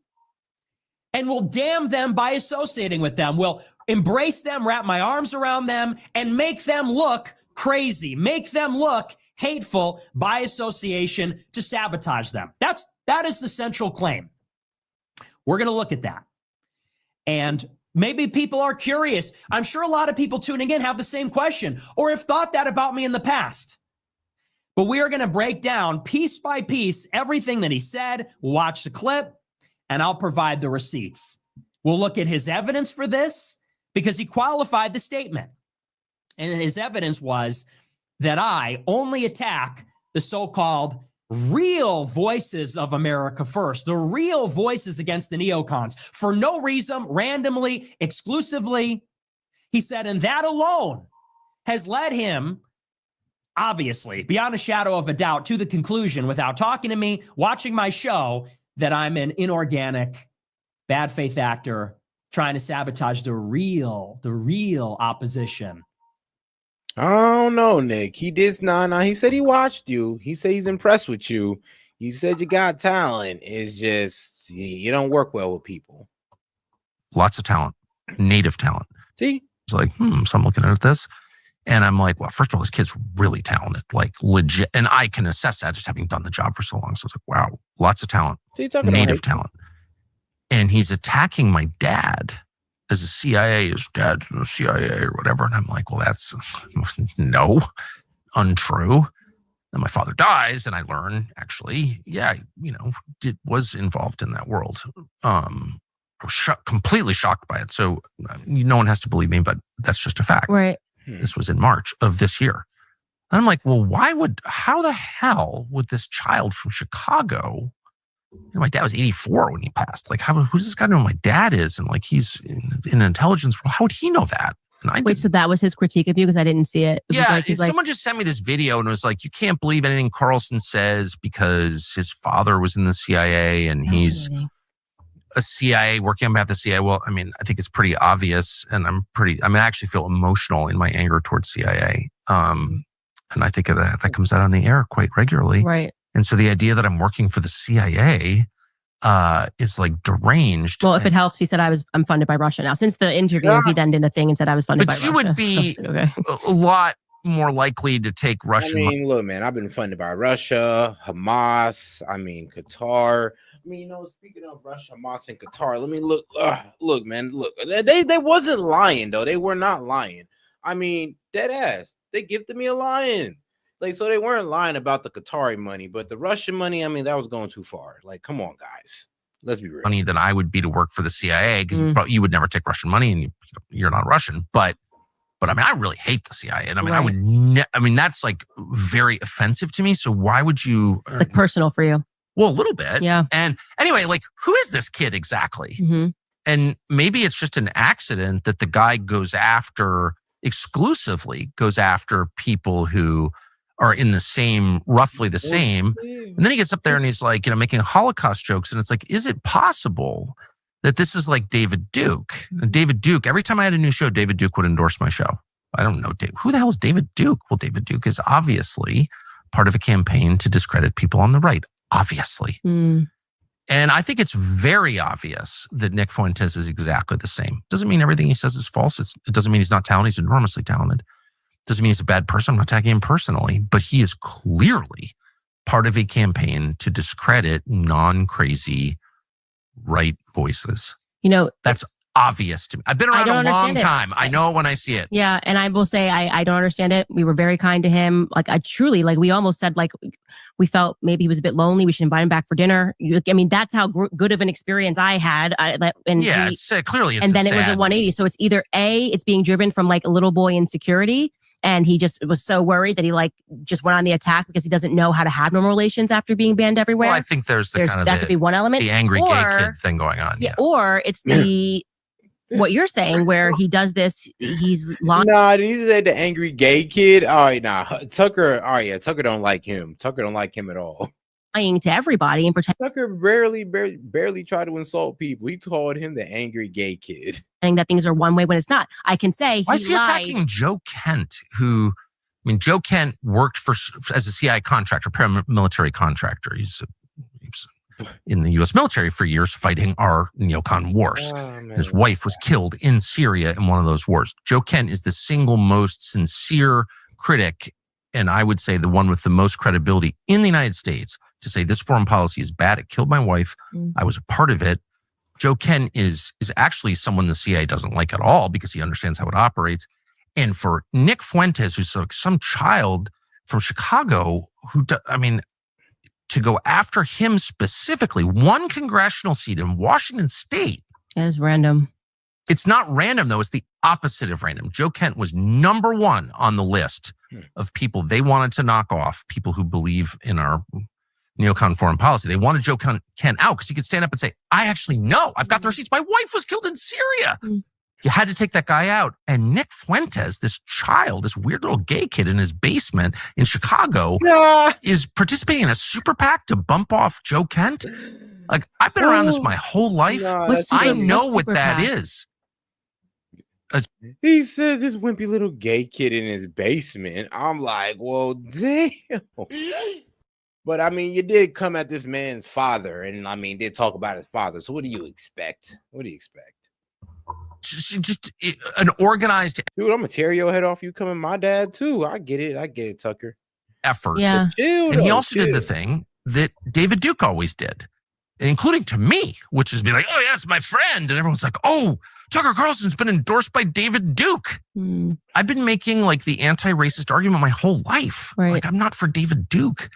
and will damn them by associating with them, will embrace them, wrap my arms around them, and make them look crazy, make them look hateful by association to sabotage them. That is the central claim. We're going to look at that. And maybe people are curious. I'm sure a lot of people tuning in have the same question or have thought that about me in the past. But we are going to break down piece by piece everything that he said. We'll watch the clip and I'll provide the receipts. We'll look at his evidence for this because he qualified the statement. And his evidence was that I only attack the so-called real voices of America first, the real voices against the neocons for no reason, randomly, exclusively. He said, and that alone has led him, obviously, beyond a shadow of a doubt, to the conclusion, without talking to me, watching my show, that I'm an inorganic, bad faith actor trying to sabotage the real opposition. I don't know, Nick. He did not. He said he watched you. He said he's impressed with you. You said you got talent. It's just you don't work well with people. Lots of talent, native talent. See? It's like, so I'm looking at this and I'm like, well, first of all, this kid's really talented, like legit. And I can assess that just having done the job for so long. So it's like, wow, lots of talent, native talent. And he's attacking my dad as a CIA, his dad's in the CIA or whatever. And I'm like, well, that's no, untrue. And my father dies, and I learn actually, was involved in that world. I was completely shocked by it. So no one has to believe me, but that's just a fact. Right. This was in March of this year. And I'm like, well, how the hell would this child from Chicago? My dad was 84 when he passed. Like, who's this guy know who my dad is? And like, he's in intelligence. How would he know that? And so that was his critique of you because I didn't see it. Someone just sent me this video and it was like, you can't believe anything Carlson says because his father was in the CIA and he's a CIA working on behalf of the CIA. Well, I mean, I think it's pretty obvious, and I actually feel emotional in my anger towards CIA. And I think that comes out on the air quite regularly. Right. And so the idea that I'm working for the CIA is like deranged. Well, if it helps, he said I'm funded by Russia now. Since the interview, he then did a thing and said I was funded by Russia. But you would be a lot more likely to take Russian. I mean, look, man, I've been funded by Russia, Hamas, Qatar. Speaking of Russia, Hamas, and Qatar, let me look, man, they wasn't lying, though. They were not lying. I mean, dead ass. They gifted me a lion. Like, so they weren't lying about the Qatari money, but the Russian money, that was going too far. Like, come on, guys. Let's be real. Money that I would be to work for the CIA because you would never take Russian money and you're not Russian. But I really hate the CIA. And I would that's like very offensive to me. So why would you? It's like personal for you. Well, a little bit. Yeah. And anyway, like, who is this kid exactly? Mm-hmm. And maybe it's just an accident that the guy exclusively goes after people who are in roughly the same. And then he gets up there and he's like, making Holocaust jokes. And it's like, is it possible that this is like David Duke? David Duke, every time I had a new show, David Duke would endorse my show. I don't know, who the hell is David Duke? Well, David Duke is obviously part of a campaign to discredit people on the right, obviously. And I think it's very obvious that Nick Fuentes is exactly the same. Doesn't mean everything he says is false. It doesn't mean he's not talented. He's enormously talented. Doesn't mean he's a bad person. I'm not attacking him personally, but he is clearly part of a campaign to discredit non-crazy right voices. That's obvious to me. I've been around a long time. I know it when I see it. Yeah. And I will say, I don't understand it. We were very kind to him. Like, I truly, we almost said, we felt maybe he was a bit lonely. We should invite him back for dinner. That's how good of an experience I had. It's clearly. And then it was a 180. So it's either it's being driven from like a little boy insecurity. And he just was so worried that he just went on the attack because he doesn't know how to have normal relations after being banned everywhere. Well, I think there's that could be one element. The angry gay kid thing going on. Yeah. Or it's what you're saying, where he does this, he's lying. Nah, did you say the angry gay kid? All right, nah. Tucker, Tucker don't like him. Tucker don't like him at all. Lying to everybody and pretending. Tucker barely tried to insult people. He called him the angry gay kid. Saying that things are one way when it's not. I can say why is he attacking Joe Kent, who, Joe Kent worked as a CIA contractor, paramilitary contractor. He's in the U.S. military for years fighting our neocon wars. His wife was killed in Syria in one of those wars. Joe Kent is the single most sincere critic, and I would say the one with the most credibility in the United States to say this foreign policy is bad. It killed my wife. I was a part of it. Joe Kent is actually someone the CIA doesn't like at all because he understands how it operates. And for Nick Fuentes, who's like some child from Chicago who, to go after him specifically, one congressional seat in Washington State. That is random. It's not random, though. It's the opposite of random. Joe Kent was number one on the list of people they wanted to knock off, people who believe in our neocon foreign policy. They wanted Joe Kent out because he could stand up and say, I actually know. I've got the receipts. My wife was killed in Syria. You had to take that guy out. And Nick Fuentes, this child, this weird little gay kid in his basement in Chicago, is participating in a super PAC to bump off Joe Kent. Like, I've been around this my whole life. I know what that is. He said this wimpy little gay kid in his basement. I'm like, well, damn. But I mean, you did come at this man's father, and I mean, did talk about his father. So what do you expect? What do you expect? Just an organized dude. I'm gonna tear your head off. You coming, my dad too. I get it, Tucker. Effort. Yeah. Chill, and he though, also did the thing that David Duke always did, including to me, which is be like, oh, yeah, it's my friend. And everyone's like, oh, Tucker Carlson's been endorsed by David Duke. I've been making like the anti-racist argument my whole life. Right. Like, I'm not for David Duke.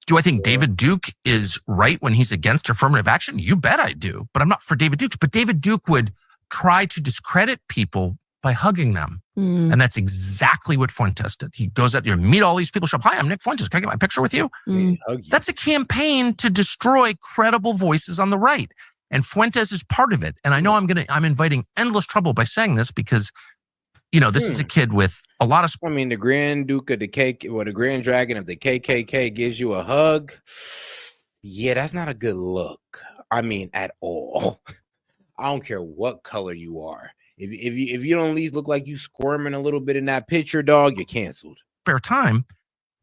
Do I think David Duke is right when he's against affirmative action? You bet I do. But I'm not for David Duke. But David Duke would try to discredit people by hugging them. And that's exactly what Fuentes did. He goes out there and meet all these people. Show up, hi, I'm Nick Fuentes. Can I get my picture with you? That's a campaign to destroy credible voices on the right. And Fuentes is part of it. And I know I'm inviting endless trouble by saying this because, this is a kid with a lot of. I mean, the Grand Duke of the the Grand Dragon of the KKK gives you a hug. Yeah, that's not a good look. I mean, at all. I don't care what color you are. If you don't at least look like you squirming a little bit in that picture, dog, you're canceled. Spare time,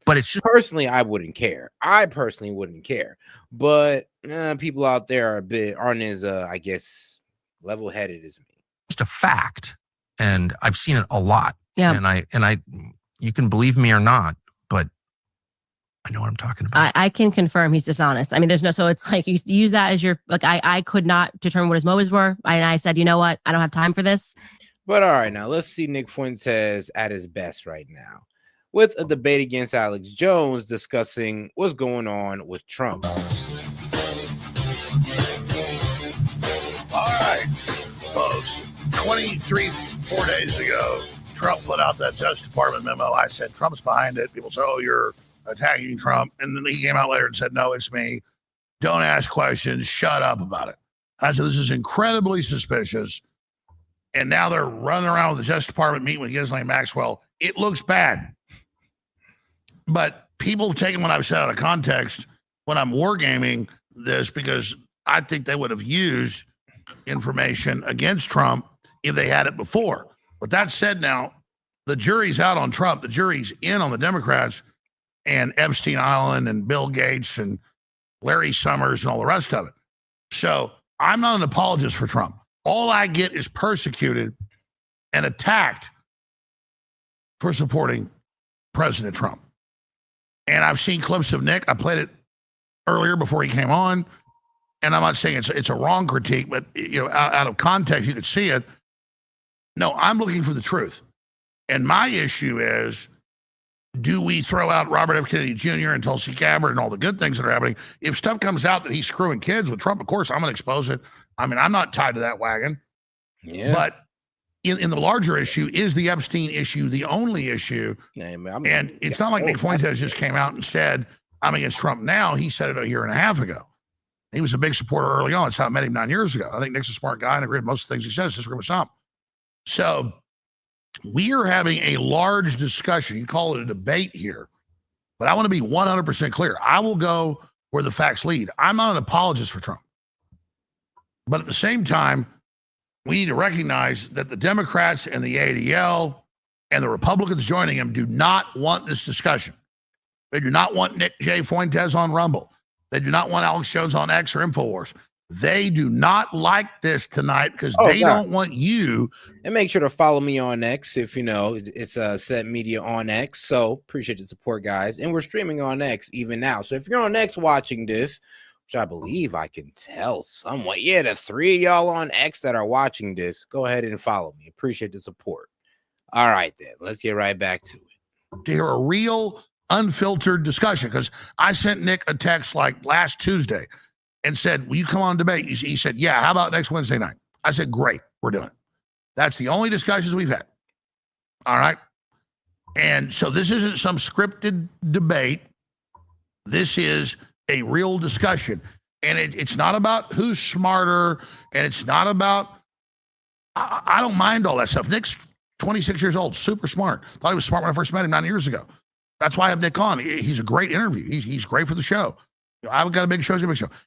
but it's just personally, I wouldn't care. I personally wouldn't care, but people out there aren't as I guess level-headed as me. Just a fact, and I've seen it a lot. Yeah, and I, you can believe me or not, but I know what I'm talking about. I can confirm he's dishonest. I mean, so it's like you use that as your, like, I could not determine what his motives were. And I said, you know what? I don't have time for this. But all right, now let's see Nick Fuentes at his best right now with a debate against Alex Jones discussing what's going on with Trump. All right, folks, 4 days ago, Trump put out that Justice Department memo. I said, Trump's behind it. People say, oh, you're attacking Trump. And then he came out later and said, no, it's me. Don't ask questions. Shut up about it. I said, this is incredibly suspicious. And now they're running around with the Justice Department meeting with Ghislaine Maxwell. It looks bad. But people taking what I've said out of context when I'm wargaming this, because I think they would have used information against Trump if they had it before. But that said, now the jury's out on Trump. The jury's in on the Democrats and Epstein Island and Bill Gates and Larry Summers and all the rest of it. So I'm not an apologist for Trump. All I get is persecuted and attacked for supporting President Trump. And I've seen clips of Nick. I played it earlier before he came on. And I'm not saying it's a wrong critique, but out of context, you could see it. No, I'm looking for the truth. And my issue is, do we throw out Robert F. Kennedy Jr. and Tulsi Gabbard and all the good things that are happening? If stuff comes out that he's screwing kids with Trump, of course, I'm going to expose it. I mean, I'm not tied to that wagon. Yeah. But in the larger issue, is the Epstein issue the only issue? And it's not like Nick Fuentes just came out and said, I'm against Trump now. He said it a year and a half ago. He was a big supporter early on. That's how I met him 9 years ago. I think Nick's a smart guy and I agree with most of the things he says. Disagree with some. So we are having a large discussion. You call it a debate here, but I want to be 100% clear. I will go where the facts lead. I'm not an apologist for Trump. But at the same time, we need to recognize that the Democrats and the ADL and the Republicans joining him do not want this discussion. They do not want Nick J. Fuentes on Rumble. They do not want Alex Jones on X or InfoWars. They do not like this tonight because they don't want you. And make sure to follow me on X if it's Set Media on X. So appreciate the support, guys. And we're streaming on X even now. So if you're on X watching this, which I believe I can tell somewhat, yeah, the 3 of y'all on X that are watching this, go ahead and follow me. Appreciate the support. All right, then let's get right back to it. To hear a real unfiltered discussion, because I sent Nick a text like last Tuesday and said, will you come on debate? He said, yeah, how about next Wednesday night? I said, great, we're doing it. That's the only discussions we've had. All right. And so this isn't some scripted debate. This is a real discussion. And it's not about who's smarter. And it's not about, I don't mind all that stuff. Nick's 26 years old, super smart. Thought he was smart when I first met him 9 years ago. That's why I have Nick on. He's a great interview. He's great for the show. I've got a big show.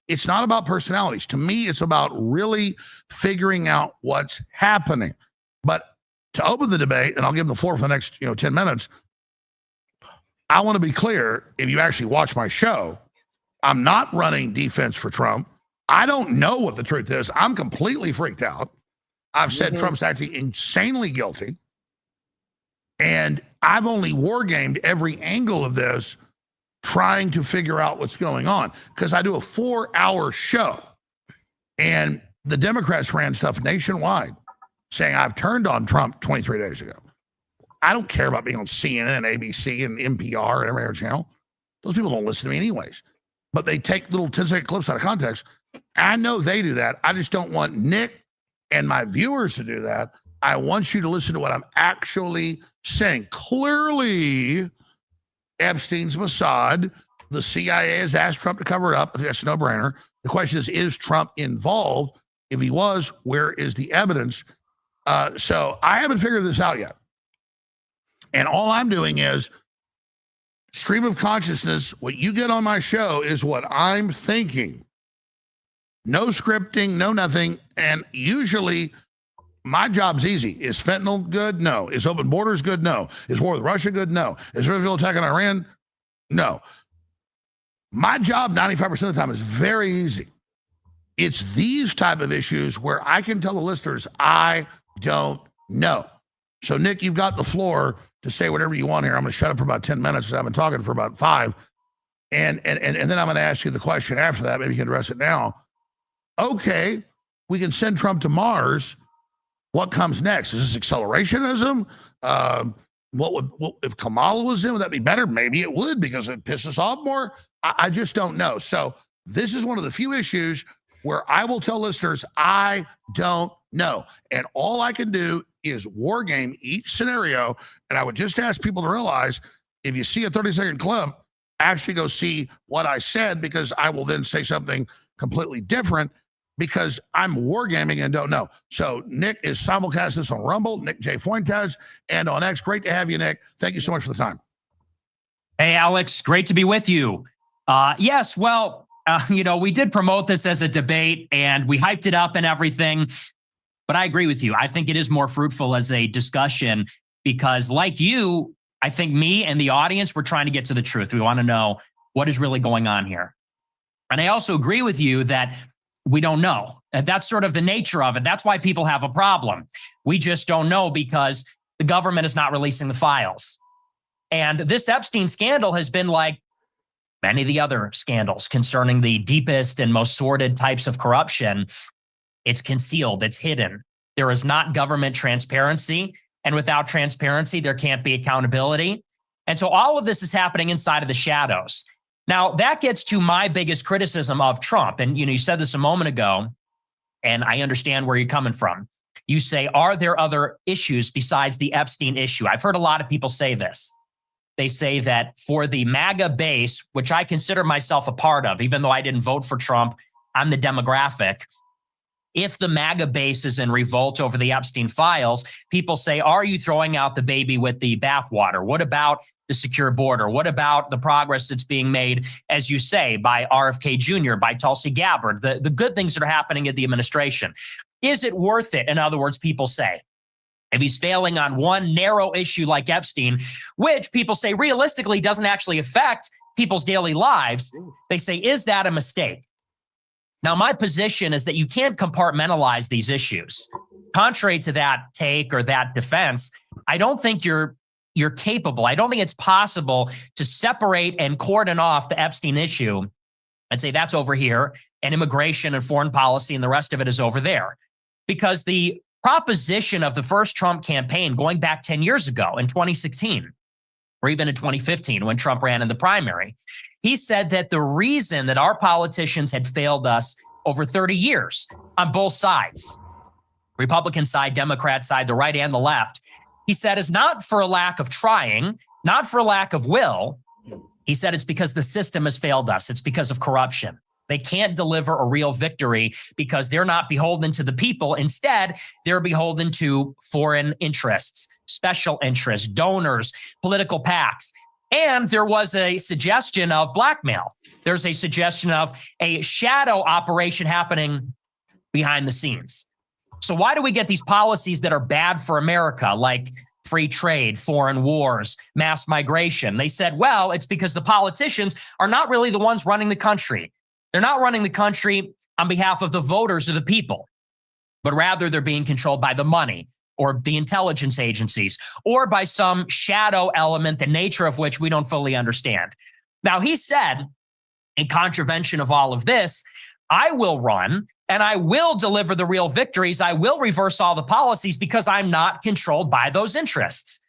It's not about personalities. To me, it's about really figuring out what's happening. But to open the debate, and I'll give him the floor for the next 10 minutes, I want to be clear, if you actually watch my show, I'm not running defense for Trump. I don't know what the truth is. I'm completely freaked out. I've said Trump's actually insanely guilty. And I've only wargamed every angle of this, trying to figure out what's going on. Because I do a 4-hour show. And the Democrats ran stuff nationwide saying I've turned on Trump 23 days ago. I don't care about being on CNN, ABC, and NPR and every other channel. Those people don't listen to me anyways. But they take little 10-second clips out of context. I know they do that. I just don't want Nick and my viewers to do that. I want you to listen to what I'm actually saying. Clearly, Epstein's Mossad. The CIA has asked Trump to cover it up. I think that's a no-brainer. The question is Trump involved? If he was, where is the evidence? So I haven't figured this out yet. And all I'm doing is stream of consciousness. What you get on my show is what I'm thinking. No scripting, no nothing. And usually my job's easy. Is fentanyl good? No. Is open borders good? No. Is war with Russia good? No. Is Israel attacking Iran? No. My job 95% of the time is very easy. It's these type of issues where I can tell the listeners, I don't know. So Nick, you've got the floor to say whatever you want here. I'm going to shut up for about 10 minutes because I've been talking for about 5. And then I'm going to ask you the question after that. Maybe you can address it now. Okay, we can send Trump to Mars. What comes next? Is this accelerationism? What if Kamala was in? Would that be better? Maybe it would because it pisses off more. I just don't know. So this is one of the few issues where I will tell listeners, I don't know. And all I can do is war game each scenario. And I would just ask people to realize, if you see a 30-second clip, actually go see what I said, because I will then say something completely different because I'm wargaming and don't know. So Nick is simulcast this on Rumble, Nick J. Fuentes, and on X. Great to have you, Nick. Thank you so much for the time. Hey, Alex, great to be with you. Yes, well, we did promote this as a debate and we hyped it up and everything. But I agree with you. I think it is more fruitful as a discussion because, like you, I think me and the audience, we're trying to get to the truth. We want to know what is really going on here. And I also agree with you that we don't know. And that's sort of the nature of it. That's why people have a problem. We just don't know because the government is not releasing the files. And this Epstein scandal has been like many of the other scandals concerning the deepest and most sordid types of corruption. It's concealed, it's hidden. There is not government transparency. And without transparency, there can't be accountability. And so all of this is happening inside of the shadows. Now, that gets to my biggest criticism of Trump. And, you said this a moment ago, and I understand where you're coming from. You say, are there other issues besides the Epstein issue? I've heard a lot of people say this. They say that for the MAGA base, which I consider myself a part of, even though I didn't vote for Trump, I'm the demographic. If the MAGA base is in revolt over the Epstein files, people say, are you throwing out the baby with the bathwater? What about the secure border? What about the progress that's being made, as you say, by RFK Jr., by Tulsi Gabbard, the good things that are happening in the administration? Is it worth it? In other words, people say, if he's failing on one narrow issue like Epstein, which people say realistically doesn't actually affect people's daily lives, they say, is that a mistake? Now, my position is that you can't compartmentalize these issues. Contrary to that take or that defense, I don't think you're capable. I don't think it's possible to separate and cordon off the Epstein issue and say that's over here, and immigration and foreign policy and the rest of it is over there. Because the proposition of the first Trump campaign going back 10 years ago in 2016, or even in 2015 when Trump ran in the primary, he said that the reason that our politicians had failed us over 30 years on both sides, Republican side, Democrat side, the right and the left, he said is not for a lack of trying, not for a lack of will. He said it's because the system has failed us. It's because of corruption. They can't deliver a real victory because they're not beholden to the people. Instead, they're beholden to foreign interests, special interests, donors, political PACs. And there was a suggestion of blackmail. There's a suggestion of a shadow operation happening behind the scenes. So why do we get these policies that are bad for America, like free trade, foreign wars, mass migration. They said, well, it's because the politicians are not really the ones running the country. They're not running the country on behalf of the voters or the people, but rather they're being controlled by the money or the intelligence agencies or by some shadow element, the nature of which we don't fully understand. Now, he said, in contravention of all of this, I will run and I will deliver the real victories. I will reverse all the policies because I'm not controlled by those interests.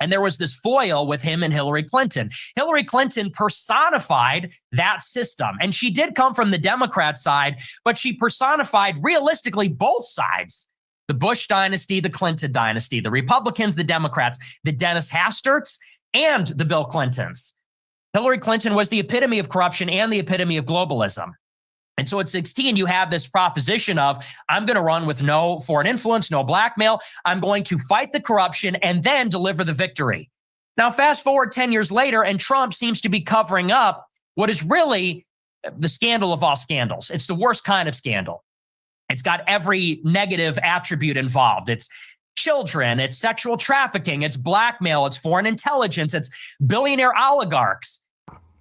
And there was this foil with him and Hillary Clinton. Hillary Clinton personified that system. And she did come from the Democrat side, but she personified realistically both sides. The Bush dynasty, the Clinton dynasty, the Republicans, the Democrats, the Dennis Hasterts, and the Bill Clintons. Hillary Clinton was the epitome of corruption and the epitome of globalism. And so at 16, you have this proposition of, I'm going to run with no foreign influence, no blackmail. I'm going to fight the corruption and then deliver the victory. Now, fast forward 10 years later, and Trump seems to be covering up what is really the scandal of all scandals. It's the worst kind of scandal. It's got every negative attribute involved. It's children, it's sexual trafficking, it's blackmail, it's foreign intelligence, it's billionaire oligarchs.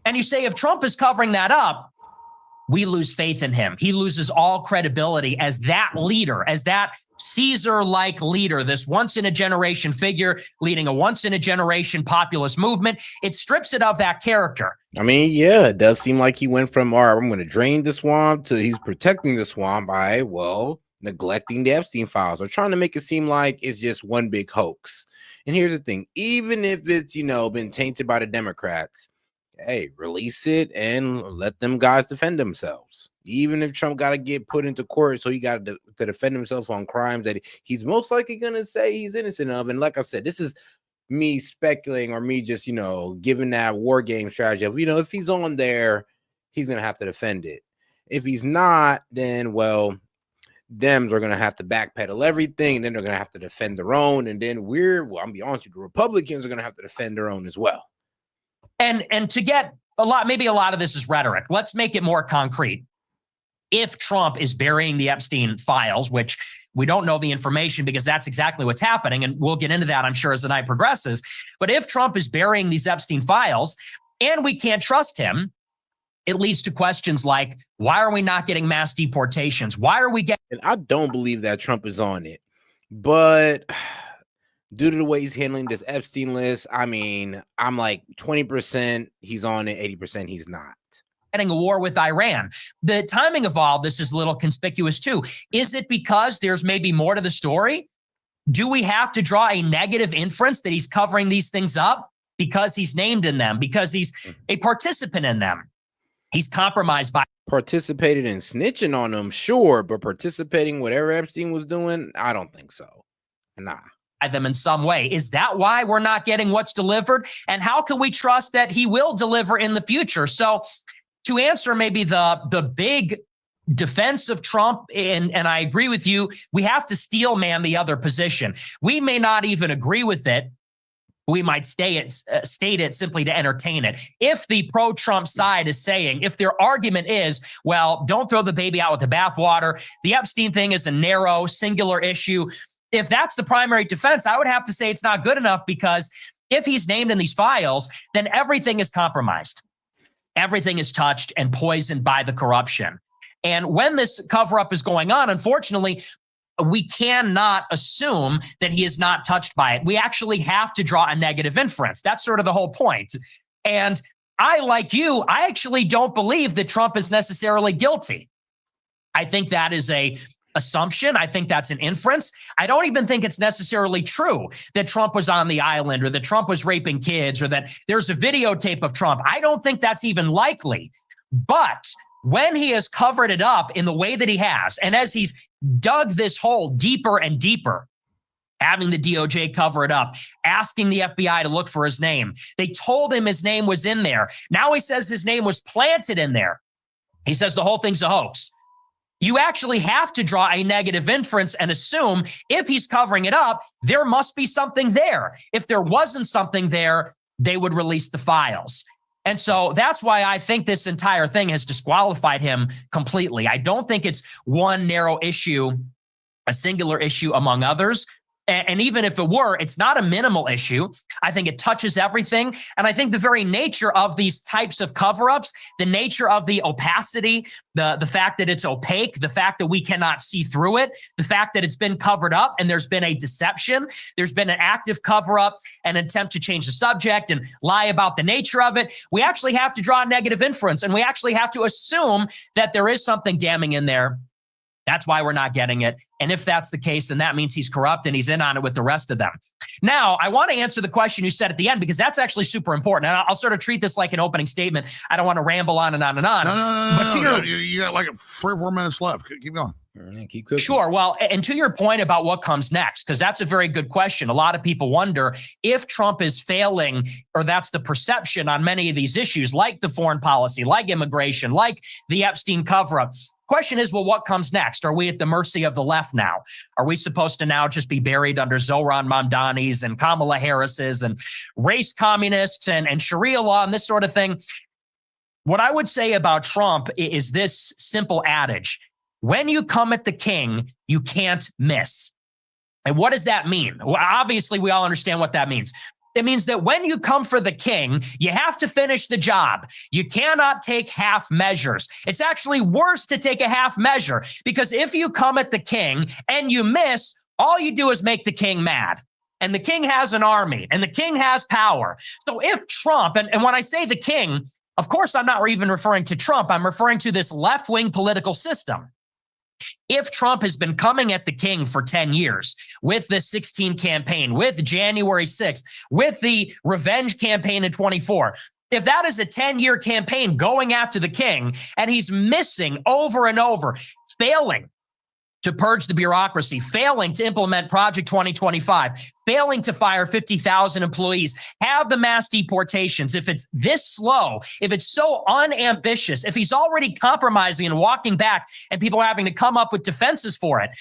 And you say, if Trump is covering that up, we lose faith in him. He loses all credibility as that leader, as that Caesar-like leader, this once-in-a-generation figure leading a once-in-a-generation populist movement. It strips it of that character. I mean, yeah, it does seem like he went from, all right, I'm going to drain the swamp to he's protecting the swamp by, well, neglecting the Epstein files or trying to make it seem like it's just one big hoax. And here's the thing, even if it's, been tainted by the Democrats, hey, release it and let them guys defend themselves. Even if Trump got to get put into court, so he got to defend himself on crimes that he's most likely going to say he's innocent of. And like I said, this is me speculating or me just, giving that war game strategy of, if he's on there, he's going to have to defend it. If he's not, then, well, Dems are going to have to backpedal everything. And then they're going to have to defend their own. And then I'm going to be honest with you, the Republicans are going to have to defend their own as well. And to get maybe a lot of this is rhetoric. Let's make it more concrete. If Trump is burying the Epstein files, which we don't know the information because that's exactly what's happening, and we'll get into that, I'm sure, as the night progresses. But if Trump is burying these Epstein files and we can't trust him, it leads to questions like, why are we not getting mass deportations? Why are we getting... And I don't believe that Trump is on it, but due to the way he's handling this Epstein list, I mean, I'm like 20% he's on it, 80% he's not. Getting a war with Iran. The timing of all this is a little conspicuous too. Is it because there's maybe more to the story? Do we have to draw a negative inference that he's covering these things up because he's named in them, because he's a participant in them? He's compromised by... Participated in snitching on them, sure, but participating whatever Epstein was doing, I don't think so. Nah. Them in some way. Is that why we're not getting what's delivered? And how can we trust that he will deliver in the future? So to answer maybe the big defense of Trump, and I agree with you, we have to steel man the other position. We may not even agree with it. We might state it simply to entertain it. If the pro-Trump side is saying, if their argument is, well, don't throw the baby out with the bathwater, the Epstein thing is a narrow, singular issue. If that's the primary defense, I would have to say it's not good enough, because if he's named in these files, then everything is compromised. Everything is touched and poisoned by the corruption. And when this cover-up is going on, unfortunately, we cannot assume that he is not touched by it. We actually have to draw a negative inference. That's sort of the whole point. And I, like you, I actually don't believe that Trump is necessarily guilty. I think that is a assumption. I think that's an inference. I don't even think it's necessarily true that Trump was on the island or that Trump was raping kids or that there's a videotape of Trump. I don't think that's even likely. But when he has covered it up in the way that he has, and as he's dug this hole deeper and deeper, having the DOJ cover it up, asking the FBI to look for his name. They told him his name was in there. Now he says his name was planted in there. He says the whole thing's a hoax. You actually have to draw a negative inference and assume if he's covering it up, there must be something there. If there wasn't something there, they would release the files. And so that's why I think this entire thing has disqualified him completely. I don't think it's one narrow issue, a singular issue among others. And even if it were, it's not a minimal issue. I think it touches everything. And I think the very nature of these types of cover-ups, the nature of the opacity, the fact that it's opaque, the fact that we cannot see through it, the fact that it's been covered up and there's been a deception, there's been an active cover-up, an attempt to change the subject and lie about the nature of it. We actually have to draw a negative inference, and we actually have to assume that there is something damning in there. That's why we're not getting it. And if that's the case, then that means he's corrupt and he's in on it with the rest of them. Now, I want to answer the question you said at the end, because that's actually super important. And I'll sort of treat this like an opening statement. I don't want to ramble on and on and on. No. You got like 3 or 4 minutes left. Keep going. Keep cooking. Sure. Well, and to your point about what comes next, because that's a very good question. A lot of people wonder if Trump is failing, or that's the perception on many of these issues, like the foreign policy, like immigration, like the Epstein cover-up. Question is, well, what comes next? Are we at the mercy of the left now? Are we supposed to now just be buried under Zohran Mamdani's and Kamala Harris's and race communists and Sharia law and this sort of thing? What I would say about Trump is this simple adage: when you come at the king, you can't miss. And what does that mean? Well, obviously, we all understand what that means. It means that when you come for the king, you have to finish the job. You cannot take half measures. It's actually worse to take a half measure, because if you come at the king and you miss, all you do is make the king mad. And the king has an army and the king has power. So if Trump, and when I say the king, of course, I'm not even referring to Trump. I'm referring to this left-wing political system. If Trump has been coming at the king for 10 years with the 16 campaign, with January 6th, with the revenge campaign in 24, if that is a 10-year campaign going after the king and he's missing over and over, failing to purge the bureaucracy, failing to implement Project 2025, failing to fire 50,000 employees, have the mass deportations, if it's this slow, if it's so unambitious, if he's already compromising and walking back and people are having to come up with defenses for it,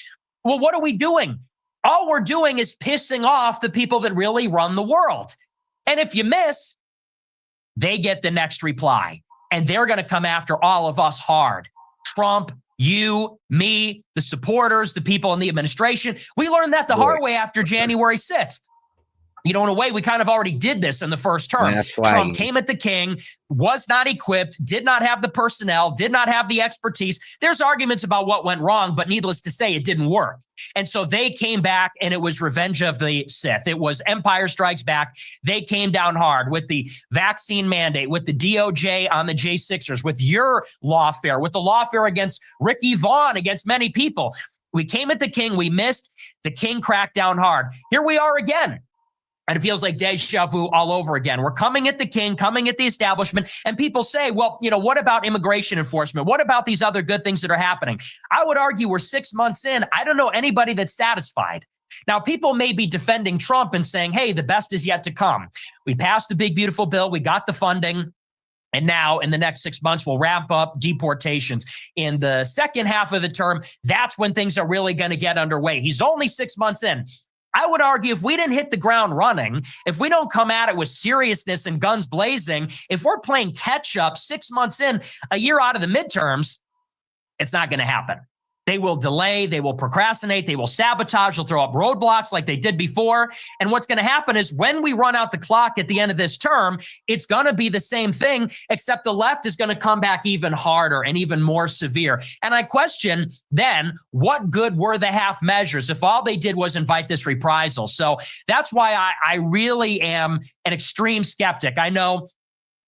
well, what are we doing? All we're doing is pissing off the people that really run the world. And if you miss, they get the next reply, and they're going to come after all of us hard. Trump, you, me, the supporters, the people in the administration. We learned that the hard way after January 6th. In a way, we kind of already did this in the first term. Trump came at the king, was not equipped, did not have the personnel, did not have the expertise. There's arguments about what went wrong, but needless to say, it didn't work. And so they came back, and it was revenge of the Sith. It was Empire Strikes Back. They came down hard with the vaccine mandate, with the DOJ on the J6ers, with your lawfare, with the lawfare against Ricky Vaughn, against many people. We came at the king. We missed. The king cracked down hard. Here we are again. And it feels like deja vu all over again. We're coming at the king, coming at the establishment, and people say, well, what about immigration enforcement? What about these other good things that are happening? I would argue we're 6 months in. I don't know anybody that's satisfied. Now, people may be defending Trump and saying, hey, the best is yet to come. We passed the big, beautiful bill. We got the funding. And now in the next 6 months, we'll wrap up deportations. In the second half of the term, that's when things are really going to get underway. He's only 6 months in. I would argue if we didn't hit the ground running, if we don't come at it with seriousness and guns blazing, if we're playing catch up 6 months in, a year out of the midterms, it's not going to happen. They will delay, they will procrastinate, they will sabotage, they'll throw up roadblocks like they did before. And what's going to happen is when we run out the clock at the end of this term, it's going to be the same thing, except the left is going to come back even harder and even more severe. And I question then, what good were the half measures if all they did was invite this reprisal? So that's why I really am an extreme skeptic. I know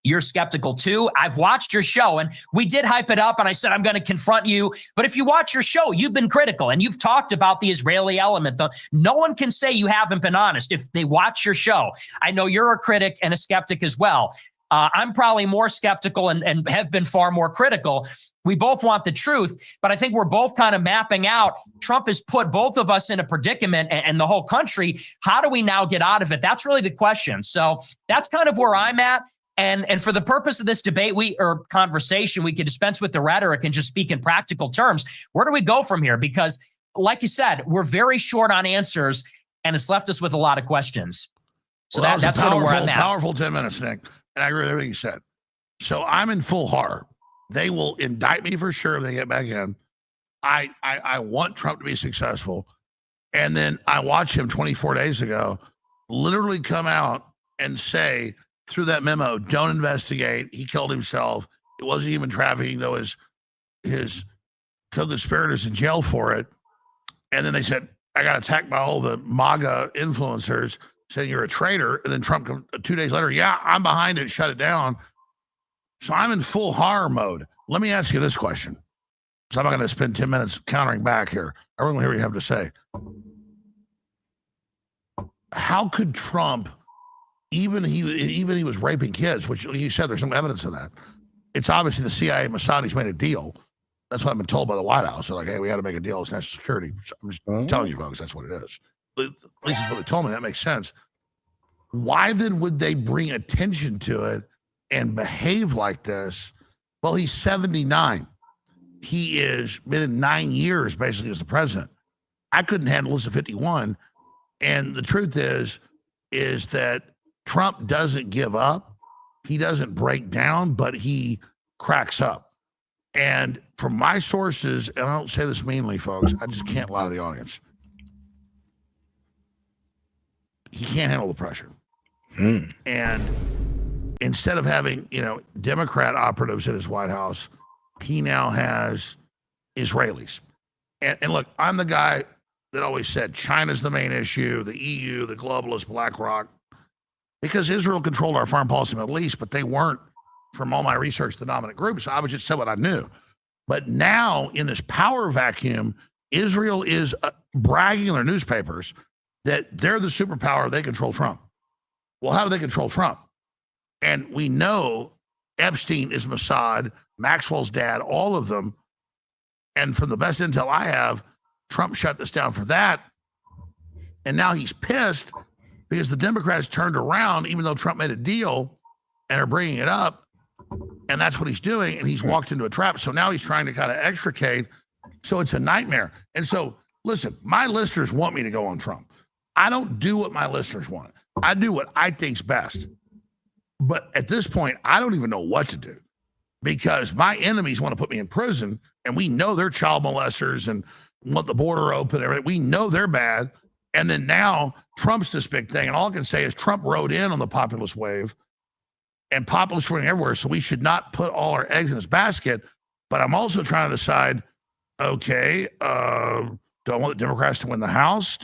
you're skeptical too. I've watched your show, and we did hype it up, and I said, I'm going to confront you. But if you watch your show, you've been critical, and you've talked about the Israeli element. No one can say you haven't been honest if they watch your show. I know you're a critic and a skeptic as well. I'm probably more skeptical and have been far more critical. We both want the truth, but I think we're both kind of mapping out. Trump has put both of us in a predicament, and the whole country. How do we now get out of it? That's really the question. So that's kind of where I'm at. And for the purpose of this debate or conversation, we could dispense with the rhetoric and just speak in practical terms. Where do we go from here? Because like you said, we're very short on answers, and it's left us with a lot of questions. So Well, that's sort of where I'm at. Powerful 10 minutes, Nick. And I agree with everything you said. So I'm in full horror. They will indict me for sure if they get back in. I want Trump to be successful. And then I watched him 24 days ago literally come out and say through that memo, don't investigate. He killed himself. It wasn't human trafficking, though his co-conspirators in jail for it. And then they said, I got attacked by all the MAGA influencers saying you're a traitor. And then Trump, 2 days later, yeah, I'm behind it, shut it down. So I'm in full horror mode. Let me ask you this question. So I'm not going to spend 10 minutes countering back here. I want to hear what you have to say. How could Trump, even he was raping kids, which he said there's some evidence of that. It's obviously the CIA and Mossad's made a deal. That's what I've been told by the White House. They're like, hey, we got to make a deal with national security. I'm just telling you folks, that's what it is. At least that's what they told me. That makes sense. Why then would they bring attention to it and behave like this? Well, he's 79. He is been in 9 years basically as the president. I couldn't handle this at 51. And the truth is that Trump doesn't give up. He doesn't break down, but he cracks up. And from my sources, and I don't say this meanly, folks, I just can't lie to the audience. He can't handle the pressure. And instead of having, Democrat operatives at his White House, he now has Israelis. And look, I'm the guy that always said China's the main issue, the EU, the globalists, BlackRock, because Israel controlled our foreign policy in the Middle East, but they weren't, from all my research, the dominant group. So I would just say what I knew. But now in this power vacuum, Israel is bragging in their newspapers that they're the superpower, they control Trump. Well, how do they control Trump? And we know Epstein is Mossad, Maxwell's dad, all of them. And from the best intel I have, Trump shut this down for that. And now he's pissed because the Democrats turned around, even though Trump made a deal, and are bringing it up. And that's what he's doing. And he's walked into a trap. So now he's trying to kind of extricate. So it's a nightmare. And so, listen, my listeners want me to go on Trump. I don't do what my listeners want. I do what I think's best. But at this point, I don't even know what to do because my enemies want to put me in prison. And we know they're child molesters and want the border open and everything. We know they're bad. And then now Trump's this big thing. And all I can say is Trump rode in on the populist wave and populists were everywhere. So we should not put all our eggs in this basket. But I'm also trying to decide, okay, do I want the Democrats to win the House?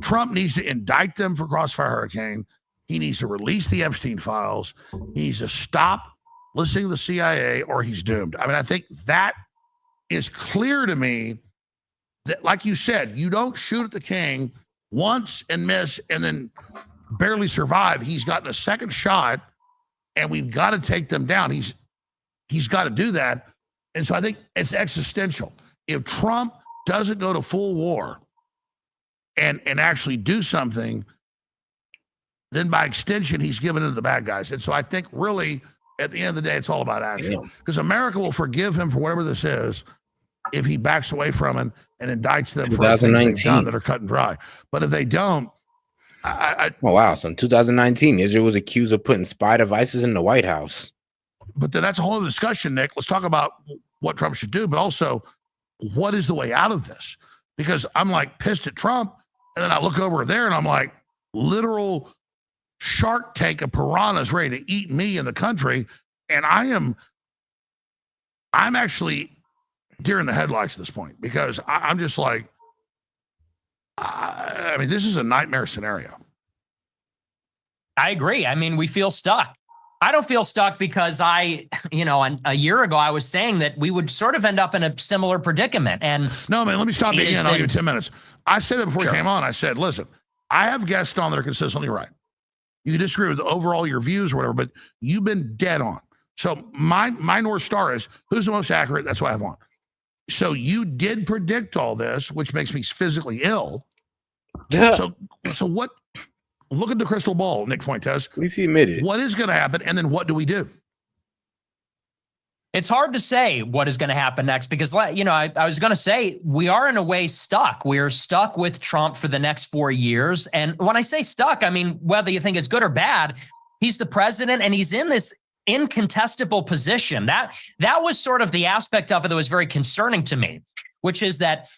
Trump needs to indict them for Crossfire Hurricane. He needs to release the Epstein files. He needs to stop listening to the CIA or he's doomed. I mean, I think that is clear to me that, like you said, you don't shoot at the king once and miss and then barely survive. He's gotten a second shot and we've got to take them down. He's got to do that. And so I think it's existential. If Trump doesn't go to full war and actually do something, then by extension, he's given it to the bad guys. And so I think really at the end of the day, it's all about action because America will forgive him for whatever this is if he backs away from it and indicts them for things they've done that are cut and dry. But if they don't, oh wow! So in 2019, Israel was accused of putting spy devices in the White House. But then that's a whole other discussion, Nick. Let's talk about what Trump should do, but also what is the way out of this? Because I'm like pissed at Trump, and then I look over there and I'm like literal shark tank of piranhas ready to eat me in the country, and I'm actually deer in the headlights at this point because I'm just like, I mean, this is a nightmare scenario. I agree. I mean, we feel stuck. I don't feel stuck because a year ago I was saying that we would sort of end up in a similar predicament. And no, man, let me stop you again. I'll give you 10 minutes. I said that before you came on. I said, listen, I have guests on that are consistently right. You can disagree with overall your views or whatever, but you've been dead on. So my North Star is who's the most accurate. That's what I have on. So you did predict all this, which makes me physically ill. So what? Look at the crystal ball, Nick Fuentes. At least he admitted. What is going to happen, and then what do we do? It's hard to say what is going to happen next because, I was going to say we are in a way stuck. We are stuck with Trump for the next 4 years. And when I say stuck, I mean, whether you think it's good or bad, he's the president and he's in this incontestable position. That was sort of the aspect of it that was very concerning to me, which is that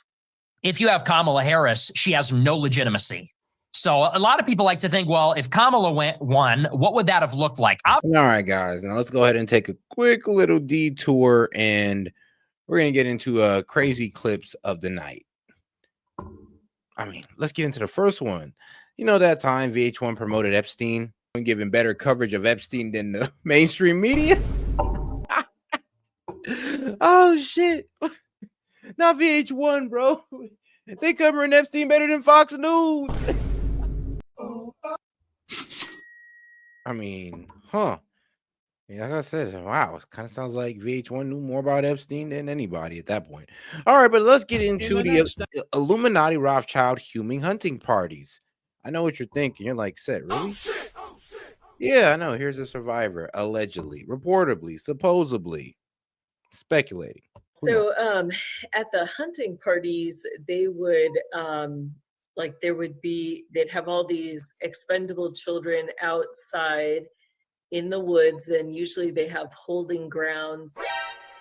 if you have Kamala Harris, she has no legitimacy. So a lot of people like to think, well, if Kamala won, what would that have looked like? All right, guys. Now let's go ahead and take a quick little detour, and we're going to get into crazy clips of the night. I mean, let's get into the first one. You know that time VH1 promoted Epstein and giving better coverage of Epstein than the mainstream media? Oh, shit. Not VH1, bro. They covering Epstein better than Fox News. I mean, huh. Yeah, like I said, wow, it kind of sounds like VH1 knew more about Epstein than anybody at that point. All right, but let's get into the Illuminati Rothschild human hunting parties. I know what you're thinking. You're like, "Set, really?" Oh, shit. Yeah, I know. Here's a survivor, allegedly, reportedly, supposedly, speculating. So at the hunting parties, they would they'd have all these expendable children outside in the woods, and usually they have holding grounds,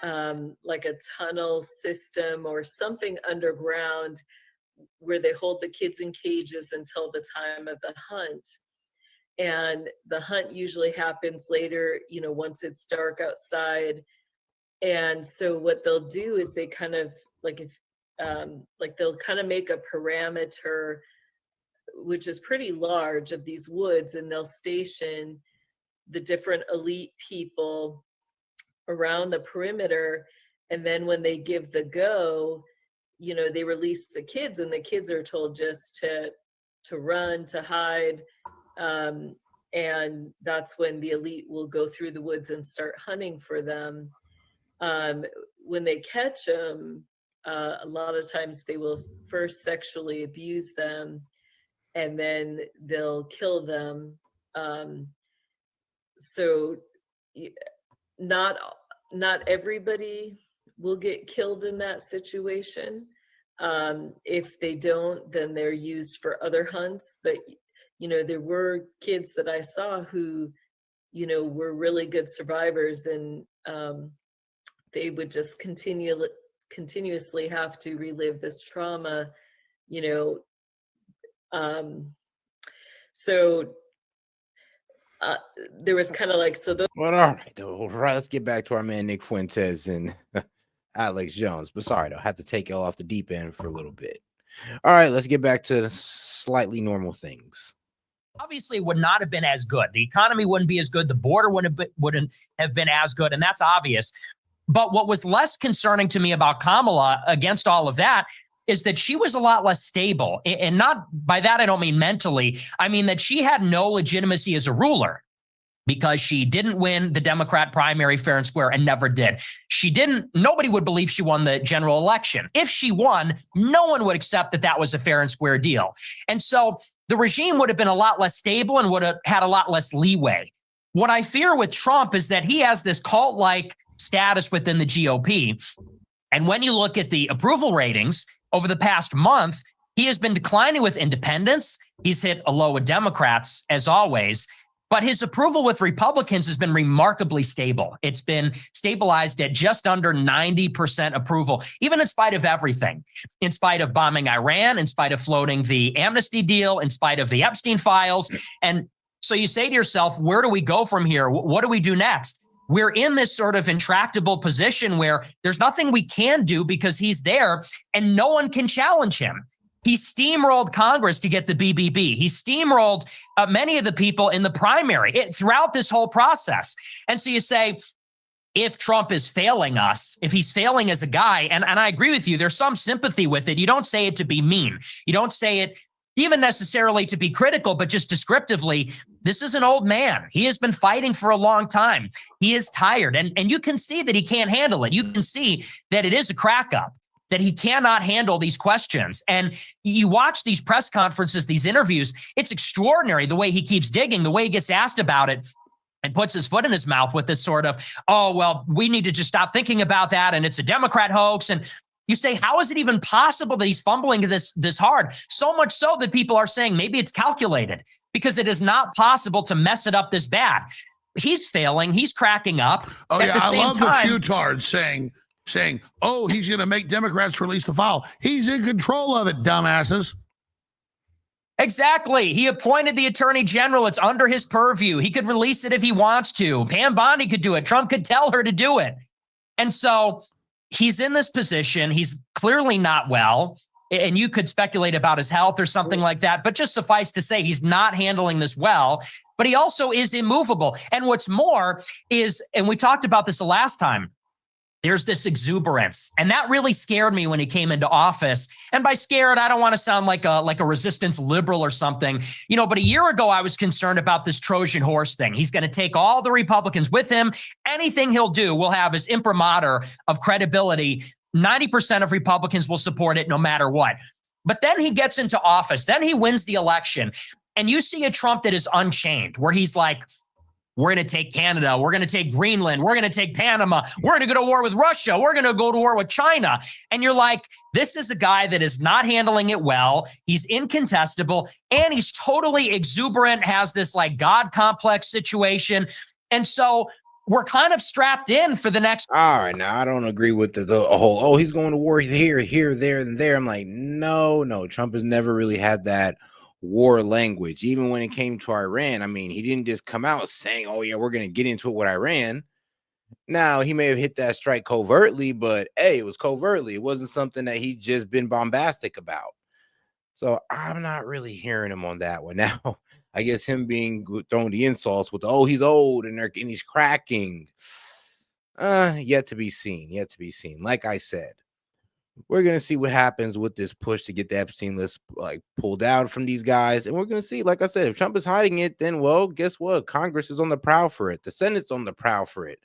like a tunnel system or something underground where they hold the kids in cages until the time of the hunt. And the hunt usually happens later, once it's dark outside. And so what they'll do is they kind of they'll kind of make a perimeter, which is pretty large, of these woods, and they'll station the different elite people around the perimeter. And then when they give the go, they release the kids, and the kids are told just to run, to hide. And that's when the elite will go through the woods and start hunting for them. When they catch them, a lot of times they will first sexually abuse them, and then they'll kill them. So not everybody will get killed in that situation. If they don't, then they're used for other hunts. But there were kids that I saw who were really good survivors, and they would just continuously have to relive this trauma, so there was kind of like, so those. Well, all right, let's get back to our man Nick Fuentes and Alex Jones. But sorry, though, I had to take y'all off the deep end for a little bit. All right, let's get back to slightly normal things. Obviously, it would not have been as good. The economy wouldn't be as good. The border wouldn't have been as good, and that's obvious. But what was less concerning to me about Kamala, against all of that, is that she was a lot less stable. And not by that, I don't mean mentally. I mean that she had no legitimacy as a ruler, because she didn't win the Democrat primary fair and square and never did. Nobody would believe she won the general election. If she won, no one would accept that that was a fair and square deal. And so the regime would have been a lot less stable and would have had a lot less leeway. What I fear with Trump is that he has this cult-like status within the GOP. And when you look at the approval ratings over the past month, he has been declining with independents. He's hit a low with Democrats, as always. But his approval with Republicans has been remarkably stable. It's been stabilized at just under 90% approval, even in spite of everything, in spite of bombing Iran, in spite of floating the amnesty deal, in spite of the Epstein files. And so you say to yourself, where do we go from here? What do we do next? We're in this sort of intractable position where there's nothing we can do because he's there and no one can challenge him. He steamrolled Congress to get the BBB. He steamrolled many of the people in the primary throughout this whole process. And so you say, if Trump is failing us, if he's failing as a guy, and I agree with you, there's some sympathy with it. You don't say it to be mean. You don't say it even necessarily to be critical, but just descriptively, this is an old man. He has been fighting for a long time. He is tired. And you can see that he can't handle it. You can see that it is a crack up, that he cannot handle these questions. And you watch these press conferences, these interviews, it's extraordinary the way he keeps digging, the way he gets asked about it and puts his foot in his mouth with this sort of, oh, well, we need to just stop thinking about that. And it's a Democrat hoax. And you say, how is it even possible that he's fumbling this hard? So much so that people are saying maybe it's calculated, because it is not possible to mess it up this bad. He's failing. He's cracking up. Oh, yeah. I love the futards saying, saying, oh, he's going to make Democrats release the file. He's in control of it, dumbasses. Exactly. He appointed the attorney general. It's under his purview. He could release it if he wants to. Pam Bondi could do it. Trump could tell her to do it. And so he's in this position. He's clearly not well. And you could speculate about his health or something like that. But just suffice to say, he's not handling this well. But he also is immovable. And what's more is, and we talked about this the last time, there's this exuberance. And that really scared me when he came into office. And by scared, I don't want to sound like a resistance liberal or something, but a year ago, I was concerned about this Trojan horse thing. He's going to take all the Republicans with him. Anything he'll do will have his imprimatur of credibility. 90% of Republicans will support it no matter what. But then he gets into office. Then he wins the election. And you see a Trump that is unchained, where he's like, we're going to take Canada. We're going to take Greenland. We're going to take Panama. We're going to go to war with Russia. We're going to go to war with China. And you're like, this is a guy that is not handling it well. He's incontestable and he's totally exuberant, has this like God complex situation. And so we're kind of strapped in for the next. All right. Now, I don't agree with the whole, oh, he's going to war here, there, and there. I'm like, no. Trump has never really had that war language. Even when it came to Iran, I mean, he didn't just come out saying, oh yeah, we're going to get into it with Iran. Now, he may have hit that strike covertly, but hey, it was covertly. It wasn't something that he'd just been bombastic about. So I'm not really hearing him on that one. Now, I guess him being thrown the insults with, oh, he's old and he's cracking. Yet to be seen. Like I said, we're going to see what happens with this push to get the Epstein list like pulled out from these guys. And we're going to see, like I said, if Trump is hiding it, then, well, guess what? Congress is on the prowl for it. The Senate's on the prowl for it.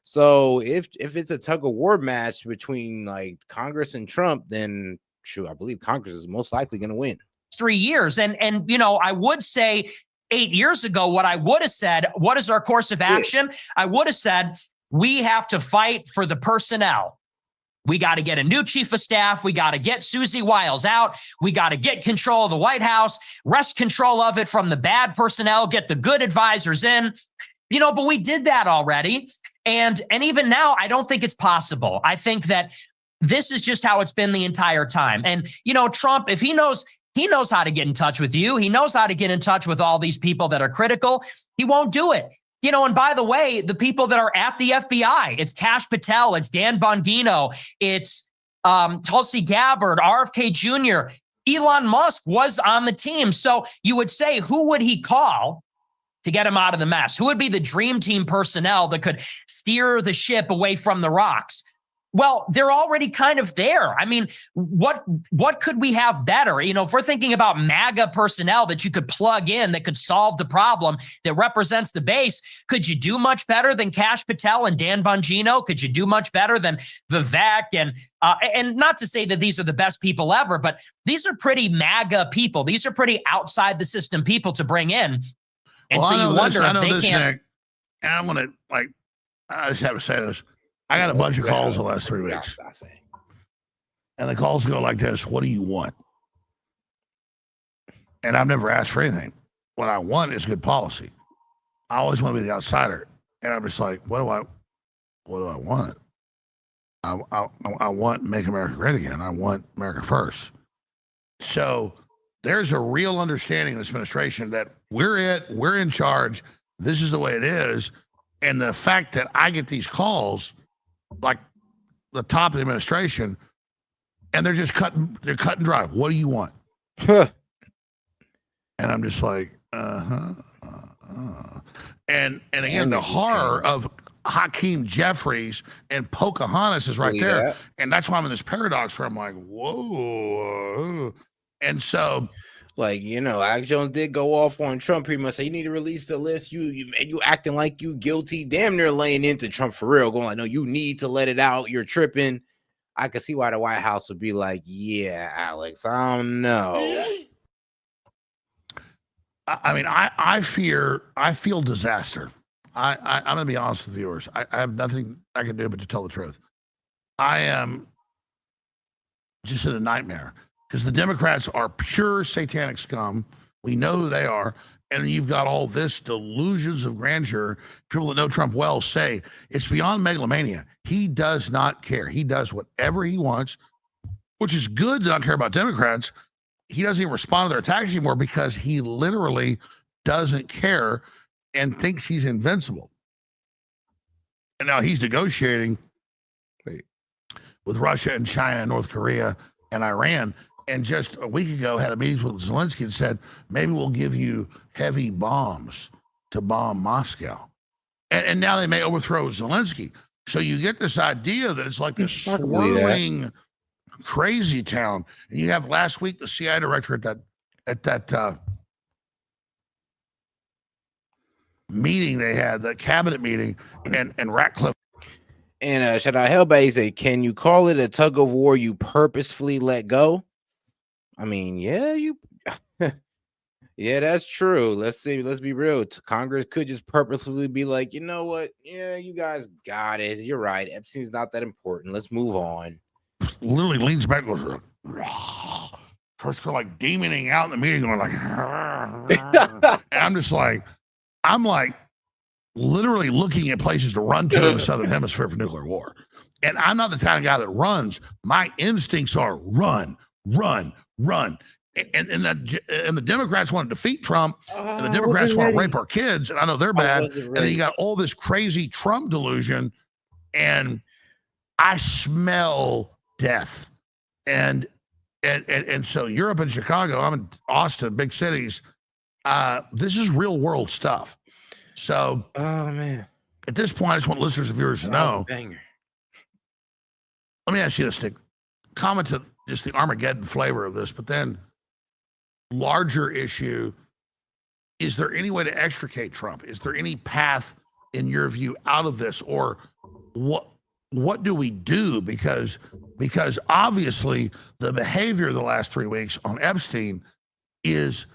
So if it's a tug of war match between like Congress and Trump, then sure, I believe Congress is most likely going to win. 3 years. And I would say 8 years ago, what I would have said, what is our course of action? Yeah. I would have said, we have to fight for the personnel. We got to get a new chief of staff. We got to get Susie Wiles out. We got to get control of the White House, wrest control of it from the bad personnel, get the good advisors in, but we did that already. And even now, I don't think it's possible. I think that this is just how it's been the entire time. And, Trump, if he knows how to get in touch with you, he knows how to get in touch with all these people that are critical, he won't do it. And by the way, the people that are at the FBI, it's Kash Patel, it's Dan Bongino, it's Tulsi Gabbard, RFK Jr., Elon Musk was on the team. So you would say, who would he call to get him out of the mess? Who would be the dream team personnel that could steer the ship away from the rocks? Well, they're already kind of there. I mean, what could we have better? If we're thinking about MAGA personnel that you could plug in that could solve the problem that represents the base, could you do much better than Kash Patel and Dan Bongino? Could you do much better than Vivek? And not to say that these are the best people ever, but these are pretty MAGA people. These are pretty outside the system people to bring in. And well, so you wonder if they can't. Nick, and I'm going to, I just have to say this. I got a bunch of calls the last 3 weeks. And the calls go like this: what do you want? And I've never asked for anything. What I want is good policy. I always want to be the outsider. And I'm just like, what do I want? I want Make America Great Again. I want America first. So there's a real understanding in this administration that we're in charge. This is the way it is. And the fact that I get these calls, like the top of the administration, and they're just cut and dry. What do you want? And I'm just like, And again, the horror of Hakeem Jeffries and Pocahontas is right there. That. And that's why I'm in this paradox where I'm like, whoa. And so, Alex Jones did go off on Trump pretty much. Say, you need to release the list. You acting like you guilty. Damn near laying into Trump for real. Going like, no, you need to let it out. You're tripping. I could see why the White House would be like, yeah, Alex, I don't know. I mean, I feel disaster. I'm going to be honest with viewers. I have nothing I can do but to tell the truth. I am just in a nightmare because the Democrats are pure satanic scum. We know who they are. And you've got all this delusions of grandeur. People that know Trump well say it's beyond megalomania. He does not care. He does whatever he wants, which is good to not care about Democrats. He doesn't even respond to their attacks anymore because he literally doesn't care and thinks he's invincible. And now he's negotiating with Russia and China and North Korea and Iran. And just a week ago had a meeting with Zelensky and said, maybe we'll give you heavy bombs to bomb Moscow. And now they may overthrow Zelensky. So you get this idea that it's like this swirling crazy town. And you have last week the CIA director at that meeting they had, the cabinet meeting, and Ratcliffe. And shout out Hellbay say, can you call it a tug of war you purposefully let go? I mean, yeah, yeah, that's true. Let's be real. Congress could just purposefully be like, you know what? Yeah, you guys got it. You're right. Epstein's not that important. Let's move on. Literally leans back, goes, starts like demoning out in the meeting, going like, and I'm like literally looking at places to run to in the Southern Hemisphere for nuclear war. And I'm not the kind of guy that runs. My instincts are run. And the Democrats want to defeat Trump, and the Democrats want to rape our kids, and I know they're bad. And then you got all this crazy Trump delusion, and I smell death. And so Europe and Chicago, I'm in Austin, big cities. This is real world stuff. So, oh man, at this point, I just want listeners and viewers to know. Let me ask you this, Nick. Comment to just the Armageddon flavor of this, but then larger issue, is there any way to extricate Trump? Is there any path, in your view, out of this? Or what do we do? Because obviously the behavior of the last 3 weeks on Epstein is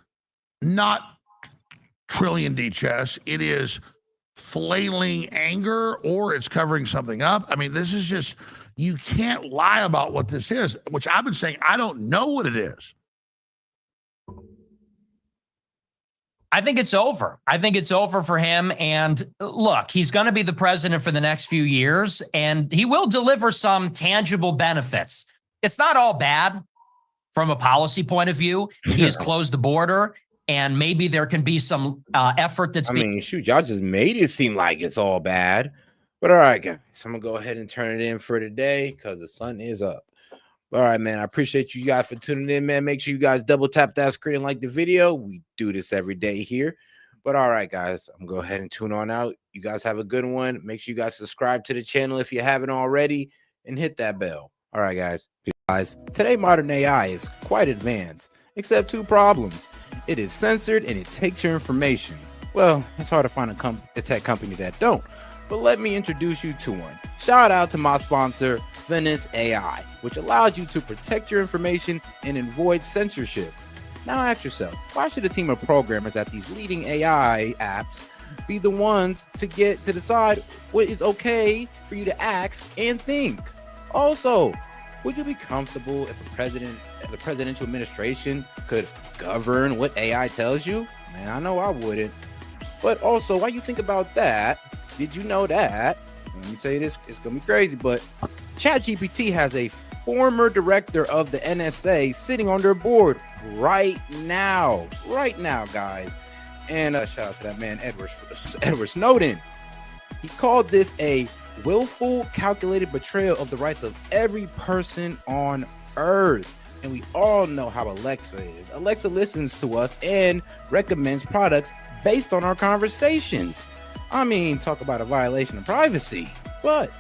not trillion D chess. It is flailing anger, or it's covering something up. I mean, this is just, you can't lie about what this is, which I've been saying, I don't know what it is. I think it's over. I think it's over for him. And look, he's going to be the president for the next few years, and he will deliver some tangible benefits. It's not all bad from a policy point of view. He has closed the border, and maybe there can be some effort that's shoot, y'all just made it seem like it's all bad. But all right, guys, I'm going to go ahead and turn it in for today because the sun is up. All right, man. I appreciate you guys for tuning in, man. Make sure you guys double tap that screen and like the video. We do this every day here. But all right, guys, I'm going to go ahead and tune on out. You guys have a good one. Make sure you guys subscribe to the channel if you haven't already and hit that bell. All right, guys. Guys, today modern AI is quite advanced, except two problems. It is censored and it takes your information. Well, it's hard to find a tech company that don't. But let me introduce you to one. Shout out to my sponsor, Fuentes AI, which allows you to protect your information and avoid censorship. Now ask yourself, why should a team of programmers at these leading AI apps be the ones to decide what is okay for you to ask and think? Also, would you be comfortable if the presidential administration could govern what AI tells you? Man, I know I wouldn't. But also, while you think about that, did you know that? Let me tell you this, it's gonna be crazy, but ChatGPT has a former director of the NSA sitting on their board right now, guys. And shout out to that man, Edward Snowden. He called this a willful, calculated betrayal of the rights of every person on Earth. And we all know how Alexa is. Alexa listens to us and recommends products based on our conversations. I mean, talk about a violation of privacy. But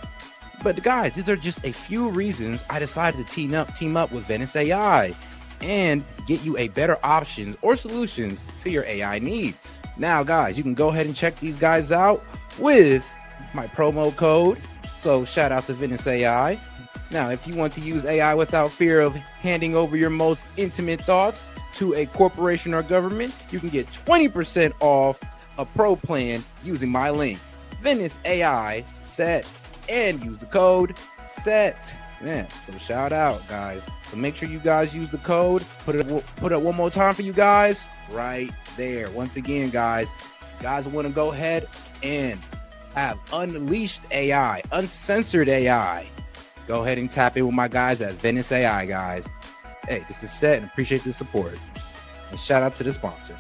guys, these are just a few reasons I decided to team up with Fuentes AI and get you a better options or solutions to your AI needs. Now, guys, you can go ahead and check these guys out with my promo code. So shout out to Fuentes AI. Now, if you want to use AI without fear of handing over your most intimate thoughts to a corporation or government, you can get 20% off a pro plan using my link, Fuentes AI SET, and use the code SET. Man, so shout out, guys. So make sure you guys use the code. Put it up one more time for you guys right there. Once again, guys, you guys want to go ahead and have unleashed AI, uncensored AI. Go ahead and tap in with my guys at Venice AI, guys. Hey, this is S.E.T and appreciate the support. And shout out to the sponsor.